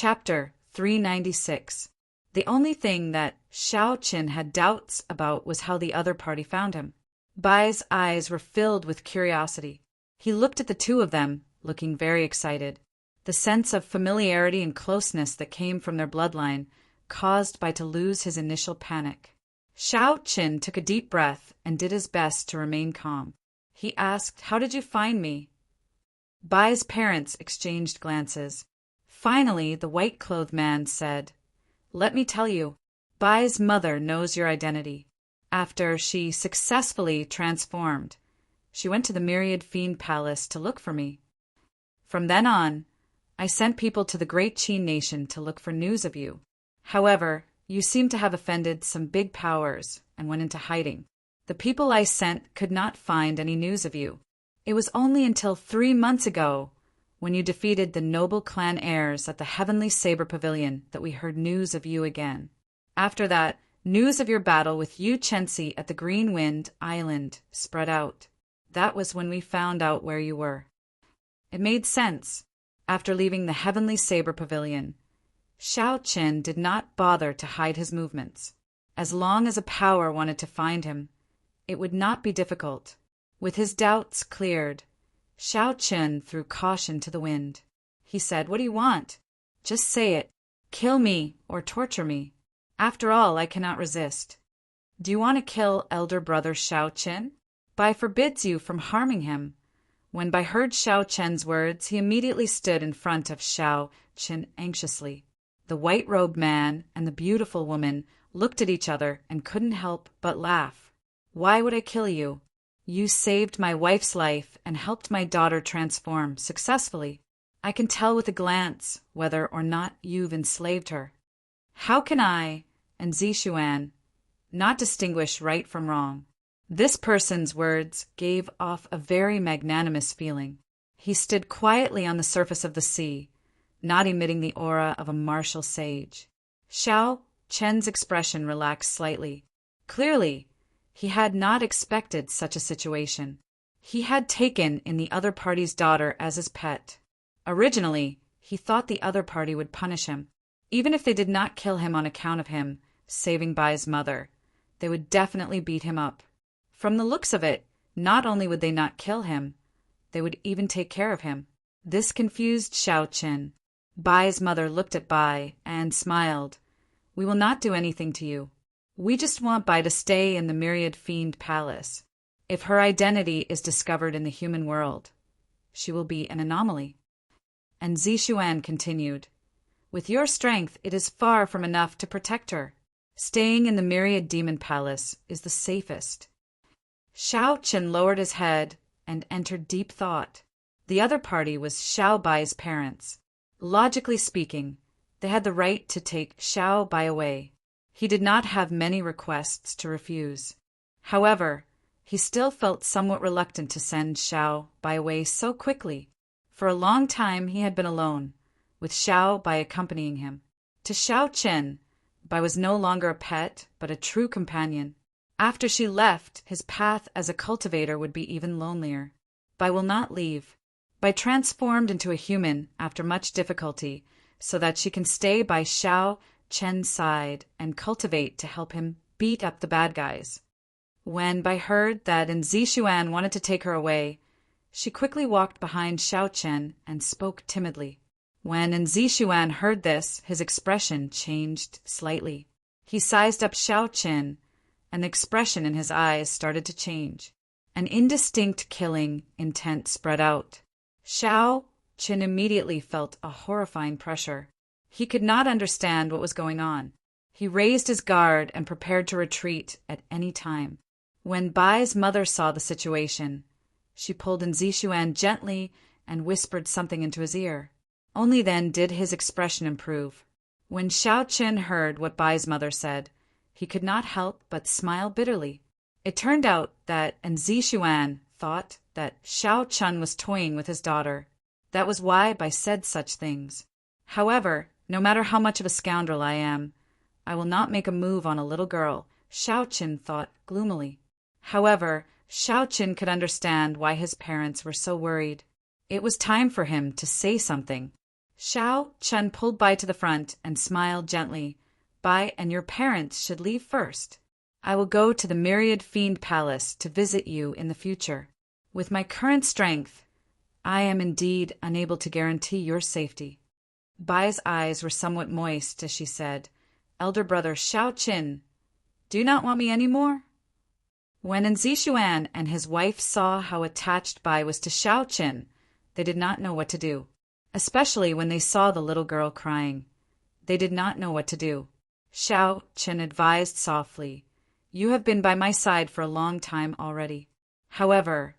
Chapter 396. The only thing that Xiao Qin had doubts about was how the other party found him. Bai's eyes were filled with curiosity. He looked at the two of them, looking very excited. The sense of familiarity and closeness that came from their bloodline caused Bai to lose his initial panic. Xiao Qin took a deep breath and did his best to remain calm. He asked, "How did you find me?" Bai's parents exchanged glances. Finally, the white-clothed man said, "Let me tell you, Bai's mother knows your identity. After she successfully transformed, she went to the Myriad Fiend Palace to look for me. From then on, I sent people to the Great Qin Nation to look for news of you. However, you seem to have offended some big powers and went into hiding. The people I sent could not find any news of you. It was only until 3 months ago, when you defeated the noble clan heirs at the Heavenly Saber Pavilion, that we heard news of you again. After that, news of your battle with Yu Chensi at the Green Wind Island spread out. That was when we found out where you were." It made sense. After leaving the Heavenly Saber Pavilion, Xiao Qin did not bother to hide his movements. As long as a power wanted to find him, it would not be difficult. With his doubts cleared, Xiao Qin threw caution to the wind. He said, "What do you want? Just say it. Kill me or torture me. After all, I cannot resist. Do you want to kill elder brother Xiao Qin? Bai forbids you from harming him." When Bai heard Xiao Qin's words, he immediately stood in front of Xiao Qin anxiously. The white-robed man and the beautiful woman looked at each other and couldn't help but laugh. "Why would I kill you? You saved my wife's life and helped my daughter transform successfully. I can tell with a glance whether or not you've enslaved her. How can I and Zishuan not distinguish right from wrong?" This person's words gave off a very magnanimous feeling. He stood quietly on the surface of the sea, not emitting the aura of a martial sage. Xiao Chen's expression relaxed slightly. Clearly, he had not expected such a situation. He had taken in the other party's daughter as his pet. Originally, he thought the other party would punish him. Even if they did not kill him on account of him saving Bai's mother, they would definitely beat him up. From the looks of it, not only would they not kill him, they would even take care of him. This confused Xiao Qin. Bai's mother looked at Bai and smiled. "We will not do anything to you. We just want Bai to stay in the Myriad Fiend Palace. If her identity is discovered in the human world, she will be an anomaly." And Zishuan continued, "With your strength, it is far from enough to protect her. Staying in the Myriad Demon Palace is the safest." Xiao Qin lowered his head and entered deep thought. The other party was Xiao Bai's parents. Logically speaking, they had the right to take Xiao Bai away. He did not have many requests to refuse. However, he still felt somewhat reluctant to send Xiao Bai away so quickly. For a long time he had been alone, with Xiao Bai accompanying him. To Xiao Qin, Bai was no longer a pet, but a true companion. After she left, his path as a cultivator would be even lonelier. Bai will not leave. Bai transformed into a human after much difficulty, so that she can stay by Xiao Chen's side and cultivate to help him beat up the bad guys. When Bai heard that Zishuan wanted to take her away, she quickly walked behind Xiao Chen and spoke timidly. When Zishuan heard this, his expression changed slightly. He sized up Xiao Chen, and the expression in his eyes started to change. An indistinct killing intent spread out. Xiao Chen immediately felt a horrifying pressure. He could not understand what was going on. He raised his guard and prepared to retreat at any time. When Bai's mother saw the situation, she pulled Zishuan gently and whispered something into his ear. Only then did his expression improve. When Xiao Qin heard what Bai's mother said, he could not help but smile bitterly. It turned out that Zishuan thought that Xiao Chen was toying with his daughter. That was why Bai said such things. However, no matter how much of a scoundrel I am, I will not make a move on a little girl, Xiao Qin thought gloomily. However, Xiao Qin could understand why his parents were so worried. It was time for him to say something. Xiao Chen pulled Bai to the front and smiled gently. Bai and your parents should leave first. I will go to the Myriad Fiend Palace to visit you in the future. With my current strength, I am indeed unable to guarantee your safety. Bai's eyes were somewhat moist as she said, Elder brother Xiao Qin, do you not want me any more? When Nzixuan and his wife saw how attached Bai was to Xiao Qin, they did not know what to do, especially when they saw the little girl crying. They did not know what to do. Xiao Qin advised softly, you have been by my side for a long time already. However,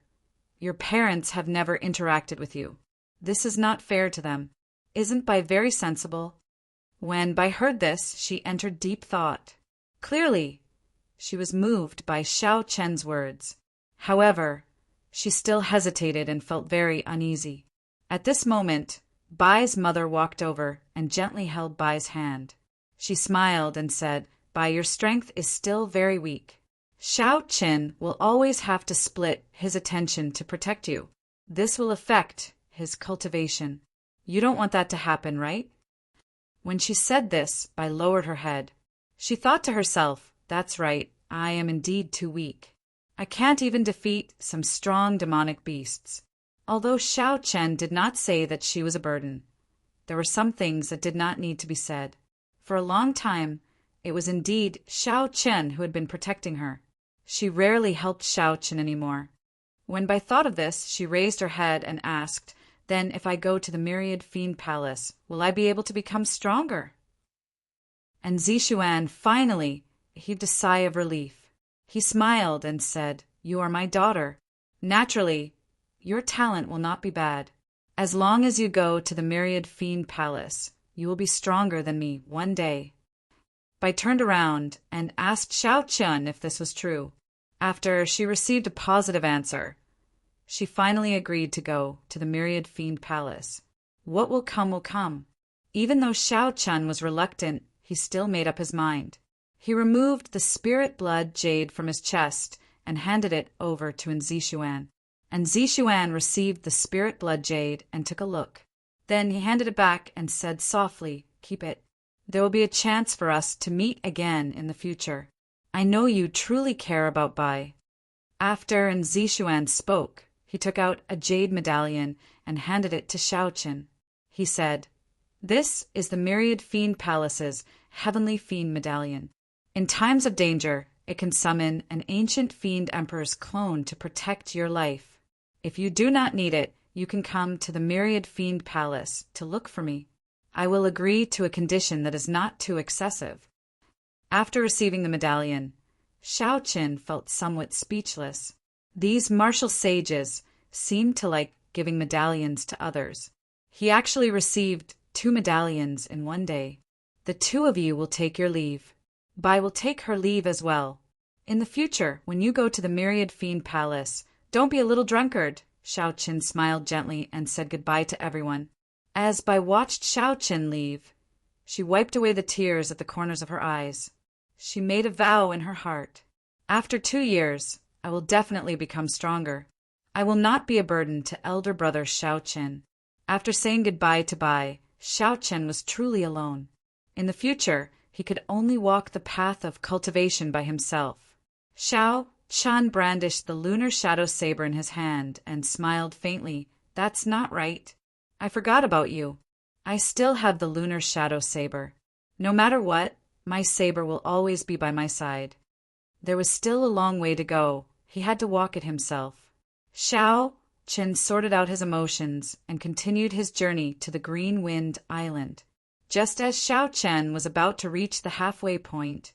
your parents have never interacted with you. This is not fair to them. Isn't Bai very sensible? When Bai heard this, she entered deep thought. Clearly, she was moved by Xiao Chen's words. However, she still hesitated and felt very uneasy. At this moment, Bai's mother walked over and gently held Bai's hand. She smiled and said, Bai, your strength is still very weak. Xiao Qin will always have to split his attention to protect you. This will affect his cultivation. You don't want that to happen, right? When she said this, Bai lowered her head. She thought to herself, that's right, I am indeed too weak. I can't even defeat some strong demonic beasts. Although Xiao Chen did not say that she was a burden, there were some things that did not need to be said. For a long time, it was indeed Xiao Chen who had been protecting her. She rarely helped Xiao Chen anymore. When Bai thought of this, she raised her head and asked, then if I go to the Myriad Fiend Palace, will I be able to become stronger? And Zishuan finally heaved a sigh of relief. He smiled and said, you are my daughter. Naturally, your talent will not be bad. As long as you go to the Myriad Fiend Palace, you will be stronger than me one day. Bai turned around and asked Xiao Chen if this was true. After she received a positive answer, she finally agreed to go to the Myriad Fiend Palace. What will come will come. Even though Xiao Chen was reluctant, he still made up his mind. He removed the spirit blood jade from his chest and handed it over to Nzixuan. And Nzixuan received the spirit blood jade and took a look. Then he handed it back and said softly, keep it. There will be a chance for us to meet again in the future. I know you truly care about Bai. After Nzixuan spoke, he took out a jade medallion and handed it to Xiao Chen. He said, this is the Myriad Fiend Palace's Heavenly Fiend Medallion. In times of danger, it can summon an ancient fiend emperor's clone to protect your life. If you do not need it, you can come to the Myriad Fiend Palace to look for me. I will agree to a condition that is not too excessive. After receiving the medallion, Xiao Qin felt somewhat speechless. These martial sages seemed to like giving medallions to others. He actually received 2 medallions in one day. The 2 of you will take your leave. Bai will take her leave as well. In the future, when you go to the Myriad Fiend Palace, don't be a little drunkard. Xiao Qin smiled gently and said goodbye to everyone. As Bai watched Xiao Qin leave, she wiped away the tears at the corners of her eyes. She made a vow in her heart. After 2 years, I will definitely become stronger. I will not be a burden to elder brother Xiao Qin. After saying goodbye to Bai, Xiao Qin was truly alone. In the future, he could only walk the path of cultivation by himself. Xiao Chen brandished the lunar shadow saber in his hand and smiled faintly. That's not right. I forgot about you. I still have the lunar shadow saber. No matter what, my saber will always be by my side. There was still a long way to go. He had to walk it himself. Xiao Chen sorted out his emotions and continued his journey to the Green Wind Island. Just as Xiao Chen was about to reach the halfway point,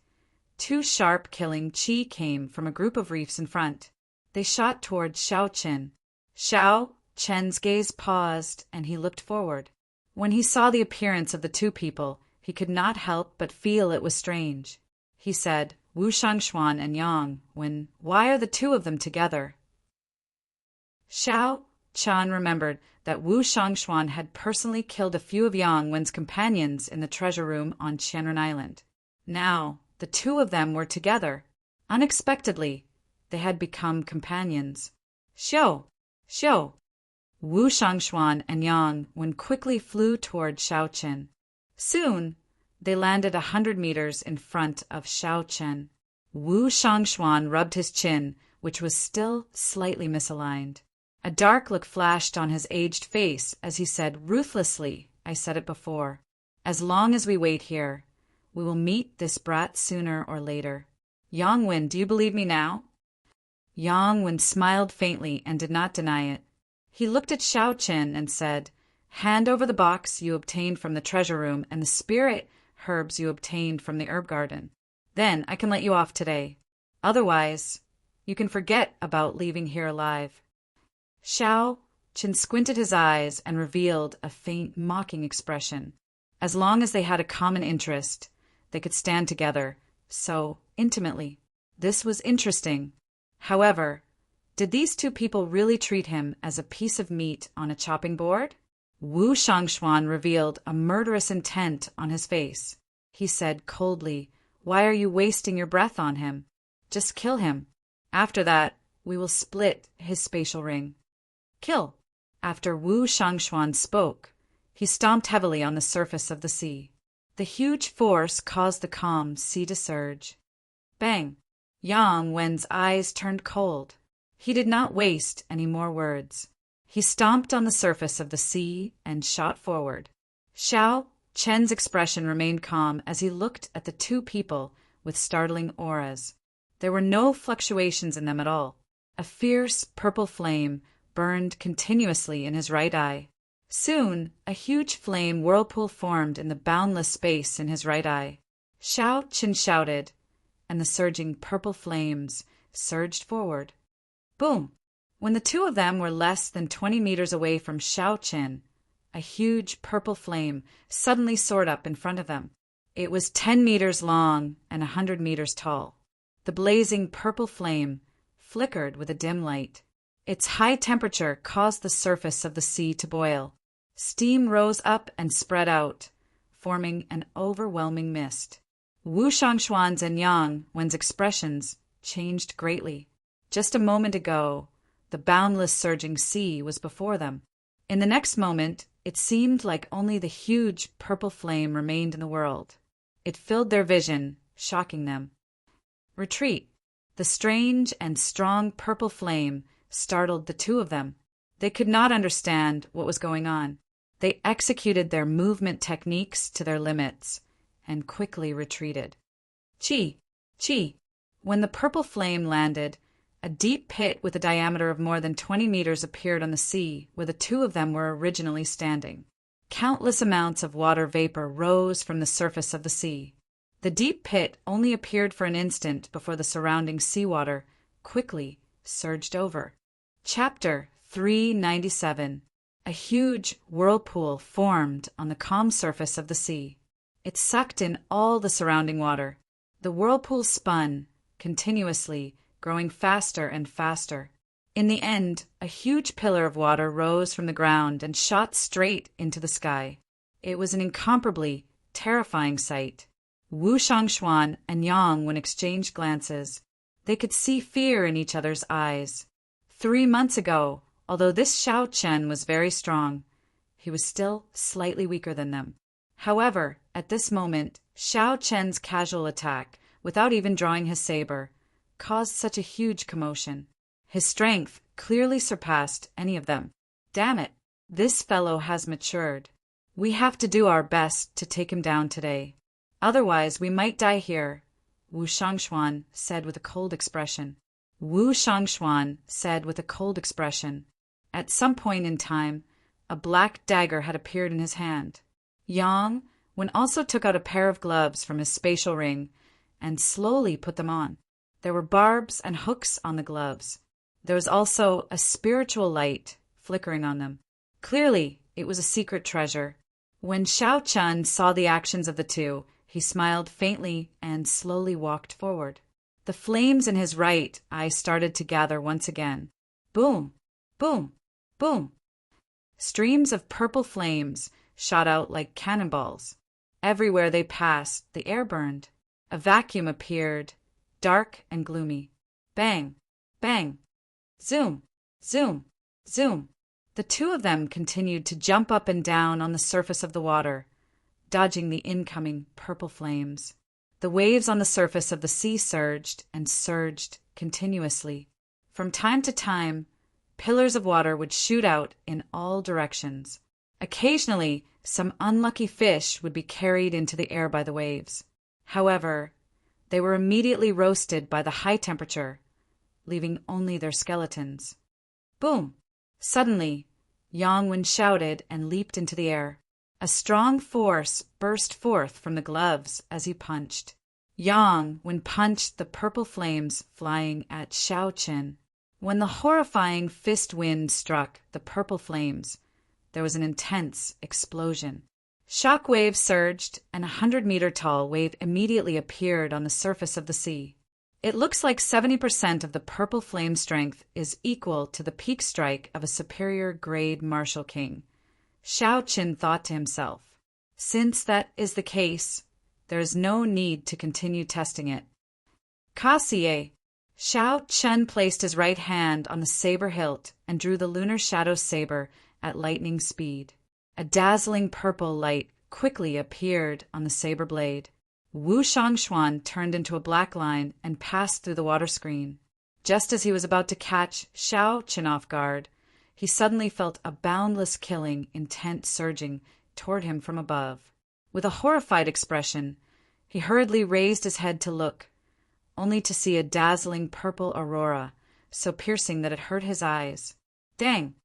2 sharp killing chi came from a group of reefs in front. They shot toward Xiao Chen. Xiao Chen's gaze paused and he looked forward. When he saw the appearance of the 2 people, he could not help but feel it was strange. He said, Wu Shangshuan and Yang, why are the 2 of them together? Xiao Chen remembered that Wu Shangshuan had personally killed a few of Yang Wen's companions in the treasure room on Qianren Island. Now, the 2 of them were together. Unexpectedly, they had become companions. Xiao! Wu Shangshuan and Yang Wen quickly flew toward Xiao Qin. Soon, they landed 100 meters in front of Xiao Chen. Wu Shangshuan rubbed his chin, which was still slightly misaligned. A dark look flashed on his aged face as he said ruthlessly, "I said it before. As long as we wait here, we will meet this brat sooner or later. Yang Wen, do you believe me now?" Yang Wen smiled faintly and did not deny it. He looked at Xiao Qin and said, "Hand over the box you obtained from the treasure room and the spirit herbs you obtained from the herb garden. Then I can let you off today. Otherwise, you can forget about leaving here alive." Xiao Qin squinted his eyes and revealed a faint, mocking expression. As long as they had a common interest, they could stand together so intimately. This was interesting. However, did these two people really treat him as a piece of meat on a chopping board? Wu Shangshuan revealed a murderous intent on his face. He said coldly, "Why are you wasting your breath on him? Just kill him. After that, we will split his spatial ring." Kill. After Wu Shangshuan spoke, he stomped heavily on the surface of the sea. The huge force caused the calm sea to surge. Bang! Yang Wen's eyes turned cold. He did not waste any more words. He stomped on the surface of the sea and shot forward. Xiao Chen's expression remained calm as he looked at the two people with startling auras. There were no fluctuations in them at all. A fierce purple flame burned continuously in his right eye. Soon, a huge flame whirlpool formed in the boundless space in his right eye. Xiao Qin shouted, and the surging purple flames surged forward. Boom! When the two of them were less than 20 meters away from Xiao Qin, a huge purple flame suddenly soared up in front of them. It was 10 meters long and 100 meters tall. The blazing purple flame flickered with a dim light. Its high temperature caused the surface of the sea to boil. Steam rose up and spread out, forming an overwhelming mist. Wu Shangshuan's and Yang Wen's expressions changed greatly. Just a moment ago, the boundless surging sea was before them. In the next moment, it seemed like only the huge purple flame remained in the world. It filled their vision, shocking them. Retreat! The strange and strong purple flame startled the two of them. They could not understand what was going on. They executed their movement techniques to their limits and quickly retreated. Chi! Chi! When the purple flame landed, a deep pit with a diameter of more than 20 meters appeared on the sea where the two of them were originally standing. Countless amounts of water vapor rose from the surface of the sea. The deep pit only appeared for an instant before the surrounding seawater quickly surged over. Chapter 397. A huge whirlpool formed on the calm surface of the sea. It sucked in all the surrounding water. The whirlpool spun continuously, growing faster and faster. In the end, a huge pillar of water rose from the ground and shot straight into the sky. It was an incomparably terrifying sight. Wu Shangshuan and Yang Wen exchanged glances. They could see fear in each other's eyes. 3 months ago, although this Xiao Chen was very strong, he was still slightly weaker than them. However, at this moment, Xiao Chen's casual attack, without even drawing his saber, caused such a huge commotion. His strength clearly surpassed any of them. Damn it, this fellow has matured. We have to do our best to take him down today. Otherwise, we might die here, Wu Shangshuan said with a cold expression. Wu Shangshuan said with a cold expression. At some point in time, a black dagger had appeared in his hand. Yang Wen also took out a pair of gloves from his spatial ring and slowly put them on. There were barbs and hooks on the gloves. There was also a spiritual light flickering on them. Clearly, it was a secret treasure. When Xiao Chen saw the actions of the two, he smiled faintly and slowly walked forward. The flames in his right eye started to gather once again. Boom! Boom! Boom! Streams of purple flames shot out like cannonballs. Everywhere they passed, the air burned. A vacuum appeared, dark and gloomy. Bang! Bang! Zoom! Zoom! Zoom! The two of them continued to jump up and down on the surface of the water, dodging the incoming purple flames. The waves on the surface of the sea surged and surged continuously. From time to time, pillars of water would shoot out in all directions. Occasionally, some unlucky fish would be carried into the air by the waves. However, they were immediately roasted by the high temperature, leaving only their skeletons. Boom! Suddenly, Yangwen shouted and leaped into the air. A strong force burst forth from the gloves as he punched. Yangwen punched the purple flames flying at Xiaoqin. When the horrifying fist wind struck the purple flames, there was an intense explosion. Shock waves surged, and a 100-meter-tall wave immediately appeared on the surface of the sea. It looks like 70% of the purple flame strength is equal to the peak strike of a superior grade martial king. Xiaoqin thought to himself, since that is the case, there is no need to continue testing it. Kasie. Xiaoqin placed his right hand on the saber hilt and drew the lunar shadow saber at lightning speed. A dazzling purple light quickly appeared on the saber blade. Wu Shangxuan turned into a black line and passed through the water screen. Just as he was about to catch Xiaoqin off guard, he suddenly felt a boundless killing intent surging toward him from above. With a horrified expression, he hurriedly raised his head to look, only to see a dazzling purple aurora, so piercing that it hurt his eyes. Dang!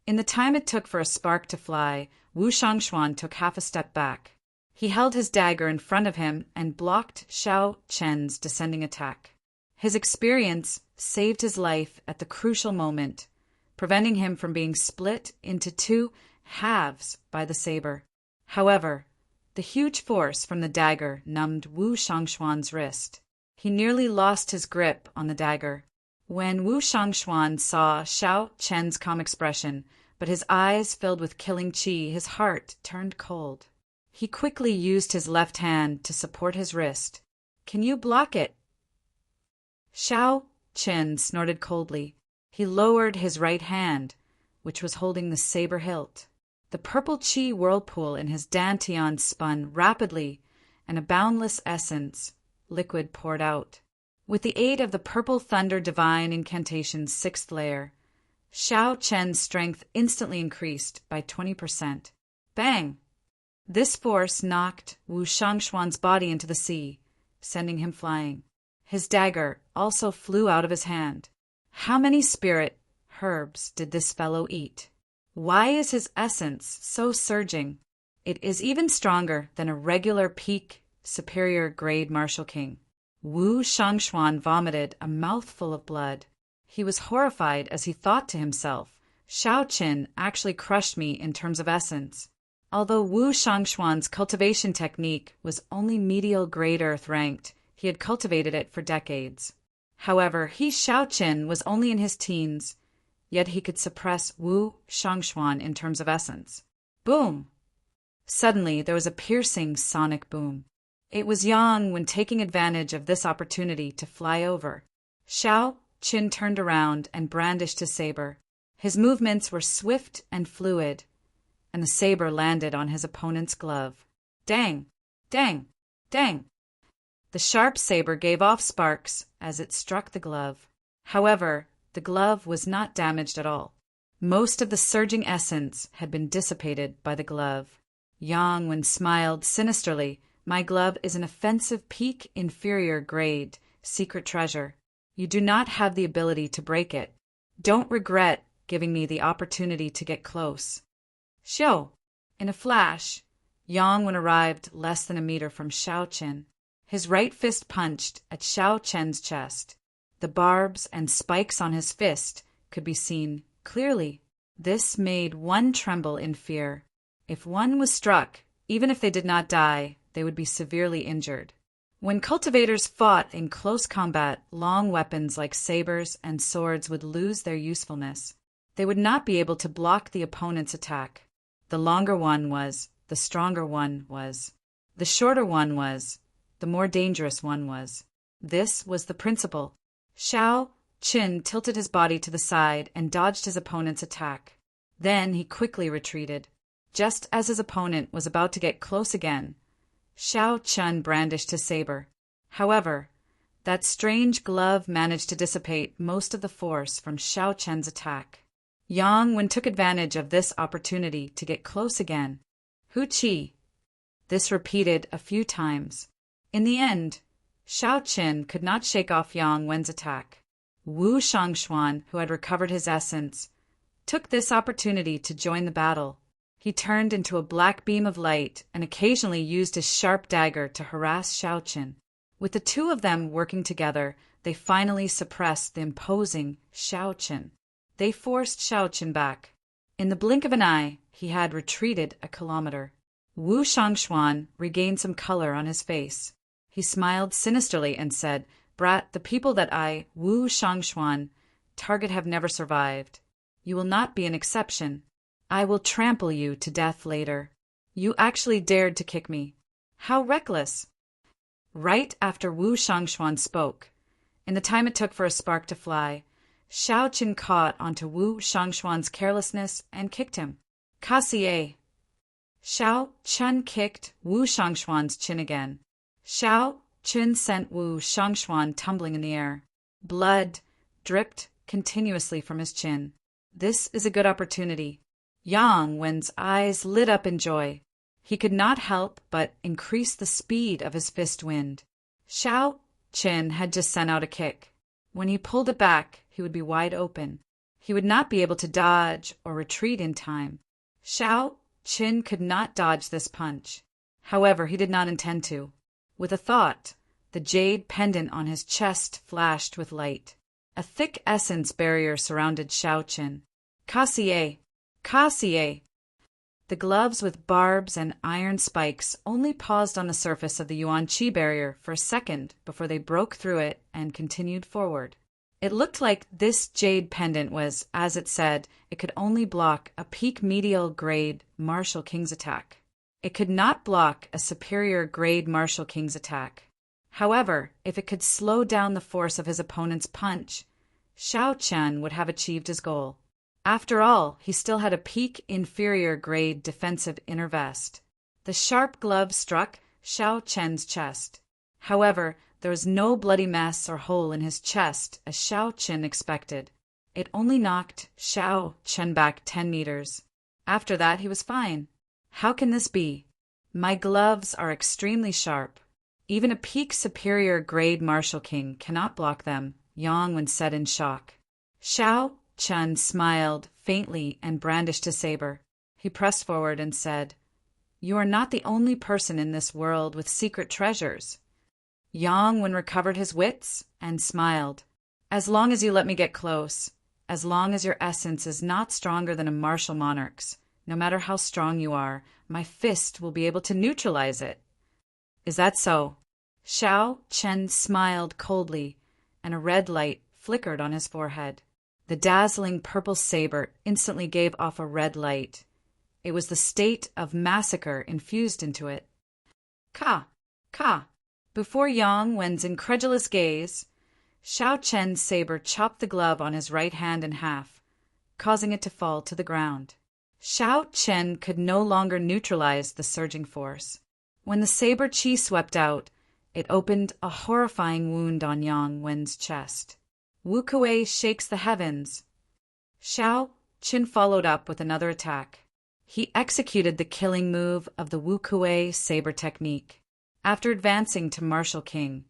In the time it took for a spark to fly, Wu Shangxuan took half a step back. He held his dagger in front of him and blocked Xiaoqin's descending attack. His experience saved his life at the crucial moment, preventing him from being split into two halves by the saber. However, the huge force from the dagger numbed Wu Shangxuan's wrist. He nearly lost his grip on the dagger. When Wu Shangxuan saw Xiaoqin's calm expression, but his eyes filled with killing qi, his heart turned cold. He quickly used his left hand to support his wrist. "Can you block it?" Xiaoqin snorted coldly. He lowered his right hand, which was holding the saber hilt. The purple qi whirlpool in his dantian spun rapidly, and a boundless essence, liquid, poured out. With the aid of the purple thunder divine incantation's 6th layer, Xiaoqin's strength instantly increased by 20%. Bang! This force knocked Wu Shangxuan's body into the sea, sending him flying. His dagger also flew out of his hand. How many spirit herbs did this fellow eat? Why is his essence so surging? It is even stronger than a regular peak superior grade martial king. Wu Shangxuan vomited a mouthful of blood. He was horrified as he thought to himself, Xiaoqin actually crushed me in terms of essence. Although Wu Shangxuan's cultivation technique was only medial grade earth ranked, he had cultivated it for decades. However, Xiaoqin was only in his teens, yet he could suppress Wu Shangxuan in terms of essence. Boom! Suddenly, there was a piercing sonic boom. It was Yang when taking advantage of this opportunity to fly over. Xiaoqin turned around and brandished his saber. His movements were swift and fluid, and the saber landed on his opponent's glove. Dang! Dang! Dang! The sharp saber gave off sparks as it struck the glove. However, the glove was not damaged at all. Most of the surging essence had been dissipated by the glove. Yangwen smiled sinisterly. My glove is an offensive peak inferior grade secret treasure. You do not have the ability to break it. Don't regret giving me the opportunity to get close. Xiao! In a flash, Yangwen arrived less than a meter from Xiaoqin. His right fist punched at Xiaoqin's chest. The barbs and spikes on his fist could be seen clearly. This made one tremble in fear. If one was struck, even if they did not die, they would be severely injured. When cultivators fought in close combat, long weapons like sabers and swords would lose their usefulness. They would not be able to block the opponent's attack. The longer one was, the stronger one was. The shorter one was, the more dangerous one was. This was the principle. Xiaoqin tilted his body to the side and dodged his opponent's attack. Then he quickly retreated. Just as his opponent was about to get close again, Xiao Chun brandished his saber. However, that strange glove managed to dissipate most of the force from Xiao Chen's attack. Yang Wen took advantage of this opportunity to get close again. Hu Qi. This repeated a few times. In the end, Xiao Chen could not shake off Yang Wen's attack. Wu Shangxuan, who had recovered his essence, took this opportunity to join the battle. He turned into a black beam of light and occasionally used his sharp dagger to harass Xiao Chen. With the two of them working together, they finally suppressed the imposing Xiao Chen. They forced Xiao Chen back. In the blink of an eye, he had retreated a kilometer. Wu Shangxuan regained some color on his face. He smiled sinisterly and said, "Brat, the people that I, Wu Shangxuan, target have never survived. You will not be an exception. I will trample you to death later. You actually dared to kick me. How reckless!" Right after Wu Shangxuan spoke, in the time it took for a spark to fly, Xiao Chen caught onto Wu Shangxuan's carelessness and kicked him. Kassier. Xiao Chen kicked Wu Shangxuan's chin again. Xiao Chen sent Wu Shangxuan tumbling in the air. Blood dripped continuously from his chin. This is a good opportunity. Yang Wen's eyes lit up in joy. He could not help but increase the speed of his fist wind. Xiao Chen had just sent out a kick. When he pulled it back, he would be wide open. He would not be able to dodge or retreat in time. Xiao Chen could not dodge this punch. However, he did not intend to. With a thought, the jade pendant on his chest flashed with light. A thick essence barrier surrounded Xiao Chen. Kassier! Kassier! The gloves with barbs and iron spikes only paused on the surface of the Yuan Qi barrier for a second before they broke through it and continued forward. It looked like this jade pendant was, as it said, it could only block a peak medial grade Martial King's attack. It could not block a superior grade Martial King's attack. However, if it could slow down the force of his opponent's punch, Xiao Chen would have achieved his goal. After all, he still had a peak inferior grade defensive inner vest. The sharp glove struck Xiao Chen's chest. However, there was no bloody mess or hole in his chest as Xiao Chen expected. It only knocked Xiao Chen back 10 meters. After that, he was fine. How can this be? My gloves are extremely sharp. Even a peak superior grade Martial King cannot block them, Yang Wen said in shock. Xiao Chen smiled faintly and brandished his saber. He pressed forward and said, "You are not the only person in this world with secret treasures." Yang Wen recovered his wits and smiled. "As long as you let me get close, as long as your essence is not stronger than a martial monarch's, no matter how strong you are, my fist will be able to neutralize it." "Is that so?" Xiao Chen smiled coldly, and a red light flickered on his forehead. The dazzling purple saber instantly gave off a red light. It was the state of massacre infused into it. Ka! Ka! Before Yang Wen's incredulous gaze, Xiao Chen's saber chopped the glove on his right hand in half, causing it to fall to the ground. Xiao Chen could no longer neutralize the surging force. When the saber qi swept out, it opened a horrifying wound on Yang Wen's chest. Wu Kuei shakes the heavens. Xiao Chen followed up with another attack. He executed the killing move of the Wu Kuei saber technique. After advancing to Martial King,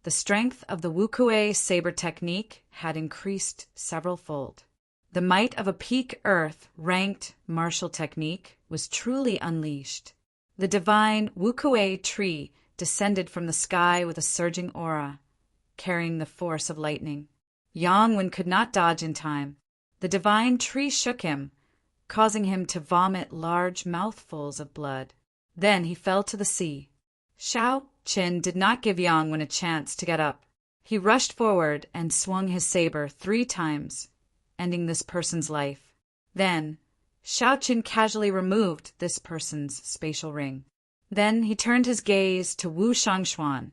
the strength of the Wu Kuei saber technique had increased several-fold. The might of a peak Earth-ranked martial technique was truly unleashed. The divine Wu Kuei tree descended from the sky with a surging aura, carrying the force of lightning. Yang Wen could not dodge in time. The divine tree shook him, causing him to vomit large mouthfuls of blood. Then he fell to the sea. Xiao Chen did not give Yang Wen a chance to get up. He rushed forward and swung his saber 3 times, ending this person's life. Then, Xiao Chen casually removed this person's spatial ring. Then he turned his gaze to Wu Shangxuan,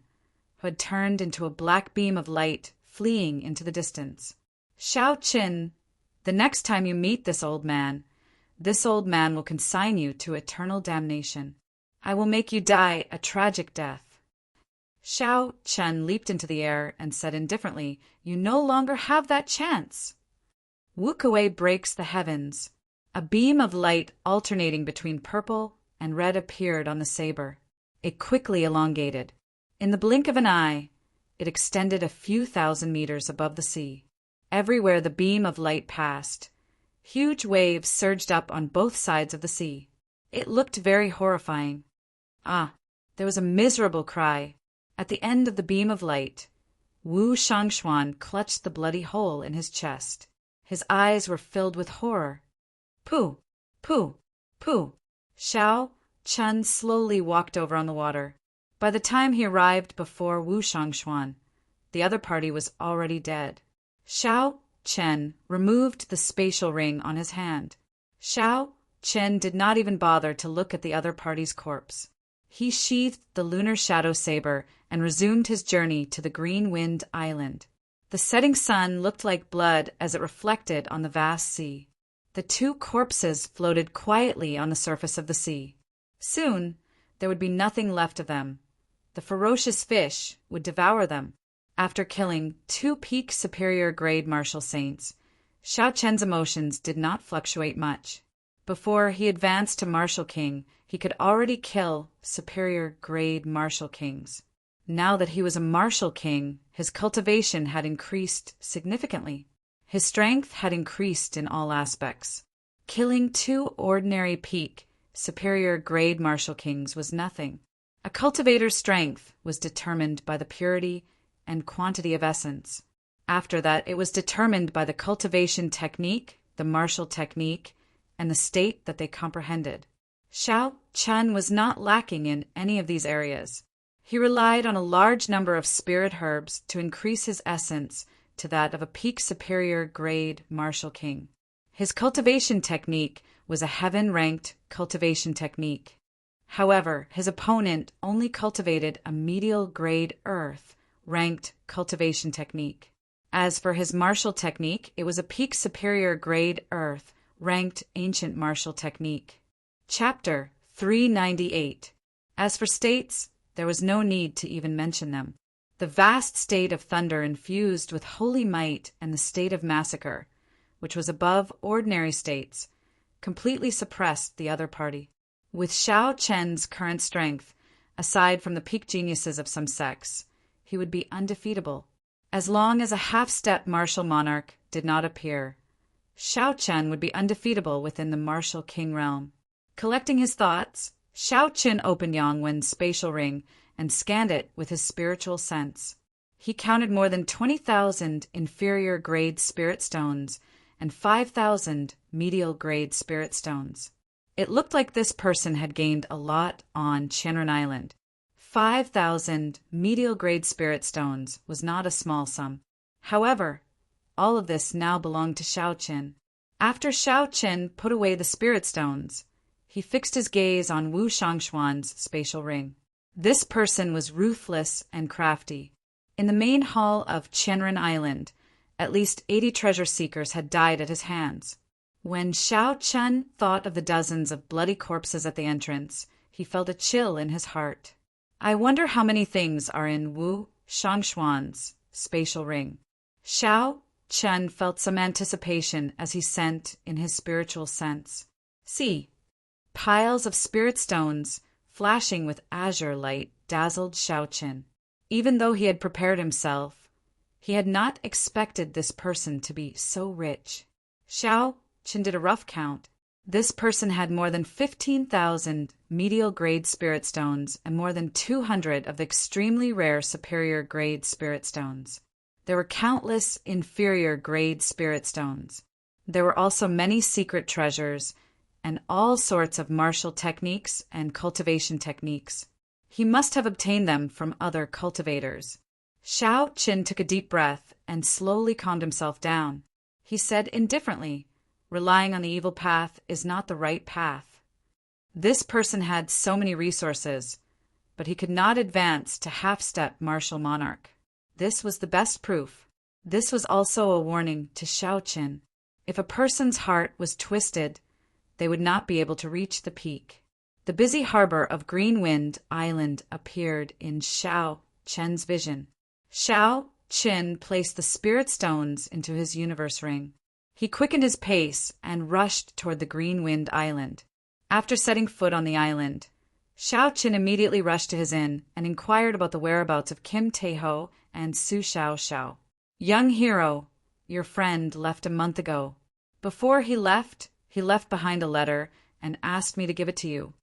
who had turned into a black beam of light fleeing into the distance. "Xiao Chen, the next time you meet this old man, This old man will consign you to eternal damnation. I will make you die a tragic death." Xiao Chen leaped into the air and said indifferently, "You no longer have that chance." Wu Kuei breaks the heavens. A beam of light alternating between purple and red appeared on the saber. It quickly elongated. In the blink of an eye, it extended a few thousand meters above the sea. Everywhere the beam of light passed, huge waves surged up on both sides of the sea. It looked very horrifying. Ah, there was a miserable cry. At the end of the beam of light, Wu Shangshuan clutched the bloody hole in his chest. His eyes were filled with horror. "Pooh! Pooh! Pooh!" Xiao Chen slowly walked over on the water. By the time he arrived before Wu Shangshuan, the other party was already dead. Xiao Chen removed the spatial ring on his hand. Xiao Chen did not even bother to look at the other party's corpse. He sheathed the lunar shadow saber and resumed his journey to the Green Wind Island. The setting sun looked like blood as it reflected on the vast sea. The two corpses floated quietly on the surface of the sea. Soon, there would be nothing left of them. The ferocious fish would devour them. After killing 2 peak superior grade martial saints, Xiao Chen's emotions did not fluctuate much. Before he advanced to Martial King, he could already kill superior grade Martial Kings. Now that he was a Martial King, his cultivation had increased significantly. His strength had increased in all aspects. Killing 2 ordinary peak superior grade Martial Kings was nothing. A cultivator's strength was determined by the purity and quantity of essence. After that, it was determined by the cultivation technique, the martial technique, and the state that they comprehended. Xiao Chen was not lacking in any of these areas. He relied on a large number of spirit herbs to increase his essence to that of a peak superior grade martial king. His cultivation technique was a heaven-ranked cultivation technique. However, his opponent only cultivated a medial grade earth-ranked cultivation technique. As for his martial technique, it was a peak superior grade earth-ranked ancient martial technique. Chapter 398. As for states, there was no need to even mention them. The vast state of thunder infused with holy might and the state of massacre, which was above ordinary states, completely suppressed the other party. With Xiao Chen's current strength, aside from the peak geniuses of some sects, he would be undefeatable. As long as a half-step martial monarch did not appear, Xiao Chen would be undefeatable within the martial king realm. Collecting his thoughts, Xiao Chen opened Yangwen's spatial ring and scanned it with his spiritual sense. He counted more than 20,000 inferior grade spirit stones and 5,000 medial grade spirit stones. It looked like this person had gained a lot on Qianren Island. 5,000 medial grade spirit stones was not a small sum. However, all of this now belonged to Xiao Chen. After Xiao Chen put away the spirit stones, he fixed his gaze on Wu Shangshuan's spatial ring. This person was ruthless and crafty. In the main hall of Qianren Island, at least 80 treasure seekers had died at his hands. When Xiao Chen thought of the dozens of bloody corpses at the entrance, he felt a chill in his heart. I wonder how many things are in Wu Shangshuan's spatial ring. Xiao Chen felt some anticipation as he sent in his spiritual sense. See, piles of spirit stones flashing with azure light dazzled Xiao Chen. Even though he had prepared himself, he had not expected this person to be so rich. Xiao Chen did a rough count. This person had more than 15,000 medial grade spirit stones and more than 200 of the extremely rare superior grade spirit stones. There were countless inferior grade spirit stones. There were also many secret treasures and all sorts of martial techniques and cultivation techniques. He must have obtained them from other cultivators. Xiao Chen took a deep breath and slowly calmed himself down. He said indifferently, "Relying on the evil path is not the right path." This person had so many resources, but he could not advance to half-step martial monarch. This was the best proof. This was also a warning to Xiao Chen. If a person's heart was twisted, they would not be able to reach the peak. The busy harbor of Green Wind Island appeared in Xiao Chen's vision. Xiao Chen placed the spirit stones into his universe ring. He quickened his pace and rushed toward the Green Wind Island. After setting foot on the island, Xiao Chen immediately rushed to his inn and inquired about the whereabouts of Kim Tae-ho and Su Xiao Xiao. "Young hero, your friend left a month ago. Before he left behind a letter and asked me to give it to you."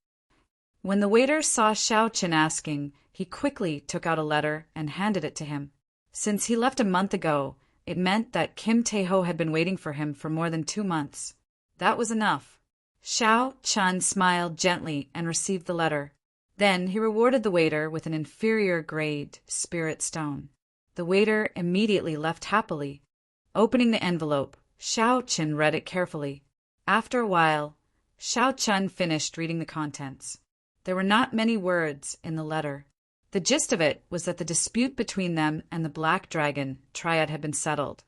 When the waiter saw Xiao Chen asking, he quickly took out a letter and handed it to him. Since he left a month ago, it meant that Kim Tae-ho had been waiting for him for more than 2 months. That was enough. Xiao Chen smiled gently and received the letter. Then he rewarded the waiter with an inferior grade spirit stone. The waiter immediately left happily. Opening the envelope, Xiao Chen read it carefully. After a while, Xiao Chen finished reading the contents. There were not many words in the letter. The gist of it was that the dispute between them and the Black Dragon triad had been settled,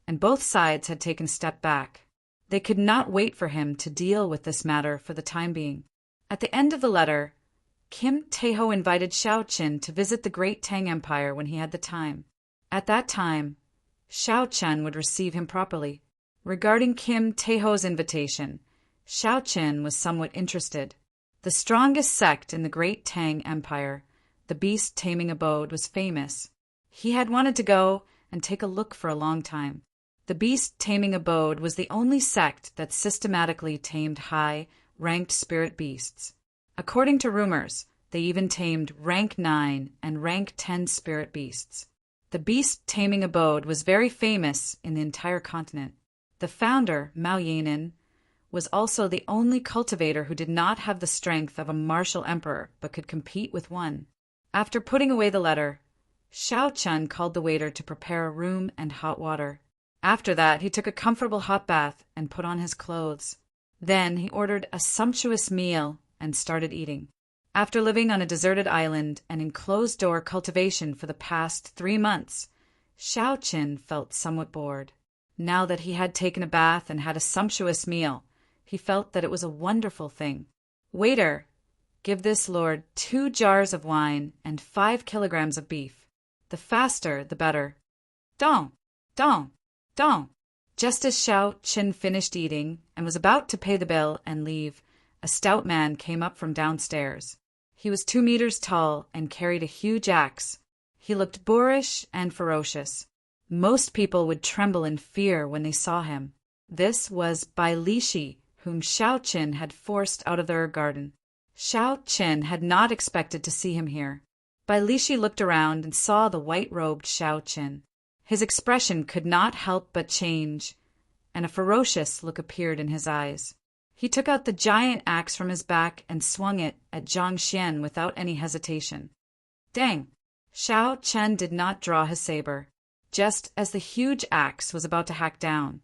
and both sides had taken a step back. They could not wait for him to deal with this matter for the time being. At the end of the letter, Kim Tae-ho invited Xiao Chen to visit the Great Tang Empire when he had the time. At that time, Xiao Chen would receive him properly. Regarding Kim Tae-ho's invitation, Xiao Chen was somewhat interested. The strongest sect in the Great Tang Empire, the Beast Taming Abode, was famous. He had wanted to go and take a look for a long time. The Beast Taming Abode was the only sect that systematically tamed high-ranked spirit beasts. According to rumors, they even tamed rank 9 and rank 10 spirit beasts. The Beast Taming Abode was very famous in the entire continent. The founder, Mao Yanin, was also the only cultivator who did not have the strength of a martial emperor but could compete with one. After putting away the letter, Xiao Chen called the waiter to prepare a room and hot water. After that, he took a comfortable hot bath and put on his clothes. Then he ordered a sumptuous meal and started eating. After living on a deserted island and in closed-door cultivation for the past 3 months, Xiao Chen felt somewhat bored. Now that he had taken a bath and had a sumptuous meal, he felt that it was a wonderful thing. "Waiter, give this lord 2 jars of wine and 5 kilograms of beef. The faster, the better." "Dong, dong, dong." Just as Xiao Chen finished eating and was about to pay the bill and leave, a stout man came up from downstairs. He was 2 meters tall and carried a huge axe. He looked boorish and ferocious. Most people would tremble in fear when they saw him. This was Bai Lishi, whom Xiao Chen had forced out of their garden. Xiao Chen had not expected to see him here. Bai Lishi looked around and saw the white-robed Xiao Chen. His expression could not help but change, and a ferocious look appeared in his eyes. He took out the giant axe from his back and swung it at Zhang Xian without any hesitation. Dang! Xiao Chen did not draw his saber. Just as the huge axe was about to hack down,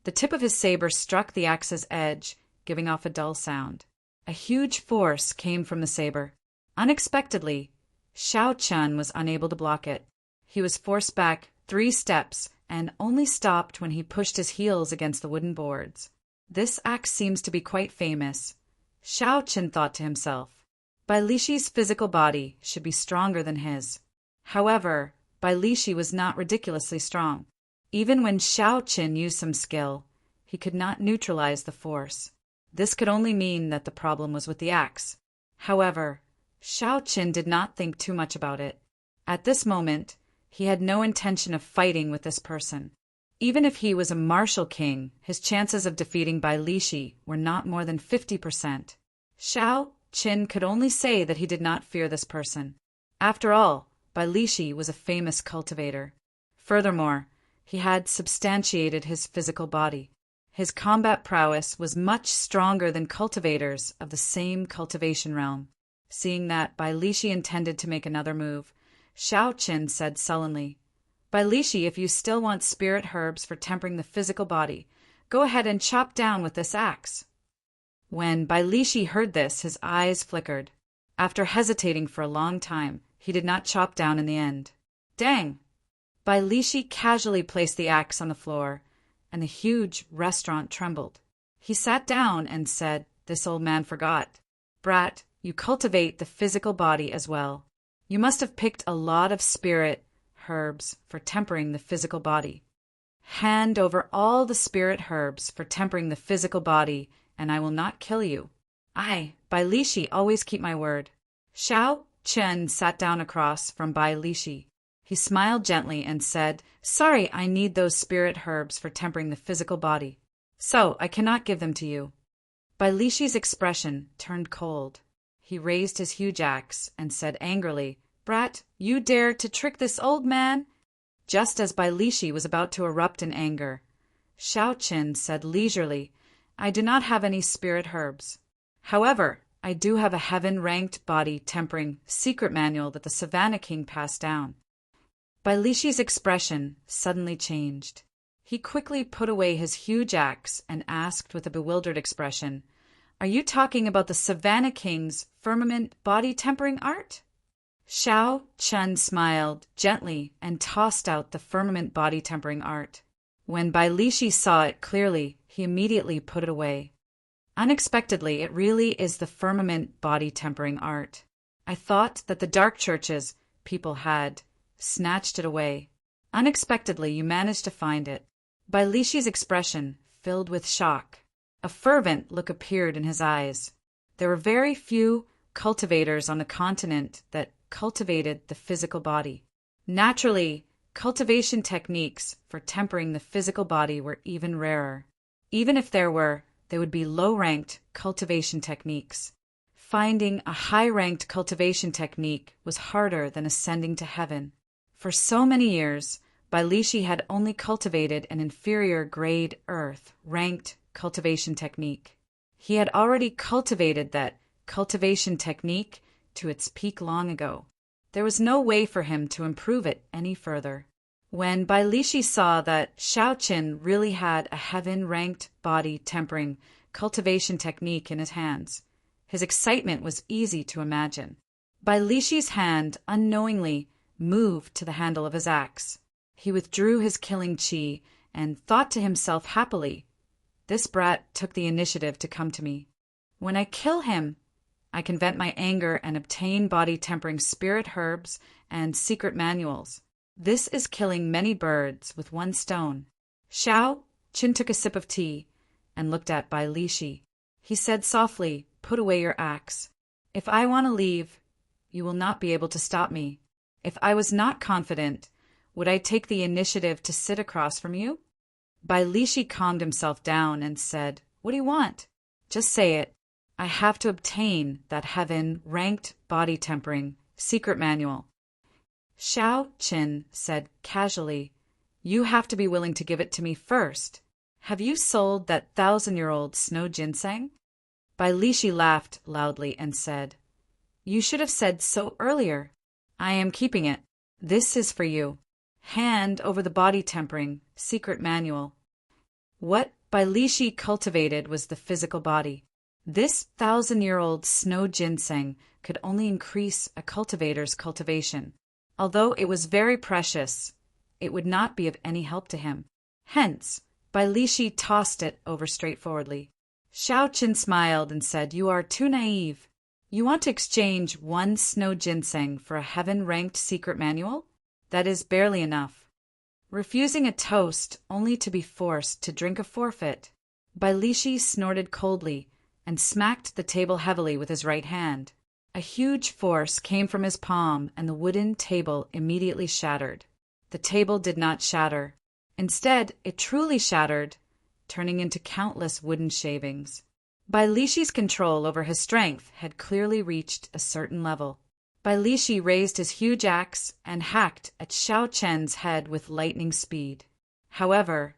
the tip of his saber struck the axe's edge, giving off a dull sound. A huge force came from the saber. Unexpectedly, Xiao Chen was unable to block it. He was forced back 3 steps and only stopped when he pushed his heels against the wooden boards. This axe seems to be quite famous, Xiao Chen thought to himself. Bai Lishi's physical body should be stronger than his. However, Bai Lishi was not ridiculously strong. Even when Xiao Chen used some skill, he could not neutralize the force. This could only mean that the problem was with the axe. However, Xiao Chen did not think too much about it. At this moment, he had no intention of fighting with this person. Even if he was a martial king, his chances of defeating Bai Lishi were not more than 50%. Xiao Chen could only say that he did not fear this person. After all, Bai Lishi was a famous cultivator. Furthermore, he had substantiated his physical body. His combat prowess was much stronger than cultivators of the same cultivation realm. Seeing that Bai Lishi intended to make another move, Xiao Chen said sullenly, "Bai Lishi, if you still want spirit herbs for tempering the physical body, go ahead and chop down with this axe." When Bai Lishi heard this, his eyes flickered. After hesitating for a long time, he did not chop down in the end. Dang! Bai Lishi casually placed the axe on the floor, and the huge restaurant trembled. He sat down and said, "This old man forgot. Brat, you cultivate the physical body as well. You must have picked a lot of spirit herbs for tempering the physical body. Hand over all the spirit herbs for tempering the physical body, and I will not kill you. I, Bai Lishi, always keep my word." Xiao Chen sat down across from Bai Lishi. He smiled gently and said, "Sorry, I need those spirit herbs for tempering the physical body, so I cannot give them to you." Bai Lishi's expression turned cold. He raised his huge axe and said angrily, "Brat, you dare to trick this old man?" Just as Bai Lishi was about to erupt in anger, Xiao Chen said leisurely, "I do not have any spirit herbs. However, I do have a heaven-ranked body tempering secret manual that the Savannah King passed down." Bai Lishi's expression suddenly changed. He quickly put away his huge axe and asked with a bewildered expression, "Are you talking about the Savannah King's firmament body tempering art?" Xiao Chen smiled gently and tossed out the firmament body tempering art. When Bai Lishi saw it clearly, he immediately put it away. "Unexpectedly, it really is the firmament body tempering art. I thought that the dark churches people had snatched it away. Unexpectedly, you managed to find it." Bai Lishi's expression filled with shock. A fervent look appeared in his eyes. There were very few cultivators on the continent that cultivated the physical body. Naturally, cultivation techniques for tempering the physical body were even rarer. Even if there were, they would be low-ranked cultivation techniques. Finding a high-ranked cultivation technique was harder than ascending to heaven. For so many years, Bai Lishi had only cultivated an inferior grade earth-ranked cultivation technique. He had already cultivated that cultivation technique to its peak long ago. There was no way for him to improve it any further. When Bai Lishi saw that Xiao Chen really had a heaven-ranked body tempering cultivation technique in his hands, his excitement was easy to imagine. Bai Lishi's hand unknowingly moved to the handle of his axe. He withdrew his killing chi and thought to himself happily, "This brat took the initiative to come to me. When I kill him, I can vent my anger and obtain body-tempering spirit herbs and secret manuals. This is killing many birds with one stone." Xiao Chen took a sip of tea and looked at Bai Lishi. He said softly, "Put away your axe. If I want to leave, you will not be able to stop me. If I was not confident, would I take the initiative to sit across from you?" Bai Lishi calmed himself down and said, "What do you want? Just say it. I have to obtain that heaven-ranked body-tempering secret manual." Xiao Chen said casually, "You have to be willing to give it to me first. Have you sold that 1,000-year-old snow ginseng?" Bai Lishi laughed loudly and said, "You should have said so earlier. I am keeping it. This is for you. Hand over the body-tempering secret manual." What Bai Lishi cultivated was the physical body. This 1,000-year-old snow ginseng could only increase a cultivator's cultivation. Although it was very precious, it would not be of any help to him. Hence, Bai Lishi tossed it over straightforwardly. Xiao Chen smiled and said, "You are too naive. You want to exchange one snow ginseng for a heaven-ranked secret manual? That is barely enough. Refusing a toast only to be forced to drink a forfeit." Bai Lishi snorted coldly and smacked the table heavily with his right hand. A huge force came from his palm, and the wooden table immediately shattered. The table did not shatter. Instead, it truly shattered, turning into countless wooden shavings. Bai Lishi's control over his strength had clearly reached a certain level. Bai Lishi raised his huge axe and hacked at Xiao Chen's head with lightning speed. However,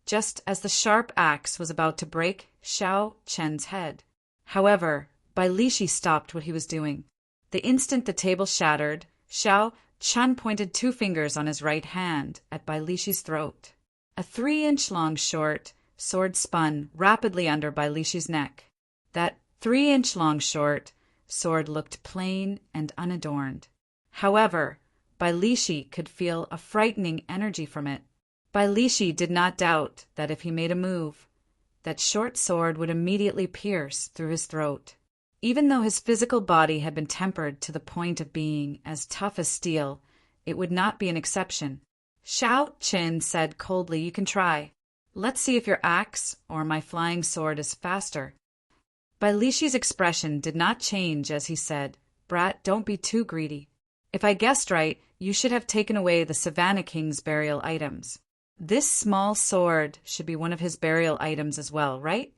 just as the sharp axe was about to break Xiao Chen's head. Bai Lishi stopped what he was doing. The instant the table shattered, Xiao Chen pointed 2 fingers on his right hand at Bai Lishi's throat. A 3-inch long short sword spun rapidly under Bai Lishi's neck. That 3-inch long short sword looked plain and unadorned. However, Bai Lishi could feel a frightening energy from it. Bai Lishi did not doubt that if he made a move, that short sword would immediately pierce through his throat. Even though his physical body had been tempered to the point of being as tough as steel, it would not be an exception. Xiao Qin said coldly, "You can try. Let's see if your axe or my flying sword is faster." Bai Lishi's expression did not change as he said, "Brat, don't be too greedy. If I guessed right, you should have taken away the Savannah King's burial items. This small sword should be one of his burial items as well, right?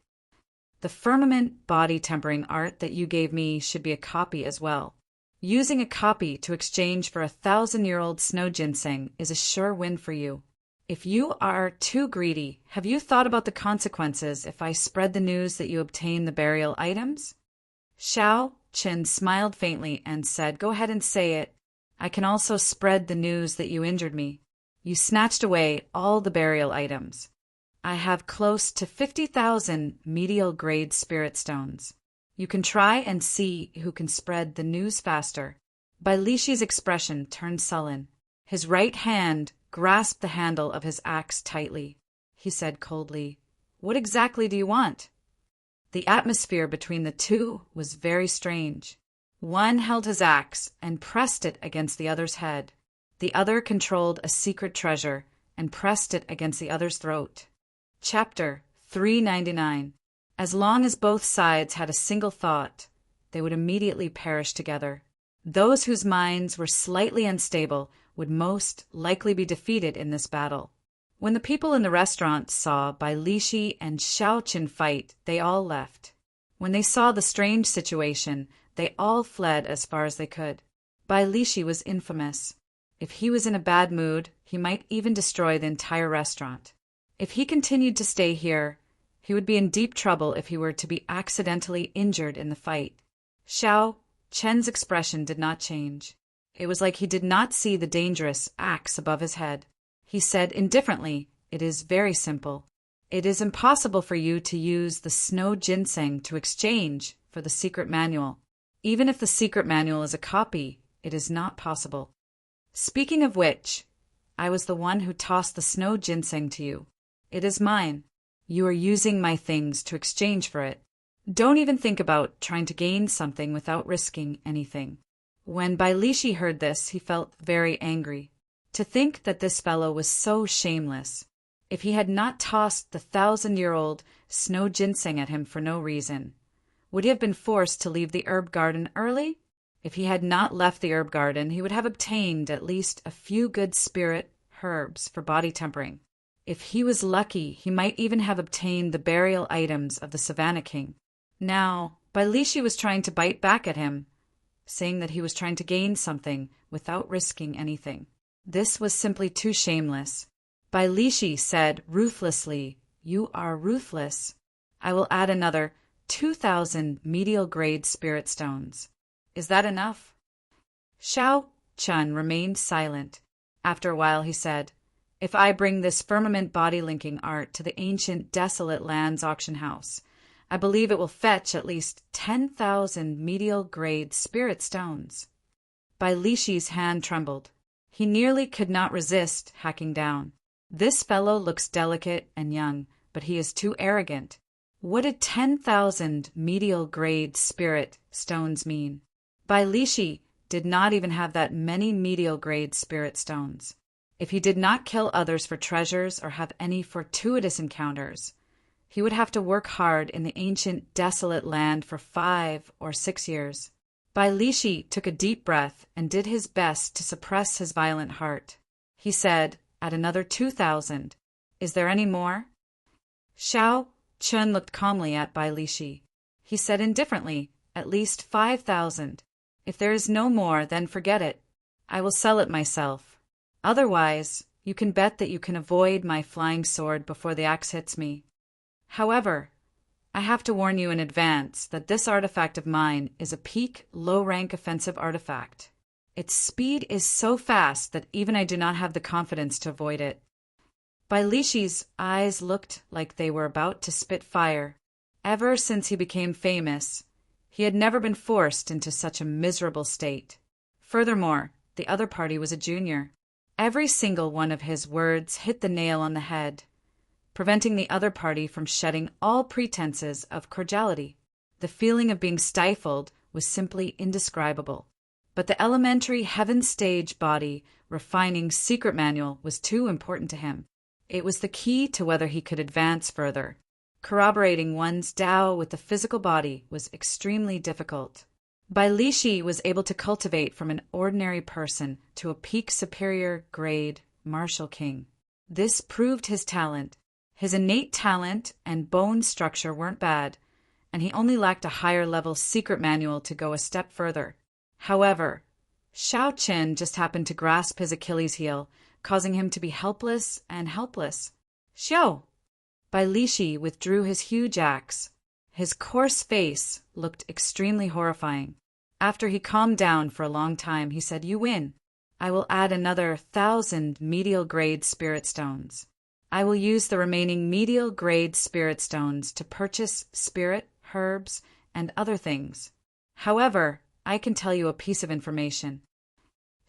The firmament body tempering art that you gave me should be a copy as well. Using a copy to exchange for 1,000-year-old snow ginseng is a sure win for you. If you are too greedy, have you thought about the consequences if I spread the news that you obtain the burial items?" Xiao Qin smiled faintly and said, "Go ahead and say it. I can also spread the news that you injured me. You snatched away all the burial items. I have close to 50,000 medial-grade spirit stones. You can try and see who can spread the news faster." Bai Lishi's expression turned sullen. His right hand grasped the handle of his axe tightly. He said coldly, "What exactly do you want?" The atmosphere between the two was very strange. One held his axe and pressed it against the other's head. The other controlled a secret treasure and pressed it against the other's throat. Chapter 399. As long as both sides had a single thought, they would immediately perish together. Those whose minds were slightly unstable would most likely be defeated in this battle. When the people in the restaurant saw Bai Lishi and Xiao Qin fight, they all left. When they saw the strange situation, they all fled as far as they could. Bai Lishi was infamous. If he was in a bad mood, he might even destroy the entire restaurant. If he continued to stay here, he would be in deep trouble if he were to be accidentally injured in the fight. Xiao Qin's expression did not change. It was like he did not see the dangerous axe above his head. He said indifferently, "It is very simple. It is impossible for you to use the snow ginseng to exchange for the secret manual. Even if the secret manual is a copy, it is not possible. Speaking of which, I was the one who tossed the snow ginseng to you. It is mine. You are using my things to exchange for it. Don't even think about trying to gain something without risking anything." When Bai Lishi heard this, he felt very angry. To think that this fellow was so shameless. If he had not tossed the 1,000-year-old snow ginseng at him for no reason, would he have been forced to leave the herb garden early? If he had not left the herb garden, he would have obtained at least a few good spirit herbs for body tempering. If he was lucky, he might even have obtained the burial items of the Savannah King. Now, Bai Lishi was trying to bite back at him, saying that he was trying to gain something without risking anything. This was simply too shameless. Bai Lishi said ruthlessly, "You are ruthless. I will add another 2,000 medial-grade spirit stones. Is that enough?" Xiao Qin remained silent. After a while he said, "If I bring this firmament body-linking art to the ancient desolate lands auction house, I believe it will fetch at least 10,000 medial-grade spirit stones." Bai Lishi's hand trembled. He nearly could not resist hacking down. This fellow looks delicate and young, but he is too arrogant. What did 10,000 medial-grade spirit stones mean? Bai Lishi did not even have that many medial-grade spirit stones. If he did not kill others for treasures or have any fortuitous encounters, he would have to work hard in the ancient desolate land for 5 or 6 years. Bai Lishi took a deep breath and did his best to suppress his violent heart. He said, "Add another 2,000. Is there any more?" Xiao Qin looked calmly at Bai Lishi. He said indifferently, "At least 5,000. If there is no more, then forget it. I will sell it myself. Otherwise, you can bet that you can avoid my flying sword before the axe hits me. However, I have to warn you in advance that this artifact of mine is a peak, low-rank offensive artifact. Its speed is so fast that even I do not have the confidence to avoid it." Bai Lishi's eyes looked like they were about to spit fire. Ever since he became famous, he had never been forced into such a miserable state. Furthermore, the other party was a junior. Every single one of his words hit the nail on the head. preventing the other party from shedding all pretenses of cordiality. The feeling of being stifled was simply indescribable. But the elementary heaven stage body refining secret manual was too important to him. It was the key to whether he could advance further. Corroborating one's Tao with the physical body was extremely difficult. Bai Lishi was able to cultivate from an ordinary person to a peak superior grade martial king. This proved his talent. His innate talent and bone structure weren't bad, and he only lacked a higher level secret manual to go a step further. However, Xiao Qin just happened to grasp his Achilles heel, causing him to be helpless and helpless. Xiao! Bai Lishi withdrew his huge axe. His coarse face looked extremely horrifying. After he calmed down for a long time, he said, "You win. I will add another 1,000 medial grade spirit stones. I will use the remaining medial grade spirit stones to purchase spirit, herbs, and other things. However, I can tell you a piece of information."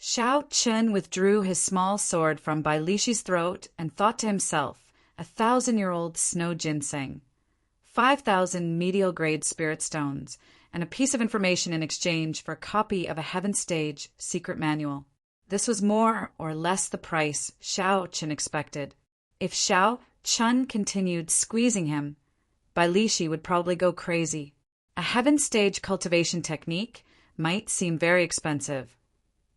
Xiao Qin withdrew his small sword from Bai Lishi's throat and thought to himself, 1,000-year-old snow ginseng, 5,000 medial grade spirit stones, and a piece of information in exchange for a copy of a heaven stage secret manual. This was more or less the price Xiao Qin expected. If Xiao Qin continued squeezing him, Bai Lishi would probably go crazy. A heaven stage cultivation technique might seem very expensive,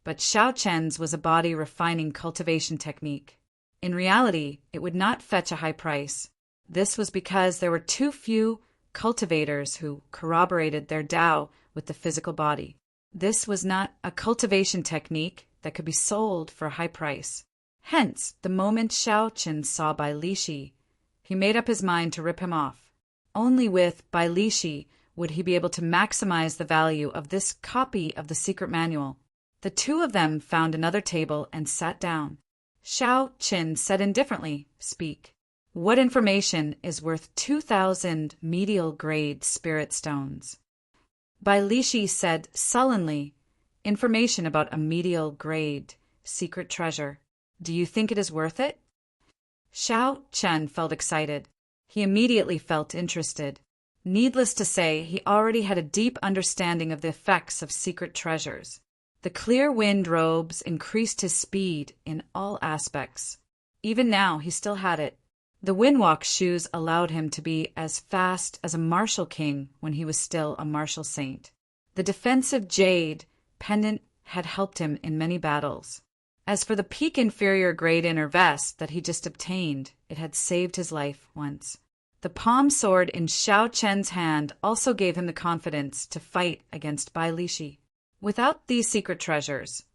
but Xiao Qin's was a body refining cultivation technique. In reality, it would not fetch a high price. This was because there were too few cultivators who corroborated their Tao with the physical body. This was not a cultivation technique that could be sold for a high price. Hence, the moment Xiao Qin saw Bai Lishi, he made up his mind to rip him off. Only with Bai Lishi would he be able to maximize the value of this copy of the secret manual. The two of them found another table and sat down. Xiao Qin said indifferently, "Speak. What information is worth 2,000 medial grade spirit stones?" Bai Lishi said sullenly, "Information about a medial grade secret treasure. Do you think it is worth it?" Xiao Qin felt excited. He immediately felt interested. Needless to say, he already had a deep understanding of the effects of secret treasures. The clear wind robes increased his speed in all aspects. Even now, he still had it. The windwalk shoes allowed him to be as fast as a martial king when he was still a martial saint. The defensive jade pendant had helped him in many battles. As for the peak inferior grade inner vest that he just obtained, it had saved his life once. The palm sword in Xiao Qin's hand also gave him the confidence to fight against Bai Lishi. Without these secret treasures,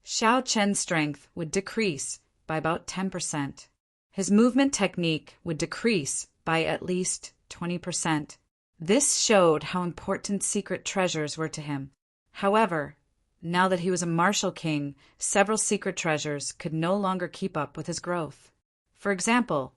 Xiao Qin's strength would decrease by about 10%. His movement technique would decrease by at least 20%. This showed how important secret treasures were to him. However, now that he was a martial king, several secret treasures could no longer keep up with his growth. For example,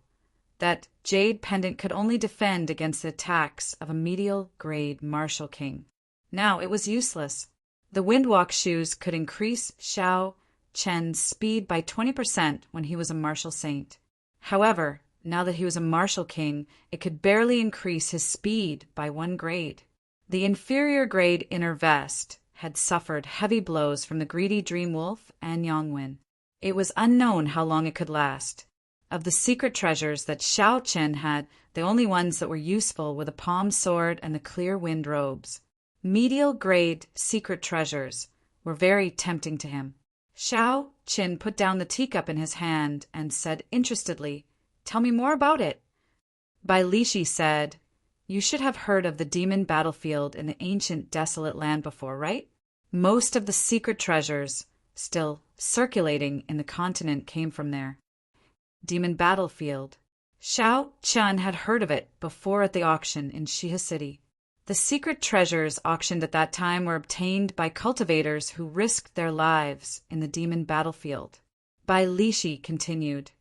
that jade pendant could only defend against the attacks of a medial grade martial king. Now it was useless. The windwalk shoes could increase Xiao Qin's speed by 20% when he was a martial saint. However, now that he was a martial king, it could barely increase his speed by 1 grade. The inferior grade inner vest had suffered heavy blows from the greedy Dream Wolf and Yongwen. It was unknown how long it could last. Of the secret treasures that Xiao Qin had, the only ones that were useful were the palm sword and the clear wind robes. Medial grade secret treasures were very tempting to him. Xiao Qin put down the teacup in his hand and said interestedly, "Tell me more about it." Bai Lishi said, "You should have heard of the demon battlefield in the ancient desolate land before, right? Most of the secret treasures still circulating in the continent came from there." Demon battlefield. Xiao Qin had heard of it before at the auction in Shihe City. The secret treasures auctioned at that time were obtained by cultivators who risked their lives in the demon battlefield. Bai Lishi continued,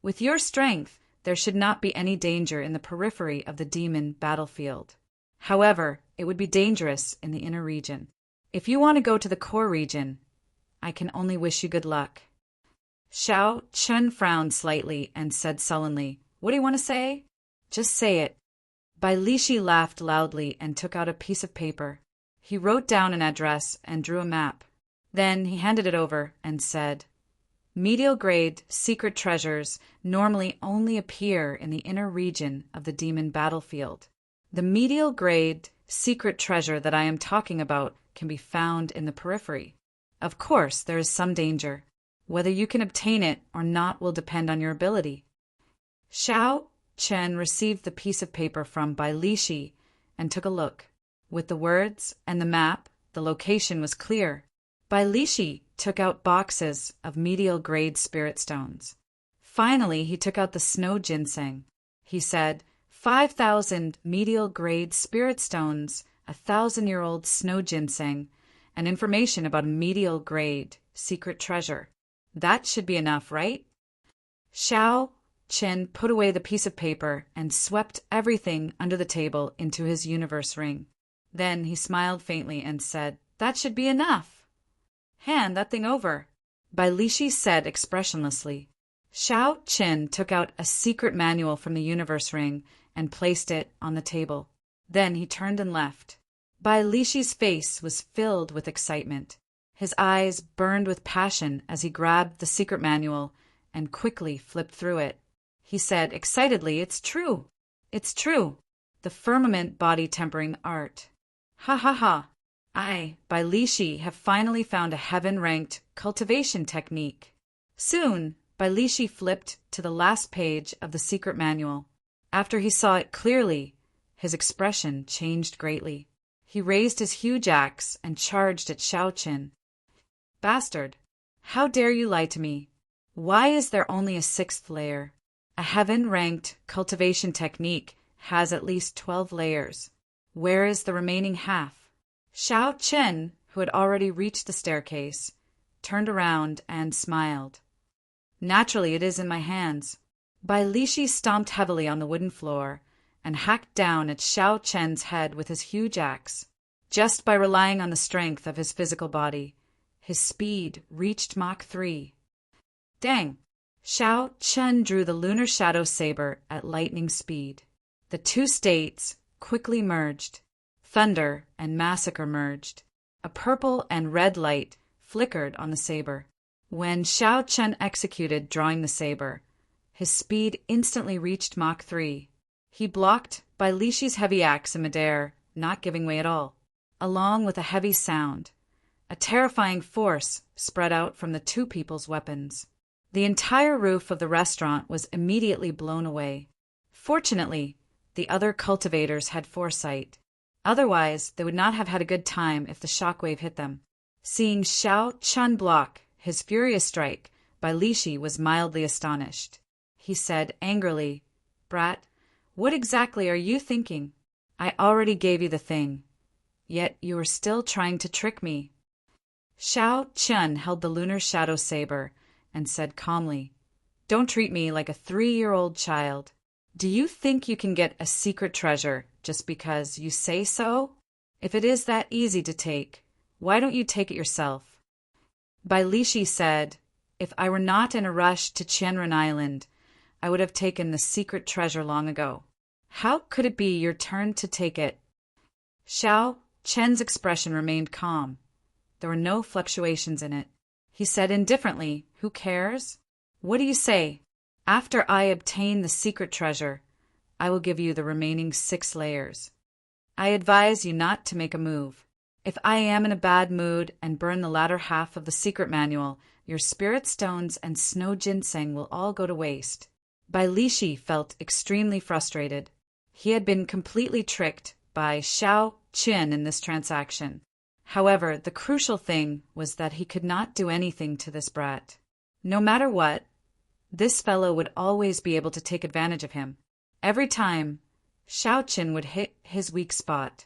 "With your strength, there should not be any danger in the periphery of the demon battlefield. However, it would be dangerous in the inner region. If you want to go to the core region, I can only wish you good luck." Xiao Qin frowned slightly and said sullenly, What do you want to say? Just say it. Bai Lishi laughed loudly and took out a piece of paper. He wrote down an address and drew a map. Then he handed it over and said, Medial grade secret treasures normally only appear in the inner region of the demon battlefield. The medial grade secret treasure that I am talking about can be found in the periphery. Of course, there is some danger. Whether you can obtain it or not will depend on your ability. Xiao Chen received the piece of paper from Bai Lishi and took a look. With the words and the map, the location was clear. Bai Lishi took out boxes of medial-grade spirit stones. Finally, he took out the snow ginseng. He said, 5,000 medial-grade spirit stones, 1,000-year-old snow ginseng, and information about a medial-grade secret treasure. That should be enough, right? Xiao Chen put away the piece of paper and swept everything under the table into his universe ring. Then he smiled faintly and said, That should be enough. Hand that thing over, Bai Lishi said expressionlessly. Xiao Chen took out a secret manual from the universe ring and placed it on the table. Then he turned and left. Bai Lishi's face was filled with excitement. His eyes burned with passion as he grabbed the secret manual and quickly flipped through it. He said excitedly, It's true. It's true. The firmament body tempering art. Ha ha ha. I, Bai Lishi, have finally found a heaven-ranked cultivation technique. Soon, Bai Lishi flipped to the last page of the secret manual. After he saw it clearly, his expression changed greatly. He raised his huge axe and charged at Xiao Chen. Bastard! How dare you lie to me? Why is there only a 6th layer? A heaven-ranked cultivation technique has at least 12 layers. Where is the remaining half? Xiao Chen, who had already reached the staircase, turned around and smiled. Naturally, it is in my hands. Bai Lishi stomped heavily on the wooden floor and hacked down at Xiao Chen's head with his huge axe. Just by relying on the strength of his physical body, his speed reached Mach 3. Dang! Xiao Chen drew the lunar shadow saber at lightning speed. The two states quickly merged. Thunder and massacre merged. A purple and red light flickered on the saber. When Xiao Chen executed drawing the saber, his speed instantly reached Mach 3. He blocked Bai Lishi's heavy axe in midair, not giving way at all. Along with a heavy sound, a terrifying force spread out from the two people's weapons. The entire roof of the restaurant was immediately blown away. Fortunately, the other cultivators had foresight. Otherwise, they would not have had a good time if the shockwave hit them. Seeing Xiao Chen block his furious strike, Bai Lishi was mildly astonished. He said angrily, Brat, what exactly are you thinking? I already gave you the thing. Yet you are still trying to trick me. Xiao Chen held the lunar shadow saber and said calmly, Don't treat me like a 3-year-old child. Do you think you can get a secret treasure just because you say so? If it is that easy to take, why don't you take it yourself? Bai Lishi said, If I were not in a rush to Qianren Island, I would have taken the secret treasure long ago. How could it be your turn to take it? Xiao Chen's expression remained calm. There were no fluctuations in it. He said indifferently, Who cares? What do you say? After I obtain the secret treasure, I will give you the remaining 6 layers. I advise you not to make a move. If I am in a bad mood and burn the latter half of the secret manual, your spirit stones and snow ginseng will all go to waste. Bai Lishi felt extremely frustrated. He had been completely tricked by Xiao Chen in this transaction. However, the crucial thing was that he could not do anything to this brat. No matter what, this fellow would always be able to take advantage of him. Every time, Xiao Chen would hit his weak spot.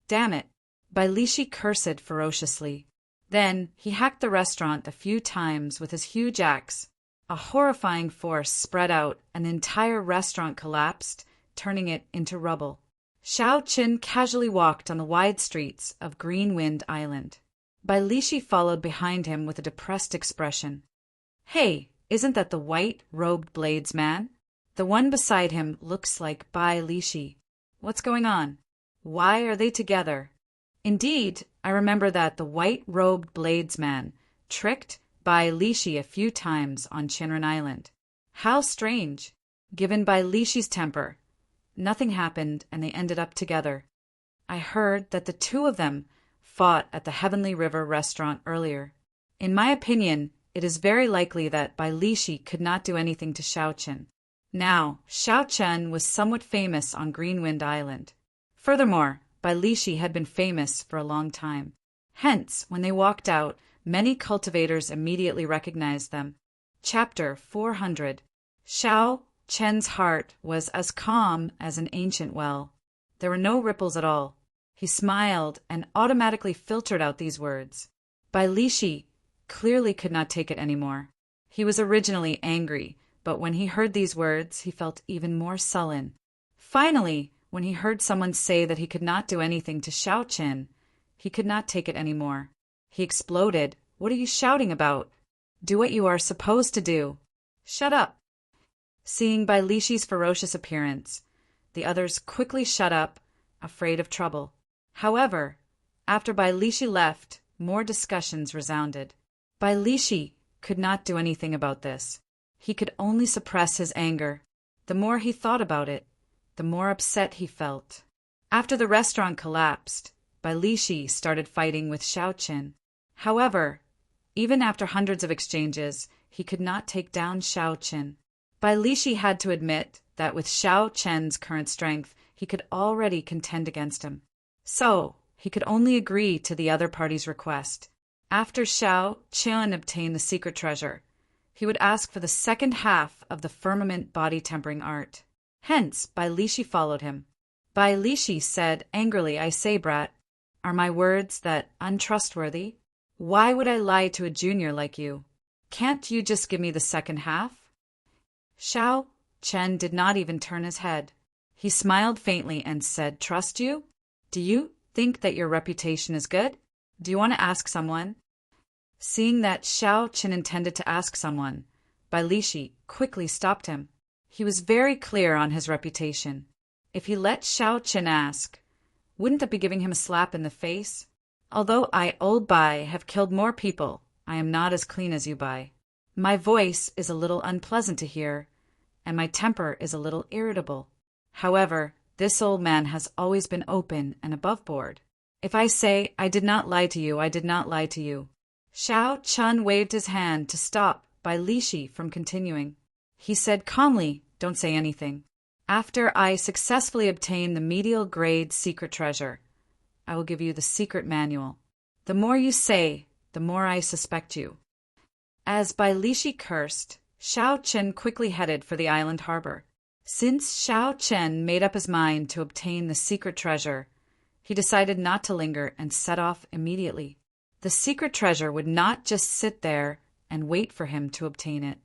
Damn it! Bai Lishi cursed ferociously. Then he hacked the restaurant a few times with his huge axe. A horrifying force spread out and the entire restaurant collapsed, turning it into rubble. Xiao Chen casually walked on the wide streets of Greenwind Island. Bai Lishi followed behind him with a depressed expression. Hey, isn't that the white-robed blades man? The one beside him looks like Bai Lishi. What's going on? Why are they together? Indeed, I remember that the white-robed bladesman tricked Bai Lishi a few times on Chinran Island. How strange! Given Bai Lishi's temper, nothing happened and they ended up together. I heard that the two of them fought at the Heavenly River restaurant earlier. In my opinion, it is very likely that Bai Lishi could not do anything to Xiaoqin. Now, Xiaoqin was somewhat famous on Greenwind Island. Furthermore, Bai Lishi had been famous for a long time. Hence, when they walked out, many cultivators immediately recognized them. Chapter 400. Xiao Chen's heart was as calm as an ancient well. There were no ripples at all. He smiled and automatically filtered out these words. Bai Lishi clearly could not take it anymore. He was originally angry, but when he heard these words, he felt even more sullen. Finally, when he heard someone say that he could not do anything to Xiaoqin, he could not take it anymore. He exploded. What are you shouting about? Do what you are supposed to do. Shut up. Seeing Bai Lishi's ferocious appearance, the others quickly shut up, afraid of trouble. However, after Bai Lishi left, more discussions resounded. Bai Lishi could not do anything about this. He could only suppress his anger. The more he thought about it, the more upset he felt. After the restaurant collapsed, Bai Lishi started fighting with Xiaoqin. However, even after hundreds of exchanges, he could not take down Xiaoqin. Bai Lishi had to admit that with Xiaoqin's current strength, he could already contend against him. So, he could only agree to the other party's request. After Xiaoqin obtained the secret treasure, he would ask for the second half of the firmament body tempering art. Hence, Bai Lishi followed him. Bai Lishi said angrily, I say, brat, are my words that untrustworthy? Why would I lie to a junior like you? Can't you just give me the second half? Xiaoqin did not even turn his head. He smiled faintly and said, trust you? Do you think that your reputation is good? Do you want to ask someone? Seeing that Xiaoqin intended to ask someone, Bai Lishi quickly stopped him. He was very clear on his reputation. If he let Xiaoqin ask, wouldn't that be giving him a slap in the face? Although I, old Bai, have killed more people, I am not as clean as you, Bai. My voice is a little unpleasant to hear, and my temper is a little irritable. However, this old man has always been open and above board. If I say, I did not lie to you, I did not lie to you. Xiaoqin waved his hand to stop Bai Lishi from continuing. He said calmly, don't say anything. After I successfully obtain the medial grade secret treasure, I will give you the secret manual. The more you say, the more I suspect you. As Bai Lishi cursed, Xiaoqin quickly headed for the island harbor. Since Xiaoqin made up his mind to obtain the secret treasure, he decided not to linger and set off immediately. The secret treasure would not just sit there and wait for him to obtain it.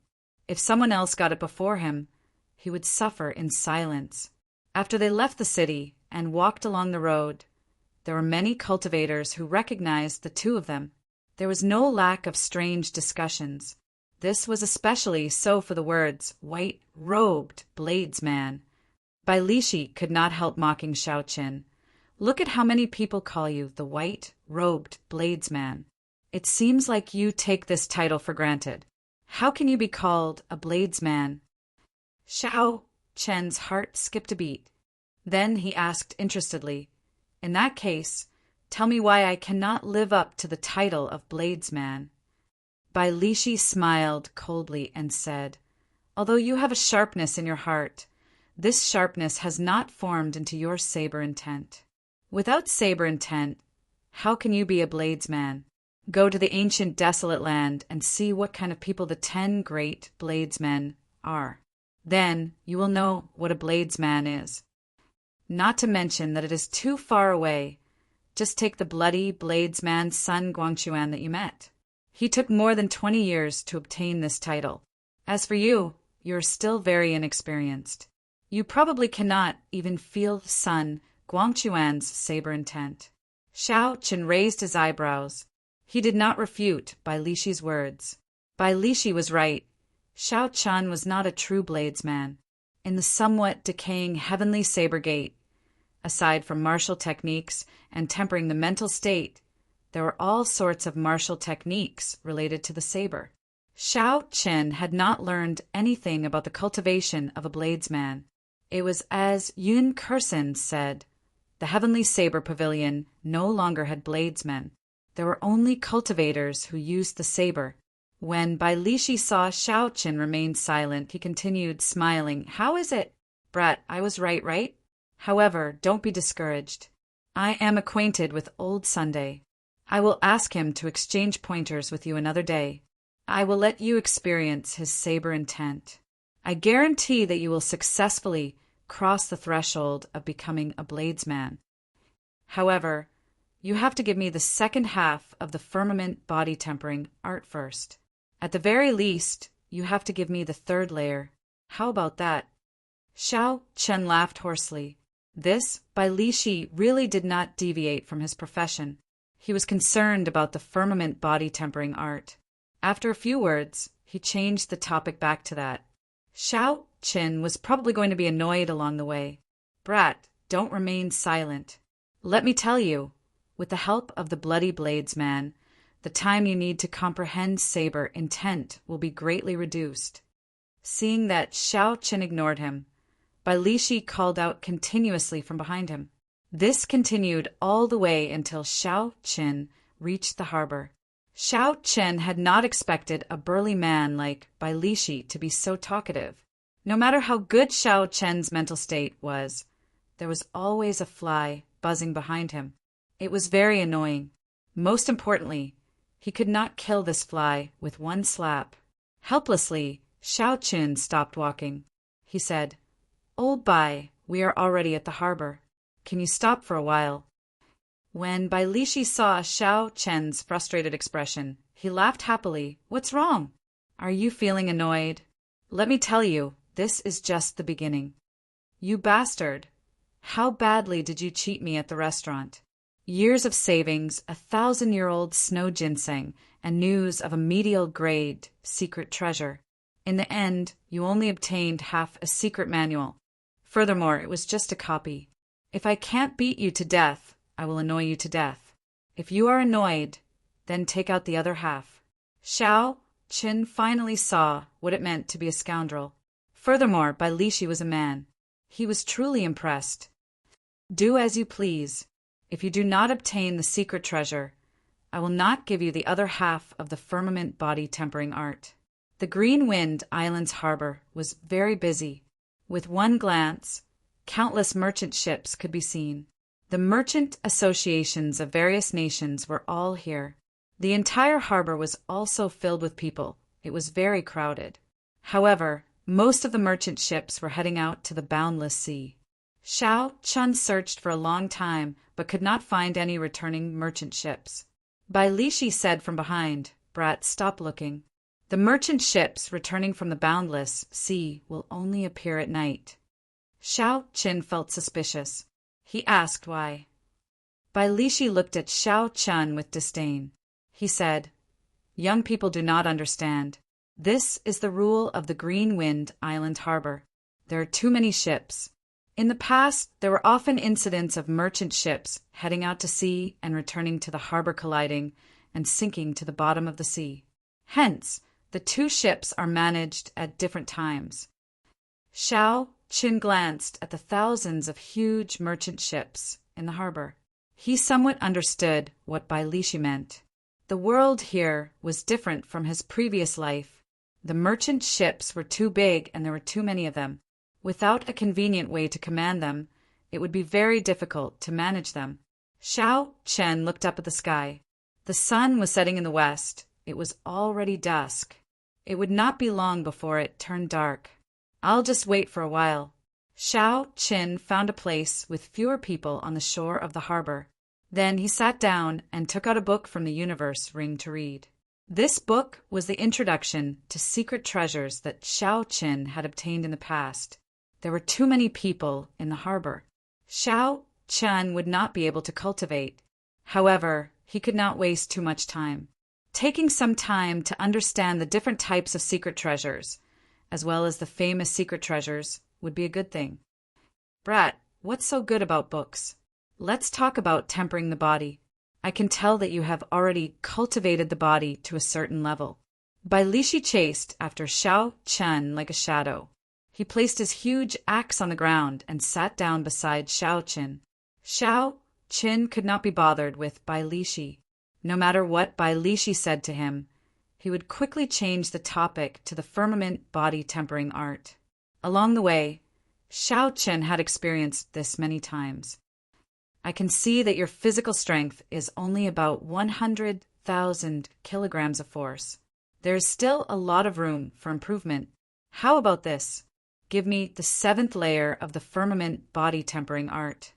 If someone else got it before him, he would suffer in silence. After they left the city and walked along the road, there were many cultivators who recognized the two of them. There was no lack of strange discussions. This was especially so for the words, white-robed bladesman. Bai Lishi could not help mocking Xiaoqin. Look at how many people call you the white-robed bladesman. It seems like you take this title for granted. How can you be called a bladesman? Xiaoqin's heart skipped a beat. Then he asked interestedly, in that case, tell me why I cannot live up to the title of bladesman. Bai Lishi smiled coldly and said, although you have a sharpness in your heart, this sharpness has not formed into your saber intent. Without saber intent, how can you be a bladesman? Go to the ancient desolate land and see what kind of people the 10 great bladesmen are. Then you will know what a bladesman is. Not to mention that it is too far away. Just take the bloody bladesman's son Guangquan that you met. He took more than 20 years to obtain this title. As for you, you are still very inexperienced. You probably cannot even feel the son Guangquan's saber intent. Xiaoqin raised his eyebrows. He did not refute Bai Lishi's words. Bai Lishi was right. Xiaoqin was not a true bladesman. In the somewhat decaying heavenly saber gate, aside from martial techniques and tempering the mental state, there were all sorts of martial techniques related to the saber. Shao Qin had not learned anything about the cultivation of a bladesman. It was as Yun Kursen said, the heavenly saber pavilion no longer had bladesmen. There were only cultivators who used the saber. When Bai Lishi saw Shao Qin remain silent, he continued, smiling, "How is it? Brat, I was right? However, don't be discouraged. I am acquainted with old Sunday. I will ask him to exchange pointers with you another day. I will let you experience his saber intent. I guarantee that you will successfully cross the threshold of becoming a bladesman. However, you have to give me the second half of the firmament body tempering art first. At the very least, you have to give me the third layer. How about that?" Shao Chen laughed hoarsely. This, Bai Lishi, really did not deviate from his profession. He was concerned about the firmament body tempering art. After a few words, he changed the topic back to that. Shao Chen was probably going to be annoyed along the way. "Brat, don't remain silent. Let me tell you, with the help of the Bloody Bladesman, the time you need to comprehend saber intent will be greatly reduced." Seeing that Shao Chen ignored him, Bai Lishi called out continuously from behind him. This continued all the way until Shao Chen reached the harbor. Shao Chen had not expected a burly man like Bai Lishi to be so talkative. No matter how good Shao Chen's mental state was, there was always a fly buzzing behind him. It was very annoying. Most importantly, he could not kill this fly with one slap. Helplessly, Shao Chen stopped walking. He said, "Old Bai, we are already at the harbor. Can you stop for a while?" When Bai Lishi saw Shao Chen's frustrated expression, he laughed happily. "What's wrong? Are you feeling annoyed? Let me tell you, this is just the beginning. You bastard! How badly did you cheat me at the restaurant? Years of savings, 1,000-year-old snow ginseng, and news of a medial-grade secret treasure. In the end, you only obtained half a secret manual. Furthermore, it was just a copy. If I can't beat you to death, I will annoy you to death. If you are annoyed, then take out the other half." Shao Chen finally saw what it meant to be a scoundrel. Furthermore, Bai Lishi was a man. He was truly impressed. "Do as you please. If you do not obtain the secret treasure, I will not give you the other half of the firmament body tempering art." The Green Wind Island's harbor was very busy. With one glance, countless merchant ships could be seen. The merchant associations of various nations were all here. The entire harbor was also filled with people. It was very crowded. However, most of the merchant ships were heading out to the boundless sea. Shao Chen searched for a long time, but could not find any returning merchant ships. Bai Lishi said from behind, "Brat, stop looking. The merchant ships returning from the boundless sea will only appear at night." Shao Chen felt suspicious. He asked why. Bai Lishi looked at Shao Chen with disdain. He said, "Young people do not understand. This is the rule of the Green Wind Island harbor. There are too many ships. In the past, there were often incidents of merchant ships heading out to sea and returning to the harbor, colliding and sinking to the bottom of the sea. Hence, the two ships are managed at different times." Shao Chen glanced at the thousands of huge merchant ships in the harbor. He somewhat understood what Bai Lishi meant. The world here was different from his previous life. The merchant ships were too big and there were too many of them. Without a convenient way to command them, it would be very difficult to manage them. Shao Chen looked up at the sky. The sun was setting in the west. It was already dusk. It would not be long before it turned dark. "I'll just wait for a while." Shao Chen found a place with fewer people on the shore of the harbor. Then he sat down and took out a book from the universe ring to read. This book was the introduction to secret treasures that Shao Chen had obtained in the past. There were too many people in the harbor. Shao Chen would not be able to cultivate. However, he could not waste too much time. Taking some time to understand the different types of secret treasures, as well as the famous secret treasures, would be a good thing. Brat, what's so good about books? Let's talk about tempering the body. I can tell that you have already cultivated the body to a certain level. Bai Lishi chased after Xiao Chen like a shadow. He placed his huge axe on the ground and sat down beside Xiao Qin. Xiao Qin could not be bothered with Bai Lishi. No matter what Bai Lishi said to him, he would quickly change the topic to the firmament body tempering art. Along the way, Xiao Qin had experienced this many times. I can see that your physical strength is only about 100,000 kilograms of force. There is still a lot of room for improvement. How about this? Give me the 7th layer of the firmament body tempering art.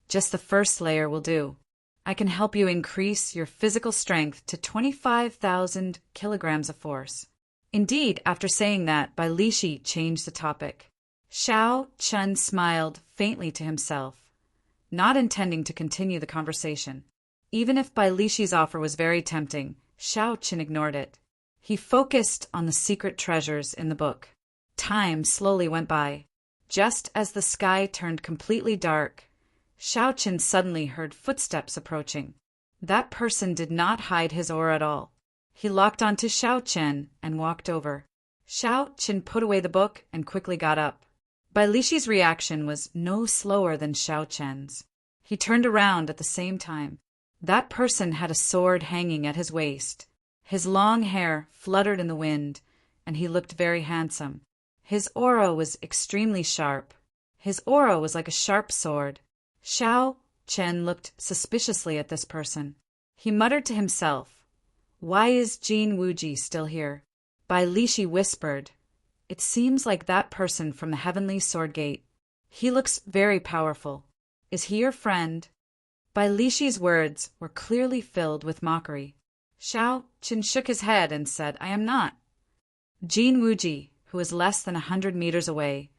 Just the first layer will do. I can help you increase your physical strength to 25,000 kilograms of force. Indeed, after saying that, Bai Lishi changed the topic. Xiao Chen smiled faintly to himself, not intending to continue the conversation. Even if Bai Lishi's offer was very tempting, Xiao Chen ignored it. He focused on the secret treasures in the book. Time slowly went by. Just as the sky turned completely dark, Xiao Qin suddenly heard footsteps approaching. That person did not hide his aura at all. He locked onto Xiao Qin and walked over. Xiao Qin put away the book and quickly got up. Bai Lishi's reaction was no slower than Xiao Qin's. He turned around at the same time. That person had a sword hanging at his waist. His long hair fluttered in the wind, and he looked very handsome. His aura was extremely sharp. His aura was like a sharp sword. Xiao Chen looked suspiciously at this person. He muttered to himself, "Why is Jin Wuji still here?" Bai Lishi whispered, "It seems like that person from the Heavenly Sword Gate. He looks very powerful. Is he your friend?" Bai Lishi's words were clearly filled with mockery. Xiao Chen shook his head and said, "I am not." Jin Wuji, who was less than 100 meters away,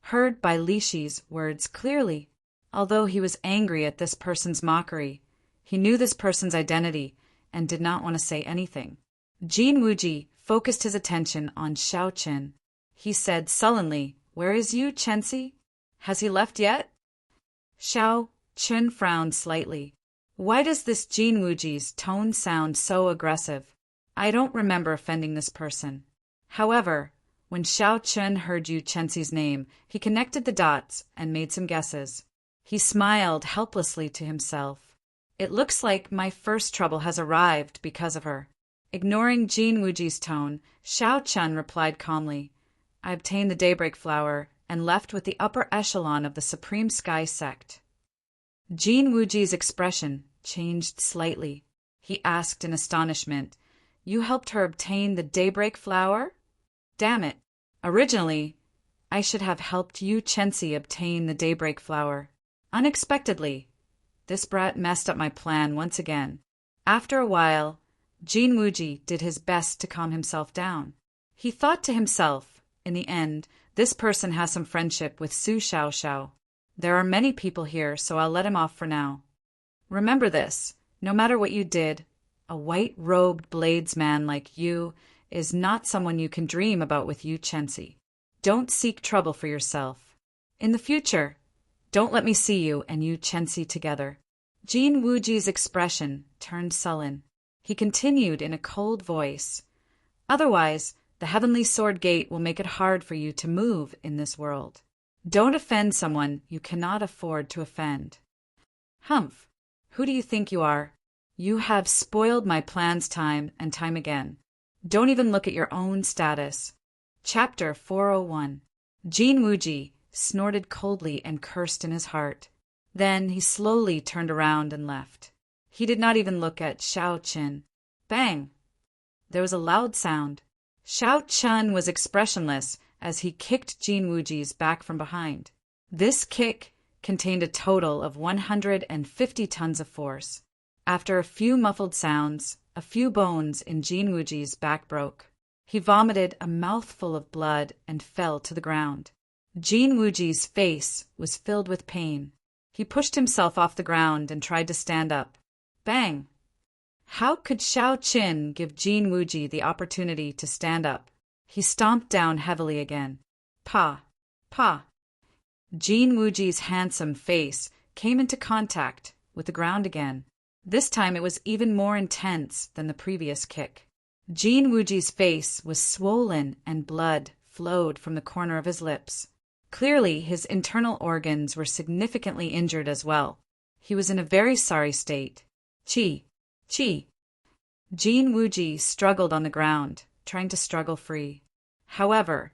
heard Bai Lishi's words clearly. Although he was angry at this person's mockery, he knew this person's identity and did not want to say anything. Jin Wuji focused his attention on Xiao Chen. He said sullenly, "Where is Yu Chensi? Has he left yet?" Xiao Chen frowned slightly. Why does this Jin Wuji's tone sound so aggressive? I don't remember offending this person. However, when Xiao Chen heard Yu Chensi's name, he connected the dots and made some guesses. He smiled helplessly to himself. It looks like my first trouble has arrived because of her. Ignoring Jin Wuji's tone, Xiao Chen replied calmly, "I obtained the Daybreak Flower and left with the upper echelon of the Supreme Sky Sect." Jin Wuji's expression changed slightly. He asked in astonishment, "You helped her obtain the Daybreak Flower? Damn it. Originally, I should have helped Yu Chensi obtain the Daybreak Flower. Unexpectedly, this brat messed up my plan once again." After a while, Jin Wuji did his best to calm himself down. He thought to himself, in the end, this person has some friendship with Su Xiaoxiao. There are many people here, so I'll let him off for now. Remember this, no matter what you did, a white-robed bladesman like you is not someone you can dream about with Yu Chensi. Don't seek trouble for yourself. In the future, don't let me see you and Yu Chensi together. Jin Wuji's expression turned sullen. He continued in a cold voice, "Otherwise, the Heavenly Sword Gate will make it hard for you to move in this world. Don't offend someone you cannot afford to offend." Humph! Who do you think you are? You have spoiled my plans time and time again. Don't even look at your own status. Chapter 401. Jin Wuji snorted coldly and cursed in his heart. Then he slowly turned around and left. He did not even look at Xiao Qin. Bang! There was a loud sound. Xiao Chen was expressionless as he kicked Jin Wuji's back from behind. This kick contained a total of 150 tons of force. After a few muffled sounds, a few bones in Jin Wuji's back broke. He vomited a mouthful of blood and fell to the ground. Jin Wuji's face was filled with pain. He pushed himself off the ground and tried to stand up. Bang! How could Xiao Qin give Jin Wuji the opportunity to stand up? He stomped down heavily again. Pa! Pa! Jin Wuji's handsome face came into contact with the ground again. This time it was even more intense than the previous kick. Jin Wuji's face was swollen and blood flowed from the corner of his lips. Clearly, his internal organs were significantly injured as well. He was in a very sorry state. Chi! Chi! Jin Wuji struggled on the ground, trying to struggle free. However,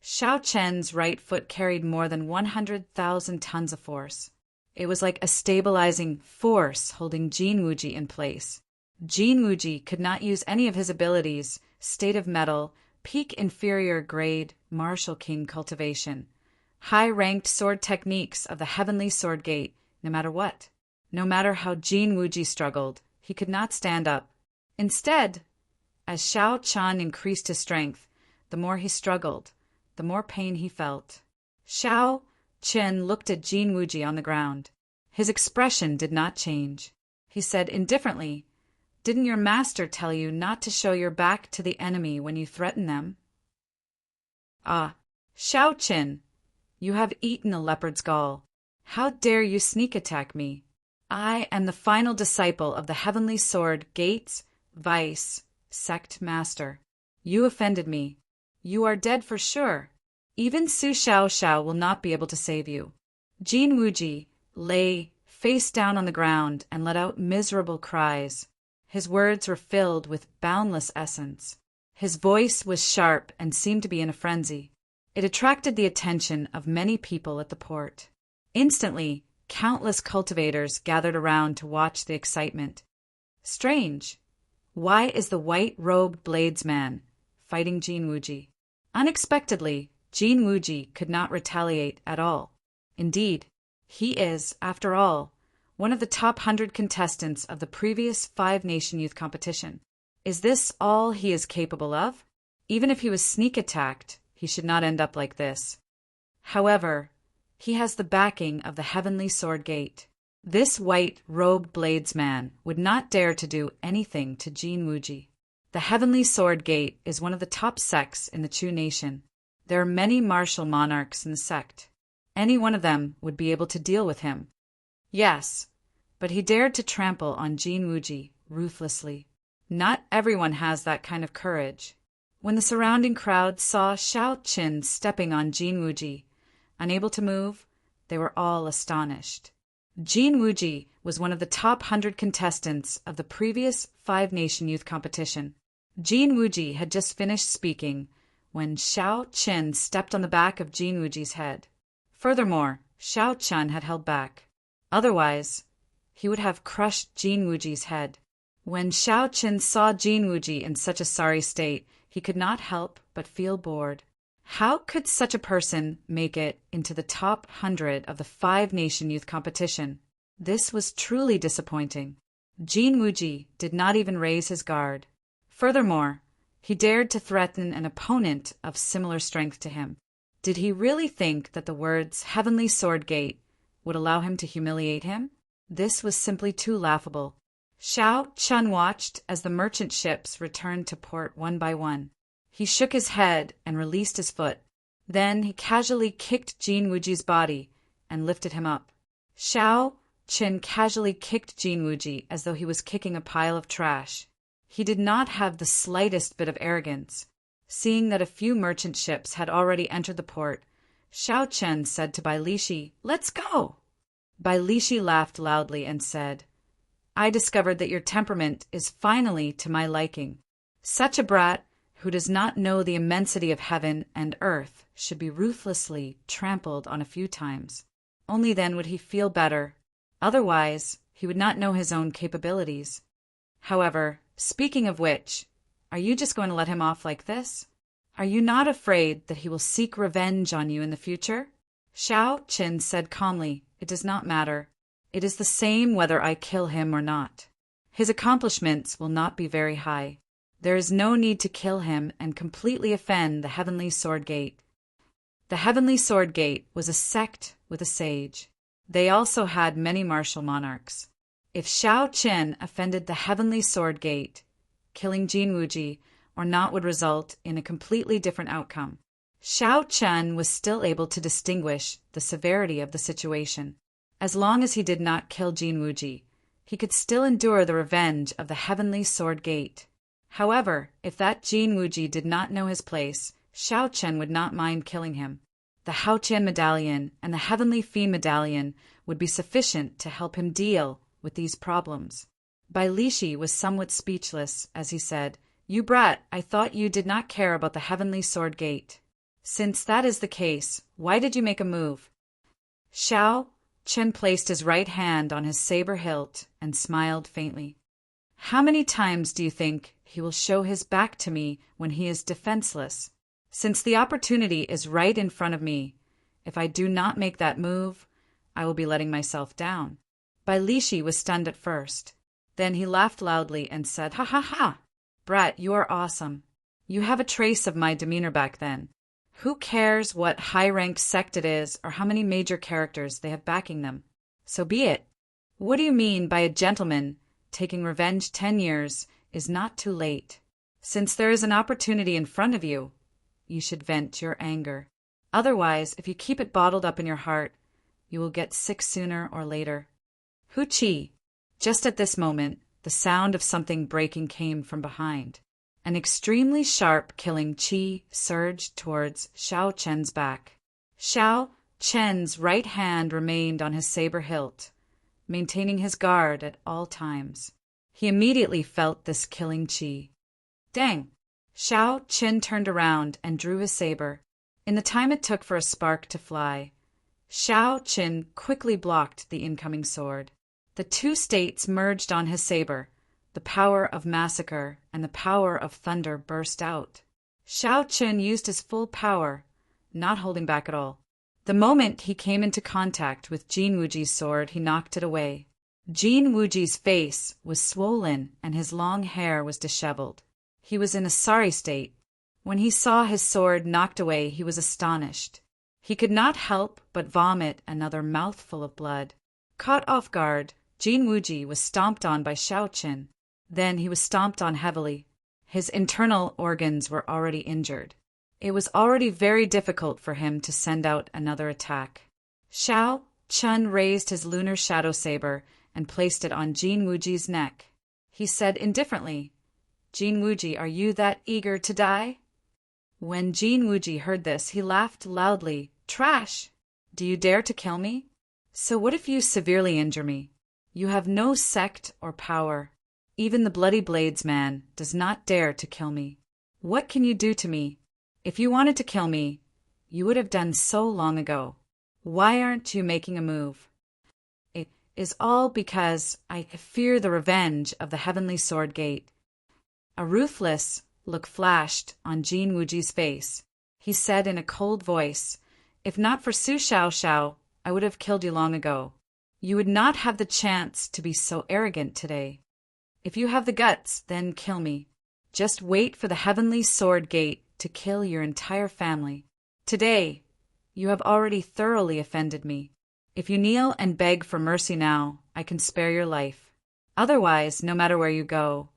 Xiao Chen's right foot carried more than 100,000 tons of force. It was like a stabilizing force holding Jin Wuji in place. Jin Wuji could not use any of his abilities, state of metal, peak inferior grade, martial king cultivation, high-ranked sword techniques of the heavenly sword gate, no matter what. No matter how Jin Wuji struggled, he could not stand up. Instead, as Xiao Chen increased his strength, the more he struggled, the more pain he felt. Xiao Chen looked at Jin Wuji on the ground. His expression did not change. He said indifferently, "Didn't your master tell you not to show your back to the enemy when you threaten them?" "Ah, Xiao Chen, you have eaten a leopard's gall. How dare you sneak attack me? I am the final disciple of the Heavenly Sword Gates Vice Sect Master. You offended me. You are dead for sure. Even Su Xiao will not be able to save you." Jin Wuji lay face down on the ground and let out miserable cries. His words were filled with boundless essence. His voice was sharp and seemed to be in a frenzy. It attracted the attention of many people at the port. Instantly, countless cultivators gathered around to watch the excitement. Strange. Why is the white-robed bladesman fighting Jin Wuji? Unexpectedly, Jin Wuji could not retaliate at all. Indeed, he is, after all, one of the top 100 contestants of the previous 5-nation youth competition. Is this all he is capable of? Even if he was sneak attacked, he should not end up like this. However, he has the backing of the Heavenly Sword Gate. This white-robed bladesman would not dare to do anything to Jin Wuji. The Heavenly Sword Gate is one of the top sects in the Chu nation. There are many martial monarchs in the sect. Any one of them would be able to deal with him. Yes, but he dared to trample on Jin Wuji ruthlessly. Not everyone has that kind of courage. When the surrounding crowd saw Xiao Chen stepping on Jin Wuji, unable to move, they were all astonished. Jin Wuji was one of the top 100 contestants of the previous 5-nation youth competition. Jin Wuji had just finished speaking when Xiao Chen stepped on the back of Jin Wuji's head. Furthermore, Xiao Chen had held back. Otherwise, he would have crushed Jin Wuji's head. When Xiao Chen saw Jin Wuji in such a sorry state, he could not help but feel bored. How could such a person make it into the top 100 of the 5-nation youth competition? This was truly disappointing. Jin Wuji did not even raise his guard. Furthermore, he dared to threaten an opponent of similar strength to him. Did he really think that the words Heavenly Sword Gate would allow him to humiliate him? This was simply too laughable. Xiao Chen watched as the merchant ships returned to port one by one. He shook his head and released his foot. Then he casually kicked Jin Wuji's body and lifted him up. Xiao Chen casually kicked Jin Wuji as though he was kicking a pile of trash. He did not have the slightest bit of arrogance. Seeing that a few merchant ships had already entered the port, Xiao Chen said to Bai Lishi, "Let's go!" Bai Lishi laughed loudly and said, "I discovered that your temperament is finally to my liking. Such a brat who does not know the immensity of heaven and earth should be ruthlessly trampled on a few times. Only then would he feel better. Otherwise, he would not know his own capabilities. However, speaking of which, are you just going to let him off like this? Are you not afraid that he will seek revenge on you in the future?" Xiao Chen said calmly, "It does not matter. It is the same whether I kill him or not. His accomplishments will not be very high. There is no need to kill him and completely offend the Heavenly Sword Gate." The Heavenly Sword Gate was a sect with a sage. They also had many martial monarchs. If Xiao Chen offended the Heavenly Sword Gate, killing Jin Wuji or not would result in a completely different outcome. Xiao Chen was still able to distinguish the severity of the situation. As long as he did not kill Jin Wuji, he could still endure the revenge of the Heavenly Sword Gate. However, if that Jin Wuji did not know his place, Xiao Chen would not mind killing him. The Haotian Medallion and the Heavenly Fiend Medallion would be sufficient to help him deal with these problems. Bai Lishi was somewhat speechless as he said, "You brat, I thought you did not care about the Heavenly Sword Gate. Since that is the case, why did you make a move?" Xiao Chen placed his right hand on his saber hilt and smiled faintly. "How many times do you think he will show his back to me when he is defenseless? Since the opportunity is right in front of me, if I do not make that move, I will be letting myself down." Bai Lishi was stunned at first. Then he laughed loudly and said, "Ha ha ha! Brat, you are awesome. You have a trace of my demeanor back then. Who cares what high-ranked sect it is or how many major characters they have backing them? So be it. What do you mean by a gentleman taking revenge 10 years is not too late? Since there is an opportunity in front of you, you should vent your anger. Otherwise, if you keep it bottled up in your heart, you will get sick sooner or later." Hu Qi. Just at this moment, the sound of something breaking came from behind. An extremely sharp killing qi surged towards Xiao Chen's back. Xiao Chen's right hand remained on his saber hilt, maintaining his guard at all times. He immediately felt this killing qi. Dang! Xiao Chen turned around and drew his saber. In the time it took for a spark to fly, Xiao Chen quickly blocked the incoming sword. The two states merged on his saber. The power of massacre and the power of thunder burst out. Xiao Chen used his full power, not holding back at all. The moment he came into contact with Jin Wuji's sword, he knocked it away. Jin Wuji's face was swollen and his long hair was disheveled. He was in a sorry state. When he saw his sword knocked away, he was astonished. He could not help but vomit another mouthful of blood. Caught off guard, Jin Wuji was stomped on by Xiao Chen. Then he was stomped on heavily. His internal organs were already injured. It was already very difficult for him to send out another attack. Xiao Chen raised his lunar shadow saber and placed it on Jin Wuji's neck. He said indifferently, "Jin Wuji, are you that eager to die?" When Jin Wuji heard this, he laughed loudly. "Trash! Do you dare to kill me? So what if you severely injure me? You have no sect or power. Even the Bloody Blades man does not dare to kill me. What can you do to me? If you wanted to kill me, you would have done so long ago. Why aren't you making a move?" "It is all because I fear the revenge of the Heavenly Sword Gate." A ruthless look flashed on Jin Wuji's face. He said in a cold voice, "If not for Su Xiao, I would have killed you long ago. You would not have the chance to be so arrogant today. If you have the guts, then kill me. Just wait for the Heavenly Sword Gate to kill your entire family. Today, you have already thoroughly offended me. If you kneel and beg for mercy now, I can spare your life. Otherwise, no matter where you go,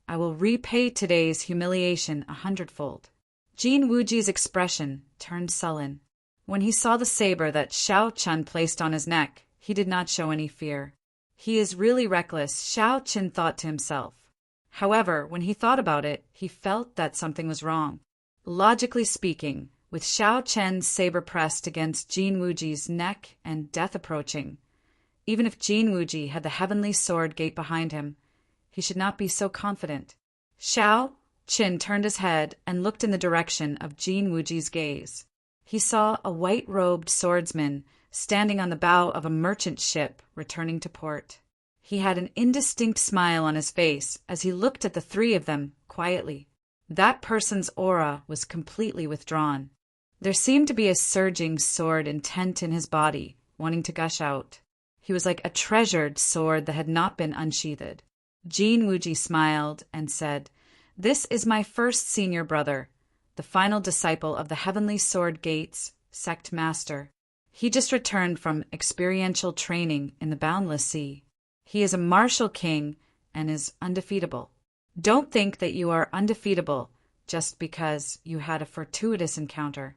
I will repay today's humiliation 100-fold. Jin Wuji's expression turned sullen. When he saw the saber that Xiao Chen placed on his neck, he did not show any fear. He is really reckless, Xiao Chen thought to himself. However, when he thought about it, he felt that something was wrong. Logically speaking, with Xiao Chen's saber pressed against Jin Wuji's neck and death approaching, even if Jin Wuji had the Heavenly Sword Gate behind him, he should not be so confident. Xiao Chen turned his head and looked in the direction of Jin Wuji's gaze. He saw a white-robed swordsman standing on the bow of a merchant ship returning to port. He had an indistinct smile on his face as he looked at the three of them quietly. That person's aura was completely withdrawn. There seemed to be a surging sword intent in his body, wanting to gush out. He was like a treasured sword that had not been unsheathed. Jin Wuji smiled and said, "This is my first senior brother, the final disciple of the Heavenly Sword Gate's sect master. He just returned from experiential training in the Boundless Sea. He is a martial king and is undefeatable. Don't think that you are undefeatable just because you had a fortuitous encounter.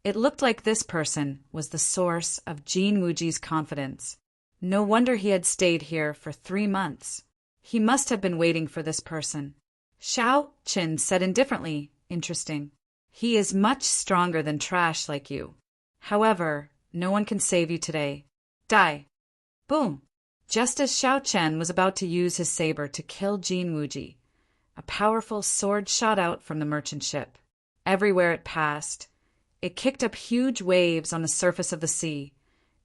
It looked like this person was the source of Jin Wuji's confidence. No wonder he had stayed here for 3 months. He must have been waiting for this person. Xiao Qin said indifferently, "Interesting. He is much stronger than trash like you. However, no one can save you today. Die." Boom! Just as Xiao Chen was about to use his saber to kill Jin Wuji, a powerful sword shot out from the merchant ship. Everywhere it passed, it kicked up huge waves on the surface of the sea.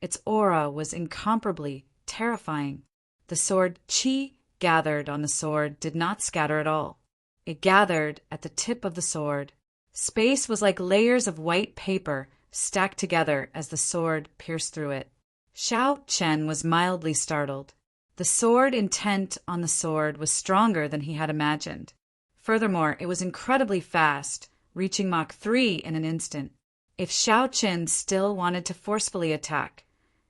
Its aura was incomparably terrifying. The sword Qi gathered on the sword did not scatter at all. It gathered at the tip of the sword. Space was like layers of white paper stacked together as the sword pierced through it. Xiao Chen was mildly startled. The sword intent on the sword was stronger than he had imagined. Furthermore, it was incredibly fast, reaching Mach 3 in an instant. If Xiao Chen still wanted to forcefully attack,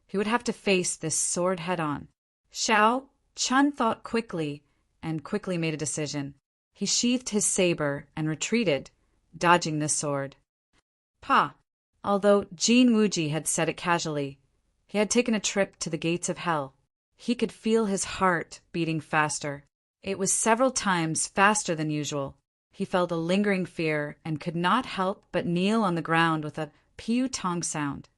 he would have to face this sword head-on. Xiao Chen thought quickly and quickly made a decision. He sheathed his saber and retreated, dodging the sword. Pa! Although Jin Wuji had said it casually, he had taken a trip to the gates of hell. He could feel his heart beating faster. It was several times faster than usual. He felt a lingering fear and could not help but kneel on the ground with a piu tong sound.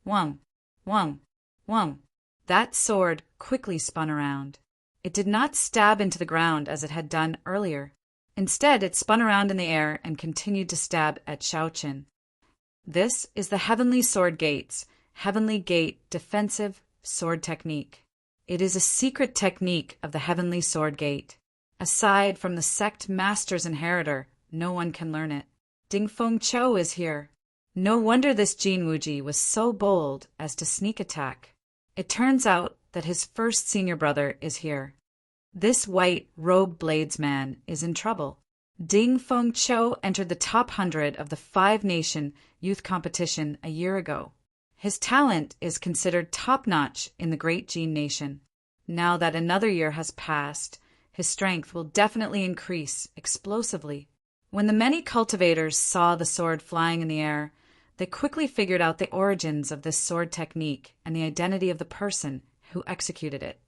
Wong, wong, wong. That sword quickly spun around. It did not stab into the ground as it had done earlier. Instead, it spun around in the air and continued to stab at Xiao Qin. This is the Heavenly Sword Gate's Heavenly Gate Defensive Sword Technique. It is a secret technique of the Heavenly Sword Gate. Aside from the sect master's inheritor, no one can learn it. Ding Feng Chou is here. No wonder this Jin Wuji was so bold as to sneak attack. It turns out that his first senior brother is here. This white robe bladesman is in trouble. Ding Feng Chou entered the top 100 of the 5-nation youth competition a year ago. His talent is considered top-notch in the Great Jin Nation. Now that another year has passed, his strength will definitely increase explosively. When the many cultivators saw the sword flying in the air, they quickly figured out the origins of this sword technique and the identity of the person who executed it.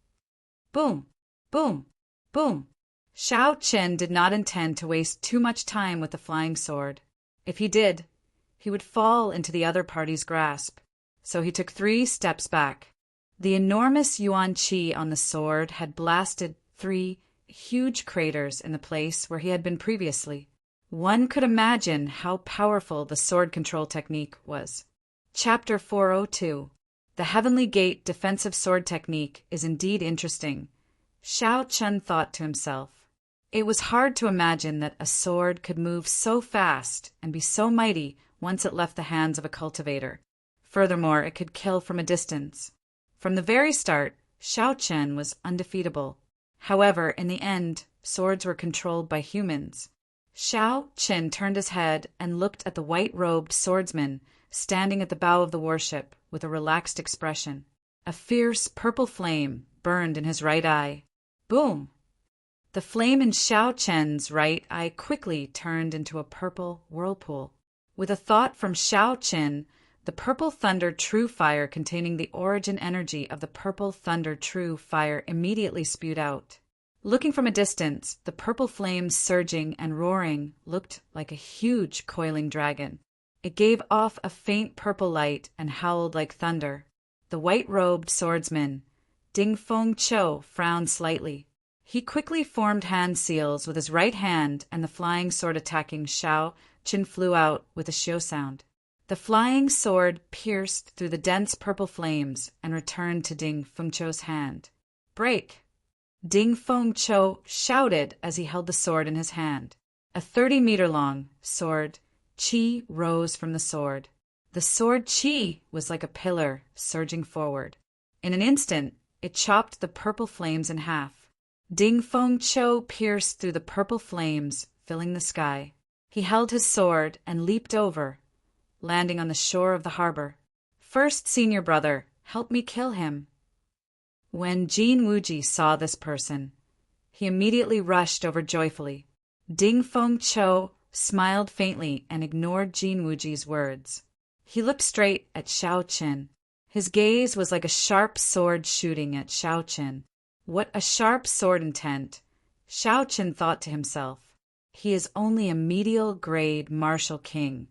Boom! Boom! Boom! Xiao Qin did not intend to waste too much time with the flying sword. If he did, he would fall into the other party's grasp. So he took 3 steps back. The enormous yuan qi on the sword had blasted 3 huge craters in the place where he had been previously. One could imagine how powerful the sword control technique was. Chapter 402. The Heavenly Gate Defensive Sword Technique is indeed interesting, Xiao Chen thought to himself. It was hard to imagine that a sword could move so fast and be so mighty once it left the hands of a cultivator. Furthermore, it could kill from a distance. From the very start, Xiao Chen was undefeatable. However, in the end, swords were controlled by humans. Xiao Chen turned his head and looked at the white-robed swordsman standing at the bow of the warship with a relaxed expression. A fierce purple flame burned in his right eye. Boom! The flame in Xiao Chen's right eye quickly turned into a purple whirlpool. With a thought from Xiao Chen, the Purple Thunder True Fire containing the origin energy of the Purple Thunder True Fire immediately spewed out. Looking from a distance, the purple flames surging and roaring looked like a huge coiling dragon. It gave off a faint purple light and howled like thunder. The white-robed swordsman, Ding Feng Chou, frowned slightly. He quickly formed hand seals with his right hand, and the flying sword attacking Xiao Qin flew out with a shio sound. The flying sword pierced through the dense purple flames and returned to Ding Feng Chou's hand. Break! Ding Feng Chou shouted as he held the sword in his hand. A 30-meter-long sword qi rose from the sword. The sword qi was like a pillar surging forward. In an instant, it chopped the purple flames in half. Ding Feng Chou pierced through the purple flames, filling the sky. He held his sword and leaped over, landing on the shore of the harbor. First senior brother, help me kill him. When Jin Wuji saw this person, he immediately rushed over joyfully. Ding Feng Chou smiled faintly and ignored Jin Wuji's words. He looked straight at Xiao Qin. His gaze was like a sharp sword shooting at Xiao Qin. What a sharp sword intent, Xiao Qin thought to himself. He is only a medial grade martial king,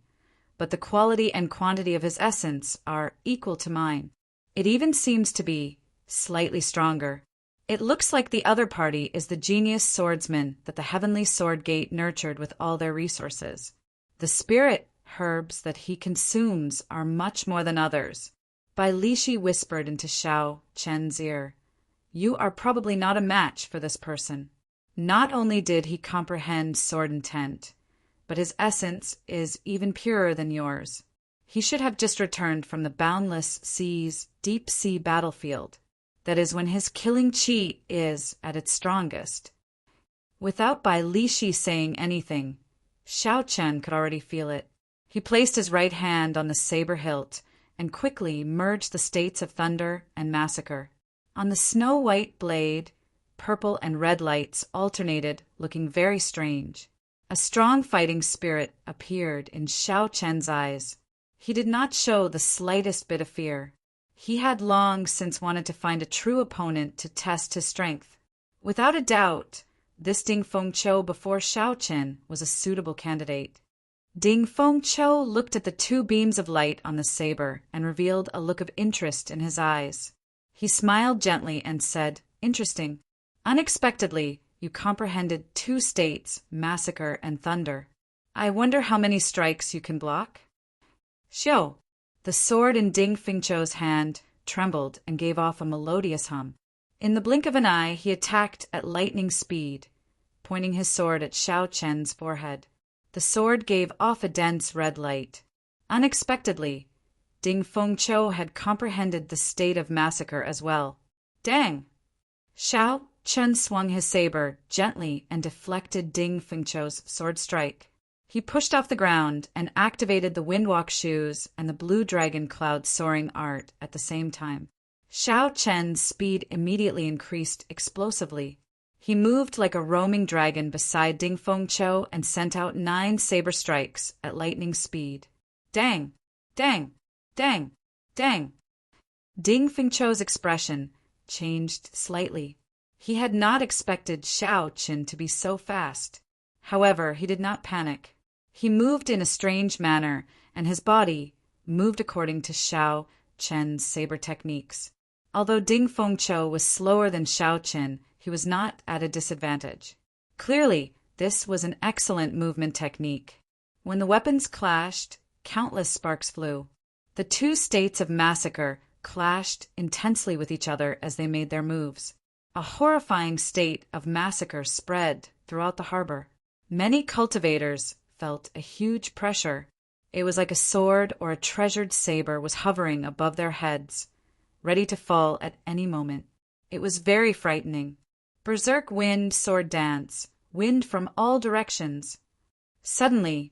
but the quality and quantity of his essence are equal to mine. It even seems to be slightly stronger. It looks like the other party is the genius swordsman that the Heavenly Sword Gate nurtured with all their resources. The spirit herbs that he consumes are much more than others. Bai Lishi whispered into Xiao Chen's ear, "You are probably not a match for this person." Not only did he comprehend sword intent, but his essence is even purer than yours. He should have just returned from the boundless seas, deep-sea battlefield. That is when his killing chi is at its strongest. Without Bai Lishi saying anything, Xiao Chen could already feel it. He placed his right hand on the saber hilt and quickly merged the states of thunder and massacre. On the snow-white blade, purple and red lights alternated, looking very strange. A strong fighting spirit appeared in Xiao Chen's eyes. He did not show the slightest bit of fear. He had long since wanted to find a true opponent to test his strength. Without a doubt, this Ding Fengqiu before Xiao Chen was a suitable candidate. Ding Fengqiu looked at the two beams of light on the saber and revealed a look of interest in his eyes. He smiled gently and said, "Interesting. Unexpectedly, you comprehended two states, massacre and thunder. I wonder how many strikes you can block?" Xiu, the sword in Ding Fengqiu's hand, trembled and gave off a melodious hum. In the blink of an eye, he attacked at lightning speed, pointing his sword at Xiao Chen's forehead. The sword gave off a dense red light. Unexpectedly, Ding Fengqiu had comprehended the state of massacre as well. Dang! Xiao Chen swung his saber gently and deflected Ding Fengqiu's sword strike. He pushed off the ground and activated the windwalk shoes and the blue dragon cloud soaring art at the same time. Xiao Chen's speed immediately increased explosively. He moved like a roaming dragon beside Ding Fengqiu and sent out 9 saber strikes at lightning speed. Dang! Dang! Dang! Dang! Ding Fengqiu's expression changed slightly. He had not expected Xiao Chen to be so fast. However, he did not panic. He moved in a strange manner, and his body moved according to Xiao Chen's saber techniques. Although Ding Fengqiu was slower than Xiao Chen, he was not at a disadvantage. Clearly, this was an excellent movement technique. When the weapons clashed, countless sparks flew. The two states of massacre clashed intensely with each other as they made their moves. A horrifying state of massacre spread throughout the harbor. Many cultivators felt a huge pressure. It was like a sword or a treasured saber was hovering above their heads, ready to fall at any moment. It was very frightening. Berserk wind sword dance, wind from all directions. Suddenly,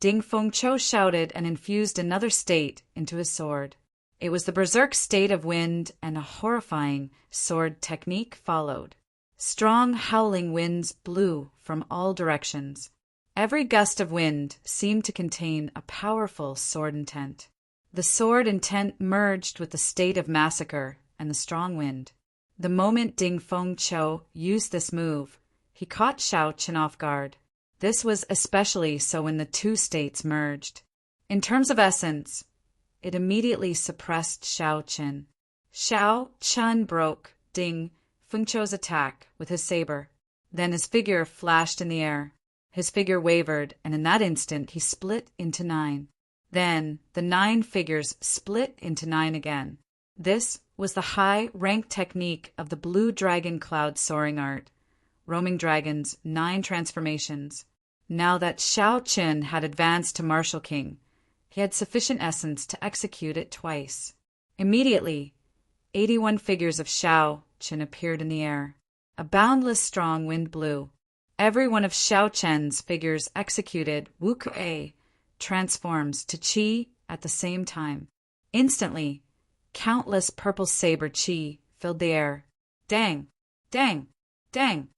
Ding Fengqiu shouted and infused another state into his sword. It was the berserk state of wind, and a horrifying sword technique followed. Strong howling winds blew from all directions. Every gust of wind seemed to contain a powerful sword intent. The sword intent merged with the state of massacre and the strong wind. The moment Ding Fengqiu used this move, he caught Xiao Chen off guard. This was especially so when the two states merged. In terms of essence, it immediately suppressed Xiao Chen. Xiao Chen broke Ding Fengqiu's attack with his saber. Then his figure flashed in the air. His figure wavered, and in that instant he split into 9. Then the 9 figures split into 9 again. This was the high-rank technique of the blue dragon cloud soaring art, roaming dragons 9 transformations. Now that Xiao Chen had advanced to Martial King, he had sufficient essence to execute it twice. Immediately, 81 figures of Xiao Chen appeared in the air. A boundless strong wind blew. Every one of Xiao Chen's figures executed Wuku-A transforms to Qi at the same time. Instantly, countless purple saber Qi filled the air. Dang! Dang! Dang!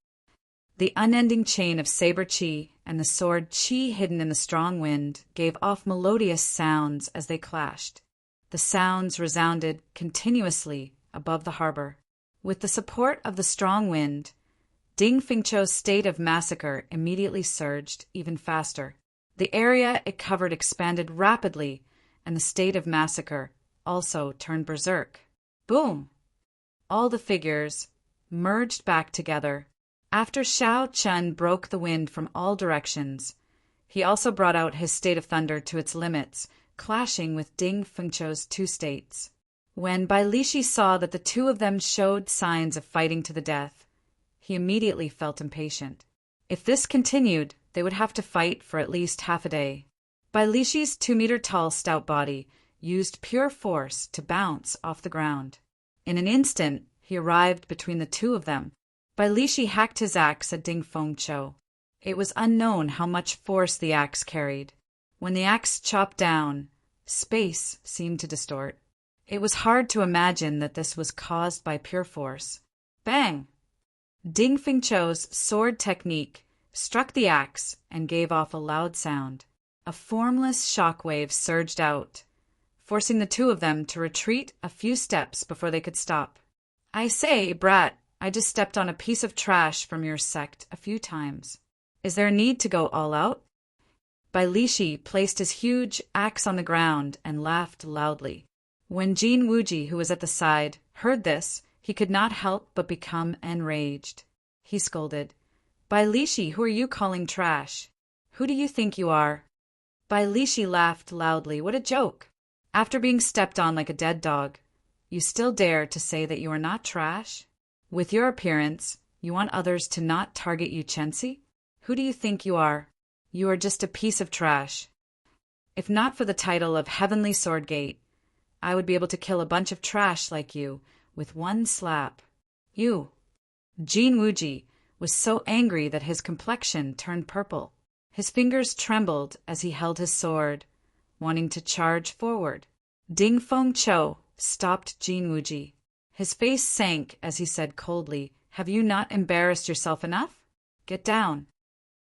The unending chain of saber chi and the sword chi hidden in the strong wind gave off melodious sounds as they clashed. The sounds resounded continuously above the harbor. With the support of the strong wind, Ding Fengchou's state of massacre immediately surged even faster. The area it covered expanded rapidly, and the state of massacre also turned berserk. Boom! All the figures merged back together. After Xiao Chun broke the wind from all directions, he also brought out his state of thunder to its limits, clashing with Ding Fengchou's two states. When Bai Lishi saw that the two of them showed signs of fighting to the death, he immediately felt impatient. If this continued, they would have to fight for at least half a day. Bai Lishi's 2-meter-tall stout body used pure force to bounce off the ground. In an instant, he arrived between the two of them. Bai Lishi hacked his axe at Ding Fengchou. It was unknown how much force the axe carried. When the axe chopped down, space seemed to distort. It was hard to imagine that this was caused by pure force. Bang! Ding Fengchou's sword technique struck the axe and gave off a loud sound. A formless shockwave surged out, forcing the two of them to retreat a few steps before they could stop. I say, brat, I just stepped on a piece of trash from your sect a few times. Is there a need to go all out? Bai Lishi placed his huge axe on the ground and laughed loudly. When Jin Wuji, who was at the side, heard this, he could not help but become enraged. He scolded, Bai Lishi, who are you calling trash? Who do you think you are? Bai Lishi laughed loudly. What a joke! After being stepped on like a dead dog, you still dare to say that you are not trash? With your appearance, you want others to not target you, Chensi? Who do you think you are? You are just a piece of trash. If not for the title of Heavenly Swordgate, I would be able to kill a bunch of trash like you with one slap. You. Jin Wuji was so angry that his complexion turned purple. His fingers trembled as he held his sword, wanting to charge forward. Ding Fengchou stopped Jin Wuji. His face sank as he said coldly, Have you not embarrassed yourself enough? Get down.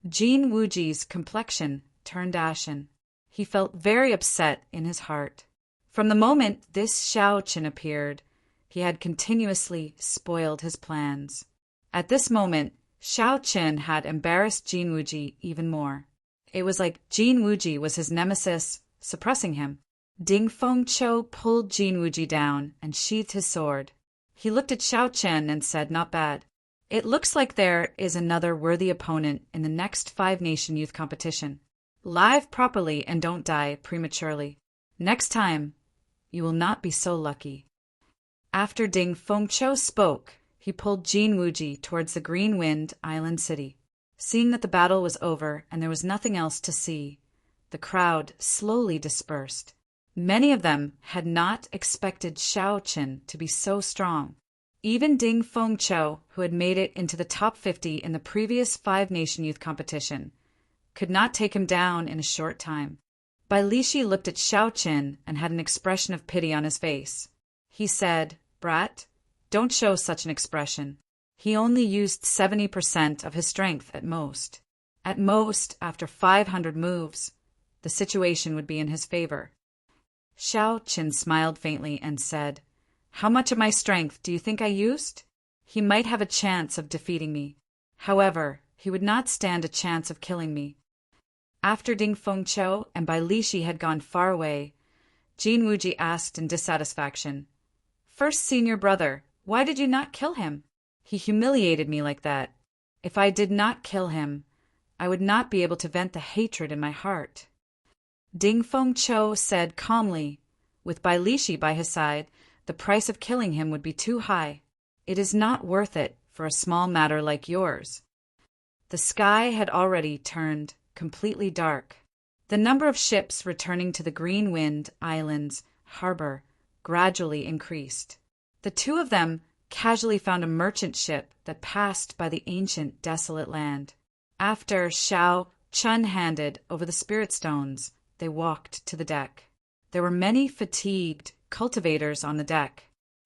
Jin Wuji's complexion turned ashen. He felt very upset in his heart. From the moment this Xiao Qin appeared, he had continuously spoiled his plans. At this moment, Xiao Qin had embarrassed Jin Wuji even more. It was like Jin Wuji was his nemesis, suppressing him. Ding Fengchou pulled Jin Wuji down and sheathed his sword. He looked at Xiao Qin and said, Not bad. It looks like there is another worthy opponent in the next 5-nation youth competition. Live properly and don't die prematurely. Next time, you will not be so lucky. After Ding Fengchou spoke, he pulled Jin Wuji towards the Green Wind Island city. Seeing that the battle was over and there was nothing else to see, the crowd slowly dispersed. Many of them had not expected Xiao Qin to be so strong. Even Ding Fengchou, who had made it into the top 50 in the previous 5-nation youth competition, could not take him down in a short time. Bai Lishi looked at Xiao Qin and had an expression of pity on his face. He said, Brat, don't show such an expression. He only used 70% of his strength at most. At most, after 500 moves, the situation would be in his favor. Xiao Qin smiled faintly and said, How much of my strength do you think I used? He might have a chance of defeating me. However, he would not stand a chance of killing me. After Ding Fengchou and Bai Lishi had gone far away, Jin Wuji asked in dissatisfaction, First senior brother, why did you not kill him? He humiliated me like that. If I did not kill him, I would not be able to vent the hatred in my heart. Ding Fengchou said calmly, with Bai Lishi by his side, the price of killing him would be too high. It is not worth it for a small matter like yours. The sky had already turned completely dark. The number of ships returning to the Green Wind Islands harbor gradually increased. The two of them casually found a merchant ship that passed by the ancient desolate land. After Xiao Chun handed over the spirit stones, they walked to the deck. There were many fatigued cultivators on the deck.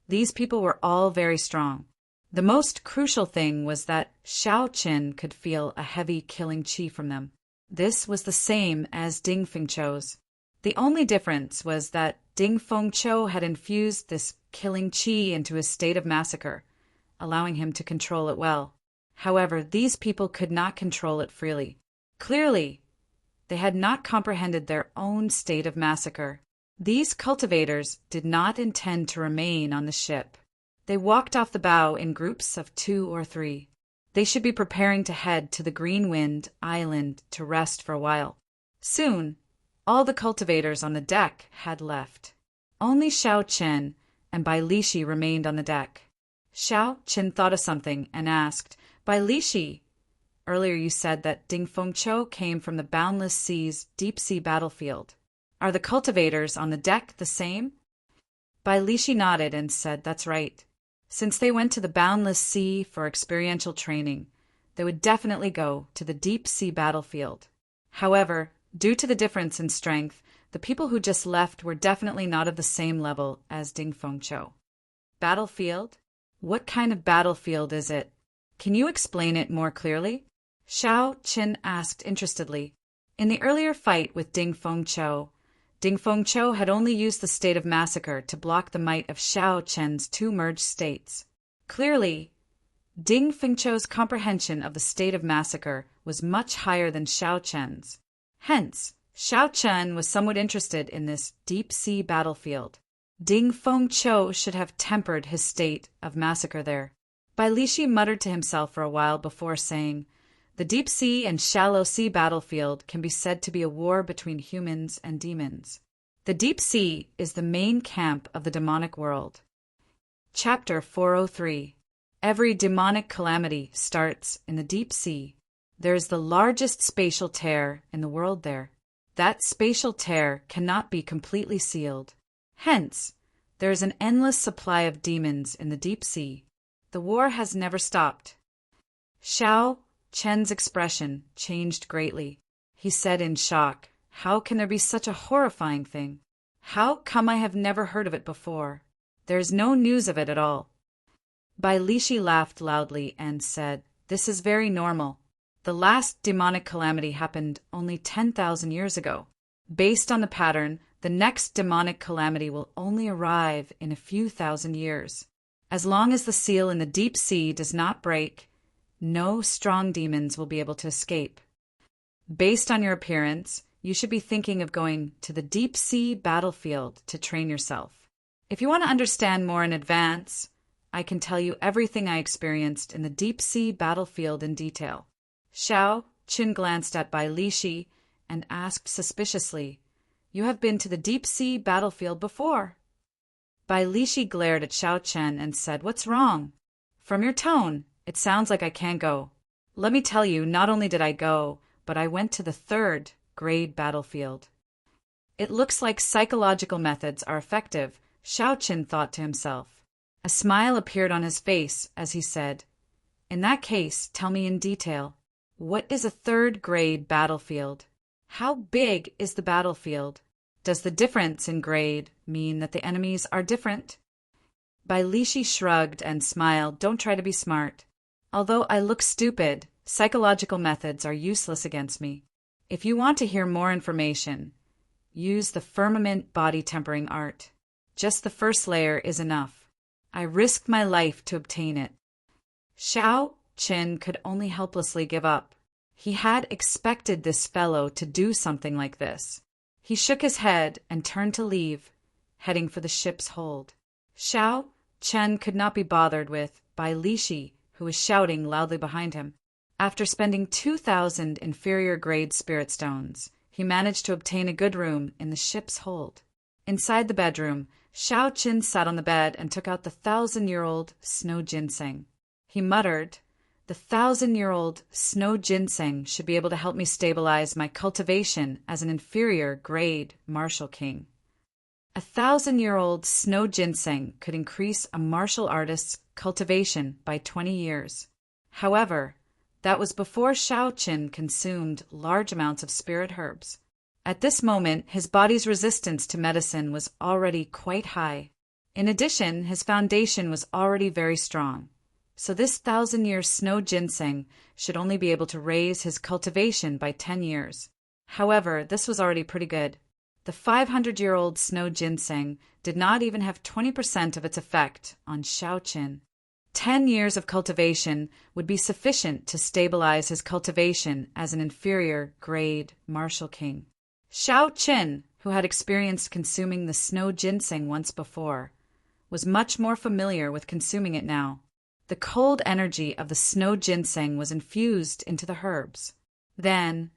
These people were all very strong. The most crucial thing was that Xiao Qin could feel a heavy killing qi from them. This was the same as Ding Fengqiu's. The only difference was that Ding Fengqiu had infused this killing qi into his state of massacre, allowing him to control it well. However, these people could not control it freely. Clearly, they had not comprehended their own state of massacre. These cultivators did not intend to remain on the ship. They walked off the bow in groups of 2 or 3. They should be preparing to head to the Green Wind Island to rest for a while. Soon, all the cultivators on the deck had left. Only Xiao Qin and Bai Lishi remained on the deck. Xiao Qin thought of something and asked, "Bai Lishi, earlier you said that Ding Fengqiu came from the Boundless Sea's deep-sea battlefield. Are the cultivators on the deck the same?" Bai Lishi nodded and said, "That's right. Since they went to the Boundless Sea for experiential training, they would definitely go to the deep-sea battlefield. However, due to the difference in strength, the people who just left were definitely not of the same level as Ding Fengqiu." Battlefield? What kind of battlefield is it? Can you explain it more clearly? Xiao Qin asked interestedly. In the earlier fight with Ding Fengqiu had only used the state of massacre to block the might of Xiao Qin's 2 merged states. Clearly, Ding Fengqiu's comprehension of the state of massacre was much higher than Xiao Qin's. Hence, Xiao Qin was somewhat interested in this deep-sea battlefield. Ding Fengqiu should have tempered his state of massacre there. Bai Lishi muttered to himself for a while before saying, "The deep-sea and shallow-sea battlefield can be said to be a war between humans and demons. The deep sea is the main camp of the demonic world." Chapter 403. Every demonic calamity starts in the deep sea. There is the largest spatial tear in the world there. That spatial tear cannot be completely sealed. Hence, there is an endless supply of demons in the deep sea. The war has never stopped. Xiao Qin's expression changed greatly. He said in shock, "How can there be such a horrifying thing? How come I have never heard of it before? There is no news of it at all." Bai Lishi laughed loudly and said, "This is very normal. The last demonic calamity happened only 10,000 years ago. Based on the pattern, the next demonic calamity will only arrive in a few thousand years. As long as the seal in the deep sea does not break, no strong demons will be able to escape. Based on your appearance, you should be thinking of going to the deep sea battlefield to train yourself. If you want to understand more in advance, I can tell you everything I experienced in the deep sea battlefield in detail." Xiao Qin glanced at Bai Lishi and asked suspiciously, "You have been to the deep sea battlefield before?" Bai Lishi glared at Xiao Qin and said, "What's wrong? From your tone, it sounds like I can't go. Let me tell you, not only did I go, but I went to the 3rd grade battlefield." It looks like psychological methods are effective, Xiao Qin thought to himself. A smile appeared on his face as he said, "In that case, tell me in detail. What is a 3rd grade battlefield? How big is the battlefield? Does the difference in grade mean that the enemies are different?" Bai Lishi shrugged and smiled. "Don't try to be smart. Although I look stupid, psychological methods are useless against me. If you want to hear more information, use the firmament body tempering art. Just the first layer is enough. I risked my life to obtain it." Xiao Qin could only helplessly give up. He had expected this fellow to do something like this. He shook his head and turned to leave, heading for the ship's hold. Xiao Qin could not be bothered with Bai Lishi, who was shouting loudly behind him. After spending 2,000 inferior-grade spirit stones, he managed to obtain a good room in the ship's hold. Inside the bedroom, Xiao Qin sat on the bed and took out the 1,000-year-old snow ginseng. He muttered, "The 1,000-year-old snow ginseng should be able to help me stabilize my cultivation as an inferior-grade martial king." A 1,000-year-old snow ginseng could increase a martial artist's cultivation by 20 years. However, that was before Xiao Qin consumed large amounts of spirit herbs. At this moment, his body's resistance to medicine was already quite high. In addition, his foundation was already very strong. So this 1,000-year snow ginseng should only be able to raise his cultivation by 10 years. However, this was already pretty good. The 500-year-old snow ginseng did not even have 20% of its effect on Xiaoqin. 10 years of cultivation would be sufficient to stabilize his cultivation as an inferior grade martial king. Xiaoqin, who had experienced consuming the snow ginseng once before, was much more familiar with consuming it now. The cold energy of the snow ginseng was infused into the herbs. Then,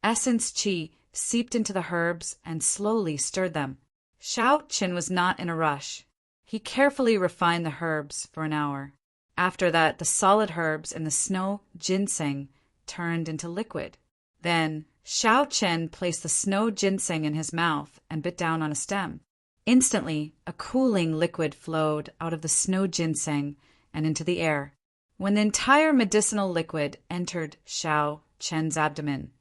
essence qi seeped into the herbs and slowly stirred them. Xiaoqin was not in a rush. He carefully refined the herbs for an hour. After that, the solid herbs in the snow ginseng turned into liquid. Then, Xiaoqin placed the snow ginseng in his mouth and bit down on a stem. Instantly, a cooling liquid flowed out of the snow ginseng and into the air. When the entire medicinal liquid entered Xiaoqin's abdomen,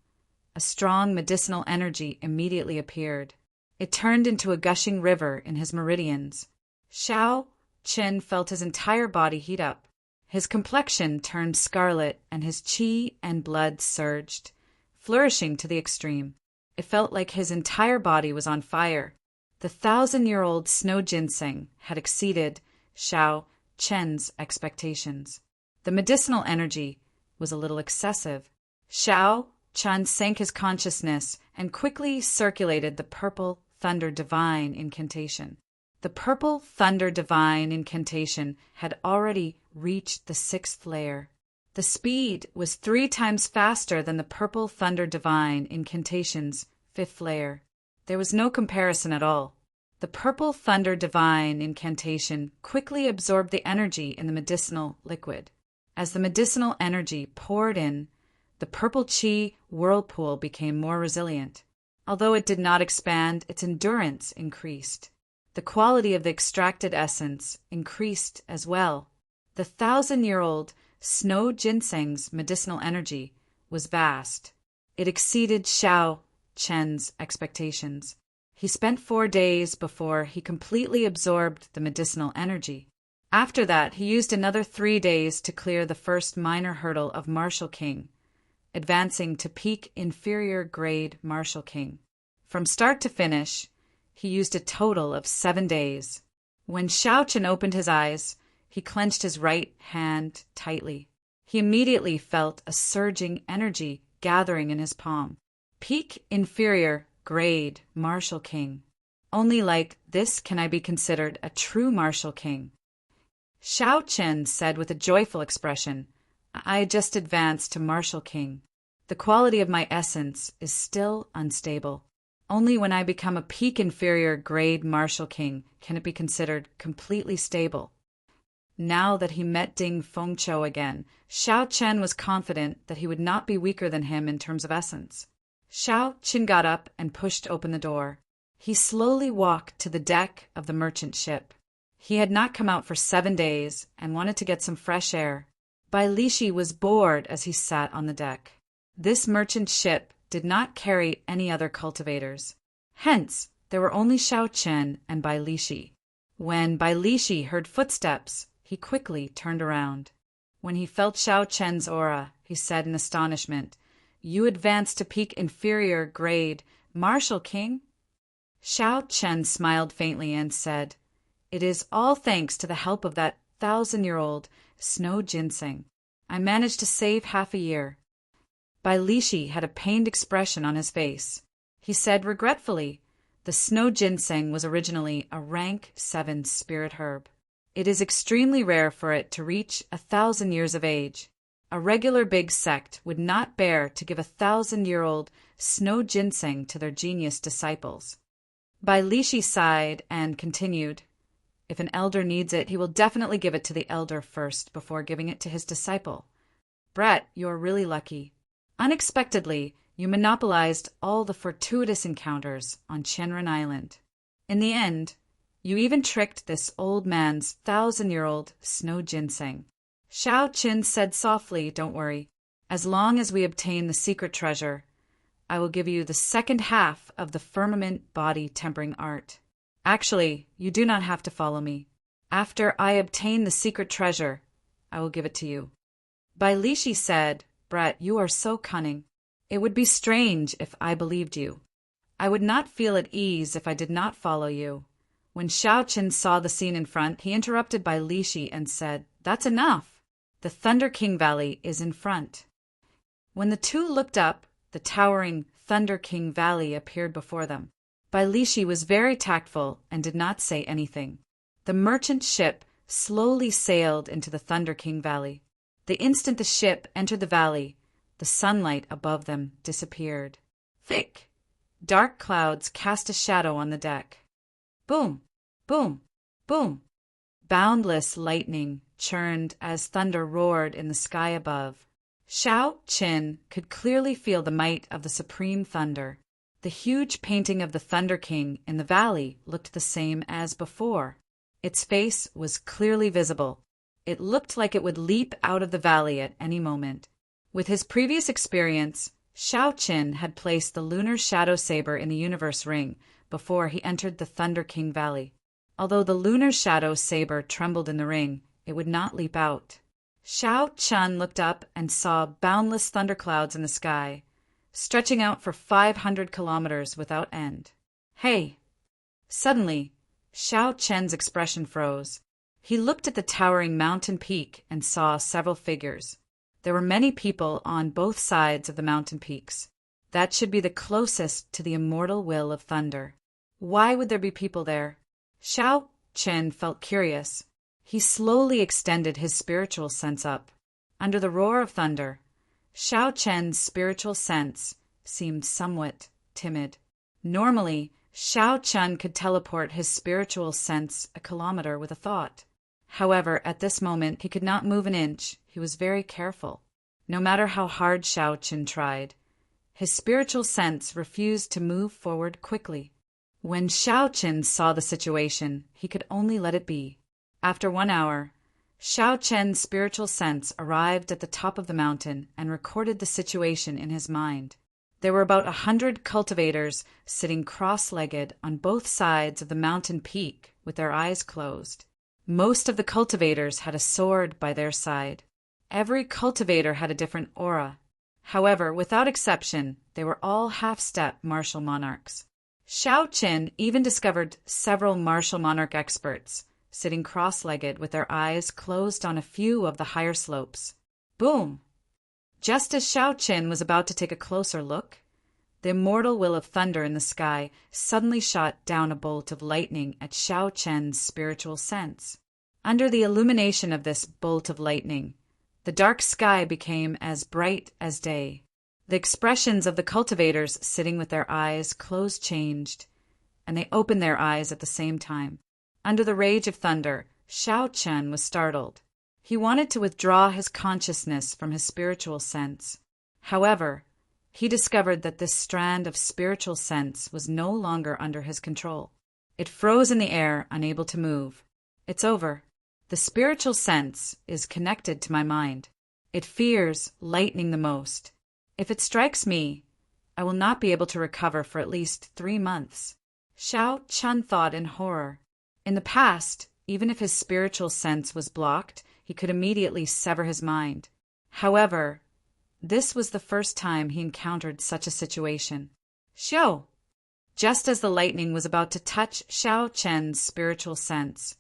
a strong medicinal energy immediately appeared. It turned into a gushing river in his meridians. Xiaoqin felt his entire body heat up. His complexion turned scarlet and his qi and blood surged, flourishing to the extreme. It felt like his entire body was on fire. The 1,000-year-old snow ginseng had exceeded Xiaoqin's expectations. The medicinal energy was a little excessive. Xiaoqin sank his consciousness and quickly circulated the purple thunder divine incantation. The purple thunder divine incantation had already reached the 6th layer. The speed was 3 times faster than the purple thunder divine incantation's 5th layer. There was no comparison at all. The purple thunder divine incantation quickly absorbed the energy in the medicinal liquid. As the medicinal energy poured in, the purple qi whirlpool became more resilient. Although it did not expand, its endurance increased. The quality of the extracted essence increased as well. The 1,000-year-old snow ginseng's medicinal energy was vast. It exceeded Xiaoqin's expectations. He spent 4 days before he completely absorbed the medicinal energy. After that, he used another 3 days to clear the first minor hurdle of Martial King, advancing to peak inferior grade Martial King. From start to finish, he used a total of 7 days. When Xiaoqin opened his eyes, he clenched his right hand tightly. He immediately felt a surging energy gathering in his palm. Peak inferior grade Martial King. Only like this can I be considered a true Martial King. Xiaoqin said with a joyful expression, I just advanced to Martial King. The quality of my essence is still unstable. Only when I become a peak inferior grade Martial King can it be considered completely stable. Now that he met Ding Fengqiu again, Xiaoqin was confident that he would not be weaker than him in terms of essence. Xiaoqin got up and pushed open the door. He slowly walked to the deck of the merchant ship. He had not come out for 7 days and wanted to get some fresh air. Bai Lishi was bored as he sat on the deck. This merchant ship did not carry any other cultivators. Hence, there were only Xiaoqin and Bai Lishi. When Bai Lishi heard footsteps, he quickly turned around. When he felt Xiaoqin's aura, he said in astonishment, You advanced to peak inferior grade, Martial King? Xiaoqin smiled faintly and said, It is all thanks to the help of that 1,000-year-old snow ginseng. I managed to save half a year. Bai Lishi had a pained expression on his face. He said regretfully, The snow ginseng was originally a rank 7 spirit herb. It is extremely rare for it to reach 1,000 years of age. A regular big sect would not bear to give 1,000-year-old snow ginseng to their genius disciples. Bai Lishi sighed and continued, If an elder needs it, he will definitely give it to the elder first before giving it to his disciple. Brett, you're really lucky. Unexpectedly, you monopolized all the fortuitous encounters on Qianren Island. In the end, you even tricked this old man's 1,000-year-old snow ginseng. Xiaoqin said softly, Don't worry. As long as we obtain the secret treasure, I will give you the second half of the firmament body tempering art. Actually, you do not have to follow me. After I obtain the secret treasure, I will give it to you. Bai Lishi said, Brat, you are so cunning. It would be strange if I believed you. I would not feel at ease if I did not follow you. When Xiao Qin saw the scene in front, he interrupted Bai Lishi and said, That's enough. The Thunder King Valley is in front. When the two looked up, the towering Thunder King Valley appeared before them. Bai Lishi was very tactful and did not say anything. The merchant ship slowly sailed into the Thunder King Valley. The instant the ship entered the valley, the sunlight above them disappeared. Thick, dark clouds cast a shadow on the deck. Boom, boom, boom. Boundless lightning churned as thunder roared in the sky above. Xiao Qin could clearly feel the might of the supreme thunder. The huge painting of the Thunder King in the valley looked the same as before. Its face was clearly visible. It looked like it would leap out of the valley at any moment. With his previous experience, Xiao Qin had placed the lunar shadow saber in the universe ring before he entered the Thunder King Valley. Although the lunar shadow saber trembled in the ring, it would not leap out. Xiao Qin looked up and saw boundless thunderclouds in the sky, stretching out for 500 kilometers without end. Hey! Suddenly, Xiao Qin's expression froze. He looked at the towering mountain peak and saw several figures. There were many people on both sides of the mountain peaks. That should be the closest to the immortal will of thunder. Why would there be people there? Xiao Qin felt curious. He slowly extended his spiritual sense up. Under the roar of thunder, Xiao Qin's spiritual sense seemed somewhat timid. Normally, Xiao Qin could teleport his spiritual sense a kilometer with a thought. However, at this moment, he could not move an inch. He was very careful. No matter how hard Xiao Qin tried, his spiritual sense refused to move forward quickly. When Xiao Qin saw the situation, he could only let it be. After 1 hour, Xiao Qin's spiritual sense arrived at the top of the mountain and recorded the situation in his mind. There were about 100 cultivators sitting cross-legged on both sides of the mountain peak with their eyes closed. Most of the cultivators had a sword by their side. Every cultivator had a different aura. However, without exception, they were all half-step martial monarchs. Xiao Qin even discovered several martial monarch experts sitting cross-legged with their eyes closed on a few of the higher slopes. Boom! Just as Xiao Qin was about to take a closer look, the immortal will of thunder in the sky suddenly shot down a bolt of lightning at Xiao Qin's spiritual sense. Under the illumination of this bolt of lightning, the dark sky became as bright as day. The expressions of the cultivators sitting with their eyes closed changed, and they opened their eyes at the same time. Under the rage of thunder, Xiao Qin was startled. He wanted to withdraw his consciousness from his spiritual sense. However, he discovered that this strand of spiritual sense was no longer under his control. It froze in the air, unable to move. It's over. The spiritual sense is connected to my mind. It fears lightning the most. If it strikes me, I will not be able to recover for at least 3 months. Xiao Qin thought in horror. In the past, even if his spiritual sense was blocked, he could immediately sever his mind. However, this was the first time he encountered such a situation. Xiao! Just as the lightning was about to touch Xiao Qin's spiritual sense,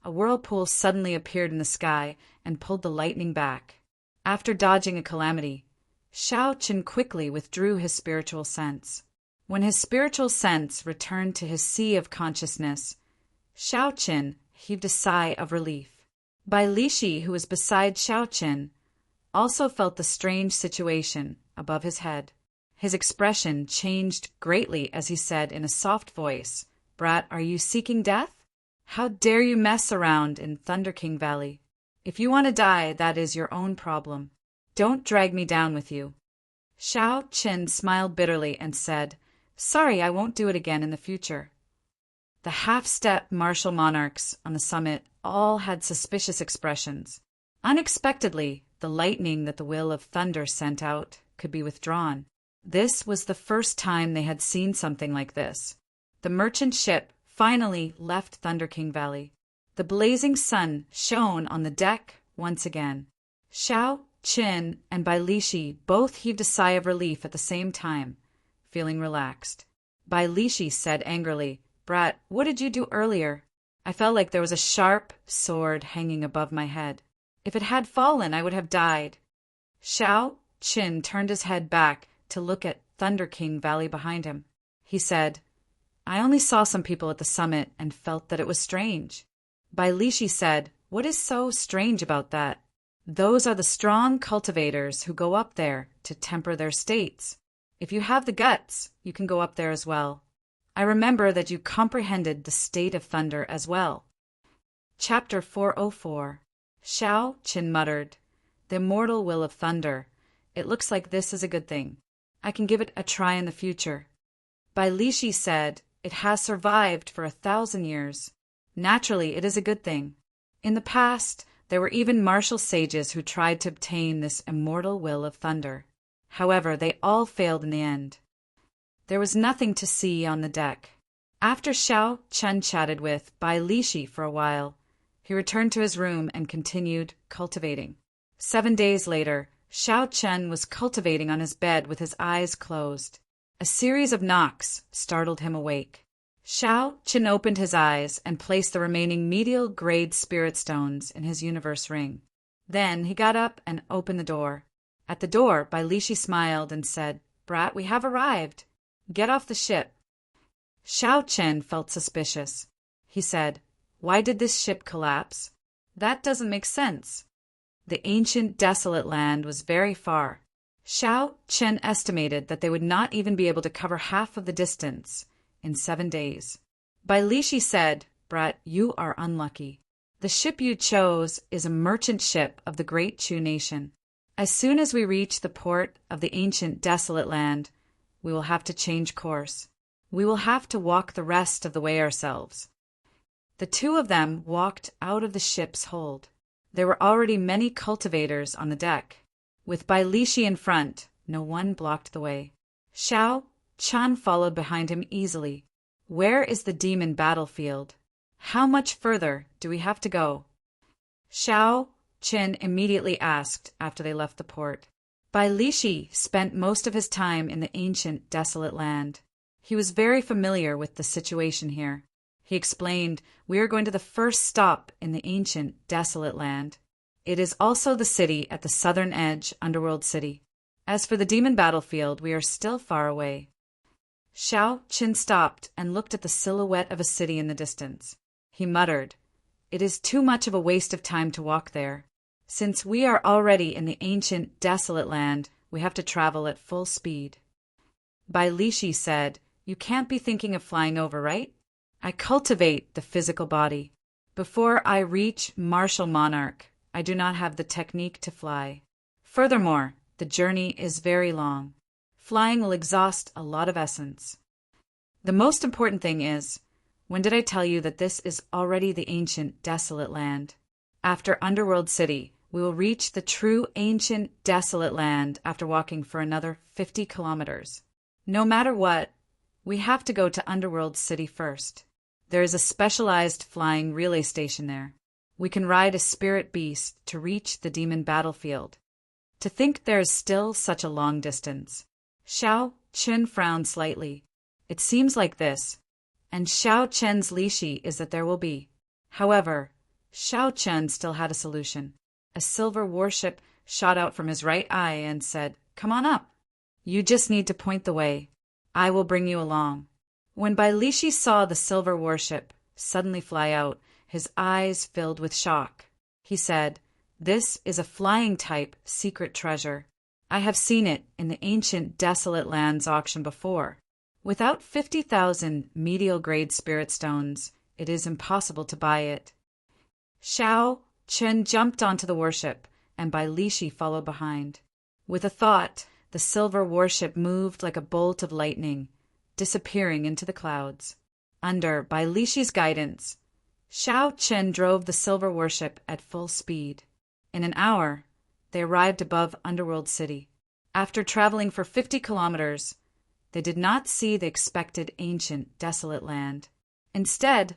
a whirlpool suddenly appeared in the sky and pulled the lightning back. After dodging a calamity, Xiao Qin quickly withdrew his spiritual sense. When his spiritual sense returned to his sea of consciousness, Xiao Qin heaved a sigh of relief. Bai Lishi, who was beside Xiao Qin, also felt the strange situation above his head. His expression changed greatly as he said in a soft voice, Brat, are you seeking death? How dare you mess around in Thunder King Valley? If you want to die, that is your own problem. Don't drag me down with you. Xiao Qin smiled bitterly and said, Sorry, I won't do it again in the future. The half-step martial monarchs on the summit all had suspicious expressions. Unexpectedly, the lightning that the will of thunder sent out could be withdrawn. This was the first time they had seen something like this. The merchant ship finally left Thunder King Valley. The blazing sun shone on the deck, once again. Xiao Qin and Bai Lishi both heaved a sigh of relief at the same time, feeling relaxed. Bai Lishi said angrily, "Brat, what did you do earlier? I felt like there was a sharp sword hanging above my head. If it had fallen, I would have died." Xiao Qin turned his head back to look at Thunder King Valley behind him. He said, "I only saw some people at the summit and felt that it was strange." Bai Lishi said, "What is so strange about that? Those are the strong cultivators who go up there to temper their states. If you have the guts, you can go up there as well. I remember that you comprehended the state of thunder as well." Chapter 404. Xiao Qin muttered, "The immortal will of thunder. It looks like this is a good thing. I can give it a try in the future." Bai Lishi said, "It has survived for 1,000 years. Naturally, it is a good thing. In the past, there were even martial sages who tried to obtain this immortal will of thunder. However, they all failed in the end." There was nothing to see on the deck. After Xiao Chen chatted with Bai Lishi for a while, he returned to his room and continued cultivating. 7 days later, Xiao Chen was cultivating on his bed with his eyes closed. A series of knocks startled him awake. Xiao Chen opened his eyes and placed the remaining medial grade spirit stones in his universe ring. Then he got up and opened the door. At the door, Bai Lishi smiled and said, "Brat, we have arrived. Get off the ship." Xiao Chen felt suspicious. He said, "Why did this ship collapse? That doesn't make sense." The ancient desolate land was very far. Xiao Chen estimated that they would not even be able to cover half of the distance in 7 days. Bai Lishi said, "Brat, you are unlucky. The ship you chose is a merchant ship of the great Chu nation. As soon as we reach the port of the ancient desolate land, we will have to change course. We will have to walk the rest of the way ourselves." The two of them walked out of the ship's hold. There were already many cultivators on the deck. With Bai Lishi in front, no one blocked the way. Xiao Chen followed behind him easily. "Where is the demon battlefield? How much further do we have to go?" Xiao Chen immediately asked after they left the port. Bai Lishi spent most of his time in the ancient desolate land. He was very familiar with the situation here. He explained, "We are going to the first stop in the ancient desolate land. It is also the city at the southern edge, Underworld City. As for the demon battlefield, we are still far away." Xiao Chen stopped and looked at the silhouette of a city in the distance. He muttered, "It is too much of a waste of time to walk there. Since we are already in the ancient desolate land, we have to travel at full speed." Bai Lishi said, "You can't be thinking of flying over, right? I cultivate the physical body. Before I reach martial monarch, I do not have the technique to fly. Furthermore, the journey is very long. Flying will exhaust a lot of essence. The most important thing is, when did I tell you that this is already the ancient desolate land? After Underworld City, we will reach the true ancient desolate land after walking for another 50 kilometers. No matter what, we have to go to Underworld City first. There is a specialized flying relay station there. We can ride a spirit beast to reach the demon battlefield. To think there is still such a long distance." Xiao Chen frowned slightly. "It seems like this, and Xiao Chen's Lishi is that there will be." However, Xiao Chen still had a solution. A silver warship shot out from his right eye and said, "Come on up. You just need to point the way. I will bring you along." When Bai Lishi saw the silver warship suddenly fly out, his eyes filled with shock. He said, "This is a flying type secret treasure. I have seen it in the ancient desolate lands auction before. Without 50,000 medial grade spirit stones, it is impossible to buy it." Xiao Chen jumped onto the warship, and Bai Lishi followed behind. With a thought, the silver warship moved like a bolt of lightning, disappearing into the clouds. Under Bai Lishi's guidance, Xiao Chen drove the silver warship at full speed. In an hour, they arrived above Underworld City. After traveling for 50 kilometers, they did not see the expected ancient desolate land. Instead,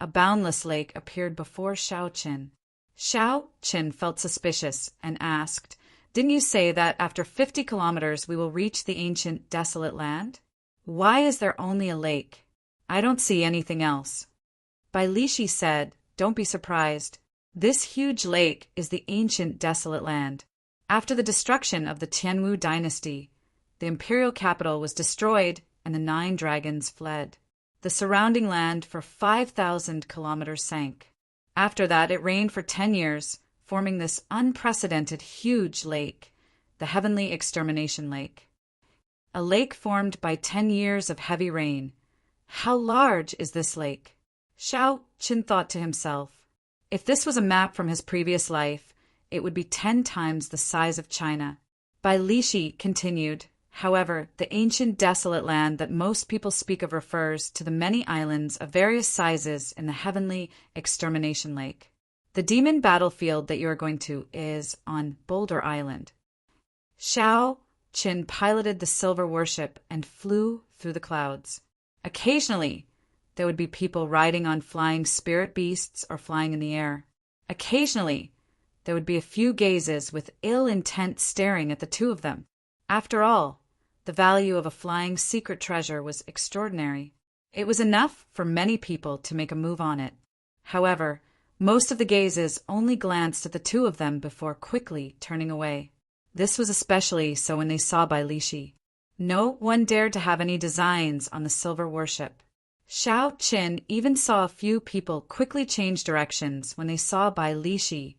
a boundless lake appeared before Xiao Chen. Xiao Qin felt suspicious and asked, "Didn't you say that after 50 kilometers we will reach the ancient desolate land? Why is there only a lake? I don't see anything else." Bai Lishi said, "Don't be surprised. This huge lake is the ancient desolate land. After the destruction of the Tianwu dynasty, the imperial capital was destroyed and the 9 dragons fled. The surrounding land for 5,000 kilometers sank. After that, it rained for 10 years, forming this unprecedented huge lake, the Heavenly Extermination Lake. A lake formed by 10 years of heavy rain. How large is this lake?" Xiao Qin thought to himself, if this was a map from his previous life, it would be 10 times the size of China. Bai Lishi continued, "However, the ancient desolate land that most people speak of refers to the many islands of various sizes in the Heavenly Extermination Lake. The demon battlefield that you are going to is on Boulder Island." Xiao Qin piloted the silver warship and flew through the clouds. Occasionally, there would be people riding on flying spirit beasts or flying in the air. Occasionally, there would be a few gazes with ill intent staring at the two of them. After all, the value of a flying secret treasure was extraordinary. It was enough for many people to make a move on it. However, most of the gazes only glanced at the two of them before quickly turning away. This was especially so when they saw Bai Lishi. No one dared to have any designs on the silver warship. Xiao Qin even saw a few people quickly change directions when they saw Bai Lishi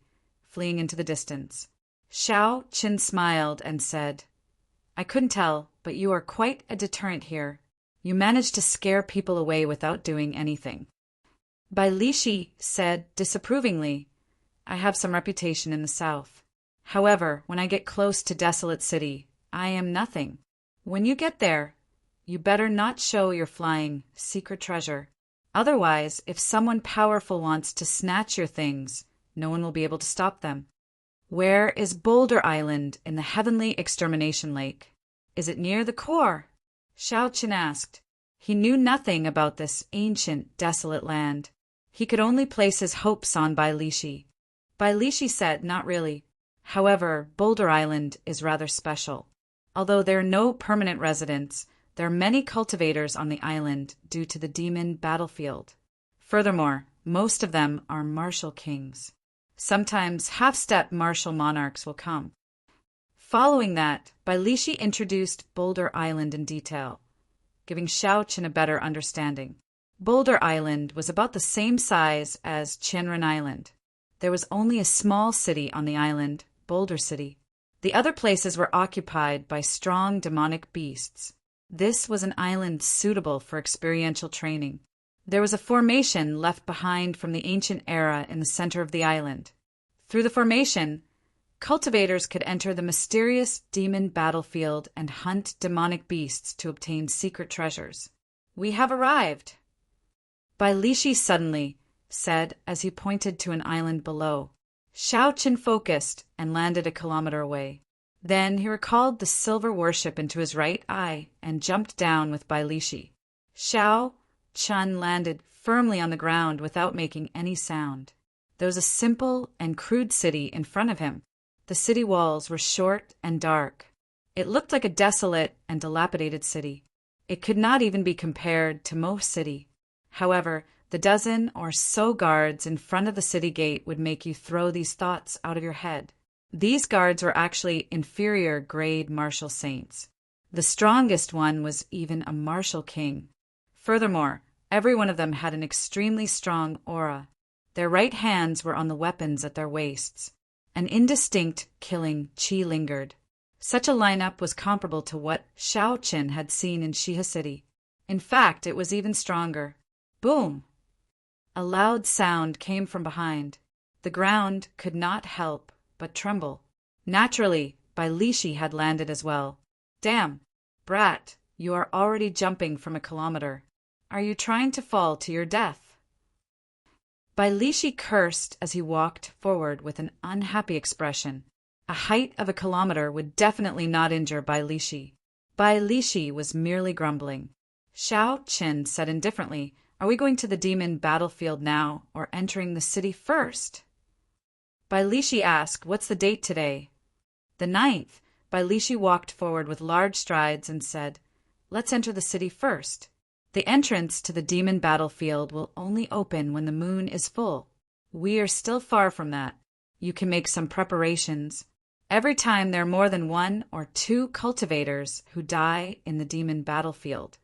fleeing into the distance. Xiao Qin smiled and said, "I couldn't tell, but you are quite a deterrent here. You managed to scare people away without doing anything." Bai Lishi said disapprovingly, "I have some reputation in the south. However, when I get close to Desolate City, I am nothing. When you get there, you better not show your flying secret treasure. Otherwise, if someone powerful wants to snatch your things, no one will be able to stop them. Where is Boulder Island in the Heavenly Extermination Lake? Is it near the core?" Xiao Qin asked. He knew nothing about this ancient, desolate land. He could only place his hopes on Bai Lishi. Bai Lishi said, "Not really. However, Boulder Island is rather special. Although there are no permanent residents, there are many cultivators on the island due to the demon battlefield. Furthermore, most of them are martial kings. Sometimes half-step martial monarchs will come." Following that, Bai Lishi introduced Boulder Island in detail, giving Xiao Qin a better understanding. Boulder Island was about the same size as Qianren Island. There was only a small city on the island, Boulder City. The other places were occupied by strong demonic beasts. This was an island suitable for experiential training. There was a formation left behind from the ancient era in the center of the island. Through the formation, cultivators could enter the mysterious demon battlefield and hunt demonic beasts to obtain secret treasures. "We have arrived," Bai Lishi suddenly said as he pointed to an island below. Xiao Qin focused and landed a kilometer away. Then he recalled the silver warship into his right eye and jumped down with Bai Lishi. Xiao Qin landed firmly on the ground without making any sound. There was a simple and crude city in front of him. The city walls were short and dark. It looked like a desolate and dilapidated city. It could not even be compared to most city. However, the dozen or so guards in front of the city gate would make you throw these thoughts out of your head. These guards were actually inferior grade martial saints. The strongest one was even a martial king. Furthermore, every one of them had an extremely strong aura. Their right hands were on the weapons at their waists. An indistinct killing qi lingered. Such a lineup was comparable to what Xiao Qin had seen in Shiha City. In fact, it was even stronger. Boom! A loud sound came from behind. The ground could not help but tremble. Naturally, Bai Lishi had landed as well. "Damn, brat, you are already jumping from a kilometer. Are you trying to fall to your death?" Bai Lishi cursed as he walked forward with an unhappy expression. A height of a kilometer would definitely not injure Bai Lishi. Bai Lishi was merely grumbling. Xiao Qin said indifferently, "Are we going to the demon battlefield now, or entering the city first?" Bai Lishi asked, "What's the date today?" "The 9th." Bai Lishi walked forward with large strides and said, "Let's enter the city first. The entrance to the demon battlefield will only open when the moon is full. We are still far from that. You can make some preparations. Every time there are more than 1 or 2 cultivators who die in the demon battlefield."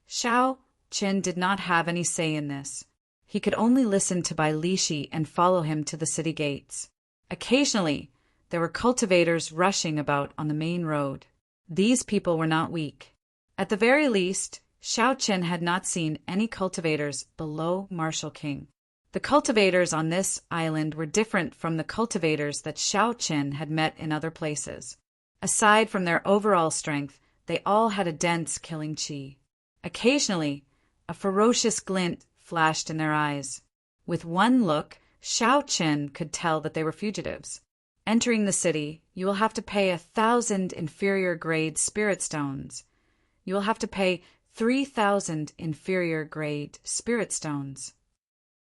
Shao Qin did not have any say in this. He could only listen to Bai Lishi and follow him to the city gates. Occasionally, there were cultivators rushing about on the main road. These people were not weak. At the very least, Shao Qin had not seen any cultivators below Martial King. The cultivators on this island were different from the cultivators that Shao Qin had met in other places. Aside from their overall strength, they all had a dense killing chi. Occasionally, a ferocious glint flashed in their eyes. With one look, Shao Qin could tell that they were fugitives. Entering the city, you will have to pay 1,000 inferior grade spirit stones. You will have to pay 3,000 inferior grade spirit stones.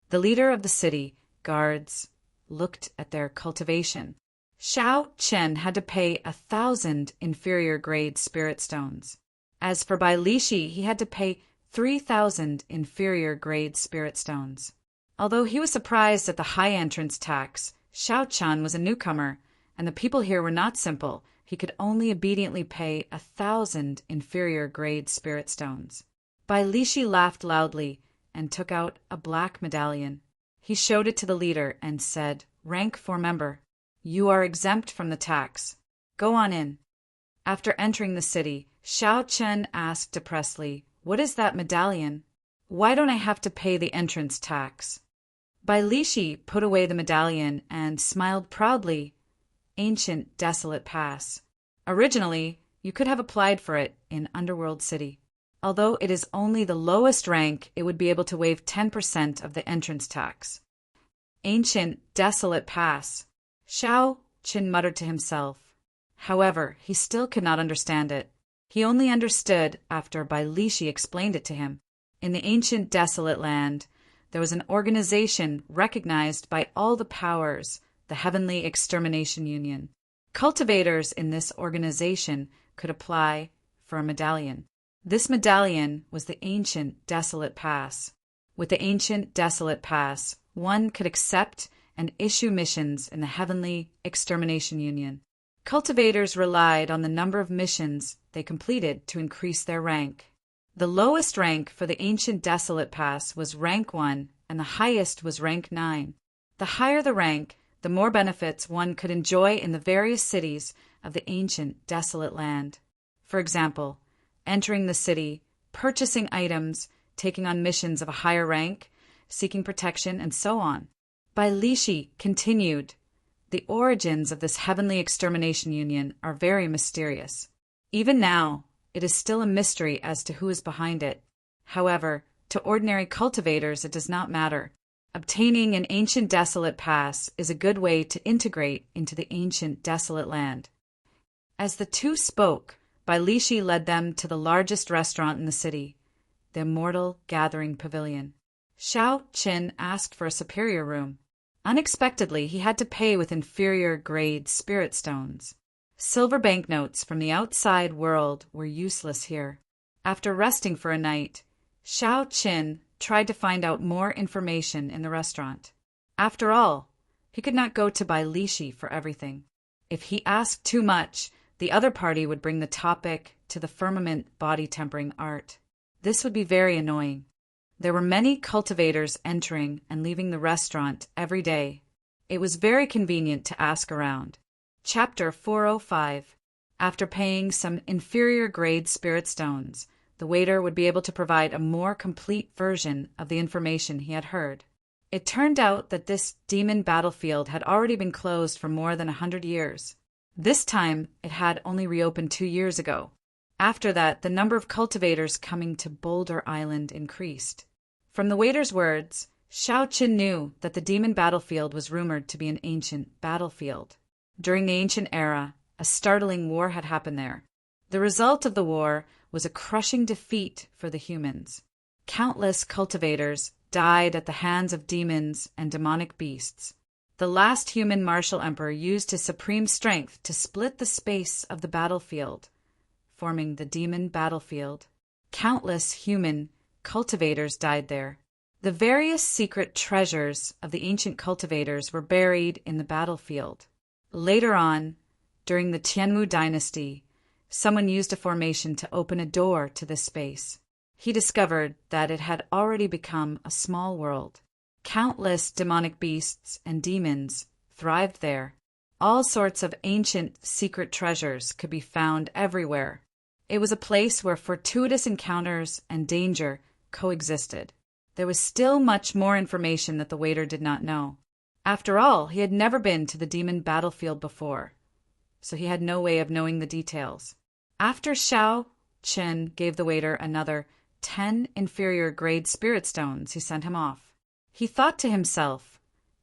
The leader of the city guards looked at their cultivation. Shao Qin had to pay 1,000 inferior grade spirit stones. As for Bai Lishi, he had to pay 3,000 inferior grade spirit stones. Although he was surprised at the high entrance tax, Shao Chan was a newcomer, and the people here were not simple. He could only obediently pay 1,000 inferior grade spirit stones. Bai Lishi laughed loudly and took out a black medallion. He showed it to the leader and said, "Rank 4 member. You are exempt from the tax. Go on in." After entering the city, Shao Chen asked depressedly, "What is that medallion? Why don't I have to pay the entrance tax?" Bai Lishi put away the medallion and smiled proudly. "Ancient Desolate Pass. Originally, you could have applied for it in Underworld City. Although it is only the lowest rank, it would be able to waive 10% of the entrance tax." Ancient Desolate Pass. Shao Qin muttered to himself. However, he still could not understand it. He only understood after Bai Lishi explained it to him. In the ancient desolate land, there was an organization recognized by all the powers, the Heavenly Extermination Union. Cultivators in this organization could apply for a medallion. This medallion was the Ancient Desolate Pass. With the Ancient Desolate Pass, one could accept and issue missions in the Heavenly Extermination Union. Cultivators relied on the number of missions they completed to increase their rank. The lowest rank for the Ancient Desolate Pass was rank 1, and the highest was rank 9. The higher the rank, the more benefits one could enjoy in the various cities of the ancient desolate land. For example, entering the city, purchasing items, taking on missions of a higher rank, seeking protection, and so on. Bai Lishi continued, "The origins of this Heavenly Extermination Union are very mysterious. Even now, it is still a mystery as to who is behind it. However, to ordinary cultivators it does not matter. Obtaining an Ancient Desolate Pass is a good way to integrate into the ancient desolate land." As the two spoke, Bai Lishi led them to the largest restaurant in the city, the Immortal Gathering Pavilion. Shao Qin asked for a superior room. Unexpectedly, he had to pay with inferior grade spirit stones. Silver banknotes from the outside world were useless here. After resting for a night, Shao Qin tried to find out more information in the restaurant. After all, he could not go to Bai Lishi for everything. If he asked too much, the other party would bring the topic to the firmament body-tempering art. This would be very annoying. There were many cultivators entering and leaving the restaurant every day. It was very convenient to ask around. Chapter 405. After paying some inferior grade spirit stones, the waiter would be able to provide a more complete version of the information he had heard. It turned out that this demon battlefield had already been closed for more than 100 years. This time, it had only reopened 2 years ago. After that, the number of cultivators coming to Boulder Island increased. From the waiter's words, Shao Qin knew that the demon battlefield was rumored to be an ancient battlefield. During the ancient era, a startling war had happened there. The result of the war was a crushing defeat for the humans. Countless cultivators died at the hands of demons and demonic beasts. The last human martial emperor used his supreme strength to split the space of the battlefield, forming the demon battlefield. Countless human cultivators died there. The various secret treasures of the ancient cultivators were buried in the battlefield. Later on, during the Tianmu dynasty, someone used a formation to open a door to this space. He discovered that it had already become a small world. Countless demonic beasts and demons thrived there. All sorts of ancient secret treasures could be found everywhere. It was a place where fortuitous encounters and danger coexisted. There was still much more information that the waiter did not know. After all, he had never been to the demon battlefield before, so he had no way of knowing the details. After Xiao Qin gave the waiter another 10 inferior grade spirit stones, he sent him off. He thought to himself,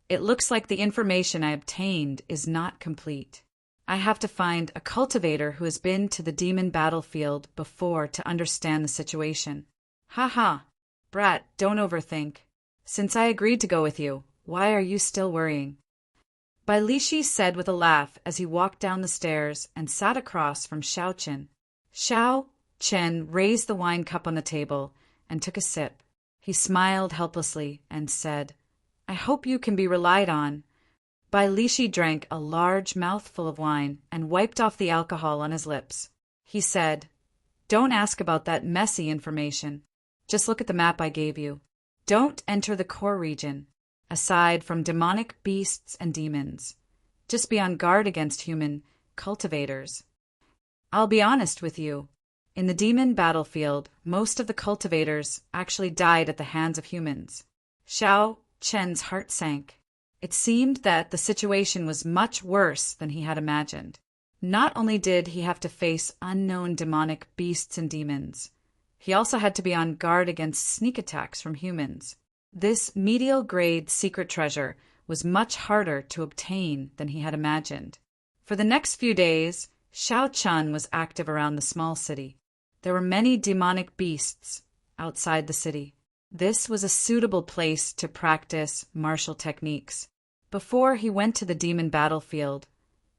"It looks like the information I obtained is not complete. I have to find a cultivator who has been to the demon battlefield before to understand the situation. Ha ha, brat, don't overthink. Since I agreed to go with you, why are you still worrying?" Bai Lishi said with a laugh as he walked down the stairs and sat across from Xiao Qin. Xiao Qin raised the wine cup on the table and took a sip. He smiled helplessly and said, "I hope you can be relied on." Bai Lishi drank a large mouthful of wine and wiped off the alcohol on his lips. He said, "Don't ask about that messy information. Just look at the map I gave you. Don't enter the core region, aside from demonic beasts and demons. Just be on guard against human cultivators. I'll be honest with you. In the demon battlefield, most of the cultivators actually died at the hands of humans." Xiao Chen's heart sank. It seemed that the situation was much worse than he had imagined. Not only did he have to face unknown demonic beasts and demons, he also had to be on guard against sneak attacks from humans. This medial-grade secret treasure was much harder to obtain than he had imagined. For the next few days, Xiao Chun was active around the small city. There were many demonic beasts outside the city. This was a suitable place to practice martial techniques. Before he went to the demon battlefield,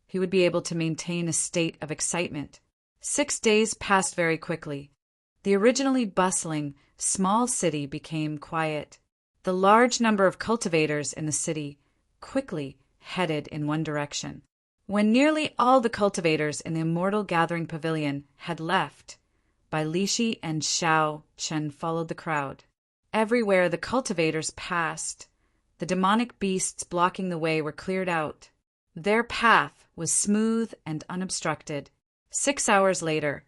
he would be able to maintain a state of excitement. 6 days passed very quickly. The originally bustling, small city became quiet. The large number of cultivators in the city quickly headed in one direction. When nearly all the cultivators in the Immortal Gathering Pavilion had left, Bai Lishi and Xiao Chen followed the crowd. Everywhere the cultivators passed, the demonic beasts blocking the way were cleared out. Their path was smooth and unobstructed. 6 hours later,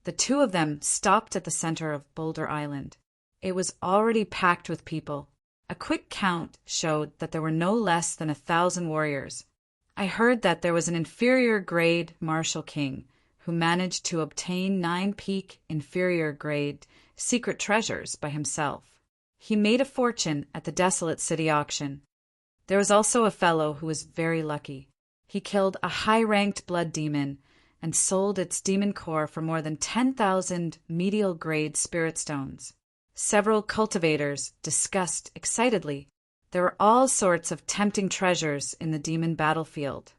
the two of them stopped at the center of Boulder Island. It was already packed with people. A quick count showed that there were no less than 1,000 warriors. I heard that there was an inferior grade martial king who managed to obtain 9 peak inferior grade secret treasures by himself. He made a fortune at the desolate city auction. There was also a fellow who was very lucky. He killed a high-ranked blood demon and sold its demon core for more than 10,000 medial grade spirit stones. Several cultivators discussed excitedly. There were all sorts of tempting treasures in the demon battlefield.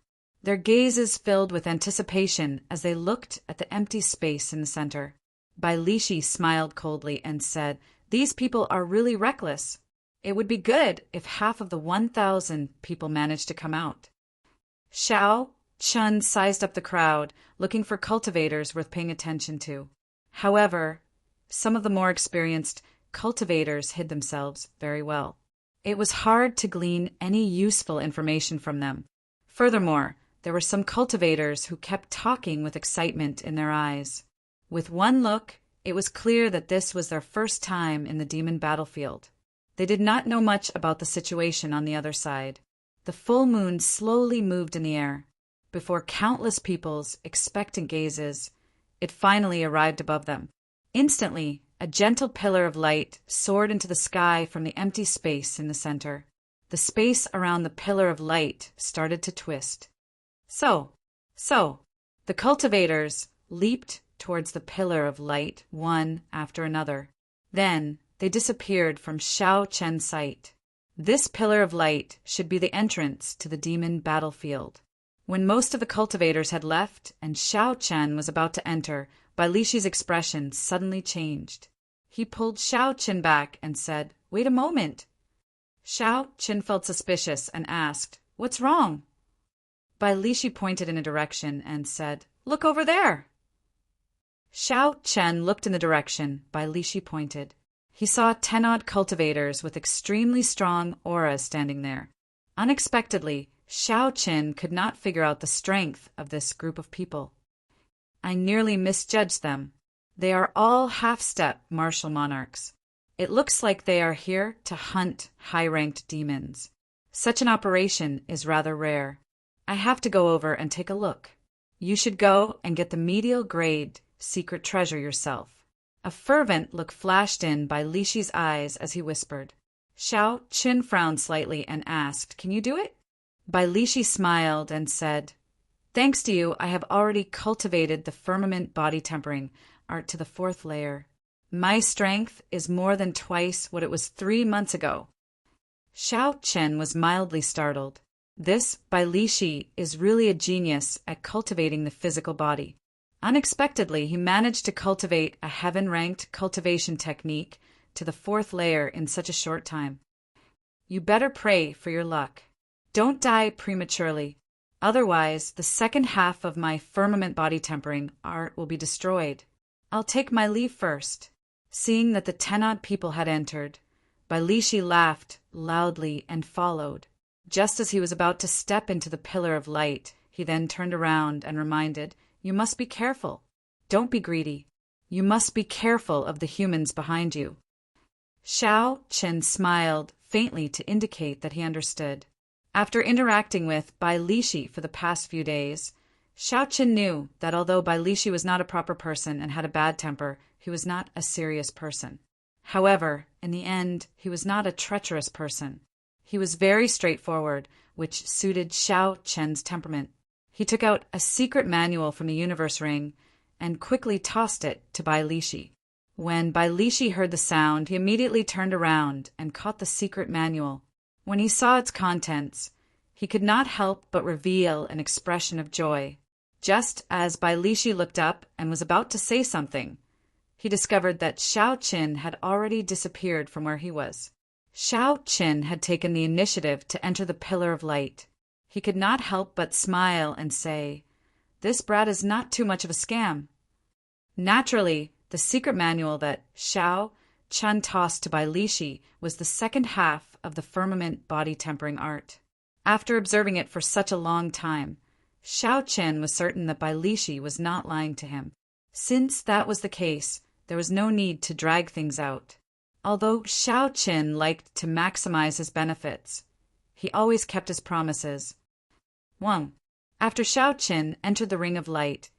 Their gazes filled with anticipation as they looked at the empty space in the center. Bai Lishi smiled coldly and said, "These people are really reckless. It would be good if half of the 1,000 people managed to come out." Xiao Chun sized up the crowd, looking for cultivators worth paying attention to. However, some of the more experienced cultivators hid themselves very well. It was hard to glean any useful information from them. Furthermore, there were some cultivators who kept talking with excitement in their eyes. With one look, it was clear that this was their first time in the demon battlefield. They did not know much about the situation on the other side. The full moon slowly moved in the air. Before countless people's expectant gazes, it finally arrived above them. Instantly, a gentle pillar of light soared into the sky from the empty space in the center. The space around the pillar of light started to twist. So, the cultivators leaped towards the pillar of light one after another. Then they disappeared from Xiao Chen's sight. This pillar of light should be the entrance to the demon battlefield. When most of the cultivators had left and Xiao Chen was about to enter, Bai Lishi's expression suddenly changed. He pulled Xiao Chen back and said, "Wait a moment." Xiao Chen felt suspicious and asked, "What's wrong?" Bai Lishi pointed in a direction and said, "Look over there." Xiao Chen looked in the direction Bai Lishi pointed. He saw 10-odd cultivators with extremely strong auras standing there. Unexpectedly, Xiao Chen could not figure out the strength of this group of people. "I nearly misjudged them. They are all half-step martial monarchs. It looks like they are here to hunt high-ranked demons. Such an operation is rather rare. I have to go over and take a look. You should go and get the medial grade secret treasure yourself." A fervent look flashed in Bai Lishi's eyes as he whispered. Xiao Chen frowned slightly and asked, "Can you do it?" Bai Lishi smiled and said, "Thanks to you, I have already cultivated the firmament body tempering art to the 4th layer. My strength is more than twice what it was 3 months ago." Xiao Chen was mildly startled. This Bai Lishi is really a genius at cultivating the physical body. Unexpectedly, he managed to cultivate a heaven-ranked cultivation technique to the 4th layer in such a short time. You better pray for your luck. Don't die prematurely. Otherwise, the second half of my firmament body tempering art will be destroyed. I'll take my leave first. Seeing that the 10-odd people had entered, Bai Lishi laughed loudly and followed. Just as he was about to step into the pillar of light, he then turned around and reminded, "You must be careful. Don't be greedy. You must be careful of the humans behind you." Xiao Chen smiled faintly to indicate that he understood. After interacting with Bai Lishi for the past few days, Xiao Chen knew that although Bai Lishi was not a proper person and had a bad temper, he was not a serious person. However, in the end, he was not a treacherous person. He was very straightforward, which suited Xiao Chen's temperament. He took out a secret manual from the universe ring and quickly tossed it to Bai Lishi. When Bai Lishi heard the sound, he immediately turned around and caught the secret manual. When he saw its contents, he could not help but reveal an expression of joy. Just as Bai Lishi looked up and was about to say something, he discovered that Xiao Chen had already disappeared from where he was. Xiao Chen had taken the initiative to enter the pillar of light. He could not help but smile and say, "This brat is not too much of a scam." Naturally, the secret manual that Xiao Chen tossed to Bai Lishi was the second half of the firmament body tempering art. After observing it for such a long time, Xiao Chen was certain that Bai Lishi was not lying to him. Since that was the case, there was no need to drag things out. Although Xiao Chen liked to maximize his benefits, he always kept his promises. 1. After Xiao Chen entered the ring of light,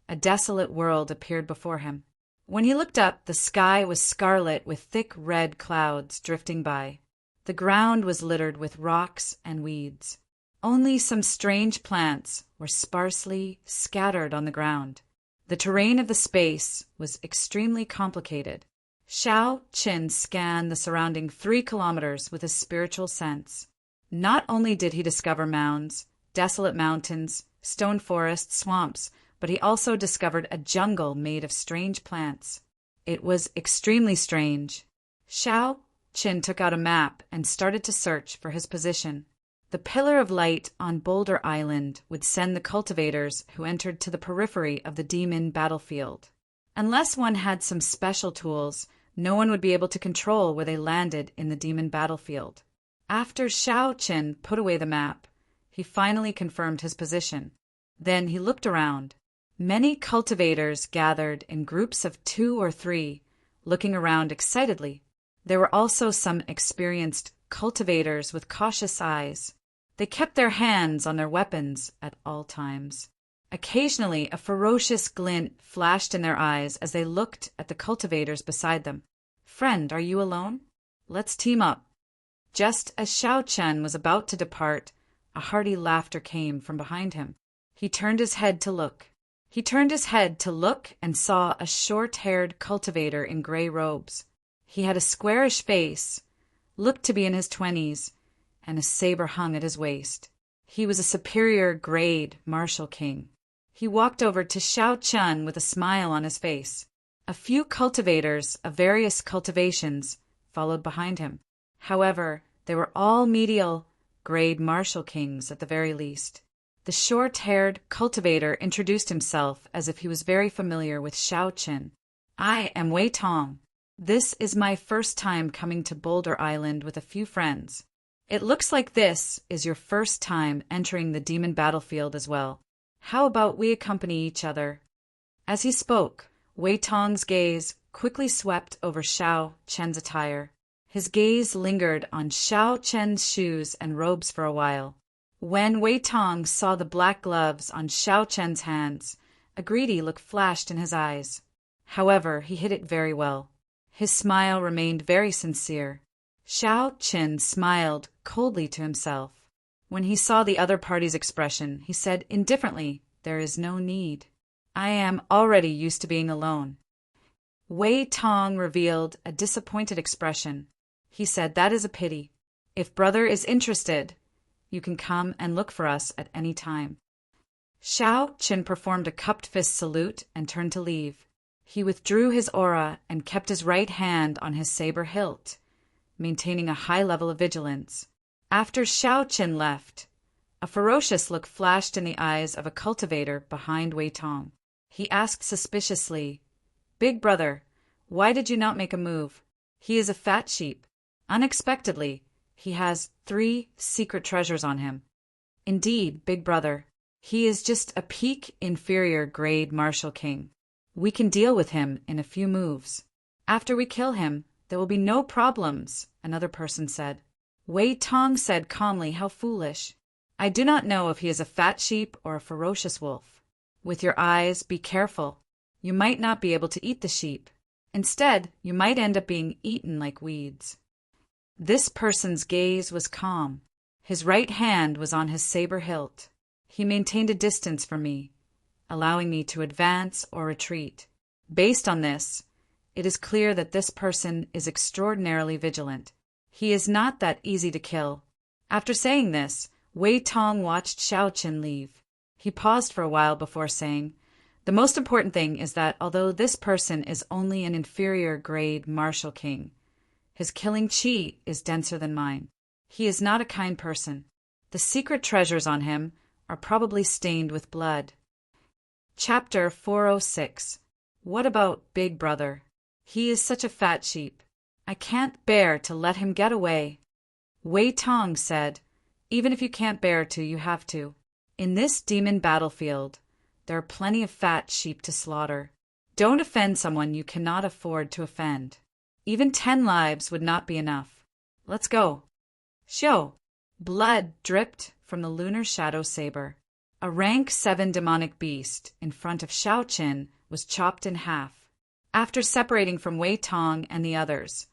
a desolate world appeared before him. When he looked up, the sky was scarlet with thick red clouds drifting by. The ground was littered with rocks and weeds. Only some strange plants were sparsely scattered on the ground. The terrain of the space was extremely complicated. Xiao Chen scanned the surrounding 3 kilometers with a spiritual sense. Not only did he discover mounds, desolate mountains, stone forests, swamps, but he also discovered a jungle made of strange plants. It was extremely strange. Xiao Chen took out a map and started to search for his position. The pillar of light on Boulder Island would send the cultivators who entered to the periphery of the demon battlefield. Unless one had some special tools, no one would be able to control where they landed in the demon battlefield. After Xiao Chen put away the map, he finally confirmed his position. Then he looked around. Many cultivators gathered in groups of 2 or 3, looking around excitedly. There were also some experienced cultivators with cautious eyes. They kept their hands on their weapons at all times. Occasionally, a ferocious glint flashed in their eyes as they looked at the cultivators beside them. "Friend, are you alone? Let's team up." Just as Xiao Chen was about to depart, a hearty laughter came from behind him. He turned his head to look. And saw a short-haired cultivator in gray robes. He had a squarish face, looked to be in his 20s, and a saber hung at his waist. He was a superior grade martial king. He walked over to Xiao Chun with a smile on his face. A few cultivators of various cultivations followed behind him. However, they were all medial grade martial kings at the very least. The short-haired cultivator introduced himself as if he was very familiar with Xiao Chun. "I am Wei Tong. This is my first time coming to Boulder Island with a few friends. It looks like this is your first time entering the demon battlefield as well. How about we accompany each other?" As he spoke, Wei Tong's gaze quickly swept over Xiao Chen's attire. His gaze lingered on Xiao Chen's shoes and robes for a while. When Wei Tong saw the black gloves on Xiao Chen's hands, a greedy look flashed in his eyes. However, he hid it very well. His smile remained very sincere. Xiao Chen smiled coldly to himself. When he saw the other party's expression, he said indifferently, "There is no need. I am already used to being alone." Wei Tong revealed a disappointed expression. He said, "That is a pity. If brother is interested, you can come and look for us at any time." Xiao Chen performed a cupped fist salute and turned to leave. He withdrew his aura and kept his right hand on his saber hilt, maintaining a high level of vigilance. After Xiao Chen left, a ferocious look flashed in the eyes of a cultivator behind Wei Tong. He asked suspiciously, "Big brother, why did you not make a move? He is a fat sheep. Unexpectedly, he has 3 secret treasures on him." "Indeed, big brother, he is just a peak inferior grade martial king. We can deal with him in a few moves. After we kill him, there will be no problems," another person said. Wei Tong said calmly, "How foolish. I do not know if he is a fat sheep or a ferocious wolf. With your eyes, be careful. You might not be able to eat the sheep. Instead, you might end up being eaten like weeds." This person's gaze was calm. His right hand was on his saber hilt. He maintained a distance from me, allowing me to advance or retreat. Based on this, it is clear that this person is extraordinarily vigilant. He is not that easy to kill. After saying this, Wei Tong watched Xiao Chen leave. He paused for a while before saying, "The most important thing is that although this person is only an inferior grade martial king, his killing chi is denser than mine. He is not a kind person. The secret treasures on him are probably stained with blood." Chapter 406. What about Big Brother? He is such a fat sheep. I can't bear to let him get away. Wei Tong said, "Even if you can't bear to, you have to. In this demon battlefield, there are plenty of fat sheep to slaughter. Don't offend someone you cannot afford to offend. Even 10 lives would not be enough. Let's go." Xiao. Blood dripped from the lunar shadow saber. A rank 7 demonic beast in front of Xiao Chen was chopped in half. After separating from Wei Tong and the others,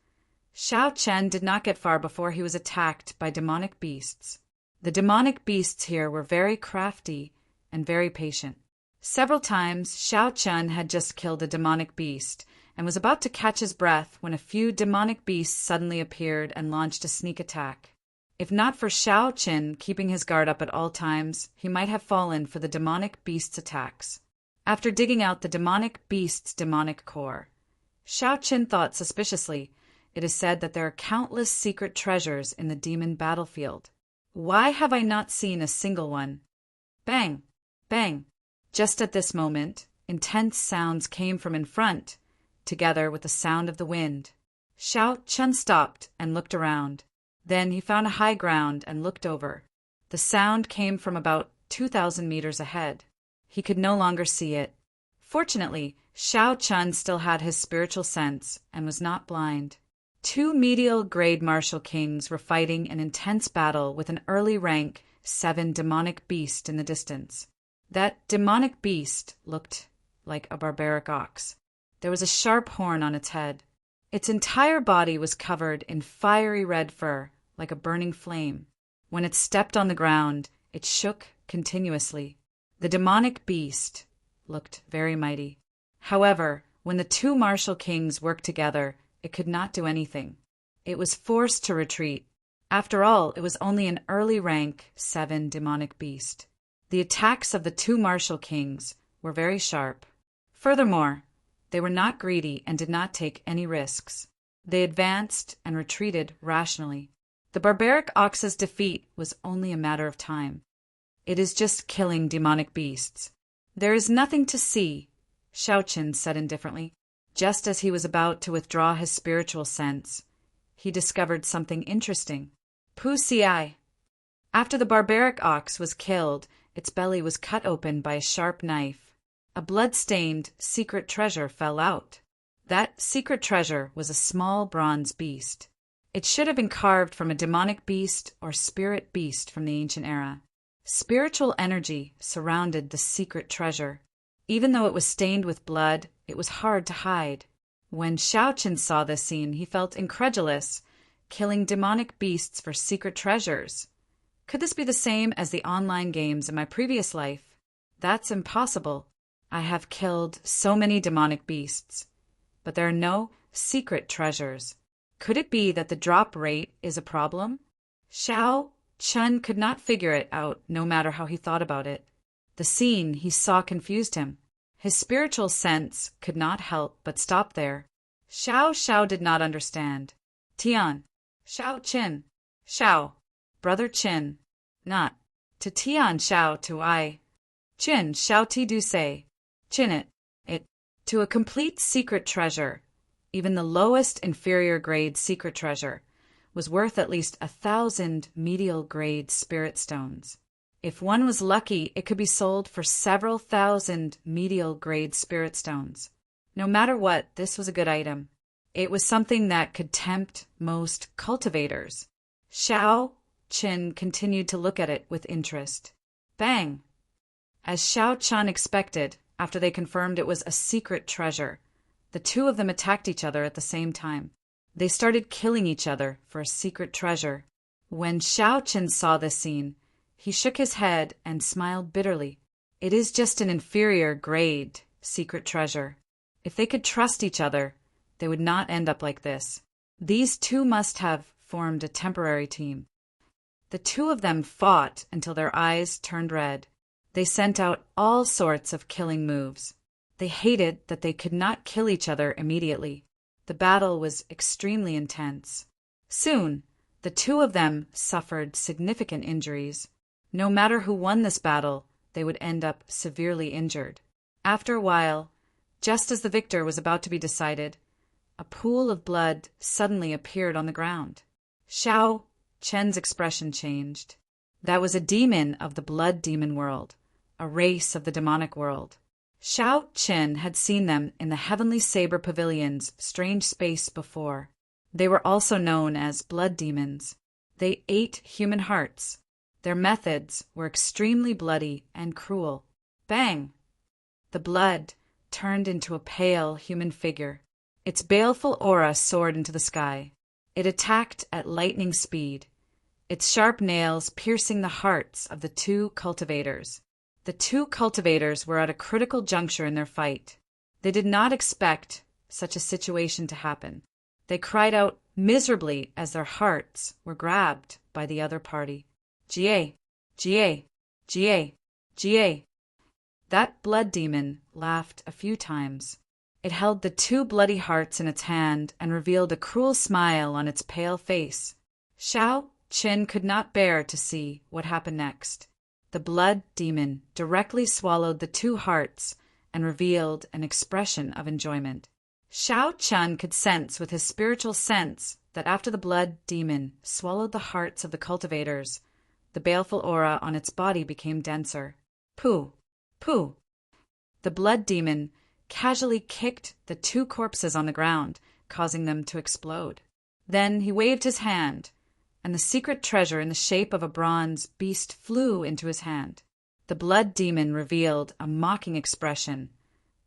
Xiao Chen did not get far before he was attacked by demonic beasts. The demonic beasts here were very crafty and very patient. Several times, Xiao Chen had just killed a demonic beast and was about to catch his breath when a few demonic beasts suddenly appeared and launched a sneak attack. If not for Xiao Chen keeping his guard up at all times, he might have fallen for the demonic beast's attacks. After digging out the demonic beast's demonic core, Xiao Chen thought suspiciously, "It is said that there are countless secret treasures in the demon battlefield. Why have I not seen a single one?" Bang! Bang! Just at this moment, intense sounds came from in front, together with the sound of the wind. Xiao Chen stopped and looked around. Then he found a high ground and looked over. The sound came from about 2,000 meters ahead. He could no longer see it. Fortunately, Xiao Chen still had his spiritual sense and was not blind. 2 medial grade martial kings were fighting an intense battle with an early rank 7 demonic beast in the distance. That demonic beast looked like a barbaric ox. There was a sharp horn on its head. Its entire body was covered in fiery red fur, like a burning flame. When it stepped on the ground, it shook continuously. The demonic beast looked very mighty. However, when the 2 martial kings worked together, it could not do anything. It was forced to retreat. After all, it was only an early rank 7 demonic beast. The attacks of the two martial kings were very sharp. Furthermore, they were not greedy and did not take any risks. They advanced and retreated rationally. The barbaric ox's defeat was only a matter of time. It is just killing demonic beasts. There is nothing to see, Xiaoqin said indifferently. Just as he was about to withdraw his spiritual sense, he discovered something interesting. Pu Ci. After the barbaric ox was killed, its belly was cut open by a sharp knife. A blood-stained secret treasure fell out. That secret treasure was a small bronze beast. It should have been carved from a demonic beast or spirit beast from the ancient era. Spiritual energy surrounded the secret treasure. Even though it was stained with blood, it was hard to hide. When Xiaoqin saw this scene, he felt incredulous. Killing demonic beasts for secret treasures. Could this be the same as the online games in my previous life? That's impossible. I have killed so many demonic beasts, but there are no secret treasures. Could it be that the drop rate is a problem? Xiaoqin could not figure it out, no matter how he thought about it. The scene he saw confused him. His spiritual sense could not help but stop there. Xiao did not understand. Tian. Xiaoqin. Xiao. Brother Qin. Not. To Tian Xiao to I. Qin Xiao Ti do say. Qin it. To a complete secret treasure, even the lowest inferior grade secret treasure, was worth at least 1,000 medial grade spirit stones. If one was lucky, it could be sold for several thousand medial grade spirit stones. No matter what, this was a good item. It was something that could tempt most cultivators. Xiaoqin continued to look at it with interest. Bang! As Xiaoqin expected, after they confirmed it was a secret treasure, the two of them attacked each other at the same time. They started killing each other for a secret treasure. When Xiaoqin saw this scene, he shook his head and smiled bitterly. It is just an inferior grade secret treasure. If they could trust each other, they would not end up like this. These two must have formed a temporary team. The two of them fought until their eyes turned red. They sent out all sorts of killing moves. They hated that they could not kill each other immediately. The battle was extremely intense. Soon, the two of them suffered significant injuries. No matter who won this battle, they would end up severely injured. After a while, just as the victor was about to be decided, a pool of blood suddenly appeared on the ground. Xiaoqin's expression changed. That was a demon of the blood demon world, a race of the demonic world. Xiaoqin had seen them in the Heavenly Saber Pavilion's strange space before. They were also known as blood demons. They ate human hearts. Their methods were extremely bloody and cruel. Bang! The blood turned into a pale human figure. Its baleful aura soared into the sky. It attacked at lightning speed, its sharp nails piercing the hearts of the two cultivators. The two cultivators were at a critical juncture in their fight. They did not expect such a situation to happen. They cried out miserably as their hearts were grabbed by the other party. Jie, Jie, Jie, Jie. That blood demon laughed a few times. It held the two bloody hearts in its hand and revealed a cruel smile on its pale face. Xiaoqin could not bear to see what happened next. The blood demon directly swallowed the two hearts and revealed an expression of enjoyment. Xiaoqin could sense with his spiritual sense that after the blood demon swallowed the hearts of the cultivators, the baleful aura on its body became denser. Pooh! Pooh! The blood demon casually kicked the two corpses on the ground, causing them to explode. Then he waved his hand, and the secret treasure in the shape of a bronze beast flew into his hand. The blood demon revealed a mocking expression.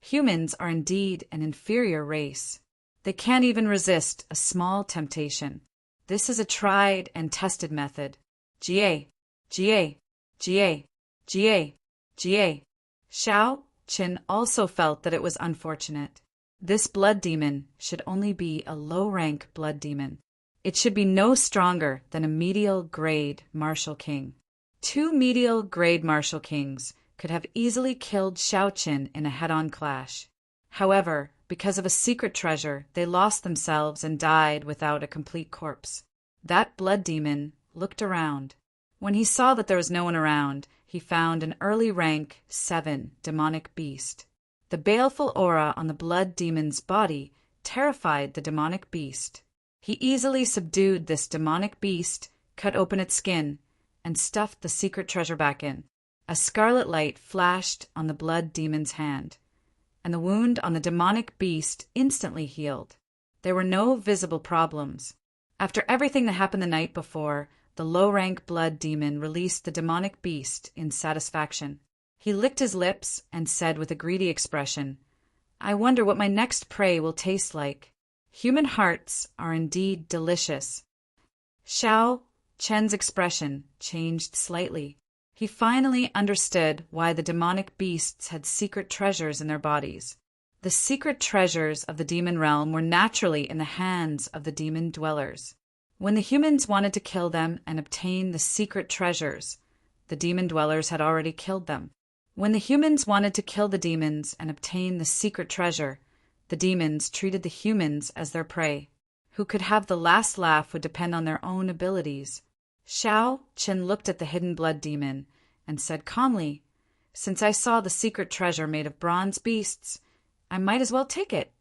Humans are indeed an inferior race. They can't even resist a small temptation. This is a tried and tested method. Jie, Jie, Jie, Jie, Jie. Xiaoqin also felt that it was unfortunate. This blood demon should only be a low-rank blood demon. It should be no stronger than a medial-grade martial king. 2 medial-grade martial kings could have easily killed Xiaoqin in a head-on clash. However, because of a secret treasure, they lost themselves and died without a complete corpse. That blood demon looked around. When he saw that there was no one around, he found an early rank 7 demonic beast. The baleful aura on the blood demon's body terrified the demonic beast. He easily subdued this demonic beast, cut open its skin, and stuffed the secret treasure back in. A scarlet light flashed on the blood demon's hand, and the wound on the demonic beast instantly healed. There were no visible problems. After everything that happened the night before, the low-rank blood demon released the demonic beast in satisfaction. He licked his lips and said with a greedy expression, "I wonder what my next prey will taste like. Human hearts are indeed delicious." Xiao Chen's expression changed slightly. He finally understood why the demonic beasts had secret treasures in their bodies. The secret treasures of the demon realm were naturally in the hands of the demon dwellers. When the humans wanted to kill them and obtain the secret treasures, the demon dwellers had already killed them. When the humans wanted to kill the demons and obtain the secret treasure, the demons treated the humans as their prey. Who could have the last laugh would depend on their own abilities. Xiao Chen looked at the hidden blood demon and said calmly, "Since I saw the secret treasure made of bronze beasts, I might as well take it."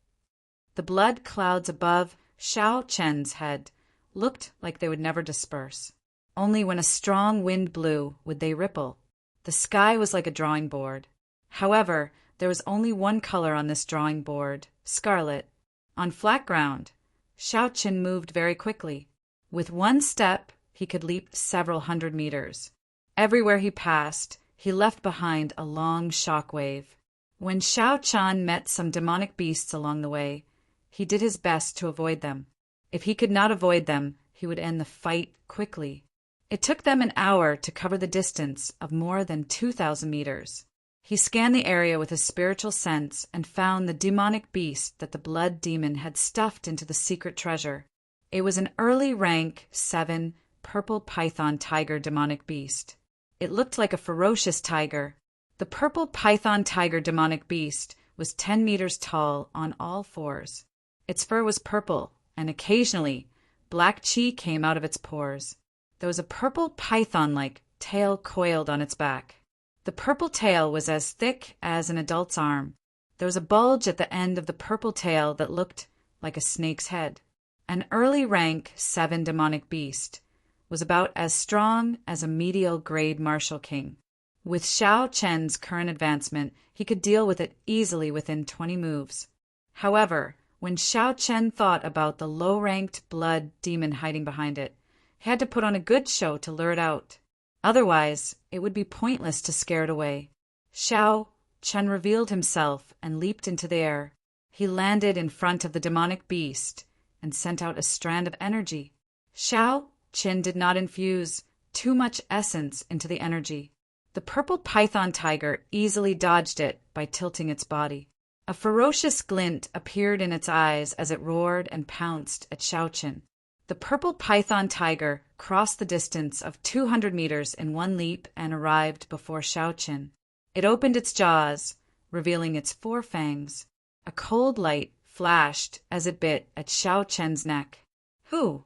The blood clouds above Xiao Chen's head looked like they would never disperse. Only when a strong wind blew would they ripple. The sky was like a drawing board. However, there was only one color on this drawing board, scarlet. On flat ground, Xiao Chen moved very quickly. With one step, he could leap several hundred meters. Everywhere he passed, he left behind a long shock wave. When Xiao Chen met some demonic beasts along the way, he did his best to avoid them. If he could not avoid them, he would end the fight quickly. It took them an hour to cover the distance of more than 2,000 meters. He scanned the area with his spiritual sense and found the demonic beast that the blood demon had stuffed into the secret treasure. It was an early rank 7 purple python tiger demonic beast. It looked like a ferocious tiger. The purple python tiger demonic beast was 10 meters tall on all fours. Its fur was purple, and occasionally black chi came out of its pores. There was a purple python-like tail coiled on its back. The purple tail was as thick as an adult's arm. There was a bulge at the end of the purple tail that looked like a snake's head. An early rank 7 demonic beast was about as strong as a medial-grade martial king. With Xiao Chen's current advancement, he could deal with it easily within 20 moves. However, when Xiao Chen thought about the low-ranked blood demon hiding behind it, he had to put on a good show to lure it out. Otherwise, it would be pointless to scare it away. Xiao Chen revealed himself and leaped into the air. He landed in front of the demonic beast and sent out a strand of energy. Xiao Chen did not infuse too much essence into the energy. The purple python tiger easily dodged it by tilting its body. A ferocious glint appeared in its eyes as it roared and pounced at Xiao Chen. The purple python tiger crossed the distance of 200 meters in one leap and arrived before Xiao Chen. It opened its jaws, revealing its 4 fangs. A cold light flashed as it bit at Xiao Chen's neck. Who?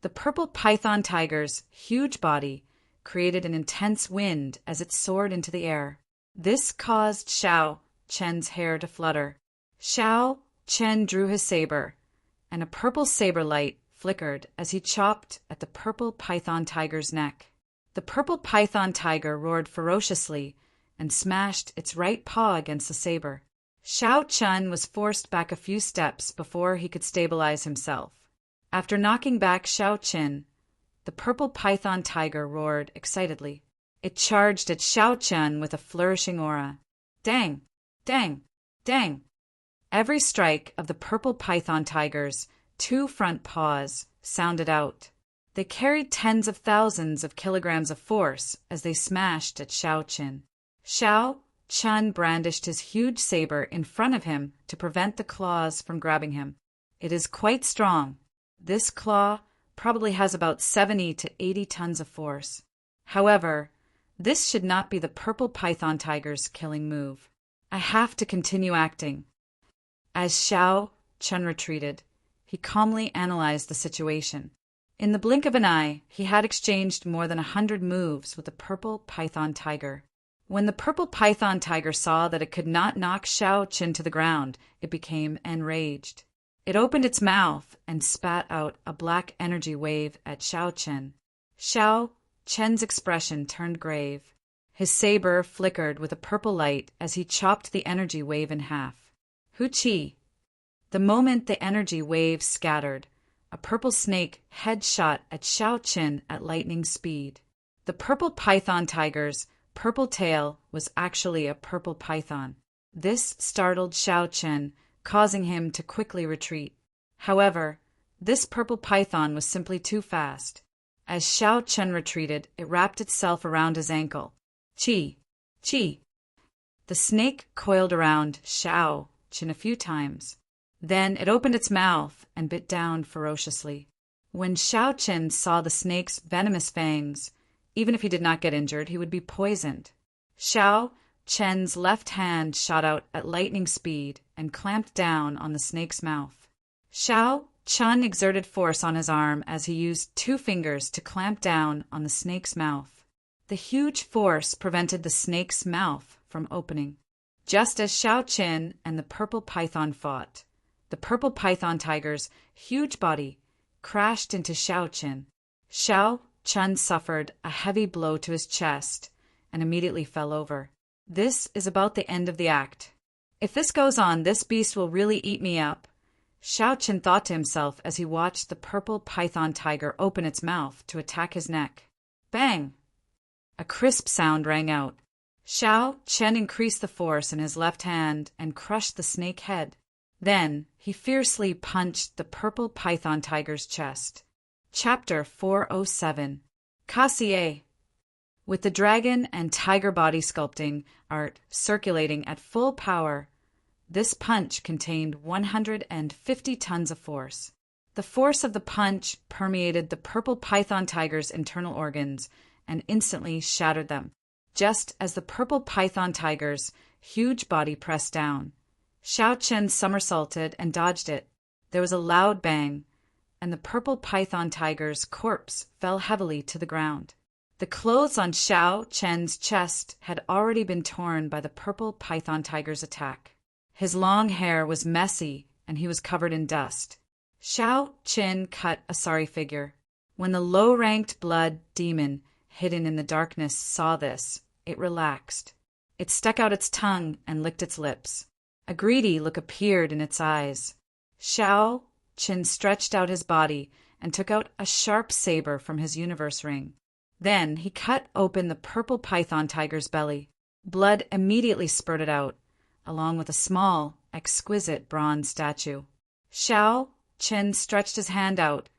The purple python tiger's huge body created an intense wind as it soared into the air. This caused Xiao Chen's hair to flutter. Xiao Chen drew his saber, and a purple saber light flickered as he chopped at the purple python tiger's neck. The purple python tiger roared ferociously and smashed its right paw against the saber. Xiao Chen was forced back a few steps before he could stabilize himself. After knocking back Xiao Chen, the purple python tiger roared excitedly. It charged at Xiao Chen with a flourishing aura. Dang! Dang! Dang! Every strike of the purple python tiger's 2 front paws sounded out. They carried tens of thousands of kilograms of force as they smashed at Xiao Chen. Xiao Chen brandished his huge saber in front of him to prevent the claws from grabbing him. It is quite strong. This claw probably has about 70 to 80 tons of force. However, this should not be the purple python tiger's killing move. I have to continue acting. As Xiao Chen retreated, he calmly analyzed the situation. In the blink of an eye, he had exchanged more than 100 moves with the purple python tiger. When the purple python tiger saw that it could not knock Xiao Chen to the ground, it became enraged. It opened its mouth and spat out a black energy wave at Xiao Chen. Xiao Chen's expression turned grave. His saber flickered with a purple light as he chopped the energy wave in half. Hu-chi! The moment the energy wave scattered, a purple snake head shot at Xiao Chen at lightning speed. The purple python tiger's purple tail was actually a purple python. This startled Xiao Chen, causing him to quickly retreat. However, this purple python was simply too fast. As Xiao Chen retreated, it wrapped itself around his ankle. Chi! Chi! The snake coiled around Xiao Chen a few times. Then it opened its mouth and bit down ferociously. When Xiao Chen saw the snake's venomous fangs, even if he did not get injured, he would be poisoned. Xiao Chen's left hand shot out at lightning speed and clamped down on the snake's mouth. Xiao Chen exerted force on his arm as he used 2 fingers to clamp down on the snake's mouth. The huge force prevented the snake's mouth from opening. Just as Xiao Chen and the purple python fought, the purple python tiger's huge body crashed into Xiao Chen. Xiao Chen suffered a heavy blow to his chest and immediately fell over. This is about the end of the act. If this goes on, this beast will really eat me up, Xiao Chen thought to himself as he watched the purple python tiger open its mouth to attack his neck. Bang! A crisp sound rang out. Xiao Chen increased the force in his left hand and crushed the snake head. Then he fiercely punched the purple python tiger's chest. Chapter 407. Cassier. With the dragon and tiger body sculpting art circulating at full power, this punch contained 150 tons of force. The force of the punch permeated the purple python tiger's internal organs and instantly shattered them. Just as the purple python tiger's huge body pressed down, Xiao Chen somersaulted and dodged it. There was a loud bang, and the purple python tiger's corpse fell heavily to the ground. The clothes on Xiao Chen's chest had already been torn by the purple python tiger's attack. His long hair was messy, and he was covered in dust. Xiao Chen cut a sorry figure. When the low-ranked blood demon hidden in the darkness saw this, it relaxed. It stuck out its tongue and licked its lips. A greedy look appeared in its eyes. Xiao Chen stretched out his body and took out a sharp saber from his universe ring. Then he cut open the purple python tiger's belly. Blood immediately spurted out, along with a small, exquisite bronze statue. Xiao Chen stretched his hand out,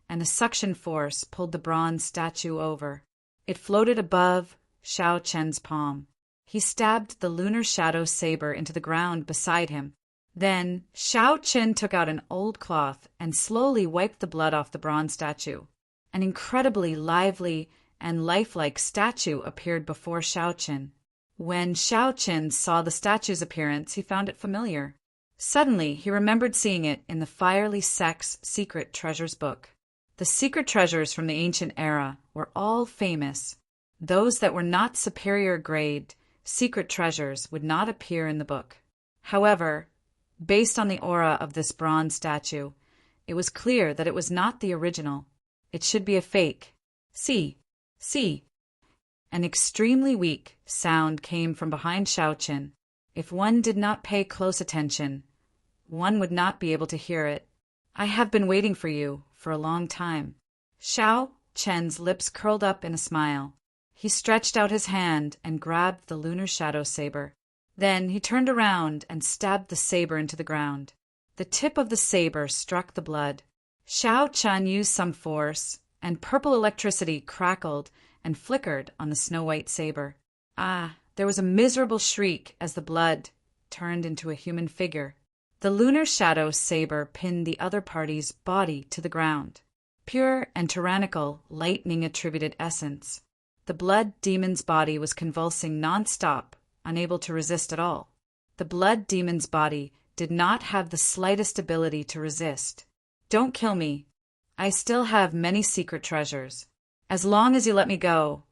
and a suction force pulled the bronze statue over. It floated above Xiao Chen's palm. He stabbed the lunar shadow saber into the ground beside him. Then Xiao Chen took out an old cloth and slowly wiped the blood off the bronze statue. An incredibly lively and lifelike statue appeared before Xiao Chen. When Xiao Chen saw the statue's appearance, he found it familiar. Suddenly, he remembered seeing it in the Firely Sect's Secret Treasures book. The secret treasures from the ancient era were all famous. Those that were not superior grade secret treasures would not appear in the book. However, based on the aura of this bronze statue, it was clear that it was not the original. It should be a fake. See. An extremely weak sound came from behind Xiao Chen. If one did not pay close attention, one would not be able to hear it. I have been waiting for you for a long time. Xiao Chen's lips curled up in a smile. He stretched out his hand and grabbed the lunar shadow saber. Then he turned around and stabbed the saber into the ground. The tip of the saber struck the blood. Xiao Chen used some force, and purple electricity crackled and flickered on the snow-white saber. There was a miserable shriek as the blood turned into a human figure. The lunar shadow saber pinned the other party's body to the ground. pure and tyrannical, lightning-attributed essence. The blood demon's body was convulsing non-stop, unable to resist at all. The blood demon's body did not have the slightest ability to resist. "Don't kill me. I still have many secret treasures. As long as you let me go,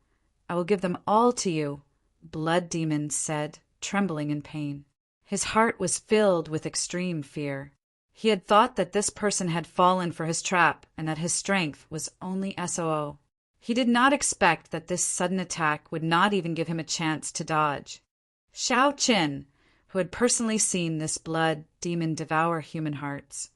I will give them all to you," Blood Demon said, trembling in pain. His heart was filled with extreme fear. He had thought that this person had fallen for his trap and that his strength was only SOO. He did not expect that this sudden attack would not even give him a chance to dodge. Xiao Qin, who had personally seen this blood demon devour human hearts,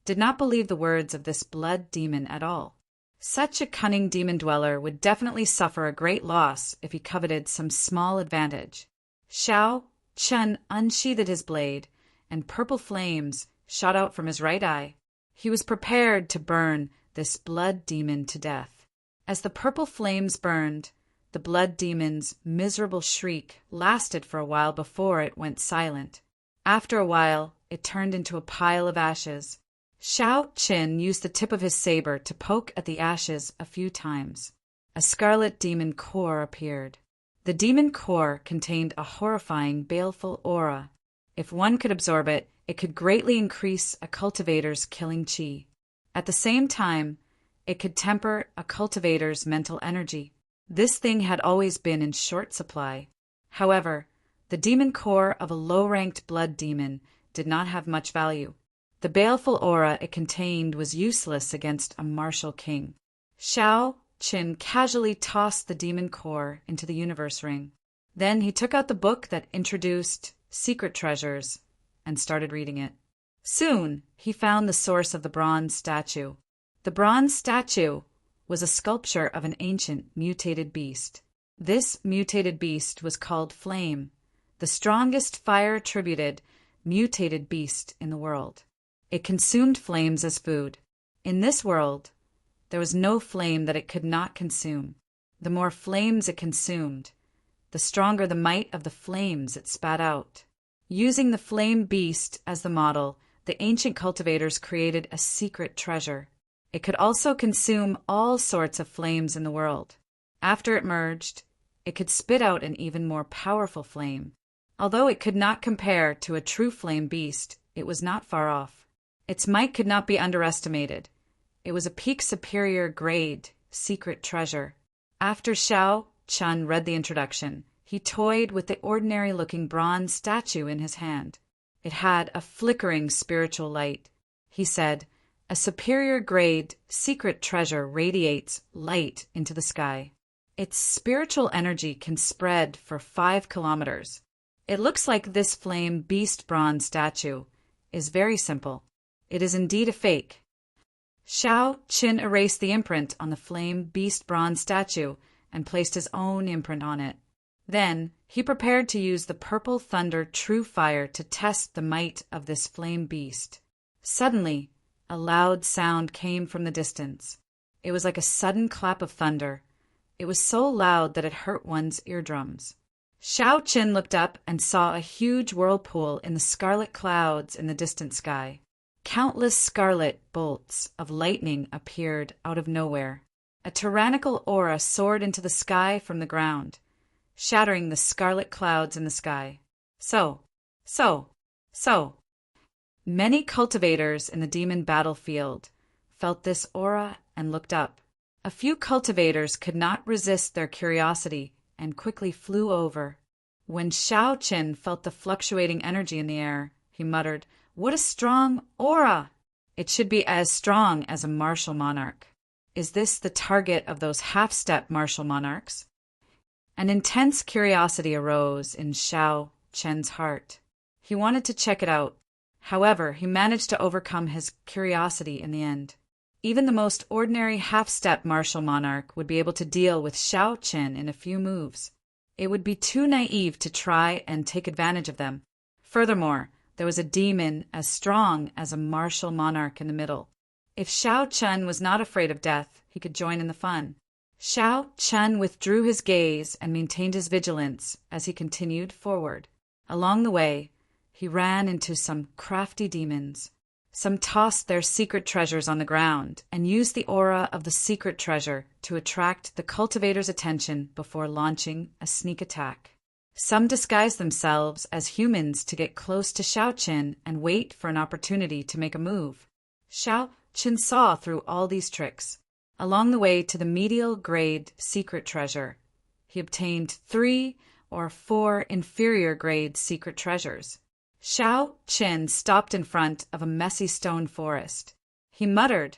did not believe the words of this blood demon at all. Such a cunning demon dweller would definitely suffer a great loss if he coveted some small advantage. Xiao Qin unsheathed his blade, and purple flames shot out from his right eye. He was prepared to burn this blood demon to death. As the purple flames burned, the blood demon's miserable shriek lasted for a while before it went silent. After a while, it turned into a pile of ashes. Xiao Qin used the tip of his saber to poke at the ashes a few times. A scarlet demon core appeared. The demon core contained a horrifying, baleful aura. If one could absorb it, it could greatly increase a cultivator's killing chi. At the same time, it could temper a cultivator's mental energy. This thing had always been in short supply. However, the demon core of a low-ranked blood demon did not have much value. The baleful aura it contained was useless against a martial king. Xiao Qin casually tossed the demon core into the universe ring. Then he took out the book that introduced secret treasures and started reading it. Soon, he found the source of the bronze statue. The bronze statue was a sculpture of an ancient mutated beast. This mutated beast was called Flame, the strongest fire-attributed mutated beast in the world. It consumed flames as food. In this world, there was no flame that it could not consume. The more flames it consumed, the stronger the might of the flames it spat out. Using the flame beast as the model, the ancient cultivators created a secret treasure. It could also consume all sorts of flames in the world. After it merged, it could spit out an even more powerful flame. Although it could not compare to a true flame beast, it was not far off. Its might could not be underestimated. It was a peak superior grade secret treasure. After Xiao Qin read the introduction, he toyed with the ordinary-looking bronze statue in his hand. It had a flickering spiritual light. He said, "A superior grade secret treasure radiates light into the sky. Its spiritual energy can spread for 5 kilometers. It looks like this flame beast bronze statue is very simple. It is indeed a fake." Xiao Qin erased the imprint on the flame beast bronze statue and placed his own imprint on it. Then he prepared to use the purple thunder true fire to test the might of this flame beast. Suddenly, a loud sound came from the distance. It was like a sudden clap of thunder. It was so loud that it hurt one's eardrums. Xiao Qin looked up and saw a huge whirlpool in the scarlet clouds in the distant sky. Countless scarlet bolts of lightning appeared out of nowhere. A tyrannical aura soared into the sky from the ground, shattering the scarlet clouds in the sky. So. Many cultivators in the demon battlefield felt this aura and looked up. A few cultivators could not resist their curiosity and quickly flew over. When Xiao Qin felt the fluctuating energy in the air, he muttered, "What a strong aura! It should be as strong as a martial monarch. Is this the target of those half-step martial monarchs?" An intense curiosity arose in Xiao Qin's heart. He wanted to check it out. However, he managed to overcome his curiosity in the end. Even the most ordinary half-step martial monarch would be able to deal with Xiao Qin in a few moves. It would be too naive to try and take advantage of them. Furthermore, there was a demon as strong as a martial monarch in the middle. If Xiao Qin was not afraid of death, he could join in the fun. Xiao Qin withdrew his gaze and maintained his vigilance as he continued forward. Along the way, he ran into some crafty demons. Some tossed their secret treasures on the ground and used the aura of the secret treasure to attract the cultivator's attention before launching a sneak attack. Some disguised themselves as humans to get close to Xiaoqin and wait for an opportunity to make a move. Xiaoqin saw through all these tricks. Along the way to the medial grade secret treasure, he obtained 3 or 4 inferior grade secret treasures. Xiaoqin stopped in front of a messy stone forest. He muttered,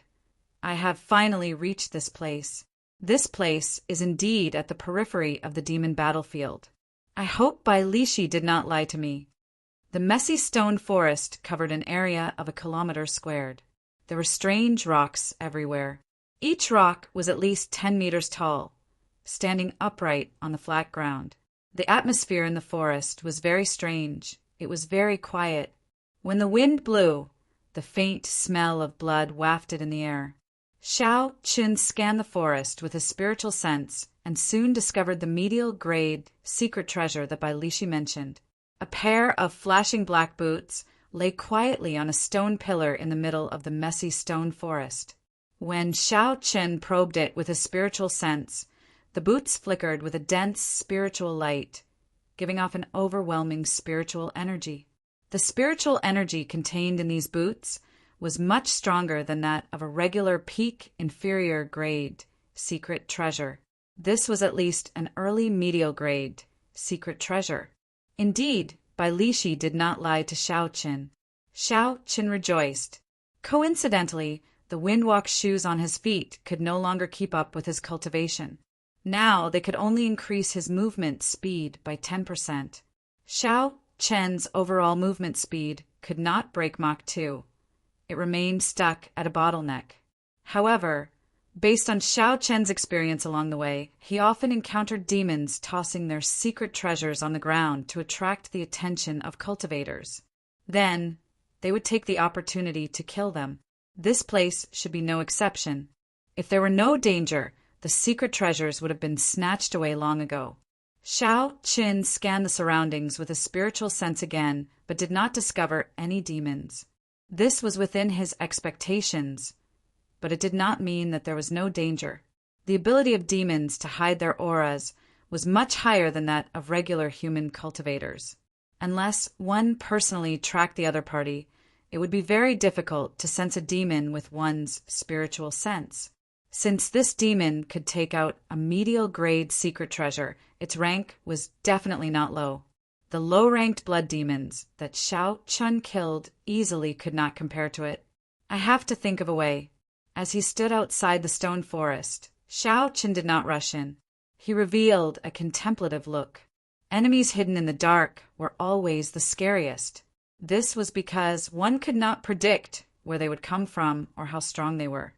"I have finally reached this place. This place is indeed at the periphery of the demon battlefield. I hope Bai Lishi did not lie to me." The messy stone forest covered an area of a kilometer squared. There were strange rocks everywhere. Each rock was at least 10 meters tall, standing upright on the flat ground. The atmosphere in the forest was very strange. It was very quiet. When the wind blew, the faint smell of blood wafted in the air. Xiaoqin scanned the forest with his spiritual sense and soon discovered the medial grade secret treasure that Bai Lishi mentioned. A pair of flashing black boots lay quietly on a stone pillar in the middle of the messy stone forest. When Xiaoqin probed it with his spiritual sense, the boots flickered with a dense spiritual light, giving off an overwhelming spiritual energy. The spiritual energy contained in these boots was much stronger than that of a regular peak inferior grade secret treasure. This was at least an early medial grade secret treasure. Indeed, Bai Lishi did not lie to Xiaoqin. Xiaoqin rejoiced. Coincidentally, the windwalk shoes on his feet could no longer keep up with his cultivation. Now they could only increase his movement speed by 10%. Xiaoqin's overall movement speed could not break Mach 2. It remained stuck at a bottleneck. However, based on Xiaoqin's experience along the way, he often encountered demons tossing their secret treasures on the ground to attract the attention of cultivators. Then, they would take the opportunity to kill them. This place should be no exception. If there were no danger, the secret treasures would have been snatched away long ago. Xiaoqin scanned the surroundings with a spiritual sense again, but did not discover any demons. This was within his expectations, but it did not mean that there was no danger. The ability of demons to hide their auras was much higher than that of regular human cultivators. Unless one personally tracked the other party, it would be very difficult to sense a demon with one's spiritual sense. Since this demon could take out a medial grade secret treasure, its rank was definitely not low. The low-ranked blood demons that Xiaoqin killed easily could not compare to it. I have to think of a way. As he stood outside the stone forest, Xiaoqin did not rush in. He revealed a contemplative look. Enemies hidden in the dark were always the scariest. This was because one could not predict where they would come from or how strong they were.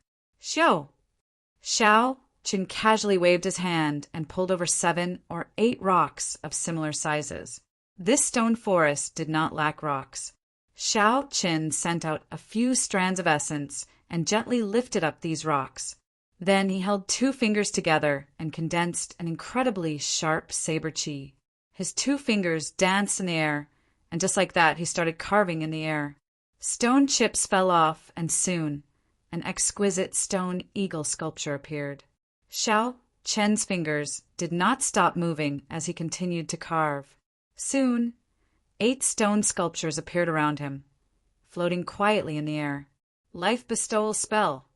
Xiaoqin casually waved his hand and pulled over 7 or 8 rocks of similar sizes. This stone forest did not lack rocks. Xiaoqin sent out a few strands of essence and gently lifted up these rocks. Then he held 2 fingers together and condensed an incredibly sharp saber chi. His 2 fingers danced in the air, and just like that, he started carving in the air. Stone chips fell off, and soon, an exquisite stone eagle sculpture appeared. Xiaoqin's fingers did not stop moving as he continued to carve. Soon, 8 stone sculptures appeared around him, floating quietly in the air. Life bestowal spell.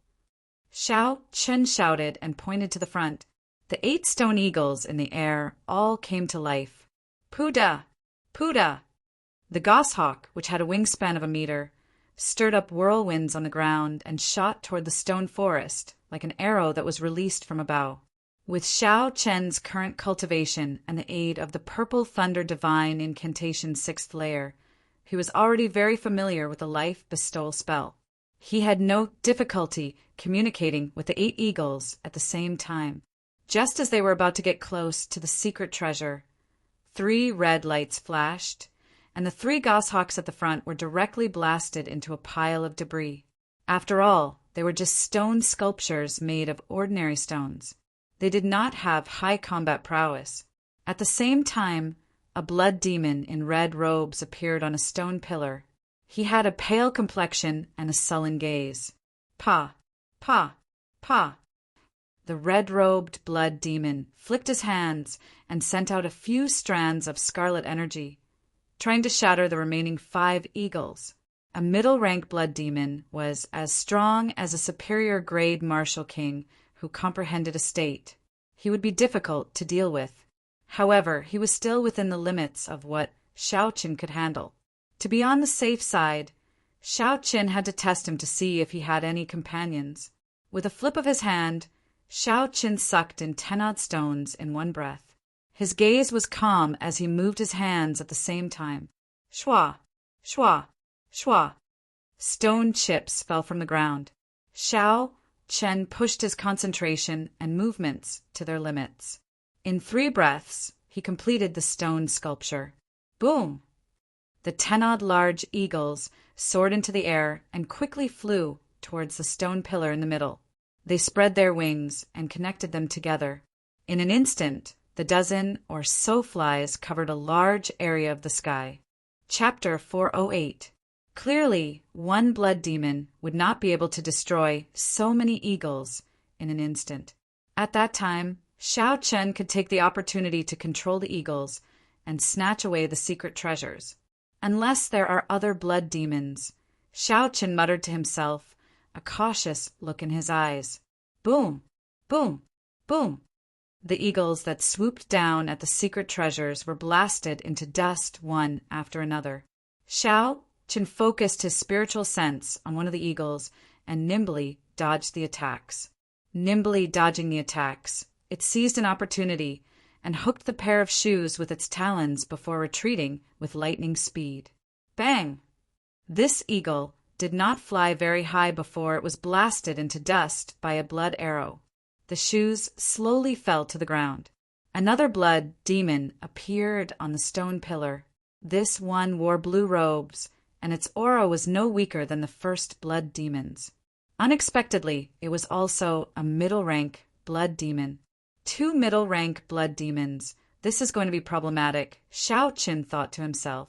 Xiaoqin shouted and pointed to the front. The 8 stone eagles in the air all came to life. Puda! Puda! The goshawk, which had a wingspan of a meter, stirred up whirlwinds on the ground and shot toward the stone forest like an arrow that was released from a bow. With Xiaoqin's current cultivation and the aid of the Purple Thunder Divine Incantation 6th layer, he was already very familiar with the life bestowal spell. He had no difficulty communicating with the 8 eagles at the same time. Just as they were about to get close to the secret treasure, 3 red lights flashed, and the 3 goshawks at the front were directly blasted into a pile of debris. After all, they were just stone sculptures made of ordinary stones. They did not have high combat prowess. At the same time, a blood demon in red robes appeared on a stone pillar. He had a pale complexion and a sullen gaze. Pa, pa, pa. The red-robed blood demon flicked his hands and sent out a few strands of scarlet energy, trying to shatter the remaining 5 eagles. A middle-rank blood demon was as strong as a superior-grade martial king who comprehended a state. He would be difficult to deal with. However, he was still within the limits of what Xiao Qin could handle. To be on the safe side, Xiao Qin had to test him to see if he had any companions. With a flip of his hand, Xiao Qin sucked in 10-odd stones in one breath. His gaze was calm as he moved his hands at the same time. Shwa, shwa, shwa. Stone chips fell from the ground. Xiao Qin pushed his concentration and movements to their limits. In 3 breaths, he completed the stone sculpture. Boom! The 10-odd large eagles soared into the air and quickly flew towards the stone pillar in the middle. They spread their wings and connected them together. In an instant, the dozen or so flies covered a large area of the sky. Chapter 408. Clearly, one blood demon would not be able to destroy so many eagles in an instant. At that time, Xiao Qin could take the opportunity to control the eagles and snatch away the secret treasures. Unless there are other blood demons, Xiao Qin muttered to himself, a cautious look in his eyes. Boom! Boom! Boom! The eagles that swooped down at the secret treasures were blasted into dust one after another. Xiao Qin focused his spiritual sense on one of the eagles and nimbly dodged the attacks. Nimbly dodging the attacks, it seized an opportunity and hooked the pair of shoes with its talons before retreating with lightning speed. Bang! This eagle did not fly very high before it was blasted into dust by a blood arrow. The shoes slowly fell to the ground. Another blood demon appeared on the stone pillar. This one wore blue robes, and its aura was no weaker than the first blood demon's. Unexpectedly, it was also a middle-rank blood demon. 2 middle-rank blood demons. This is going to be problematic, Xiao Qin thought to himself.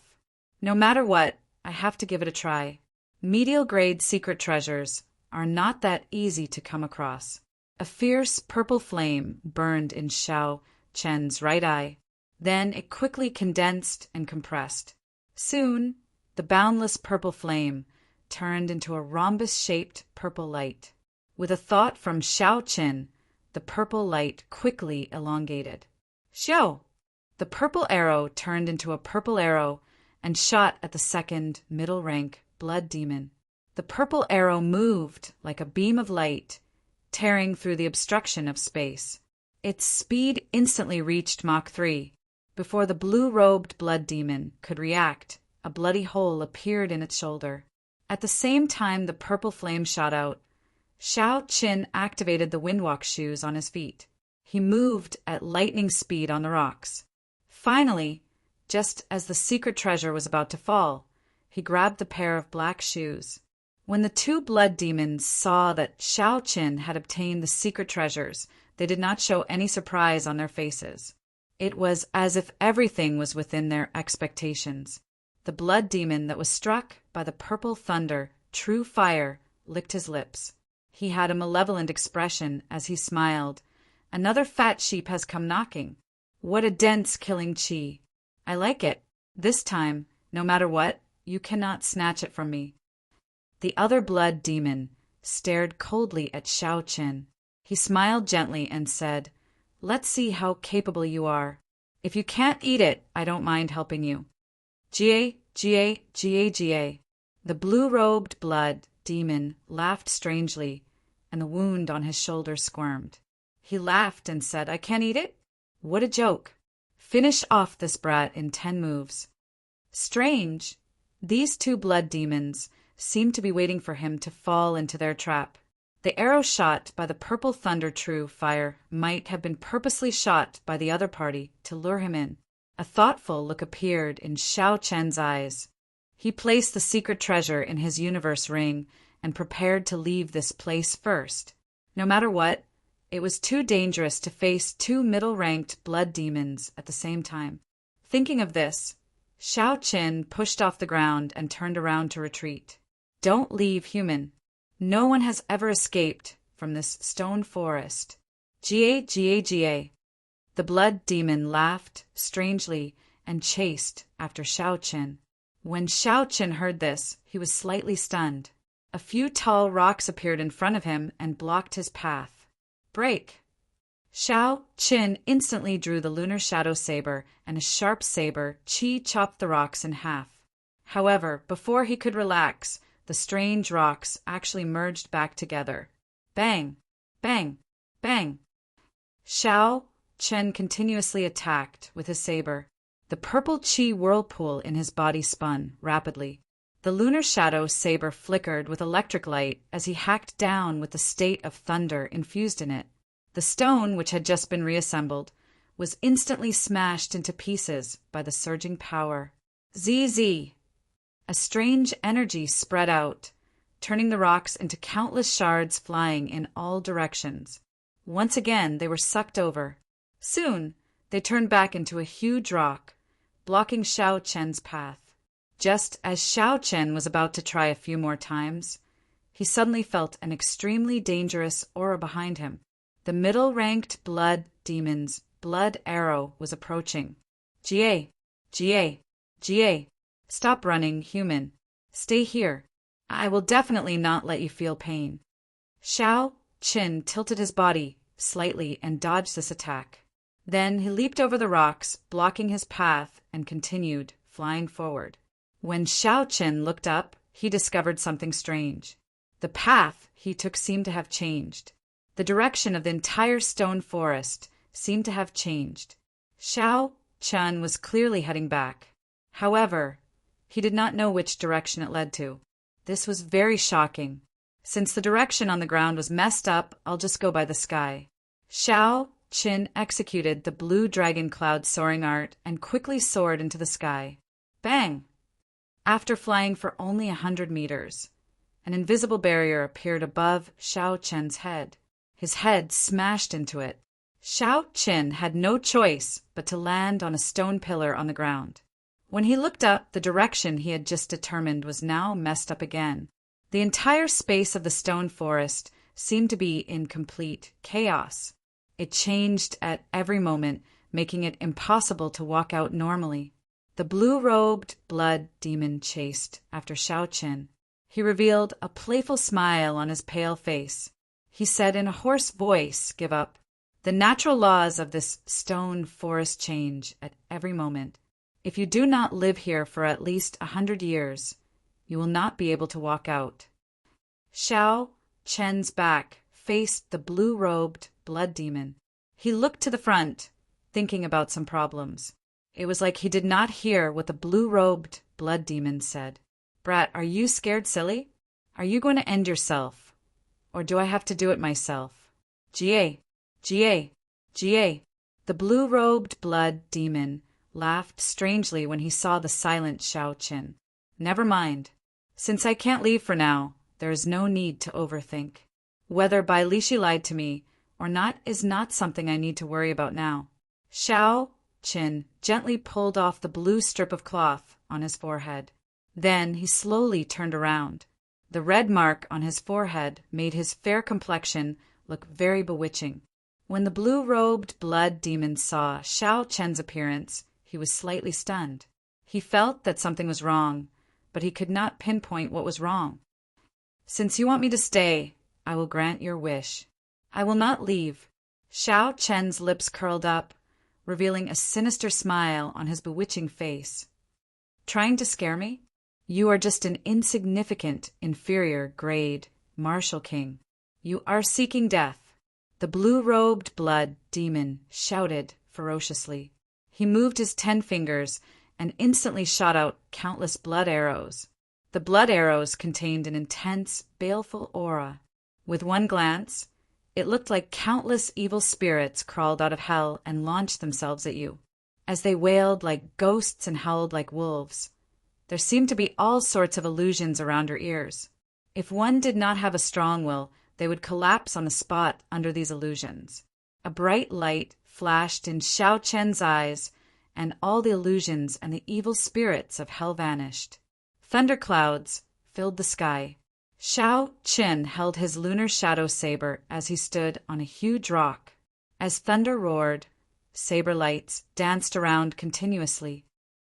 No matter what, I have to give it a try. Medial-grade secret treasures are not that easy to come across. A fierce purple flame burned in Xiao Qin's right eye. Then it quickly condensed and compressed. Soon, the boundless purple flame turned into a rhombus-shaped purple light. With a thought from Xiao Qin, the purple light quickly elongated. Xiao! The purple arrow turned into a purple arrow and shot at the second middle-rank blood demon. The purple arrow moved like a beam of light, tearing through the obstruction of space. Its speed instantly reached Mach 3. Before the blue-robed blood demon could react, a bloody hole appeared in its shoulder. At the same time the purple flame shot out, Xiao Qin activated the windwalk shoes on his feet. He moved at lightning speed on the rocks. Finally, just as the secret treasure was about to fall, he grabbed the pair of black shoes. When the 2 blood demons saw that Xiao Qin had obtained the secret treasures, they did not show any surprise on their faces. It was as if everything was within their expectations. The blood demon that was struck by the purple thunder, true fire, licked his lips. He had a malevolent expression as he smiled. Another fat sheep has come knocking. What a dense killing chi. I like it. This time, no matter what, you cannot snatch it from me. The other blood demon stared coldly at Xiao Qin. He smiled gently and said, "Let's see how capable you are. If you can't eat it, I don't mind helping you." Jie, Jie, Jie, Jie. The blue-robed blood demon laughed strangely, and the wound on his shoulder squirmed. He laughed and said, "I can't eat it? What a joke. Finish off this brat in 10 moves." Strange. These 2 blood demons seemed to be waiting for him to fall into their trap. The arrow shot by the purple thunder true fire might have been purposely shot by the other party to lure him in. A thoughtful look appeared in Xiao Qin's eyes. He placed the secret treasure in his universe ring and prepared to leave this place first. No matter what, it was too dangerous to face 2 middle-ranked blood demons at the same time. Thinking of this, Xiao Qin pushed off the ground and turned around to retreat. Don't leave, human. No one has ever escaped from this stone forest. Ga. The blood demon laughed strangely and chased after Xiao Qin. When Xiao Qin heard this, he was slightly stunned. A few tall rocks appeared in front of him and blocked his path. Break! Xiao Qin instantly drew the lunar shadow saber, and a sharp saber Qi chopped the rocks in half. However, before he could relax, the strange rocks actually merged back together. Bang! Bang! Bang! Xiao Qin continuously attacked with his saber. The purple Qi whirlpool in his body spun rapidly. The lunar shadow saber flickered with electric light as he hacked down with the state of thunder infused in it. The stone, which had just been reassembled, was instantly smashed into pieces by the surging power. ZZ! A strange energy spread out, turning the rocks into countless shards flying in all directions. Once again, they were sucked over. Soon, they turned back into a huge rock, blocking Xiao Qin's path. Just as Xiao Qin was about to try a few more times, he suddenly felt an extremely dangerous aura behind him. The middle-ranked blood demon's blood arrow was approaching. Ga. Stop running, human. Stay here. I will definitely not let you feel pain. Xiao Qin tilted his body slightly and dodged this attack. Then he leaped over the rocks, blocking his path, and continued, flying forward. When Xiao Qin looked up, he discovered something strange. The path he took seemed to have changed. The direction of the entire stone forest seemed to have changed. Xiao Qin was clearly heading back. However, he did not know which direction it led to. This was very shocking. Since the direction on the ground was messed up, I'll just go by the sky. Xiao Qin executed the blue dragon cloud soaring art and quickly soared into the sky. Bang! After flying for only 100 meters, an invisible barrier appeared above Xiao Qin's head. His head smashed into it. Xiao Qin had no choice but to land on a stone pillar on the ground. When he looked up, the direction he had just determined was now messed up again. The entire space of the stone forest seemed to be in complete chaos. It changed at every moment, making it impossible to walk out normally. The blue-robed blood demon chased after Xiao Qin. He revealed a playful smile on his pale face. He said in a hoarse voice, "Give up. The natural laws of this stone forest change at every moment. If you do not live here for at least 100 years, you will not be able to walk out." Xiao Qin's back faced the blue-robed blood demon. He looked to the front, thinking about some problems. It was like he did not hear what the blue-robed blood demon said. "Brat, are you scared silly? Are you going to end yourself? Or do I have to do it myself?" Ga. The blue-robed blood demon laughed strangely when he saw the silent Xiao Qin. "Never mind. Since I can't leave for now, there is no need to overthink. Whether Bai Lishi lied to me or not is not something I need to worry about now." Xiao Qin gently pulled off the blue strip of cloth on his forehead. Then he slowly turned around. The red mark on his forehead made his fair complexion look very bewitching. When the blue-robed blood demon saw Xiao Qin's appearance, he was slightly stunned. He felt that something was wrong, but he could not pinpoint what was wrong. "Since you want me to stay, I will grant your wish. I will not leave." Xiao Qin's lips curled up, revealing a sinister smile on his bewitching face. "Trying to scare me? You are just an insignificant, inferior grade martial king. You are seeking death." The blue-robed blood demon shouted ferociously. He moved his 10 fingers and instantly shot out countless blood arrows. The blood arrows contained an intense, baleful aura. With one glance, it looked like countless evil spirits crawled out of hell and launched themselves at you. As they wailed like ghosts and howled like wolves, there seemed to be all sorts of illusions around your ears. If one did not have a strong will, they would collapse on the spot under these illusions. A bright light flashed in Xiao Qin's eyes, and all the illusions and the evil spirits of hell vanished. Thunderclouds filled the sky. Shao Qin held his lunar shadow saber as he stood on a huge rock. As thunder roared, saber lights danced around continuously.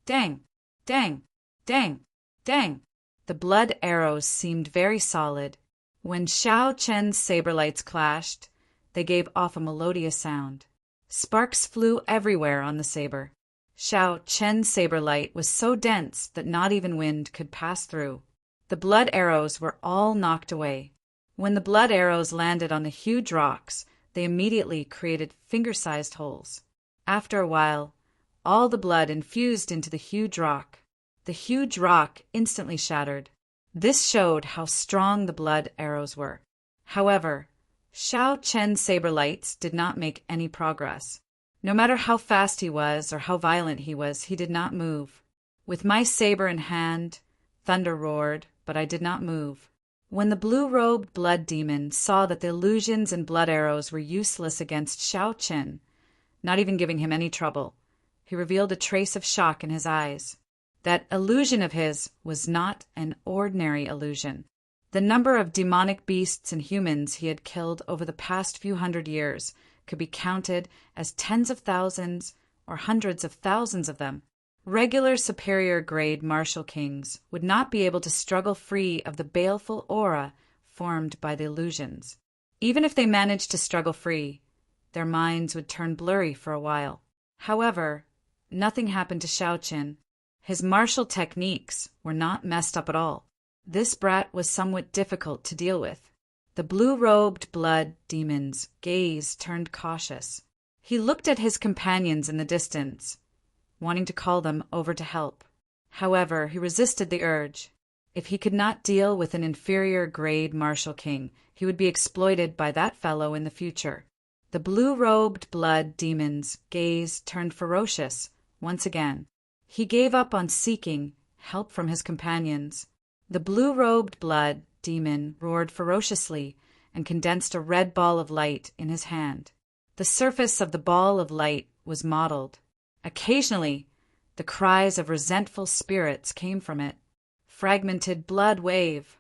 Dang! Dang! Dang! Dang! The blood arrows seemed very solid. When Shao Chen's saber lights clashed, they gave off a melodious sound. Sparks flew everywhere on the saber. Shao Chen's saber light was so dense that not even wind could pass through. The blood arrows were all knocked away. When the blood arrows landed on the huge rocks, they immediately created finger-sized holes. After a while, all the blood infused into the huge rock. The huge rock instantly shattered. This showed how strong the blood arrows were. However, Shao Chen's saber lights did not make any progress. No matter how fast he was or how violent he was, he did not move. With my saber in hand, thunder roared, but I did not move. When the blue-robed blood demon saw that the illusions and blood arrows were useless against Shao Chen, not even giving him any trouble, he revealed a trace of shock in his eyes. That illusion of his was not an ordinary illusion. The number of demonic beasts and humans he had killed over the past few hundred years could be counted as tens of thousands or hundreds of thousands of them. Regular superior-grade martial kings would not be able to struggle free of the baleful aura formed by the illusions. Even if they managed to struggle free, their minds would turn blurry for a while. However, nothing happened to Shao Qin. His martial techniques were not messed up at all. This brat was somewhat difficult to deal with. The blue-robed blood demon's gaze turned cautious. He looked at his companions in the distance, wanting to call them over to help. However, he resisted the urge. If he could not deal with an inferior-grade martial king, he would be exploited by that fellow in the future. The blue-robed blood demon's gaze turned ferocious once again. He gave up on seeking help from his companions. The blue-robed blood demon roared ferociously and condensed a red ball of light in his hand. The surface of the ball of light was mottled. Occasionally, the cries of resentful spirits came from it. Fragmented blood wave.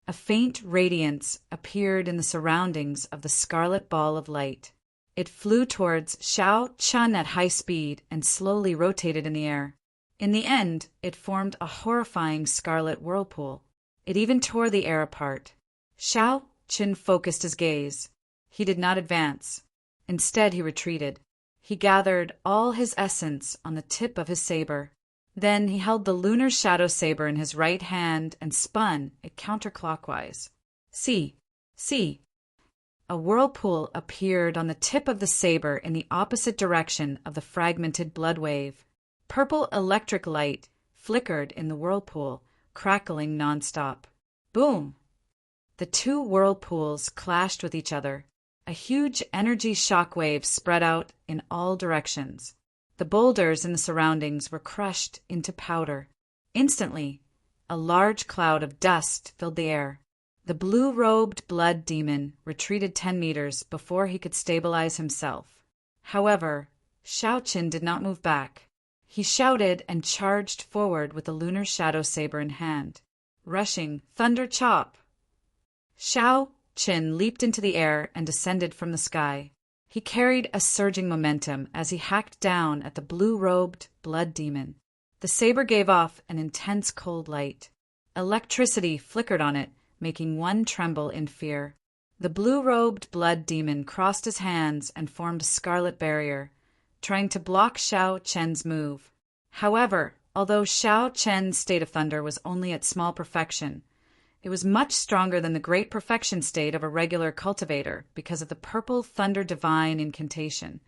A faint radiance appeared in the surroundings of the scarlet ball of light. It flew towards Shao Chun at high speed and slowly rotated in the air. In the end, it formed a horrifying scarlet whirlpool. It even tore the air apart. Shao Chun focused his gaze. He did not advance. Instead, he retreated. He gathered all his essence on the tip of his saber. Then he held the lunar shadow saber in his right hand and spun it counterclockwise. See! A whirlpool appeared on the tip of the saber in the opposite direction of the fragmented blood wave. Purple electric light flickered in the whirlpool, crackling nonstop. Boom! The two whirlpools clashed with each other. A huge energy shock wave spread out in all directions. The boulders in the surroundings were crushed into powder. Instantly, a large cloud of dust filled the air. The blue-robed blood demon retreated 10 meters before he could stabilize himself. However, Shao Qin did not move back. He shouted and charged forward with the lunar shadow saber in hand. Rushing thunder chop! Shao Qin leaped into the air and descended from the sky. He carried a surging momentum as he hacked down at the blue-robed blood demon. The saber gave off an intense cold light. Electricity flickered on it, making one tremble in fear. The blue-robed blood demon crossed his hands and formed a scarlet barrier, trying to block Shao Chen's move. However, although Shao Chen's state of thunder was only at small perfection, it was much stronger than the great perfection state of a regular cultivator because of the purple thunder divine incantation,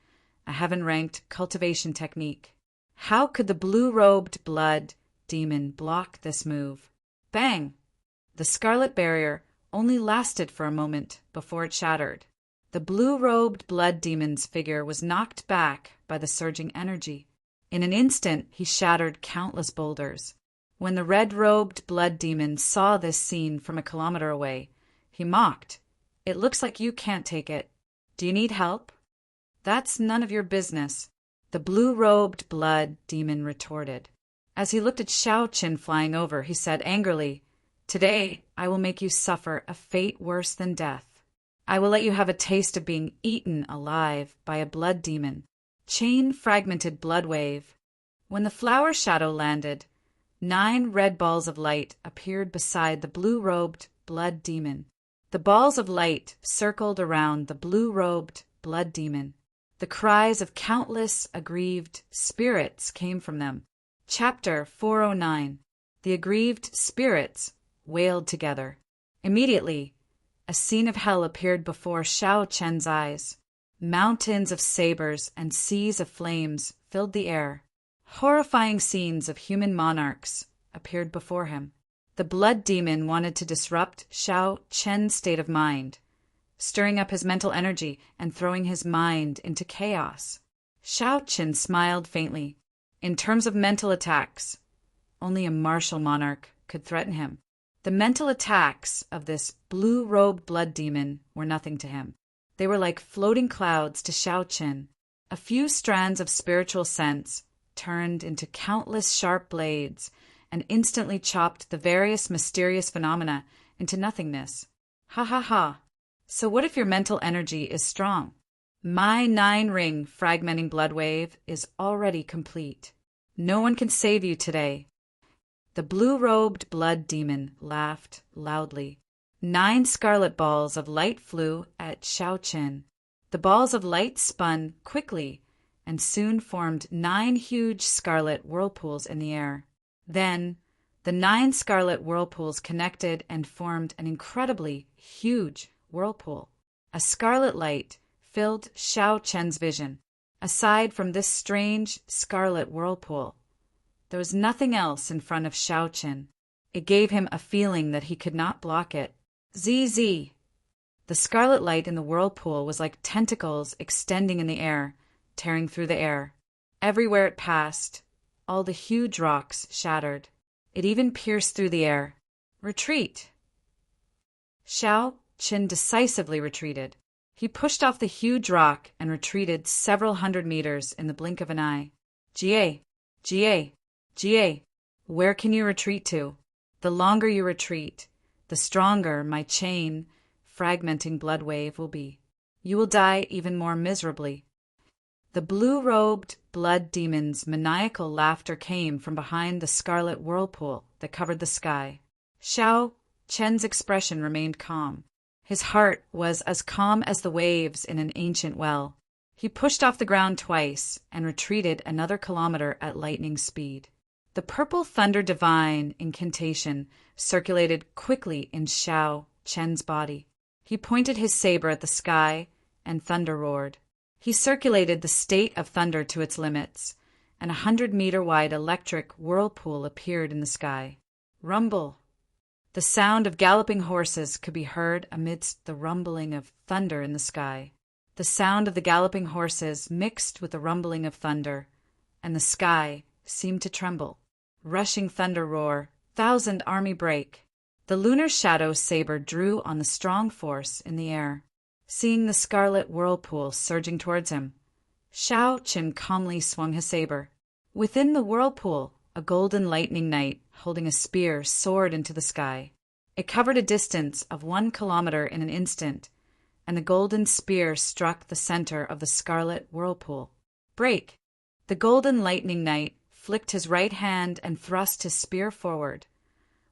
a heaven-ranked cultivation technique. How could the blue-robed blood demon block this move? Bang! The scarlet barrier only lasted for a moment before it shattered. The blue-robed blood demon's figure was knocked back by the surging energy. In an instant, he shattered countless boulders. When the red-robed blood demon saw this scene from a kilometer away, he mocked. "It looks like you can't take it. Do you need help?" "That's none of your business. the blue-robed blood demon retorted. As he looked at Xiao Qin flying over, he said angrily, "Today I will make you suffer a fate worse than death. I will let you have a taste of being eaten alive by a blood demon." Chain-fragmented blood wave. When the flower shadow landed, 9 red balls of light appeared beside the blue-robed blood demon. The balls of light circled around the blue-robed blood demon. The cries of countless aggrieved spirits came from them. Chapter 409. The aggrieved spirits wailed together. Immediately, a scene of hell appeared before Xiao Chen's eyes. Mountains of sabers and seas of flames filled the air. Horrifying scenes of human monarchs appeared before him. The blood demon wanted to disrupt Xiao Chen's state of mind, stirring up his mental energy and throwing his mind into chaos. Xiao Chen smiled faintly. In terms of mental attacks, only a martial monarch could threaten him. The mental attacks of this blue-robed blood demon were nothing to him. They were like floating clouds to Xiao Chen. A few strands of spiritual sense turned into countless sharp blades and instantly chopped the various mysterious phenomena into nothingness. Ha ha ha. So what if your mental energy is strong? My 9-ring fragmenting blood wave is already complete. No one can save you today. The blue-robed blood demon laughed loudly. 9 scarlet balls of light flew at Xiao Chen. The balls of light spun quickly and soon formed 9 huge scarlet whirlpools in the air. Then, the 9 scarlet whirlpools connected and formed an incredibly huge whirlpool. A scarlet light filled Xiao Chen's vision. Aside from this strange scarlet whirlpool, there was nothing else in front of Xiao Chen. It gave him a feeling that he could not block it. ZZ. The scarlet light in the whirlpool was like tentacles extending in the air, tearing through the air. Everywhere it passed, all the huge rocks shattered. It even pierced through the air. Retreat! Xiao Chen decisively retreated. He pushed off the huge rock and retreated several hundred meters in the blink of an eye. Jie, Jie, Jie, where can you retreat to? The longer you retreat, the stronger my chain fragmenting blood wave will be. You will die even more miserably. The blue-robed blood demon's maniacal laughter came from behind the scarlet whirlpool that covered the sky. Xiao Chen's expression remained calm. His heart was as calm as the waves in an ancient well. He pushed off the ground twice and retreated another kilometer at lightning speed. The purple thunder divine incantation circulated quickly in Xiao Chen's body. He pointed his saber at the sky, and thunder roared. He circulated the state of thunder to its limits, and 100-meter-wide electric whirlpool appeared in the sky. Rumble! The sound of galloping horses could be heard amidst the rumbling of thunder in the sky. The sound of the galloping horses mixed with the rumbling of thunder, and the sky seemed to tremble. Rushing thunder roar, 1,000 army break. The lunar shadow saber drew on the strong force in the air. Seeing the scarlet whirlpool surging towards him, Xiao Chen calmly swung his saber. Within the whirlpool, a golden lightning knight holding a spear soared into the sky. It covered a distance of 1 kilometer in an instant, and the golden spear struck the center of the scarlet whirlpool. Break! The golden lightning knight flicked his right hand and thrust his spear forward,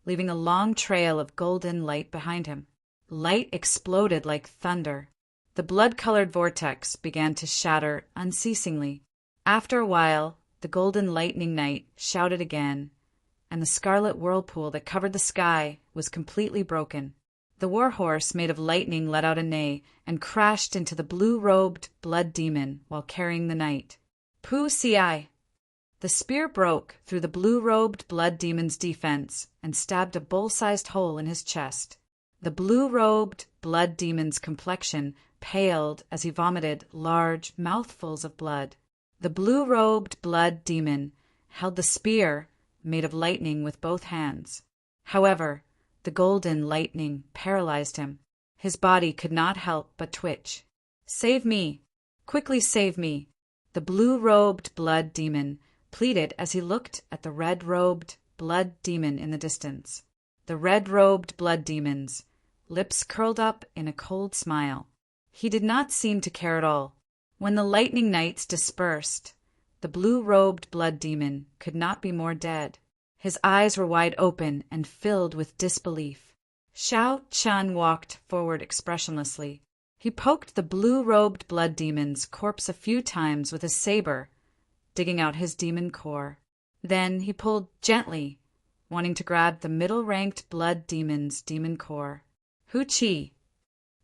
leaving a long trail of golden light behind him. Light exploded like thunder. The blood-colored vortex began to shatter unceasingly. After a while, the golden lightning knight shouted again, and the scarlet whirlpool that covered the sky was completely broken. The warhorse made of lightning let out a neigh and crashed into the blue-robed blood demon while carrying the knight. Pu Ci! The spear broke through the blue-robed blood demon's defense and stabbed a bull-sized hole in his chest. The blue-robed blood demon's complexion paled as he vomited large mouthfuls of blood. The blue-robed blood demon held the spear made of lightning with both hands. However, the golden lightning paralyzed him. His body could not help but twitch. Save me! Quickly save me! The blue-robed blood demon pleaded as he looked at the red-robed blood demon in the distance. The red-robed blood demon's lips curled up in a cold smile. He did not seem to care at all. When the lightning knights dispersed, the blue-robed blood demon could not be more dead. His eyes were wide open and filled with disbelief. Xiao Chun walked forward expressionlessly. He poked the blue-robed blood demon's corpse a few times with his saber, digging out his demon core. Then he pulled gently, wanting to grab the middle-ranked blood demon's demon core. Hu-chi!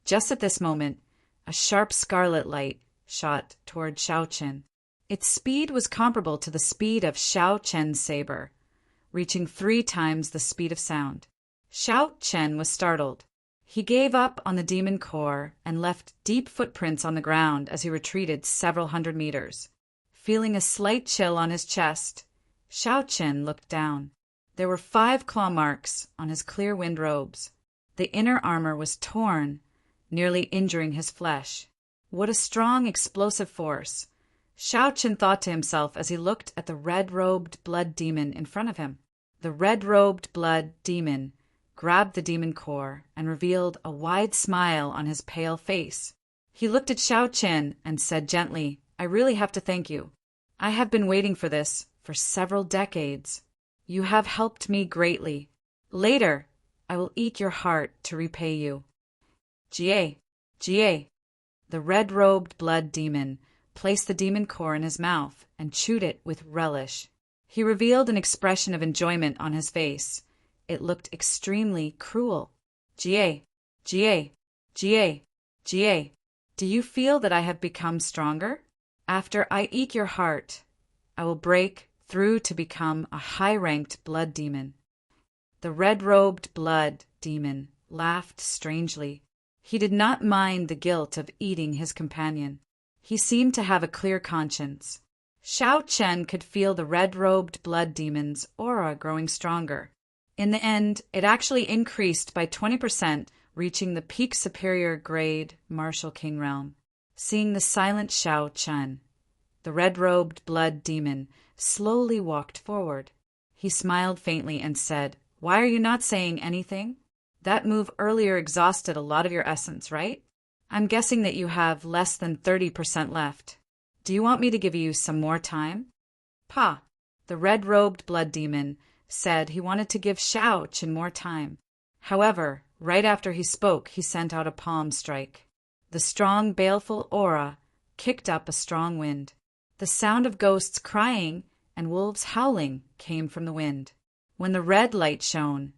Just at this moment, a sharp scarlet light shot toward Xiao Chen. Its speed was comparable to the speed of Xiao Chen's saber, reaching 3 times the speed of sound. Xiao Chen was startled. He gave up on the demon core and left deep footprints on the ground as he retreated several hundred meters. Feeling a slight chill on his chest, Xiao Chen looked down. There were 5 claw marks on his clear wind robes. The inner armor was torn, nearly injuring his flesh. What a strong explosive force! Xiao Chen thought to himself as he looked at the red-robed blood demon in front of him. The red-robed blood demon grabbed the demon core and revealed a wide smile on his pale face. He looked at Xiao Chen and said gently, "I really have to thank you. I have been waiting for this for several decades. You have helped me greatly. Later, I will eat your heart to repay you." Jie, Jie. The red-robed blood demon placed the demon core in his mouth and chewed it with relish. He revealed an expression of enjoyment on his face. It looked extremely cruel. Jie, Jie, Jie, Jie. Do you feel that I have become stronger? After I eat your heart, I will break through to become a high-ranked blood demon. The red-robed blood demon laughed strangely. He did not mind the guilt of eating his companion. He seemed to have a clear conscience. Xiao Chen could feel the red-robed blood demon's aura growing stronger. In the end, it actually increased by 20%, reaching the peak superior grade Martial King realm. Seeing the silent Xiao Chen, the red-robed blood demon slowly walked forward. He smiled faintly and said, "Why are you not saying anything? That move earlier exhausted a lot of your essence, right? I'm guessing that you have less than 30% left. Do you want me to give you some more time?" Pa, the red-robed blood demon, said he wanted to give Xiao Chen more time. However, right after he spoke, he sent out a palm strike. The strong, baleful aura kicked up a strong wind. The sound of ghosts crying and wolves howling came from the wind. When the red light shone,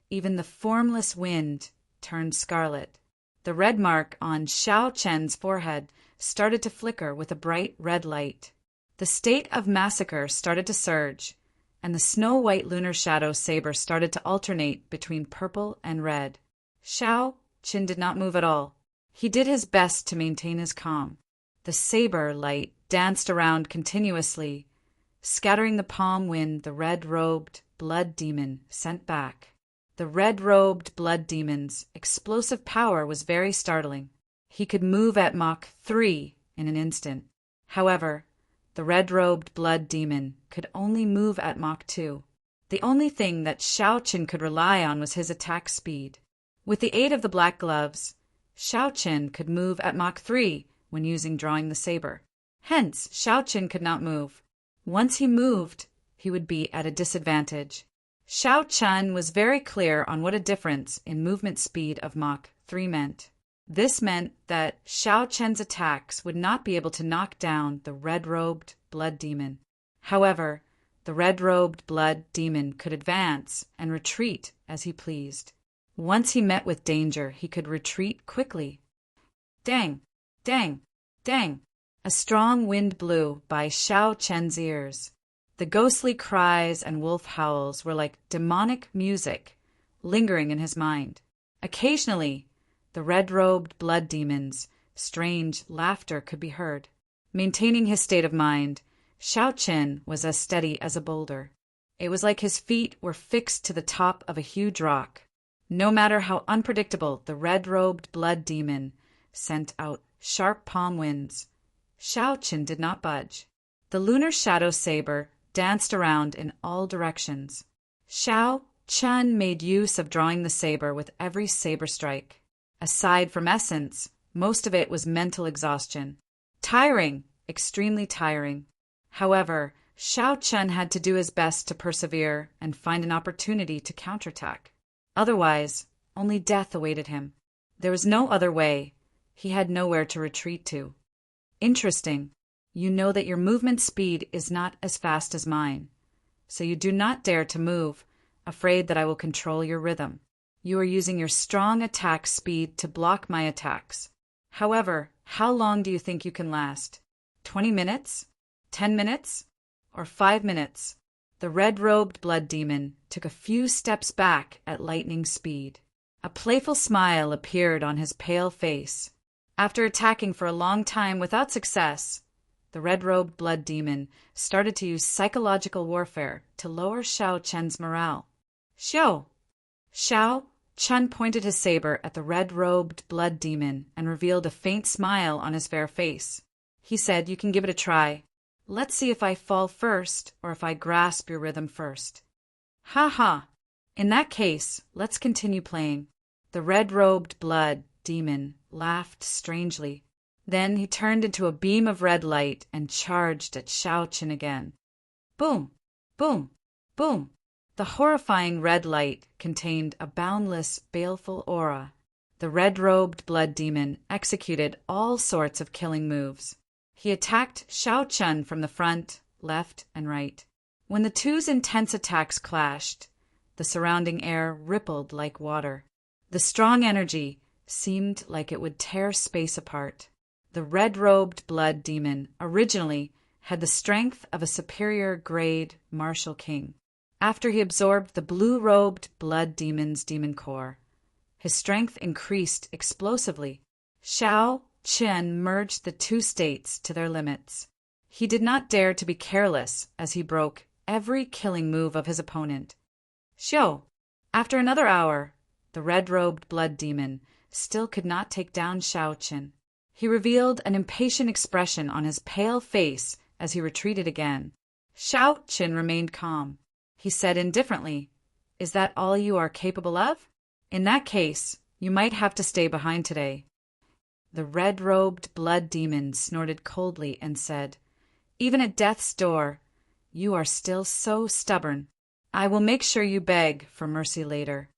even the formless wind turned scarlet. The red mark on Xiao Chen's forehead started to flicker with a bright red light. The state of massacre started to surge, and the snow-white lunar shadow saber started to alternate between purple and red. Xiao Chen did not move at all. He did his best to maintain his calm. The saber light danced around continuously, scattering the palm wind the red-robed blood demon sent back. The red-robed blood demon's explosive power was very startling. He could move at Mach 3 in an instant. However, the red-robed blood demon could only move at Mach 2. The only thing that Xiao Chen could rely on was his attack speed. With the aid of the black gloves, Xiao Chen could move at Mach 3 when using drawing the saber. Hence, Xiao Chen could not move. Once he moved, he would be at a disadvantage. Xiao Chen was very clear on what a difference in movement speed of Mach 3 meant. This meant that Xiao Chen's attacks would not be able to knock down the red-robed blood demon. However, the red-robed blood demon could advance and retreat as he pleased. Once he met with danger, he could retreat quickly. Dang! Dang! Dang! A strong wind blew by Xiao Chen's ears. The ghostly cries and wolf howls were like demonic music, lingering in his mind. Occasionally, the red-robed blood demon's strange laughter could be heard. Maintaining his state of mind, Xiao Chen was as steady as a boulder. It was like his feet were fixed to the top of a huge rock. No matter how unpredictable the red-robed blood demon sent out sharp palm winds, Xiao Qin did not budge. The lunar shadow saber danced around in all directions. Xiao Chen made use of drawing the saber with every saber strike. Aside from essence, most of it was mental exhaustion. Tiring, extremely tiring. However, Xiao Chen had to do his best to persevere and find an opportunity to counterattack. Otherwise, only death awaited him. There was no other way. He had nowhere to retreat to. Interesting. You know that your movement speed is not as fast as mine, so you do not dare to move, afraid that I will control your rhythm. You are using your strong attack speed to block my attacks. However, how long do you think you can last? 20 minutes? 10 minutes? Or 5 minutes? The red-robed blood demon took a few steps back at lightning speed. A playful smile appeared on his pale face. After attacking for a long time without success, the red-robed blood demon started to use psychological warfare to lower Xiao Chen's morale. Xiao Chen pointed his saber at the red-robed blood demon and revealed a faint smile on his fair face. He said, "You can give it a try. Let's see if I fall first or if I grasp your rhythm first." Ha ha! In that case, let's continue playing. The red-robed blood demon laughed strangely. Then he turned into a beam of red light and charged at Xiao Chen again. Boom! Boom! Boom! The horrifying red light contained a boundless, baleful aura. The red-robed blood demon executed all sorts of killing moves. He attacked Xiao Chen from the front, left, and right. When the two's intense attacks clashed, the surrounding air rippled like water. The strong energy seemed like it would tear space apart. The red-robed blood demon originally had the strength of a superior grade martial king. After he absorbed the blue-robed blood demon's demon core, his strength increased explosively. Xiao Chen merged the two states to their limits. He did not dare to be careless as he broke every killing move of his opponent. After another hour, the red-robed blood demon still could not take down Xiao Chen. He revealed an impatient expression on his pale face as he retreated again. Xiao Chen remained calm. He said indifferently, "Is that all you are capable of? In that case, you might have to stay behind today." The red-robed blood demon snorted coldly and said, "Even at death's door, you are still so stubborn. I will make sure you beg for mercy later."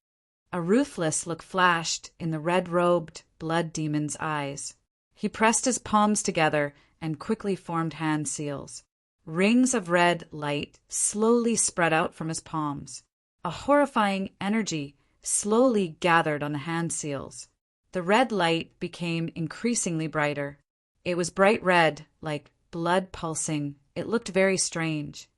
A ruthless look flashed in the red-robed blood demon's eyes. He pressed his palms together and quickly formed hand seals. Rings of red light slowly spread out from his palms. A horrifying energy slowly gathered on the hand seals. The red light became increasingly brighter. It was bright red, like blood pulsing. It looked very strange.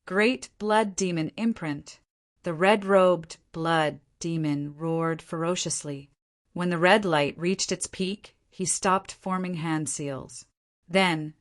Great blood demon imprint. The red-robed blood demon roared ferociously. When the red light reached its peak, he stopped forming hand seals. Then,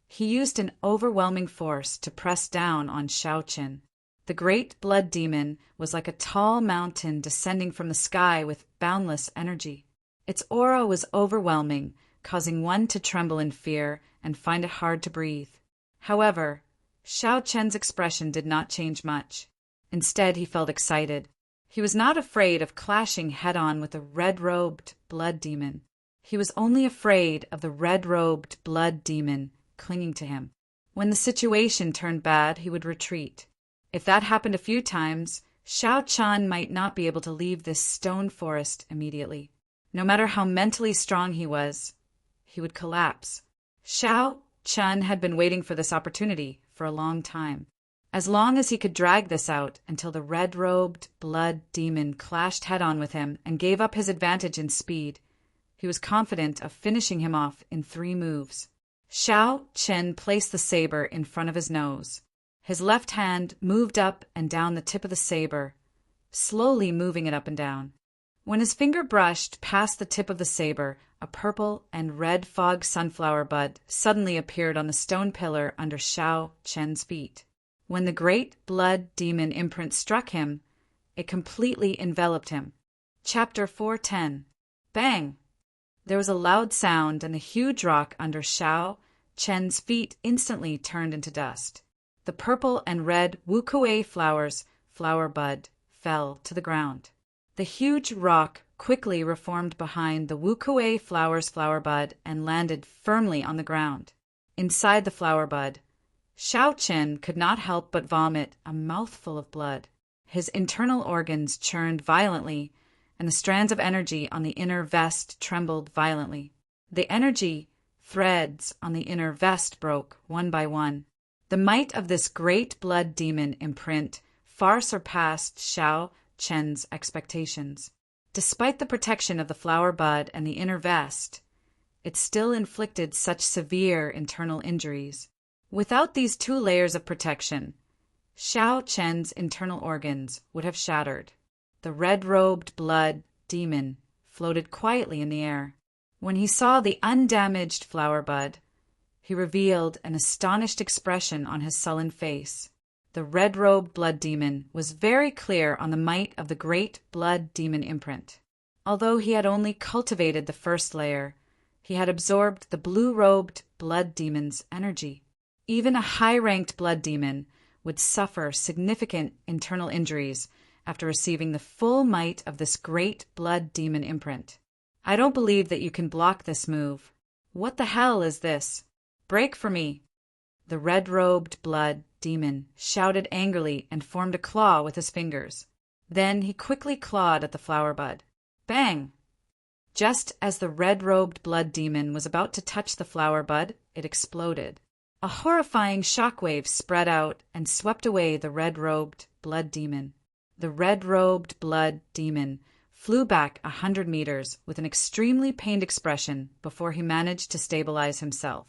he used an overwhelming force to press down on Xiao Chen. The great blood demon was like a tall mountain descending from the sky with boundless energy. Its aura was overwhelming, causing one to tremble in fear and find it hard to breathe. However, Xiao Chen's expression did not change much. Instead, he felt excited. He was not afraid of clashing head-on with the red-robed blood demon. He was only afraid of the red-robed blood demon clinging to him. When the situation turned bad, he would retreat. If that happened a few times, Xiao Chen might not be able to leave this stone forest immediately. No matter how mentally strong he was, he would collapse. Xiao Chen had been waiting for this opportunity for a long time. As long as he could drag this out until the red-robed blood demon clashed head-on with him and gave up his advantage in speed, he was confident of finishing him off in 3 moves. Xiao Chen placed the saber in front of his nose. His left hand moved up and down the tip of the saber, slowly moving it up and down. When his finger brushed past the tip of the saber, a purple and red fog sunflower bud suddenly appeared on the stone pillar under Xiao Chen's feet. When the great blood demon imprint struck him, it completely enveloped him. Chapter 410. Bang! There was a loud sound, and the huge rock under Xiao Chen's feet instantly turned into dust. The purple and red wukuei flowers, flower bud, fell to the ground. The huge rock quickly reformed behind the wukuei flower's flower bud and landed firmly on the ground. Inside the flower bud, Xiao Chen could not help but vomit a mouthful of blood. His internal organs churned violently, and the strands of energy on the inner vest trembled violently. The energy threads on the inner vest broke one by one. The might of this great blood demon imprint far surpassed Xiao Chen's expectations. Despite the protection of the flower bud and the inner vest, it still inflicted such severe internal injuries. Without these two layers of protection, Xiao Chen's internal organs would have shattered. The red-robed blood demon floated quietly in the air. When he saw the undamaged flower bud, he revealed an astonished expression on his sullen face. The red-robed blood demon was very clear on the might of the great blood demon imprint. Although he had only cultivated the first layer, he had absorbed the blue-robed blood demon's energy. Even a high-ranked blood demon would suffer significant internal injuries after receiving the full might of this great blood demon imprint. I don't believe that you can block this move. What the hell is this? Break for me! The red-robed blood demon shouted angrily and formed a claw with his fingers. Then he quickly clawed at the flower bud. Bang! Just as the red-robed blood demon was about to touch the flower bud, it exploded. A horrifying shockwave spread out and swept away the red-robed blood demon. The red-robed blood demon flew back 100 meters with an extremely pained expression before he managed to stabilize himself.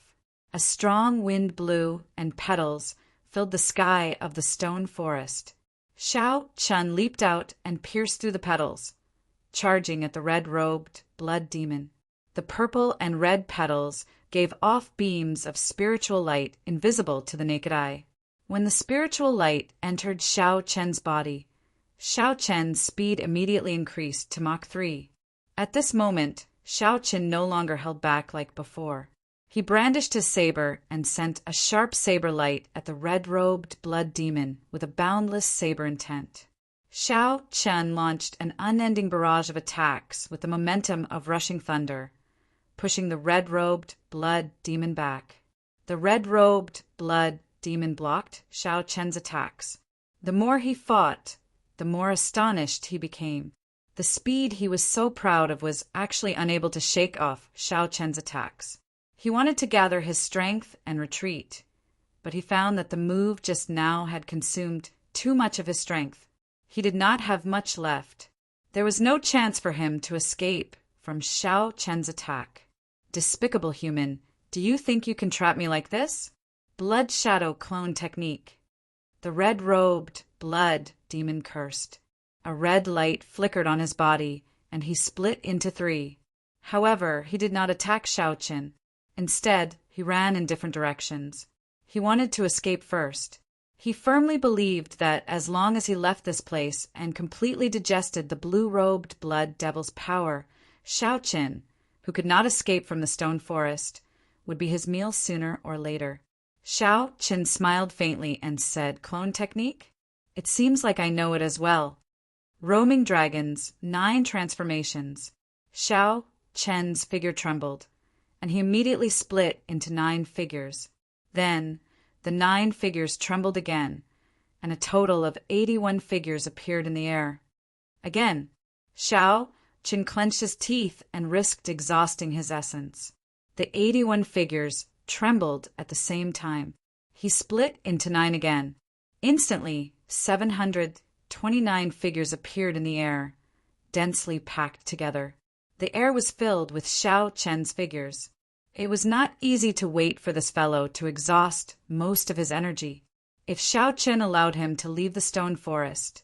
A strong wind blew, and petals filled the sky of the stone forest. Xiao Chen leaped out and pierced through the petals, charging at the red-robed blood demon. The purple and red petals gave off beams of spiritual light invisible to the naked eye. When the spiritual light entered Xiao Chen's body, Xiao Chen's speed immediately increased to Mach 3. At this moment, Xiao Chen no longer held back like before. He brandished his saber and sent a sharp saber light at the red-robed blood demon with a boundless saber intent. Xiao Chen launched an unending barrage of attacks with the momentum of rushing thunder, pushing the red-robed blood demon back. The red-robed blood demon blocked Xiao Chen's attacks. The more he fought, the more astonished he became. The speed he was so proud of was actually unable to shake off Xiao Chen's attacks. He wanted to gather his strength and retreat, but he found that the move just now had consumed too much of his strength. He did not have much left. There was no chance for him to escape from Xiao Chen's attack. Despicable human, do you think you can trap me like this? Blood shadow clone technique. The red-robed blood demon cursed. A red light flickered on his body, and he split into 3. However, he did not attack Xiao Chen. Instead, he ran in different directions. He wanted to escape first. He firmly believed that as long as he left this place and completely digested the blue-robed blood devil's power, Xiao Chen, who could not escape from the stone forest, would be his meal sooner or later. Xiao Chen smiled faintly and said, "Clone technique? It seems like I know it as well. Roaming dragons, 9 transformations." Xiao Chen's figure trembled, and he immediately split into 9 figures. Then the 9 figures trembled again, and a total of 81 figures appeared in the air. Again, Xiao Chen clenched his teeth and risked exhausting his essence. The 81 figures trembled at the same time. He split into 9 again. Instantly, 729 figures appeared in the air, densely packed together. The air was filled with Xiao Chen's figures. It was not easy to wait for this fellow to exhaust most of his energy. If Xiao Chen allowed him to leave the stone forest,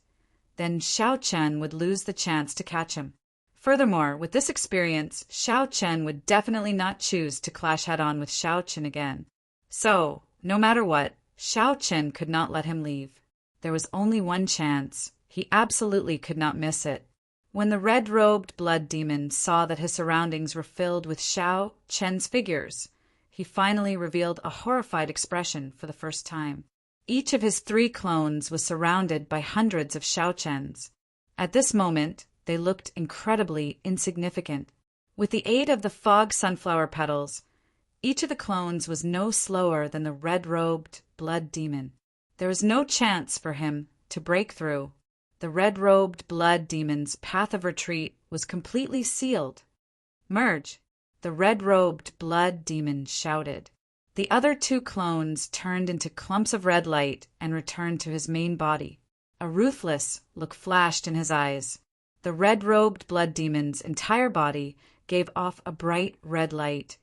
then Xiao Chen would lose the chance to catch him. Furthermore, with this experience, Xiao Chen would definitely not choose to clash head-on with Xiao Chen again. So, no matter what, Xiao Chen could not let him leave. There was only one chance. He absolutely could not miss it. When the red-robed blood demon saw that his surroundings were filled with Xiao Chen's figures, he finally revealed a horrified expression for the first time. Each of his 3 clones was surrounded by hundreds of Xiaochens. At this moment, they looked incredibly insignificant. With the aid of the fog sunflower petals, each of the clones was no slower than the red-robed blood demon. There was no chance for him to break through. The red-robed blood demon's path of retreat was completely sealed. "Merge!" the red-robed blood demon shouted. The other 2 clones turned into clumps of red light and returned to his main body. A ruthless look flashed in his eyes. The red-robed blood demon's entire body gave off a bright red light,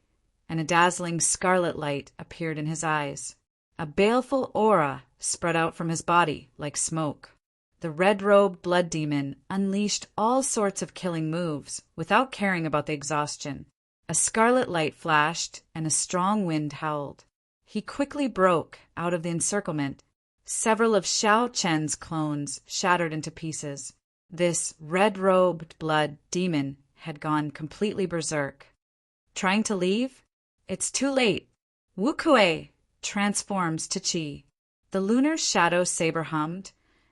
and a dazzling scarlet light appeared in his eyes. A baleful aura spread out from his body like smoke. The red-robed blood demon unleashed all sorts of killing moves without caring about the exhaustion. A scarlet light flashed and a strong wind howled. He quickly broke out of the encirclement. Several of Xiao Chen's clones shattered into pieces. This red-robed blood demon had gone completely berserk. Trying to leave? It's too late. Wu Kuei transforms to Qi. The lunar shadow saber hummed,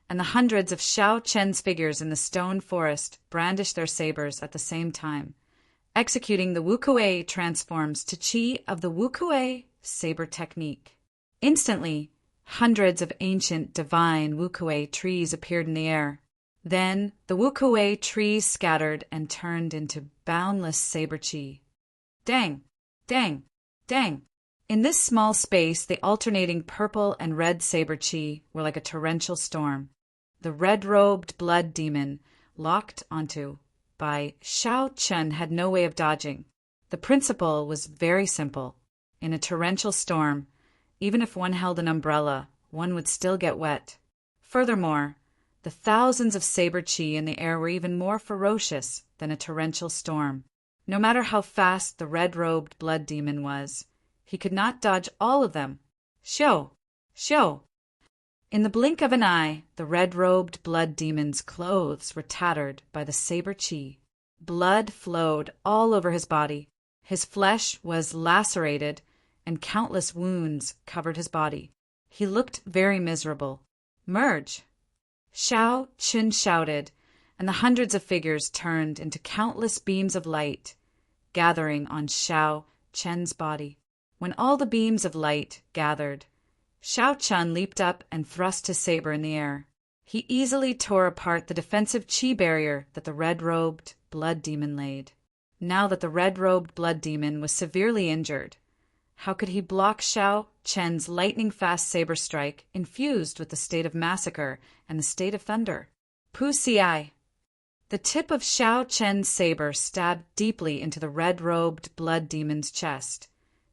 and the hundreds of Xiao Chen's figures in the stone forest brandished their sabers at the same time, executing the Wu Kuei transforms to Qi of the Wu Kuei saber technique. Instantly, hundreds of ancient divine Wu Kuei trees appeared in the air. Then the Wu Kuei trees scattered and turned into boundless saber Qi. Dang! Dang! Dang! In this small space, the alternating purple and red saber Qi were like a torrential storm. The red-robed blood demon, locked onto by Xiao Chen, had no way of dodging. The principle was very simple. In a torrential storm, even if one held an umbrella, one would still get wet. Furthermore, the thousands of saber Qi in the air were even more ferocious than a torrential storm. No matter how fast the red-robed blood demon was, he could not dodge all of them. Shoo! Shoo! In the blink of an eye, the red-robed blood demon's clothes were tattered by the saber Qi. Blood flowed all over his body. His flesh was lacerated, and countless wounds covered his body. He looked very miserable. Merge! Xiao Chen shouted, and the hundreds of figures turned into countless beams of light, gathering on Xiao Chen's body. When all the beams of light gathered, Xiao Chen leaped up and thrust his saber in the air. He easily tore apart the defensive Qi barrier that the red-robed blood demon laid. Now that the red-robed blood demon was severely injured, how could he block Xiao Chen's lightning-fast saber strike infused with the state of massacre and the state of thunder? Pu Xi. The tip of Xiao Chen's saber stabbed deeply into the red-robed blood demon's chest,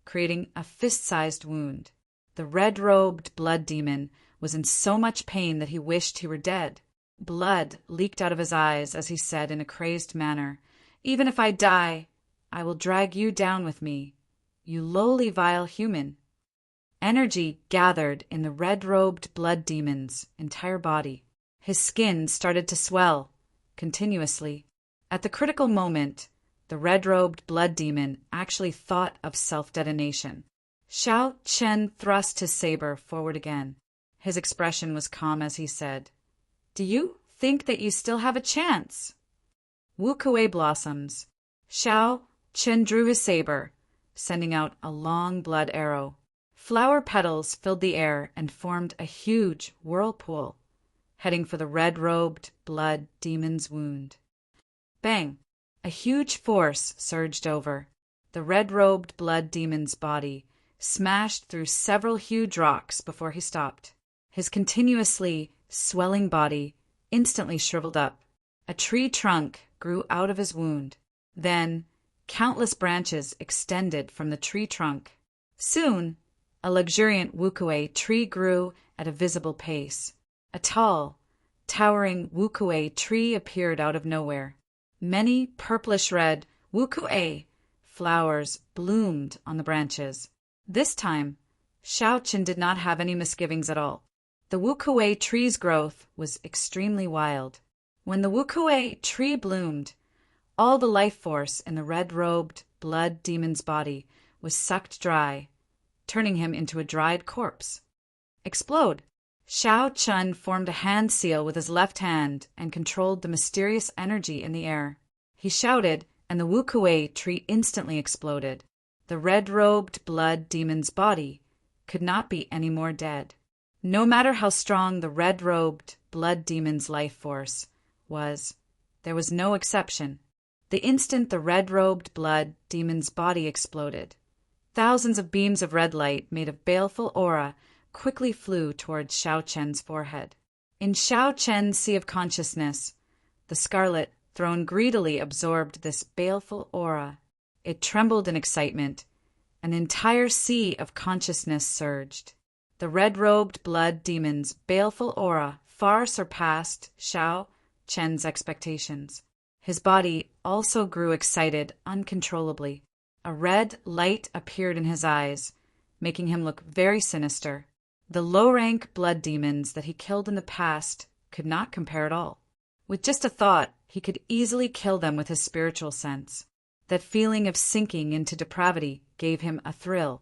creating a fist-sized wound. The red-robed blood demon was in so much pain that he wished he were dead. Blood leaked out of his eyes as he said in a crazed manner, "Even if I die, I will drag you down with me, you lowly vile human." Energy gathered in the red-robed blood demon's entire body. His skin started to swell continuously. At the critical moment, the red-robed blood demon actually thought of self-detonation. Xiao Chen thrust his saber forward again. His expression was calm as he said, "Do you think that you still have a chance?" Wu Kuei blossoms. Xiao Chen drew his saber, sending out a long blood arrow. Flower petals filled the air and formed a huge whirlpool, heading for the red-robed blood demon's wound. Bang! A huge force surged over. The red-robed blood demon's body smashed through several huge rocks before he stopped. His continuously swelling body instantly shriveled up. A tree trunk grew out of his wound. Then, countless branches extended from the tree trunk. Soon, a luxuriant Wu Kuei tree grew at a visible pace. A tall, towering Wu Kuei tree appeared out of nowhere. Many purplish-red Wu Kuei flowers bloomed on the branches. This time, Xiao Chen did not have any misgivings at all. The Wu Kuei tree's growth was extremely wild. When the Wu Kuei tree bloomed, all the life force in the red-robed blood demon's body was sucked dry, turning him into a dried corpse. Explode! Xiao Chun formed a hand seal with his left hand and controlled the mysterious energy in the air. He shouted, and the Wu Kuei tree instantly exploded. The red-robed blood demon's body could not be any more dead. No matter how strong the red-robed blood demon's life force was, there was no exception. The instant the red-robed blood demon's body exploded, thousands of beams of red light made of baleful aura quickly flew towards Xiao Chen's forehead. In Xiao Chen's sea of consciousness, the scarlet throne greedily absorbed this baleful aura. It trembled in excitement. An entire sea of consciousness surged. The red-robed blood demon's baleful aura far surpassed Xiao Chen's expectations. His body also grew excited uncontrollably. A red light appeared in his eyes, making him look very sinister. The low-rank blood demons that he killed in the past could not compare at all. With just a thought, he could easily kill them with his spiritual sense. That feeling of sinking into depravity gave him a thrill.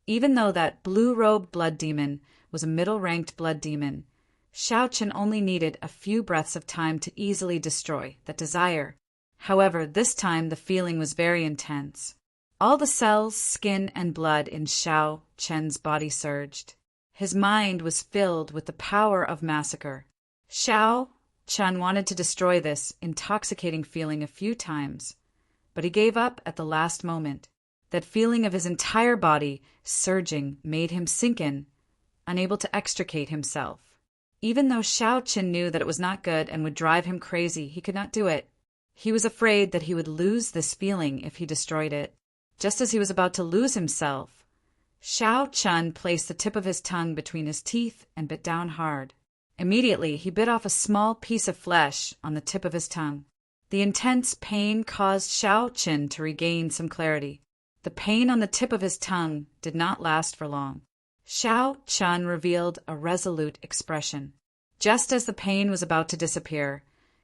Even though that blue-robed blood demon was a middle-ranked blood demon, Xiao Chen only needed a few breaths of time to easily destroy that desire. However, this time the feeling was very intense. All the cells, skin, and blood in Xiao Chen's body surged. His mind was filled with the power of massacre. Xiao Chen wanted to destroy this intoxicating feeling a few times, but he gave up at the last moment. That feeling of his entire body surging made him sink in, unable to extricate himself. Even though Xiao Chen knew that it was not good and would drive him crazy, he could not do it. He was afraid that he would lose this feeling if he destroyed it. Just as he was about to lose himself, Xiao Chen placed the tip of his tongue between his teeth and bit down hard. Immediately, he bit off a small piece of flesh on the tip of his tongue. The intense pain caused Xiao Chen to regain some clarity. The pain on the tip of his tongue did not last for long. Xiao Chen revealed a resolute expression. Just as the pain was about to disappear,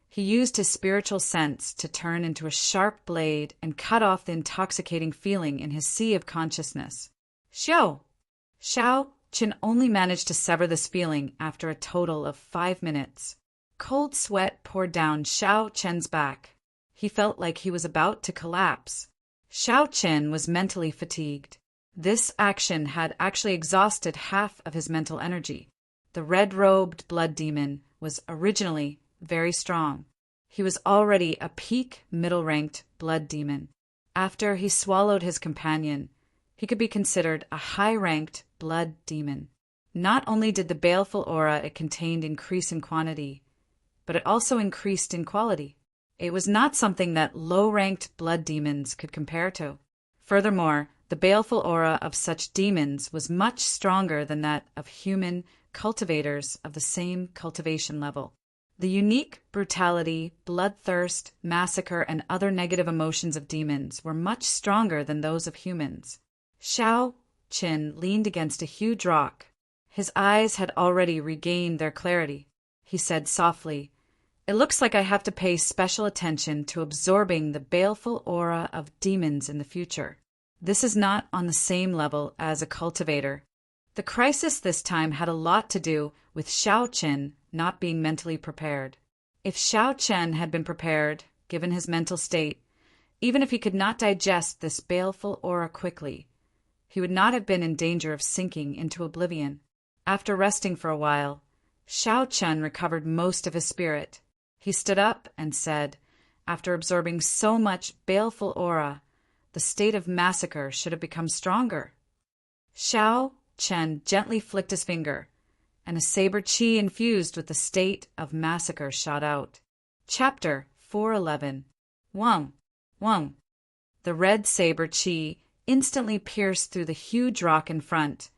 he used his spiritual sense to turn into a sharp blade and cut off the intoxicating feeling in his sea of consciousness. Xiao Chen only managed to sever this feeling after a total of 5 minutes. Cold sweat poured down Xiao Chen's back. He felt like he was about to collapse. Xiao Chen was mentally fatigued. This action had actually exhausted half of his mental energy. The red-robed blood demon was originally very strong. He was already a peak middle-ranked blood demon. After he swallowed his companion, he could be considered a high-ranked blood demon. Not only did the baleful aura it contained increase in quantity, but it also increased in quality. It was not something that low-ranked blood demons could compare to. Furthermore, the baleful aura of such demons was much stronger than that of human cultivators of the same cultivation level. The unique brutality, bloodthirst, massacre, and other negative emotions of demons were much stronger than those of humans. Xiao Chen leaned against a huge rock. His eyes had already regained their clarity. He said softly, "It looks like I have to pay special attention to absorbing the baleful aura of demons in the future. This is not on the same level as a cultivator." The crisis this time had a lot to do with Xiao Chen not being mentally prepared. If Xiao Chen had been prepared, given his mental state, even if he could not digest this baleful aura quickly, he would not have been in danger of sinking into oblivion. After resting for a while, Xiao Chen recovered most of his spirit. He stood up and said, after absorbing so much baleful aura, the state of massacre should have become stronger. Xiao Chen gently flicked his finger, and a saber chi infused with the state of massacre shot out. Chapter 411. Wang. The red saber chi instantly pierced through the huge rock in front,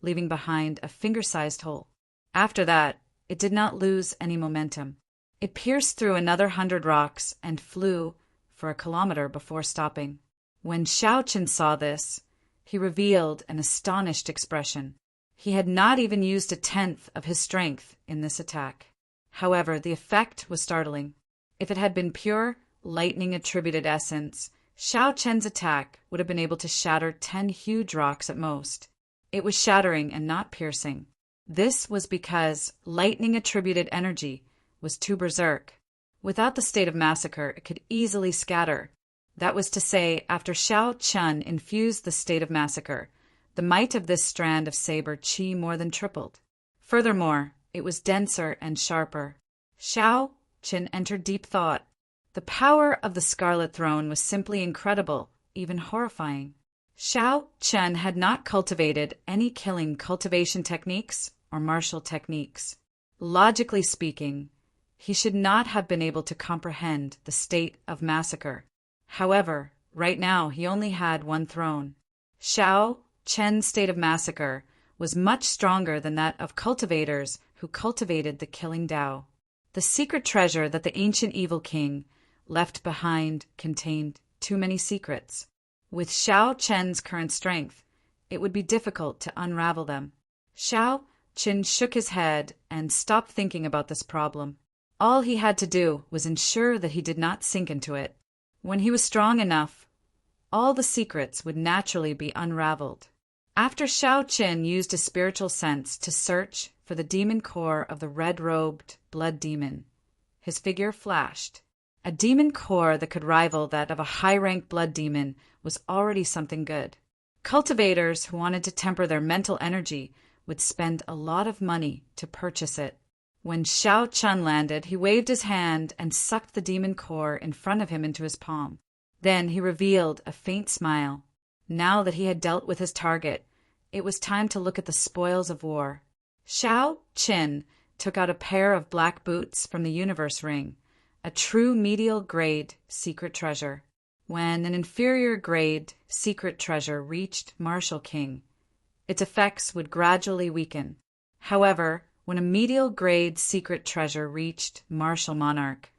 leaving behind a finger-sized hole. After that, it did not lose any momentum. It pierced through another 100 rocks and flew for a kilometer before stopping. When Xiao Chen saw this, he revealed an astonished expression. He had not even used 1/10 of his strength in this attack. However, the effect was startling. If it had been pure, lightning-attributed essence, Xiao Chen's attack would have been able to shatter 10 huge rocks at most. It was shattering and not piercing. This was because lightning-attributed energy was too berserk. Without the state of massacre, it could easily scatter. That was to say, after Xiao Chen infused the state of massacre, the might of this strand of saber qi more than tripled. Furthermore, it was denser and sharper. Xiao Chen entered deep thought. The power of the Scarlet Throne was simply incredible, even horrifying. Xiao Chen had not cultivated any killing cultivation techniques or martial techniques. Logically speaking, he should not have been able to comprehend the state of massacre. However, right now he only had one throne. Xiao Chen's state of massacre was much stronger than that of cultivators who cultivated the killing Tao. The secret treasure that the ancient evil king left behind contained too many secrets. With Xiao Chen's current strength, it would be difficult to unravel them. Xiao Chen shook his head and stopped thinking about this problem. All he had to do was ensure that he did not sink into it. When he was strong enough, all the secrets would naturally be unraveled. After Xiao Chen used his spiritual sense to search for the demon core of the red-robed blood demon, his figure flashed. A demon core that could rival that of a high-rank blood demon was already something good. Cultivators who wanted to temper their mental energy would spend a lot of money to purchase it. When Xiao Chen landed, he waved his hand and sucked the demon core in front of him into his palm. Then he revealed a faint smile. Now that he had dealt with his target, it was time to look at the spoils of war. Xiao Chen took out a pair of black boots from the universe ring, a true medial grade secret treasure. When an inferior grade secret treasure reached Martial King, its effects would gradually weaken. However, when a medial grade secret treasure reached Martial Monarch,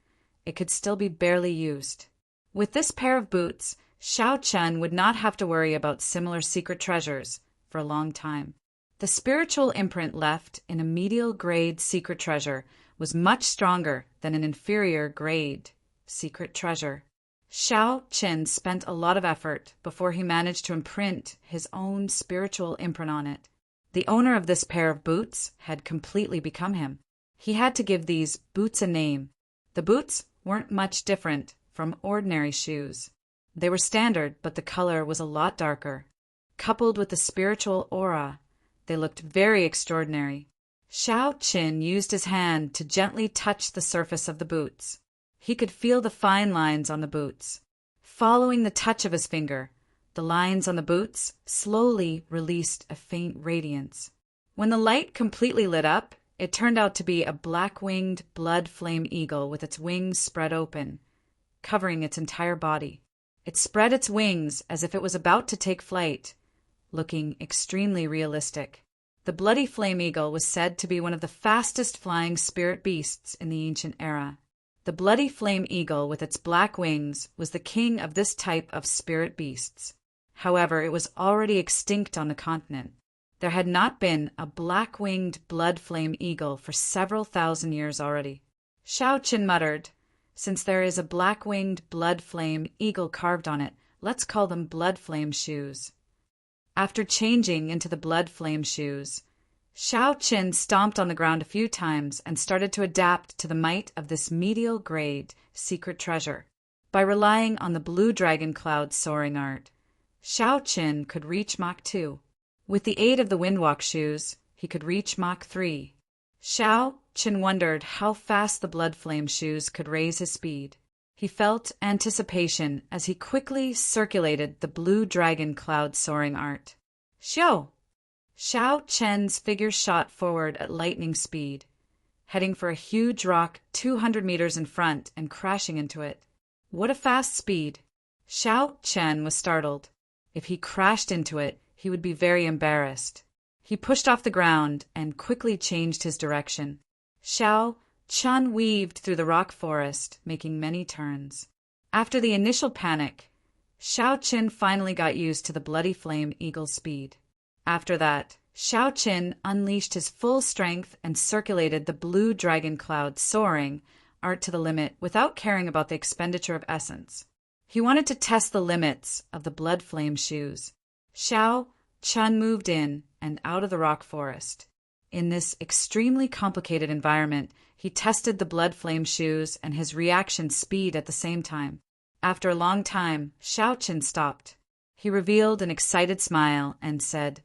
it could still be barely used. With this pair of boots, Xiao Chen would not have to worry about similar secret treasures for a long time. The spiritual imprint left in a medial grade secret treasure was much stronger than an inferior grade secret treasure. Xiao Chen spent a lot of effort before he managed to imprint his own spiritual imprint on it. The owner of this pair of boots had completely become him. He had to give these boots a name. The boots weren't much different from ordinary shoes. They were standard, but the color was a lot darker. Coupled with the spiritual aura, they looked very extraordinary. Xiao Chen used his hand to gently touch the surface of the boots. He could feel the fine lines on the boots. Following the touch of his finger, the lines on the boots slowly released a faint radiance. When the light completely lit up, it turned out to be a black-winged blood flame eagle with its wings spread open, covering its entire body. It spread its wings as if it was about to take flight, looking extremely realistic. The bloody flame eagle was said to be one of the fastest flying spirit beasts in the ancient era. The bloody flame eagle with its black wings was the king of this type of spirit beasts. However, it was already extinct on the continent. There had not been a black-winged blood flame eagle for several thousand years already. Xiao Chen muttered, "Since there is a black-winged blood flame eagle carved on it, let's call them blood flame shoes." After changing into the blood flame shoes, Xiao Chen stomped on the ground a few times and started to adapt to the might of this medial grade secret treasure. By relying on the blue dragon cloud soaring art, Xiao Chen could reach Mach 2. With the aid of the windwalk shoes, he could reach Mach 3. Xiao Chen wondered how fast the blood flame shoes could raise his speed. He felt anticipation as he quickly circulated the blue dragon cloud soaring art. Xiao Chen's figure shot forward at lightning speed, heading for a huge rock 200 meters in front and crashing into it. What a fast speed! Xiao Chen was startled. If he crashed into it, he would be very embarrassed. He pushed off the ground and quickly changed his direction. Xiao Chen weaved through the rock forest, making many turns. After the initial panic, Xiao Chen finally got used to the bloody flame eagle's speed. After that, Xiao Chen unleashed his full strength and circulated the blue dragon cloud soaring art to the limit without caring about the expenditure of essence. He wanted to test the limits of the blood flame shoes. Xiao Chun moved in and out of the rock forest. In this extremely complicated environment, he tested the blood flame shoes and his reaction speed at the same time. After a long time, Xiao Chun stopped. He revealed an excited smile and said,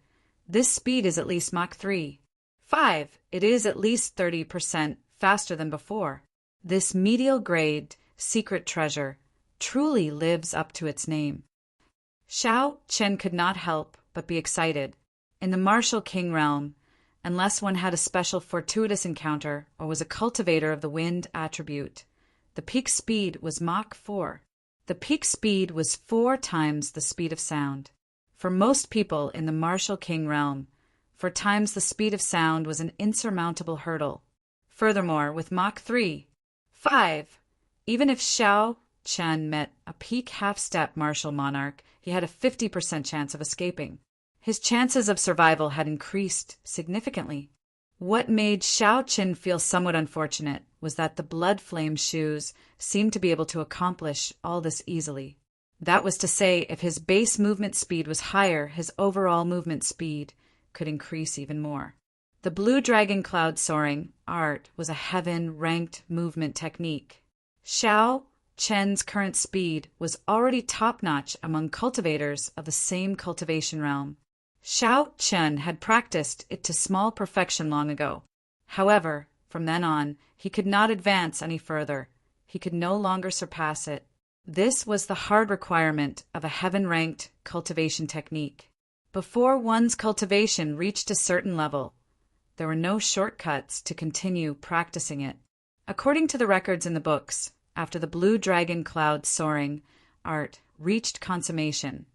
"This speed is at least Mach 3. 5. It is at least 30% faster than before. This medial grade secret treasure truly lives up to its name." Xiao Chen could not help but be excited. In the martial king realm, unless one had a special fortuitous encounter or was a cultivator of the wind attribute, the peak speed was Mach 4. The peak speed was 4 times the speed of sound. For most people in the martial king realm, 4 times the speed of sound was an insurmountable hurdle. Furthermore, with Mach 3, 5, even if Xiao Chen met a peak half-step martial monarch, he had a 50% chance of escaping. His chances of survival had increased significantly. What made Xiao Chen feel somewhat unfortunate was that the blood flame shoes seemed to be able to accomplish all this easily. That was to say, if his base movement speed was higher, his overall movement speed could increase even more. The blue dragon cloud soaring art was a heaven-ranked movement technique. Xiao Chen's current speed was already top-notch among cultivators of the same cultivation realm. Xiao Chen had practiced it to small perfection long ago. However, from then on, he could not advance any further. He could no longer surpass it. This was the hard requirement of a heaven-ranked cultivation technique. Before one's cultivation reached a certain level, there were no shortcuts to continue practicing it. According to the records in the books, after the blue dragon cloud soaring art reached consummation,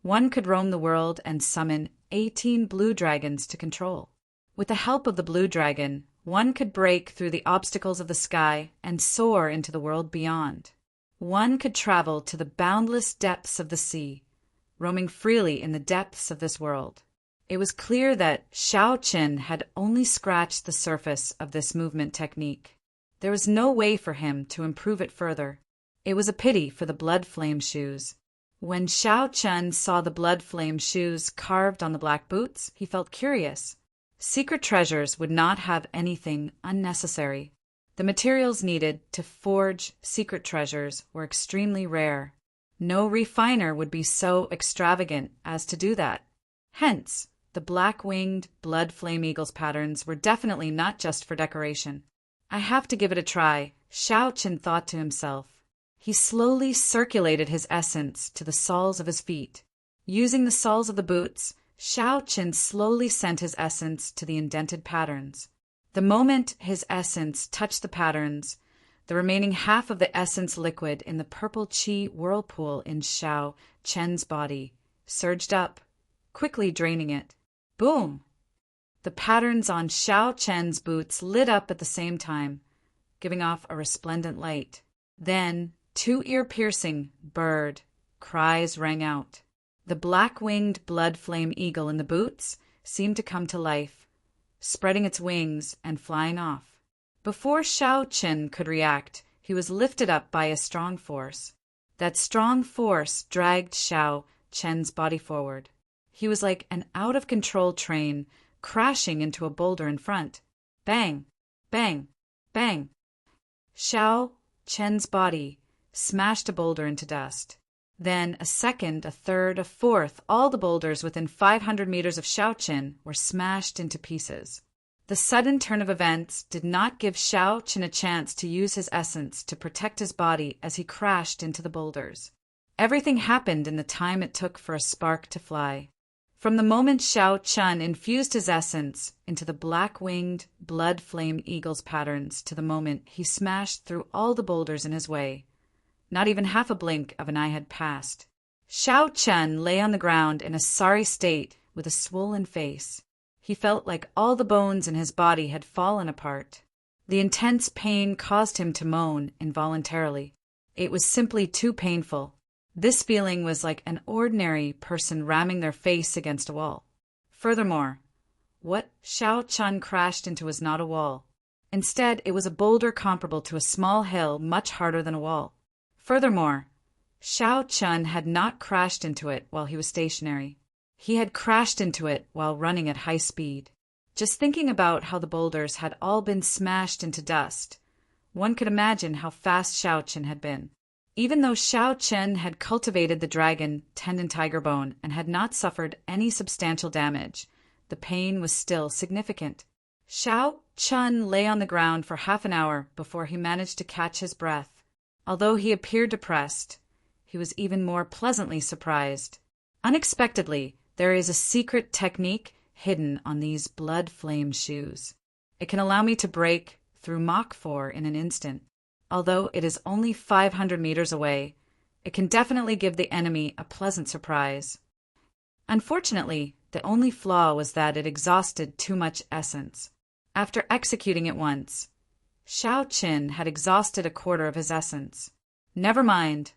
one could roam the world and summon 18 blue dragons to control. With the help of the blue dragon, one could break through the obstacles of the sky and soar into the world beyond. One could travel to the boundless depths of the sea, roaming freely in the depths of this world. It was clear that Xiao Chen had only scratched the surface of this movement technique. There was no way for him to improve it further. It was a pity for the blood flame shoes. When Xiao Chen saw the blood flame shoes carved on the black boots, he felt curious. Secret treasures would not have anything unnecessary. The materials needed to forge secret treasures were extremely rare. No refiner would be so extravagant as to do that. Hence, the black-winged blood flame eagles patterns were definitely not just for decoration. "I have to give it a try," Xiao Chen thought to himself. He slowly circulated his essence to the soles of his feet. Using the soles of the boots, Xiao Chen slowly sent his essence to the indented patterns. The moment his essence touched the patterns, the remaining half of the essence liquid in the purple qi whirlpool in Xiao Chen's body surged up, quickly draining it. Boom! The patterns on Xiao Chen's boots lit up at the same time, giving off a resplendent light. Then, 2 ear-piercing bird cries rang out. The black-winged blood flame eagle in the boots seemed to come to life, spreading its wings and flying off. Before Xiao Chen could react, he was lifted up by a strong force. That strong force dragged Xiao Chen's body forward. He was like an out-of-control train crashing into a boulder in front. Bang! Bang! Bang! Xiao Chen's body smashed a boulder into dust. Then a second, a third, a fourth, all the boulders within 500 meters of Xiao Chen were smashed into pieces. The sudden turn of events did not give Xiao Chen a chance to use his essence to protect his body as he crashed into the boulders. Everything happened in the time it took for a spark to fly. From the moment Xiao Chen infused his essence into the black-winged, blood-flame eagle's patterns to the moment he smashed through all the boulders in his way, not even half a blink of an eye had passed. Xiao Chen lay on the ground in a sorry state with a swollen face. He felt like all the bones in his body had fallen apart. The intense pain caused him to moan involuntarily. It was simply too painful. This feeling was like an ordinary person ramming their face against a wall. Furthermore, what Xiao Chen crashed into was not a wall. Instead, it was a boulder comparable to a small hill much harder than a wall. Furthermore, Xiao Chun had not crashed into it while he was stationary. He had crashed into it while running at high speed. Just thinking about how the boulders had all been smashed into dust, one could imagine how fast Xiao Chun had been. Even though Xiao Chun had cultivated the dragon tendon tiger bone and had not suffered any substantial damage, the pain was still significant. Xiao Chun lay on the ground for half an hour before he managed to catch his breath. Although he appeared depressed, he was even more pleasantly surprised. Unexpectedly, there is a secret technique hidden on these blood flame shoes. It can allow me to break through Mach 4 in an instant. Although it is only 500 meters away, it can definitely give the enemy a pleasant surprise. Unfortunately, the only flaw was that it exhausted too much essence. After executing it once, Xiao Chun had exhausted a quarter of his essence. Never mind.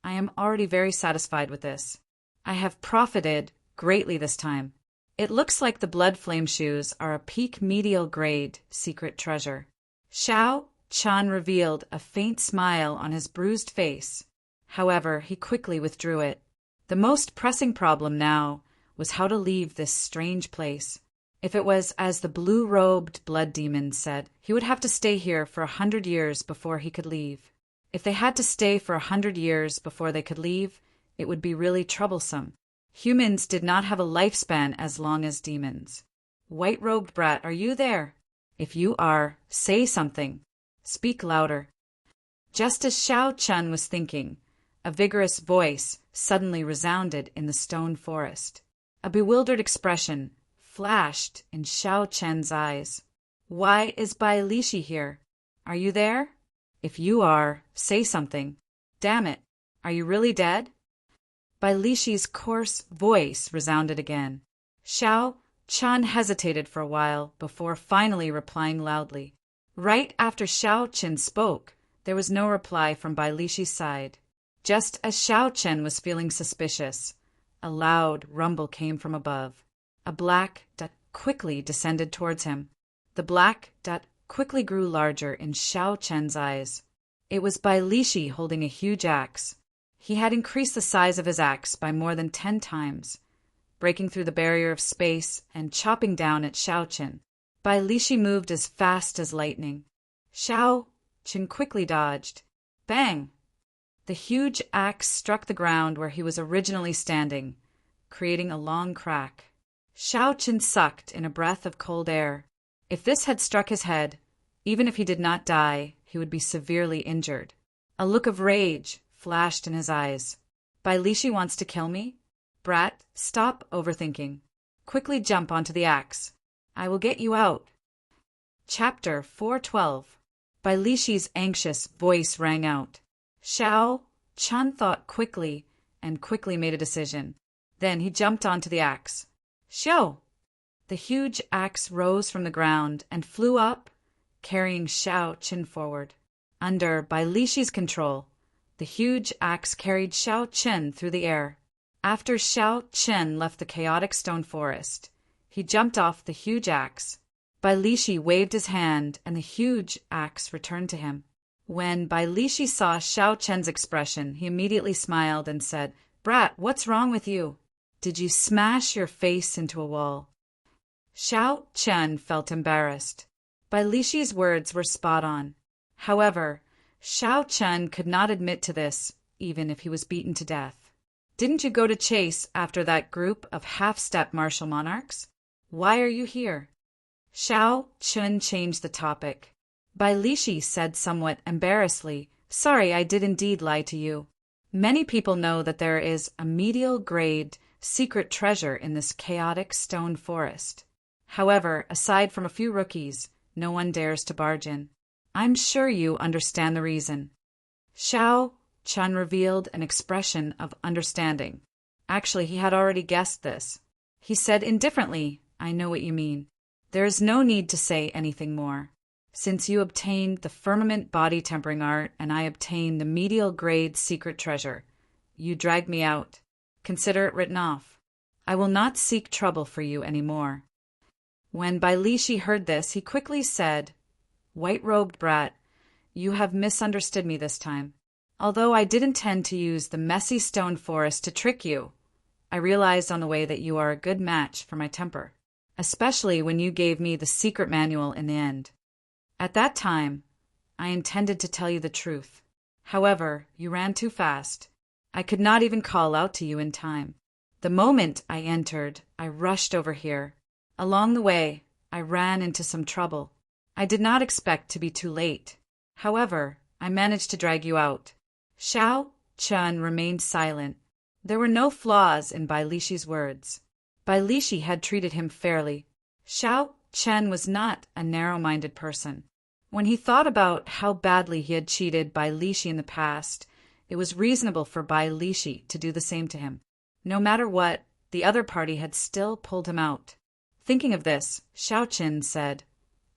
I am already very satisfied with this. I have profited greatly this time. It looks like the blood flame shoes are a peak medial grade secret treasure. Xiao Chun revealed a faint smile on his bruised face. However, he quickly withdrew it. The most pressing problem now was how to leave this strange place. If it was as the blue-robed blood demon said, he would have to stay here for 100 years before he could leave. If they had to stay for 100 years before they could leave, it would be really troublesome. Humans did not have a lifespan as long as demons. White-robed brat, are you there? If you are, say something. Speak louder. Just as Xiao Chun was thinking, a vigorous voice suddenly resounded in the stone forest. A bewildered expression flashed in Xiao Chun's eyes. Why is Bai Lishi here? Are you there? If you are, say something. Damn it, are you really dead? Bai Lishi's coarse voice resounded again. Xiao Chun hesitated for a while before finally replying loudly. Right after Xiao Chun spoke, there was no reply from Bai Lishi's side. Just as Xiao Chun was feeling suspicious, a loud rumble came from above. A black dot quickly descended towards him. The black dot quickly grew larger in Xiao Chun's eyes. It was Bai Lishi holding a huge axe. He had increased the size of his axe by more than 10 times, breaking through the barrier of space and chopping down at Xiao Chun. Bai Lishi moved as fast as lightning. Xiao Chun quickly dodged. Bang! The huge axe struck the ground where he was originally standing, creating a long crack. Xiao Chun sucked in a breath of cold air. If this had struck his head, even if he did not die, he would be severely injured. A look of rage flashed in his eyes. Bai Lishi wants to kill me? Brat, stop overthinking. Quickly jump onto the axe. I will get you out. Chapter 412. Bai Lishi's anxious voice rang out. Xiao Chun thought quickly and quickly made a decision. Then he jumped onto the axe. Xiao! The huge axe rose from the ground and flew up, carrying Xiao Chun forward. Under Bai Lishi's control, the huge axe carried Xiao Chun through the air. After Xiao Chun left the chaotic stone forest, he jumped off the huge axe. Bai Lishi waved his hand and the huge axe returned to him. When Bai Lishi saw Xiao Chun's expression, he immediately smiled and said, Brat, what's wrong with you? Did you smash your face into a wall? Xiao Chun felt embarrassed. Bai Lishi's words were spot on. However, Xiao Chun could not admit to this, even if he was beaten to death. Didn't you go to chase after that group of half-step martial monarchs? Why are you here? Xiao Chun changed the topic. Bai Lishi said somewhat embarrassedly, Sorry, I did indeed lie to you. Many people know that there is a medial grade secret treasure in this chaotic stone forest. However, aside from a few rookies, no one dares to barge in. I'm sure you understand the reason. Xiao Chun revealed an expression of understanding. Actually, he had already guessed this. He said indifferently, I know what you mean. There is no need to say anything more. Since you obtained the firmament body tempering art and I obtained the medial grade secret treasure, you dragged me out. Consider it written off. I will not seek trouble for you any more. When Bai Lishi heard this, he quickly said, White-robed brat, you have misunderstood me this time. Although I did intend to use the messy stone forest to trick you, I realized on the way that you are a good match for my temper, especially when you gave me the secret manual in the end. At that time, I intended to tell you the truth. However, you ran too fast. I could not even call out to you in time. The moment I entered, I rushed over here. Along the way, I ran into some trouble. I did not expect to be too late. However, I managed to drag you out. Xiao Chun remained silent. There were no flaws in Bai Lishi's words. Bai Lishi had treated him fairly. Xiao Chen was not a narrow-minded person. When he thought about how badly he had cheated Bai Lishi in the past, it was reasonable for Bai Lishi to do the same to him. No matter what, the other party had still pulled him out. Thinking of this, Xiao Chen said,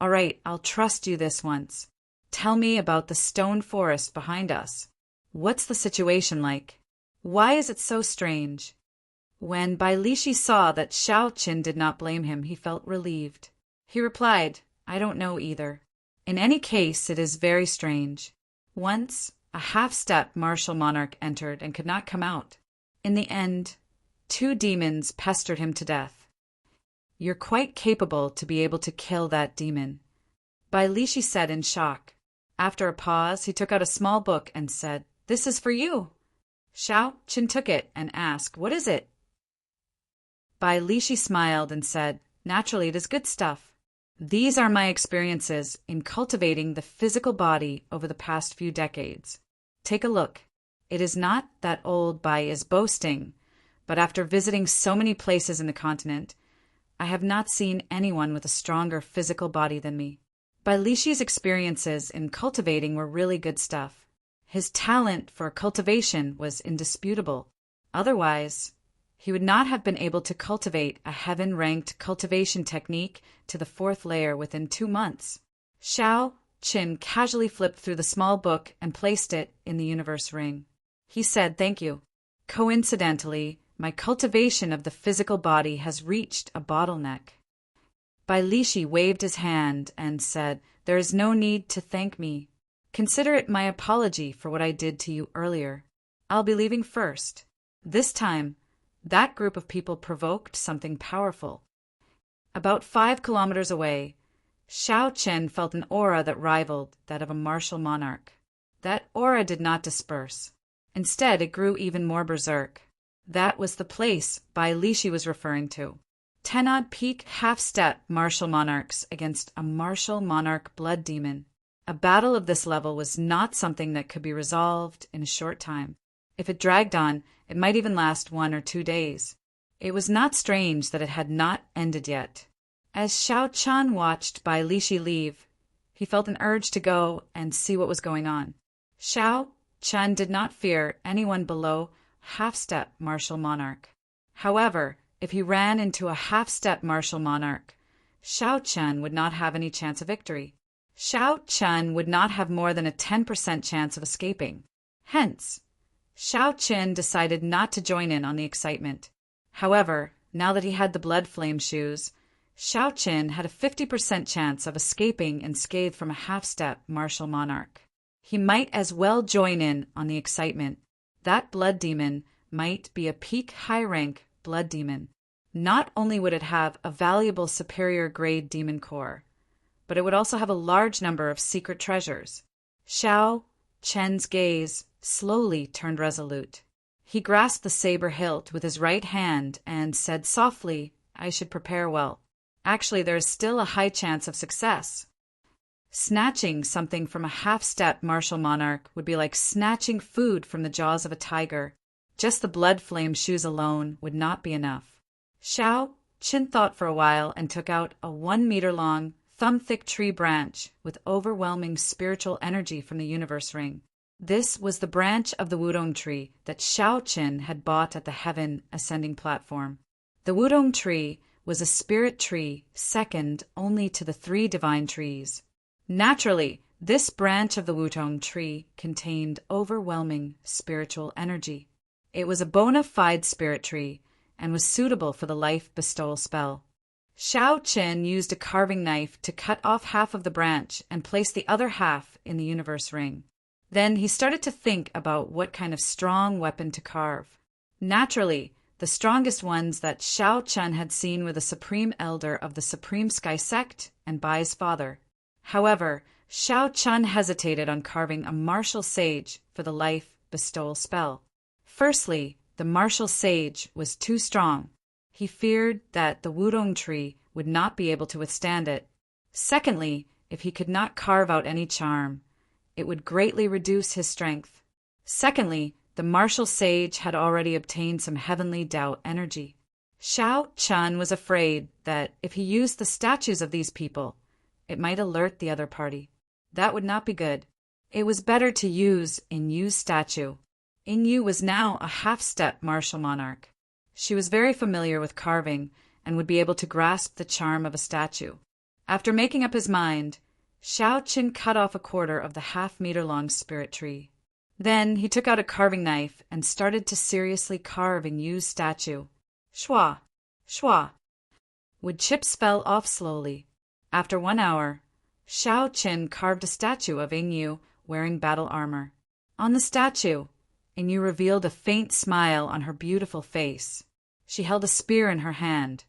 "All right, I'll trust you this once. Tell me about the stone forest behind us. What's the situation like? Why is it so strange?" When Bai Lishi saw that Xiao Chen did not blame him, he felt relieved. He replied, "I don't know either. In any case, it is very strange. Once, a half-step martial monarch entered and could not come out. In the end, 2 demons pestered him to death. You're quite capable to be able to kill that demon," Bai Lishi said in shock. After a pause, he took out a small book and said, "This is for you." Xiao Chen took it and asked, "What is it?" Bai Lishi smiled and said, "Naturally, it is good stuff. These are my experiences in cultivating the physical body over the past few decades. Take a look. It is not that old Bai is boasting, but after visiting so many places in the continent, I have not seen anyone with a stronger physical body than me." Bai Lishi's experiences in cultivating were really good stuff. His talent for cultivation was indisputable. Otherwise, he would not have been able to cultivate a heaven-ranked cultivation technique to the 4th layer within 2 months. Xiao Chen casually flipped through the small book and placed it in the universe ring. He said, "Thank you. Coincidentally, my cultivation of the physical body has reached a bottleneck." Bai Lishi waved his hand and said, "There is no need to thank me. Consider it my apology for what I did to you earlier. I'll be leaving first." This time, that group of people provoked something powerful. About 5 kilometers away, Xiao Chen felt an aura that rivaled that of a martial monarch. That aura did not disperse. Instead, it grew even more berserk. That was the place Bai Lishi was referring to. 10-odd peak half-step martial monarchs against a martial monarch blood demon. A battle of this level was not something that could be resolved in a short time. If it dragged on, it might even last 1 or 2 days. It was not strange that it had not ended yet. As Xiao Chen watched Bai Lishi leave, he felt an urge to go and see what was going on. Xiao Chen did not fear anyone below half-step martial monarch. However, if he ran into a half-step martial monarch, Xiao Chen would not have any chance of victory. Xiao Chen would not have more than a 10% chance of escaping. Hence, Xiao Chen decided not to join in on the excitement. However, now that he had the blood flame shoes, Xiao Chen had a 50% chance of escaping unscathed from a half-step martial monarch. He might as well join in on the excitement. That blood demon might be a peak high-rank blood demon. Not only would it have a valuable superior grade demon core, but it would also have a large number of secret treasures. Xiao Chen's gaze slowly turned resolute. He grasped the saber hilt with his right hand and said softly, "I should prepare well. Actually, there is still a high chance of success." Snatching something from a half-step martial monarch would be like snatching food from the jaws of a tiger. Just the blood flame shoes alone would not be enough. Xiao Chen thought for a while and took out a 1-meter-long, thumb-thick tree branch with overwhelming spiritual energy from the universe ring. This was the branch of the Wudong tree that Xiao Chen had bought at the Heaven Ascending platform. The Wudong tree was a spirit tree second only to the 3 divine trees. Naturally, this branch of the Wudong tree contained overwhelming spiritual energy. It was a bona fide spirit tree and was suitable for the life bestowal spell. Xiao Chen used a carving knife to cut off half of the branch and place the other half in the universe ring. Then he started to think about what kind of strong weapon to carve. Naturally, the strongest ones that Shao Chun had seen were the Supreme Elder of the Supreme Sky Sect and Bai's father. However, Shao Chun hesitated on carving a martial sage for the life bestowal spell. Firstly, the martial sage was too strong. He feared that the wudong tree would not be able to withstand it. Secondly, if he could not carve out any charm, it would greatly reduce his strength. Secondly, the martial sage had already obtained some heavenly Tao energy. Shao Chun was afraid that if he used the statues of these people, it might alert the other party. That would not be good. It was better to use Inyu's statue. Inyu was now a half-step martial monarch. She was very familiar with carving and would be able to grasp the charm of a statue. After making up his mind, Shao Chun cut off a quarter of the half-meter-long spirit tree. Then he took out a carving knife and started to seriously carve Inyu's statue. Shwa, shwa. Wood chips fell off slowly. After 1 hour, Shao Chun carved a statue of Inyu wearing battle armor. On the statue, Inyu revealed a faint smile on her beautiful face. She held a spear in her hand,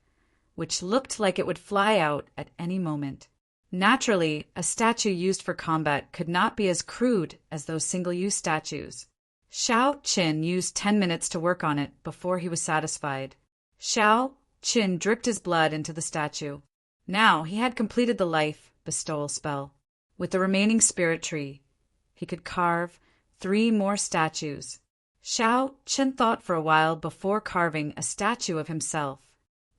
which looked like it would fly out at any moment. Naturally, a statue used for combat could not be as crude as those single-use statues. Shao Chun used 10 minutes to work on it before he was satisfied. Shao Chun dripped his blood into the statue. Now he had completed the life bestowal spell. With the remaining spirit tree, he could carve 3 more statues. Shao Chun thought for a while before carving a statue of himself.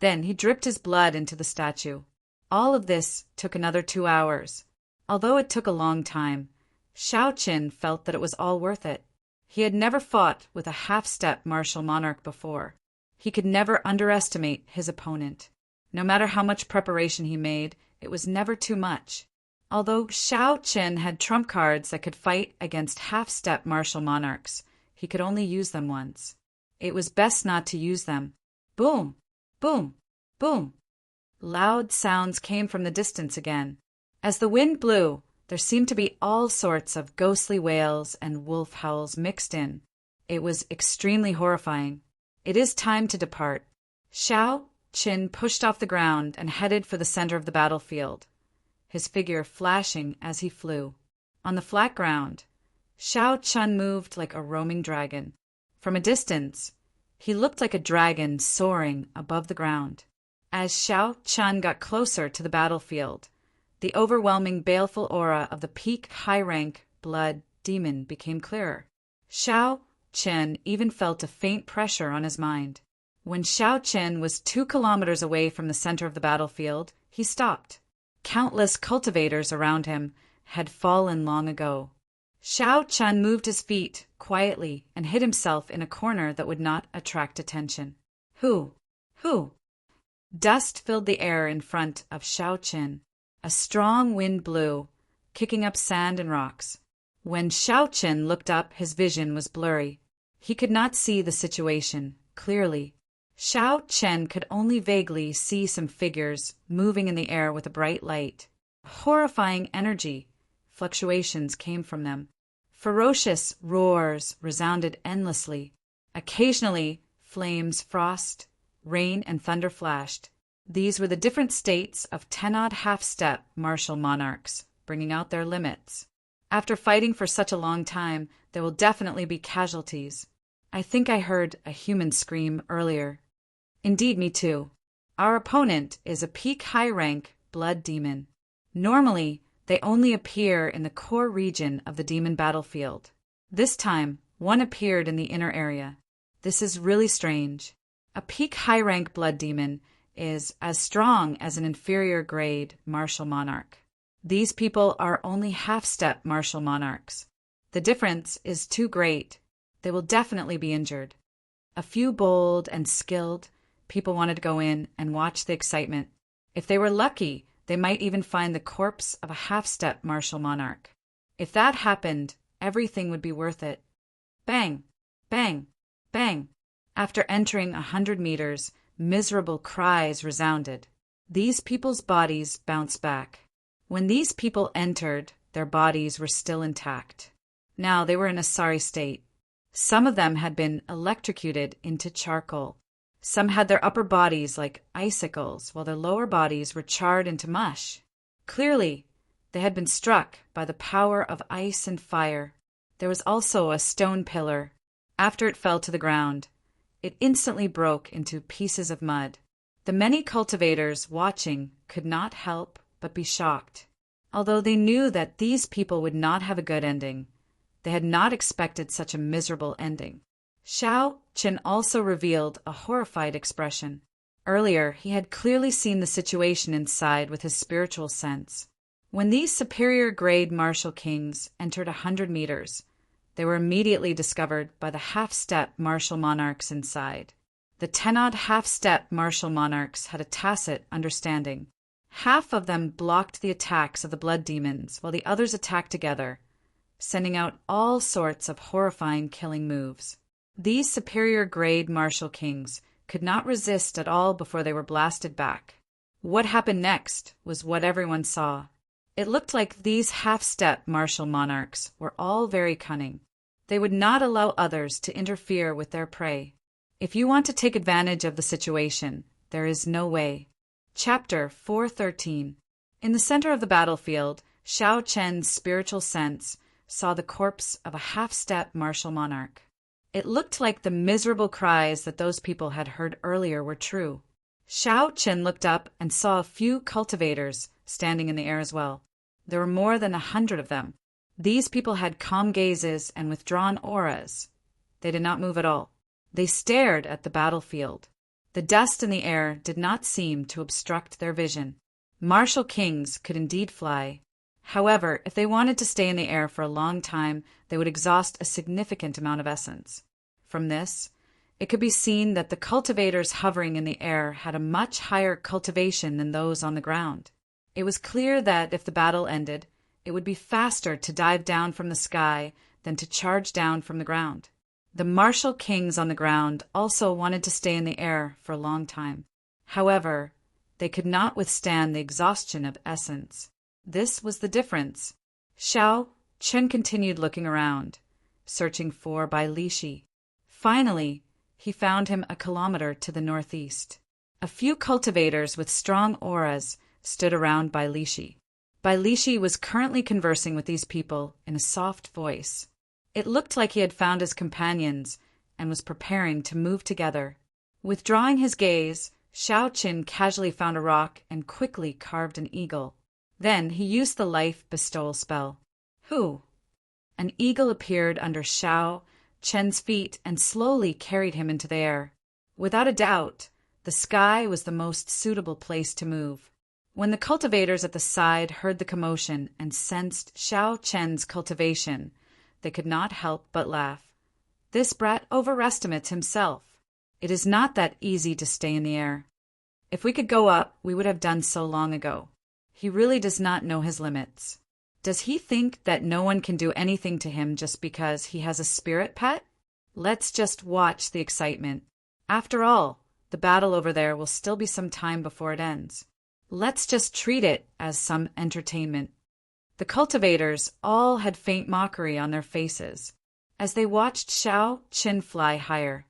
Then he dripped his blood into the statue. All of this took another 2 hours. Although it took a long time, Shao Chun felt that it was all worth it. He had never fought with a half-step martial monarch before. He could never underestimate his opponent. No matter how much preparation he made, it was never too much. Although Shao Chun had trump cards that could fight against half-step martial monarchs, he could only use them once. It was best not to use them. Boom! Boom! Boom! Loud sounds came from the distance again. As the wind blew, there seemed to be all sorts of ghostly wails and wolf howls mixed in. It was extremely horrifying. It is time to depart. Shao Chun pushed off the ground and headed for the center of the battlefield, his figure flashing as he flew. On the flat ground, Shao Chun moved like a roaming dragon. From a distance, he looked like a dragon soaring above the ground. As Shao Chun got closer to the battlefield, the overwhelming baleful aura of the peak high-rank blood demon became clearer. Shao Chun even felt a faint pressure on his mind. When Shao Chun was 2 kilometers away from the center of the battlefield, he stopped. Countless cultivators around him had fallen long ago. Shao Chun moved his feet quietly and hid himself in a corner that would not attract attention. Who? Dust filled the air in front of Shao Chun. A strong wind blew, kicking up sand and rocks. When Shao Chun looked up, his vision was blurry. He could not see the situation clearly. Shao Chun could only vaguely see some figures moving in the air with a bright light. Horrifying energy fluctuations came from them. Ferocious roars resounded endlessly. Occasionally, flames, frost, rain, and thunder flashed. These were the different states of 10-odd half-step martial monarchs, bringing out their limits. After fighting for such a long time, there will definitely be casualties. I think I heard a human scream earlier. Indeed, me too. Our opponent is a peak high-rank blood demon. Normally, they only appear in the core region of the demon battlefield. This time, one appeared in the inner area. This is really strange. A peak high-rank blood demon is as strong as an inferior grade martial monarch. These people are only half-step martial monarchs. The difference is too great. They will definitely be injured. A few bold and skilled people wanted to go in and watch the excitement. If they were lucky, they might even find the corpse of a half-step martial monarch. If that happened, everything would be worth it. Bang! Bang! Bang! After entering 100 meters, miserable cries resounded. These people's bodies bounced back. When these people entered, their bodies were still intact. Now they were in a sorry state. Some of them had been electrocuted into charcoal. Some had their upper bodies like icicles, while their lower bodies were charred into mush. Clearly, they had been struck by the power of ice and fire. There was also a stone pillar. After it fell to the ground, it instantly broke into pieces of mud. The many cultivators watching could not help but be shocked. Although they knew that these people would not have a good ending, they had not expected such a miserable ending. Xiao Qin also revealed a horrified expression. Earlier, he had clearly seen the situation inside with his spiritual sense. When these superior-grade martial kings entered 100 meters, they were immediately discovered by the half-step martial monarchs inside. The 10-odd half-step martial monarchs had a tacit understanding. Half of them blocked the attacks of the blood demons, while the others attacked together, sending out all sorts of horrifying killing moves. These superior-grade martial kings could not resist at all before they were blasted back. What happened next was what everyone saw. It looked like these half-step martial monarchs were all very cunning. They would not allow others to interfere with their prey. If you want to take advantage of the situation, there is no way. Chapter 413. In the center of the battlefield, Xiao Qian's spiritual sense saw the corpse of a half-step martial monarch. It looked like the miserable cries that those people had heard earlier were true. Xiao Qian looked up and saw a few cultivators standing in the air as well. There were more than 100 of them. These people had calm gazes and withdrawn auras. They did not move at all. They stared at the battlefield. The dust in the air did not seem to obstruct their vision. Martial kings could indeed fly. However, if they wanted to stay in the air for a long time, they would exhaust a significant amount of essence. From this, it could be seen that the cultivators hovering in the air had a much higher cultivation than those on the ground. It was clear that if the battle ended, it would be faster to dive down from the sky than to charge down from the ground. The martial kings on the ground also wanted to stay in the air for a long time. However, they could not withstand the exhaustion of essence. This was the difference. Xiao Qian continued looking around, searching for Bai Lishi. Finally, he found him a kilometer to the northeast. A few cultivators with strong auras stood around Bai Lishi. Bai Lishi was currently conversing with these people in a soft voice. It looked like he had found his companions and was preparing to move together. Withdrawing his gaze, Xiao Qian casually found a rock and quickly carved an eagle. Then he used the life bestowal spell. Who? An eagle appeared under Xiao Qian's feet and slowly carried him into the air. Without a doubt, the sky was the most suitable place to move. When the cultivators at the side heard the commotion and sensed Xiao Qian's cultivation, they could not help but laugh. This brat overestimates himself. It is not that easy to stay in the air. If we could go up, we would have done so long ago. He really does not know his limits. Does he think that no one can do anything to him just because he has a spirit pet? Let's just watch the excitement. After all, the battle over there will still be some time before it ends. Let's just treat it as some entertainment. The cultivators all had faint mockery on their faces. As they watched Xiao Qian fly higher,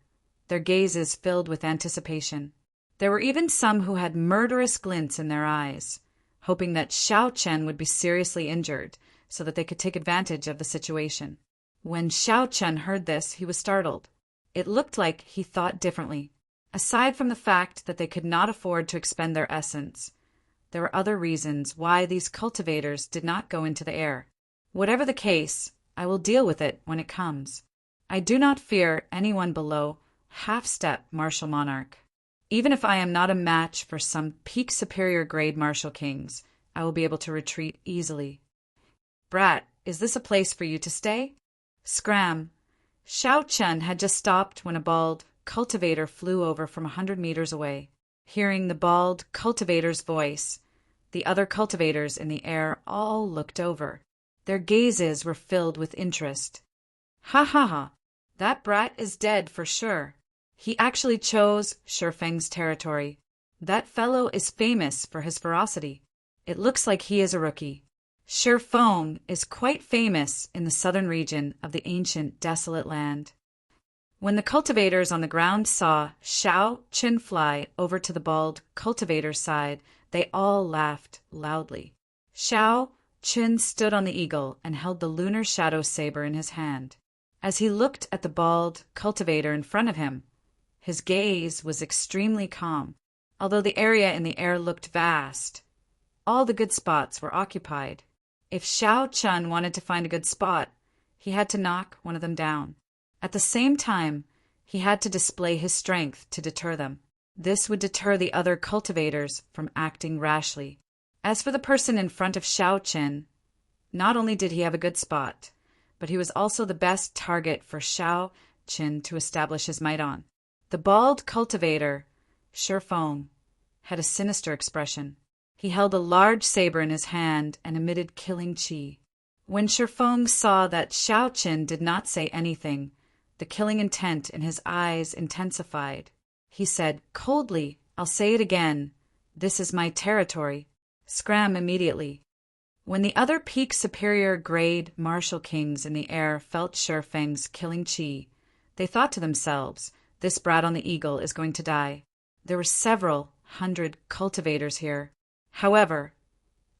their gazes filled with anticipation. There were even some who had murderous glints in their eyes, hoping that Xiao Qian would be seriously injured so that they could take advantage of the situation. When Xiao Qian heard this, he was startled. It looked like he thought differently. Aside from the fact that they could not afford to expend their essence, there were other reasons why these cultivators did not go into the air. Whatever the case, I will deal with it when it comes. I do not fear anyone below half-step martial monarch. Even if I am not a match for some peak superior grade martial kings, I will be able to retreat easily. Brat, is this a place for you to stay? Scram. Xiao Qian had just stopped when a bald cultivator flew over from 100 meters away. Hearing the bald cultivator's voice, the other cultivators in the air all looked over. Their gazes were filled with interest. Ha ha ha, that brat is dead for sure. He actually chose Shifeng's territory. That fellow is famous for his ferocity. It looks like he is a rookie. Shifeng is quite famous in the southern region of the ancient desolate land. When the cultivators on the ground saw Shao Qin fly over to the bald cultivator's side, they all laughed loudly. Shao Qin stood on the eagle and held the lunar shadow saber in his hand. As he looked at the bald cultivator in front of him, his gaze was extremely calm. Although the area in the air looked vast, all the good spots were occupied. If Shao Chun wanted to find a good spot, he had to knock one of them down. At the same time, he had to display his strength to deter them. This would deter the other cultivators from acting rashly. As for the person in front of Shao Qin, not only did he have a good spot, but he was also the best target for Shao Qin to establish his might on. The bald cultivator, Shifeng, had a sinister expression. He held a large saber in his hand and emitted killing qi. When Shifeng saw that Shao Qin did not say anything, the killing intent in his eyes intensified. He said coldly, "I'll say it again. This is my territory. Scram immediately." When the other peak superior grade martial kings in the air felt Shifeng's killing qi, they thought to themselves, "This brat on the eagle is going to die." There were several hundred cultivators here. However,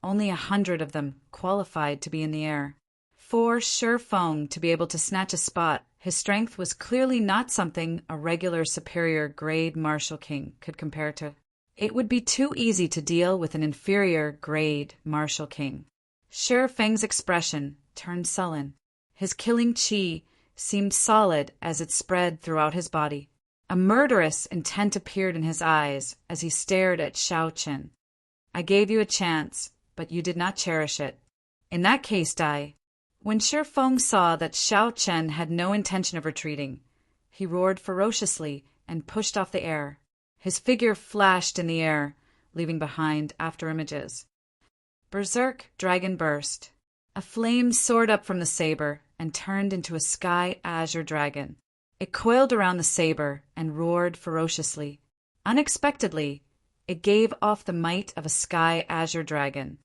only 100 of them qualified to be in the air. For Shifeng to be able to snatch a spot, his strength was clearly not something a regular superior grade martial king could compare to. It would be too easy to deal with an inferior grade martial king. Shifeng's expression turned sullen. His killing qi seemed solid as it spread throughout his body. A murderous intent appeared in his eyes as he stared at Shao Qin. "I gave you a chance, but you did not cherish it. In that case, die." When Shifeng saw that Shao Qin had no intention of retreating, he roared ferociously and pushed off the air. His figure flashed in the air, leaving behind afterimages. Berserk Dragon Burst. A flame soared up from the saber and turned into a sky azure dragon. It coiled around the saber and roared ferociously. Unexpectedly, it gave off the might of a sky azure dragon.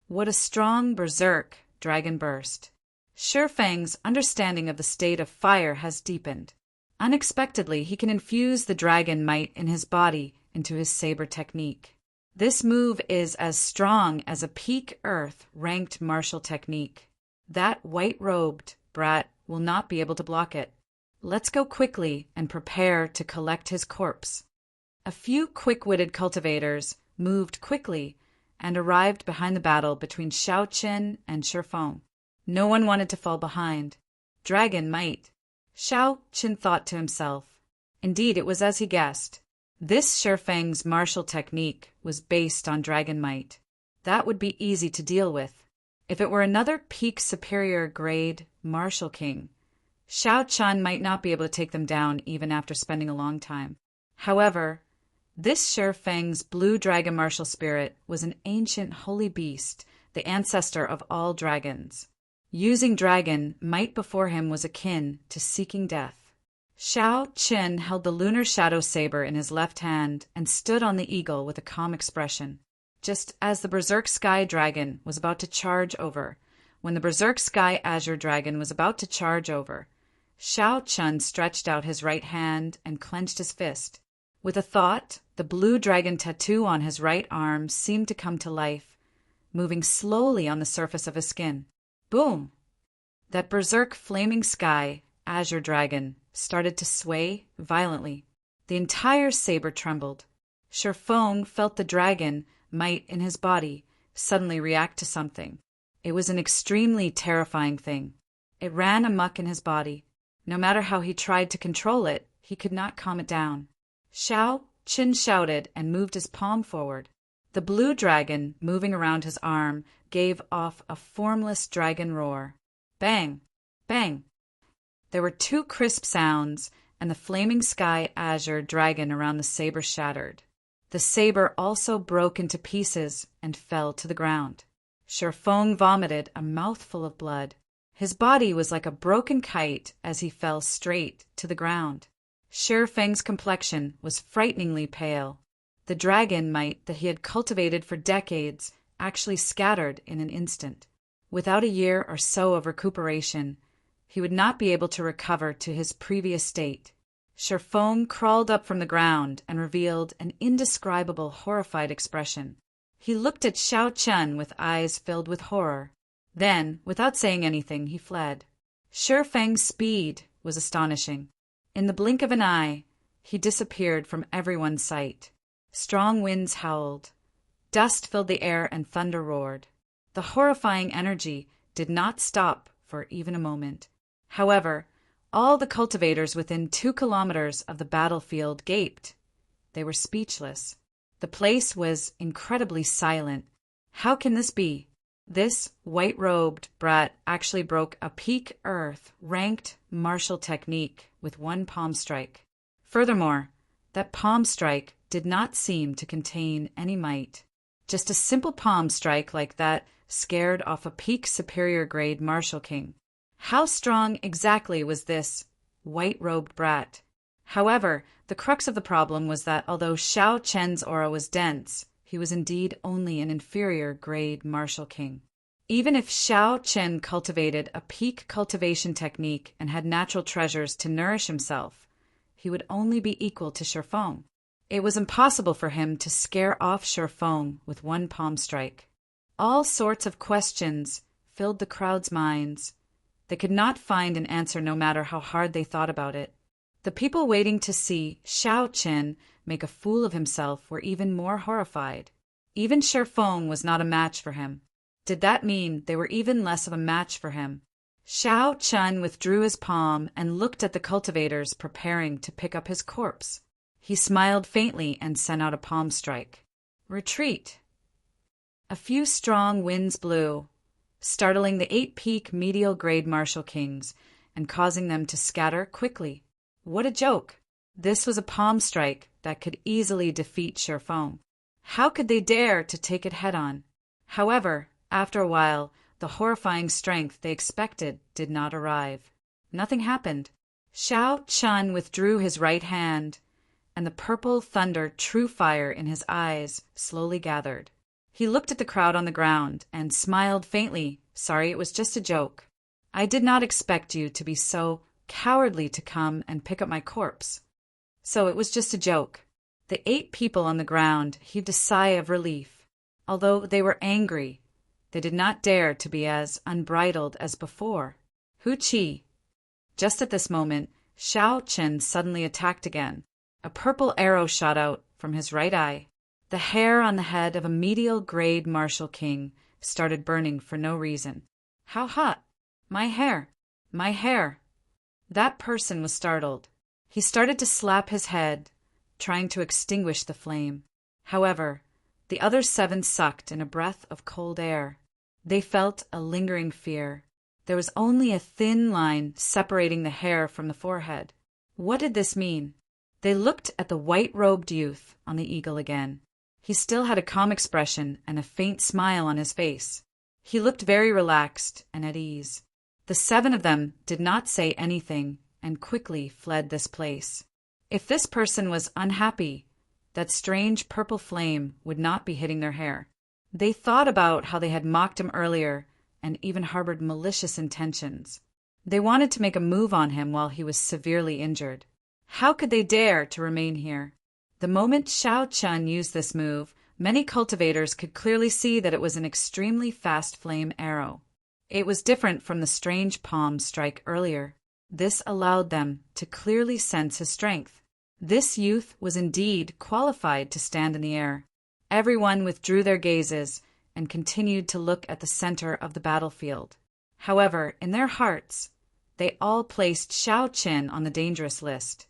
What a strong berserk dragon burst! Shifeng's understanding of the state of fire has deepened. Unexpectedly, he can infuse the dragon might in his body into his saber technique. This move is as strong as a peak Earth ranked martial technique. That white-robed brat will not be able to block it. Let's go quickly and prepare to collect his corpse. A few quick-witted cultivators moved quickly and arrived behind the battle between Shao Qin and Shifeng. No one wanted to fall behind. Dragon might. Shao Qin thought to himself. Indeed, it was as he guessed. This Shifeng's martial technique was based on dragon might. That would be easy to deal with. If it were another peak superior grade martial king, Shao Qin might not be able to take them down even after spending a long time. However, this Shifeng's blue dragon martial spirit was an ancient holy beast, the ancestor of all dragons. Using dragon might before him was akin to seeking death. Shao Qin held the lunar shadow saber in his left hand and stood on the eagle with a calm expression. Just as the berserk sky dragon was about to charge over, when the berserk sky azure dragon was about to charge over, Shao Qin stretched out his right hand and clenched his fist. With a thought, the blue dragon tattoo on his right arm seemed to come to life, moving slowly on the surface of his skin. Boom! That berserk flaming sky azure dragon started to sway violently. The entire saber trembled. Shifeng felt the dragon might in his body suddenly react to something. It was an extremely terrifying thing. It ran amok in his body. No matter how he tried to control it, he could not calm it down. Shao Qin shouted and moved his palm forward. The blue dragon, moving around his arm, gave off a formless dragon roar. Bang! Bang! There were two crisp sounds, and the flaming sky azure dragon around the saber shattered. The saber also broke into pieces and fell to the ground. Shifeng vomited a mouthful of blood. His body was like a broken kite as he fell straight to the ground. Shifeng's complexion was frighteningly pale. The dragon might that he had cultivated for decades actually scattered in an instant. Without a year or so of recuperation, he would not be able to recover to his previous state. Sherfong crawled up from the ground and revealed an indescribable, horrified expression. He looked at Xiao Chen with eyes filled with horror. Then, without saying anything, he fled. Sherfeng's speed was astonishing. In the blink of an eye, he disappeared from everyone's sight. Strong winds howled. Dust filled the air and thunder roared. The horrifying energy did not stop for even a moment. However, all the cultivators within 2 kilometers of the battlefield gaped. They were speechless. The place was incredibly silent. How can this be? This white-robed brat actually broke a peak Earth-ranked martial technique with 1 palm strike. Furthermore, that palm strike did not seem to contain any might. Just a simple palm strike like that scared off a peak superior grade martial king. How strong exactly was this white-robed brat? However, the crux of the problem was that although Xiao Chen's aura was dense, he was indeed only an inferior grade martial king. Even if Xiao Chen cultivated a peak cultivation technique and had natural treasures to nourish himself, he would only be equal to Sherfong. It was impossible for him to scare off Sherfong with 1 palm strike. All sorts of questions filled the crowd's minds. They could not find an answer no matter how hard they thought about it. The people waiting to see Xiao Chen make a fool of himself were even more horrified. Even Sherfong was not a match for him. Did that mean they were even less of a match for him? Xiao Chen withdrew his palm and looked at the cultivators preparing to pick up his corpse. He smiled faintly and sent out a palm strike. Retreat! A few strong winds blew, startling the 8-peak medial grade martial kings and causing them to scatter quickly. What a joke! This was a palm strike that could easily defeat Sherfong. How could they dare to take it head-on? However, after a while, the horrifying strength they expected did not arrive. Nothing happened. Xiao Chen withdrew his right hand, and the purple thunder true fire in his eyes slowly gathered. He looked at the crowd on the ground and smiled faintly. Sorry, it was just a joke. I did not expect you to be so cowardly to come and pick up my corpse. So it was just a joke. The 8 people on the ground heaved a sigh of relief. Although they were angry, they did not dare to be as unbridled as before. Hu Qi. Just at this moment, Xiao Chen suddenly attacked again. A purple arrow shot out from his right eye. The hair on the head of a medial grade martial king started burning for no reason. How hot! My hair! My hair! That person was startled. He started to slap his head, trying to extinguish the flame. However, the other 7 sucked in a breath of cold air. They felt a lingering fear. There was only a thin line separating the hair from the forehead. What did this mean? They looked at the white-robed youth on the eagle again. He still had a calm expression and a faint smile on his face. He looked very relaxed and at ease. The 7 of them did not say anything and quickly fled this place. If this person was unhappy, that strange purple flame would not be hitting their hair. They thought about how they had mocked him earlier and even harbored malicious intentions. They wanted to make a move on him while he was severely injured. How could they dare to remain here? The moment Xiao Chen used this move, many cultivators could clearly see that it was an extremely fast flame arrow. It was different from the strange palm strike earlier. This allowed them to clearly sense his strength. This youth was indeed qualified to stand in the air. Everyone withdrew their gazes and continued to look at the center of the battlefield. However, in their hearts, they all placed Xiao Chen on the dangerous list.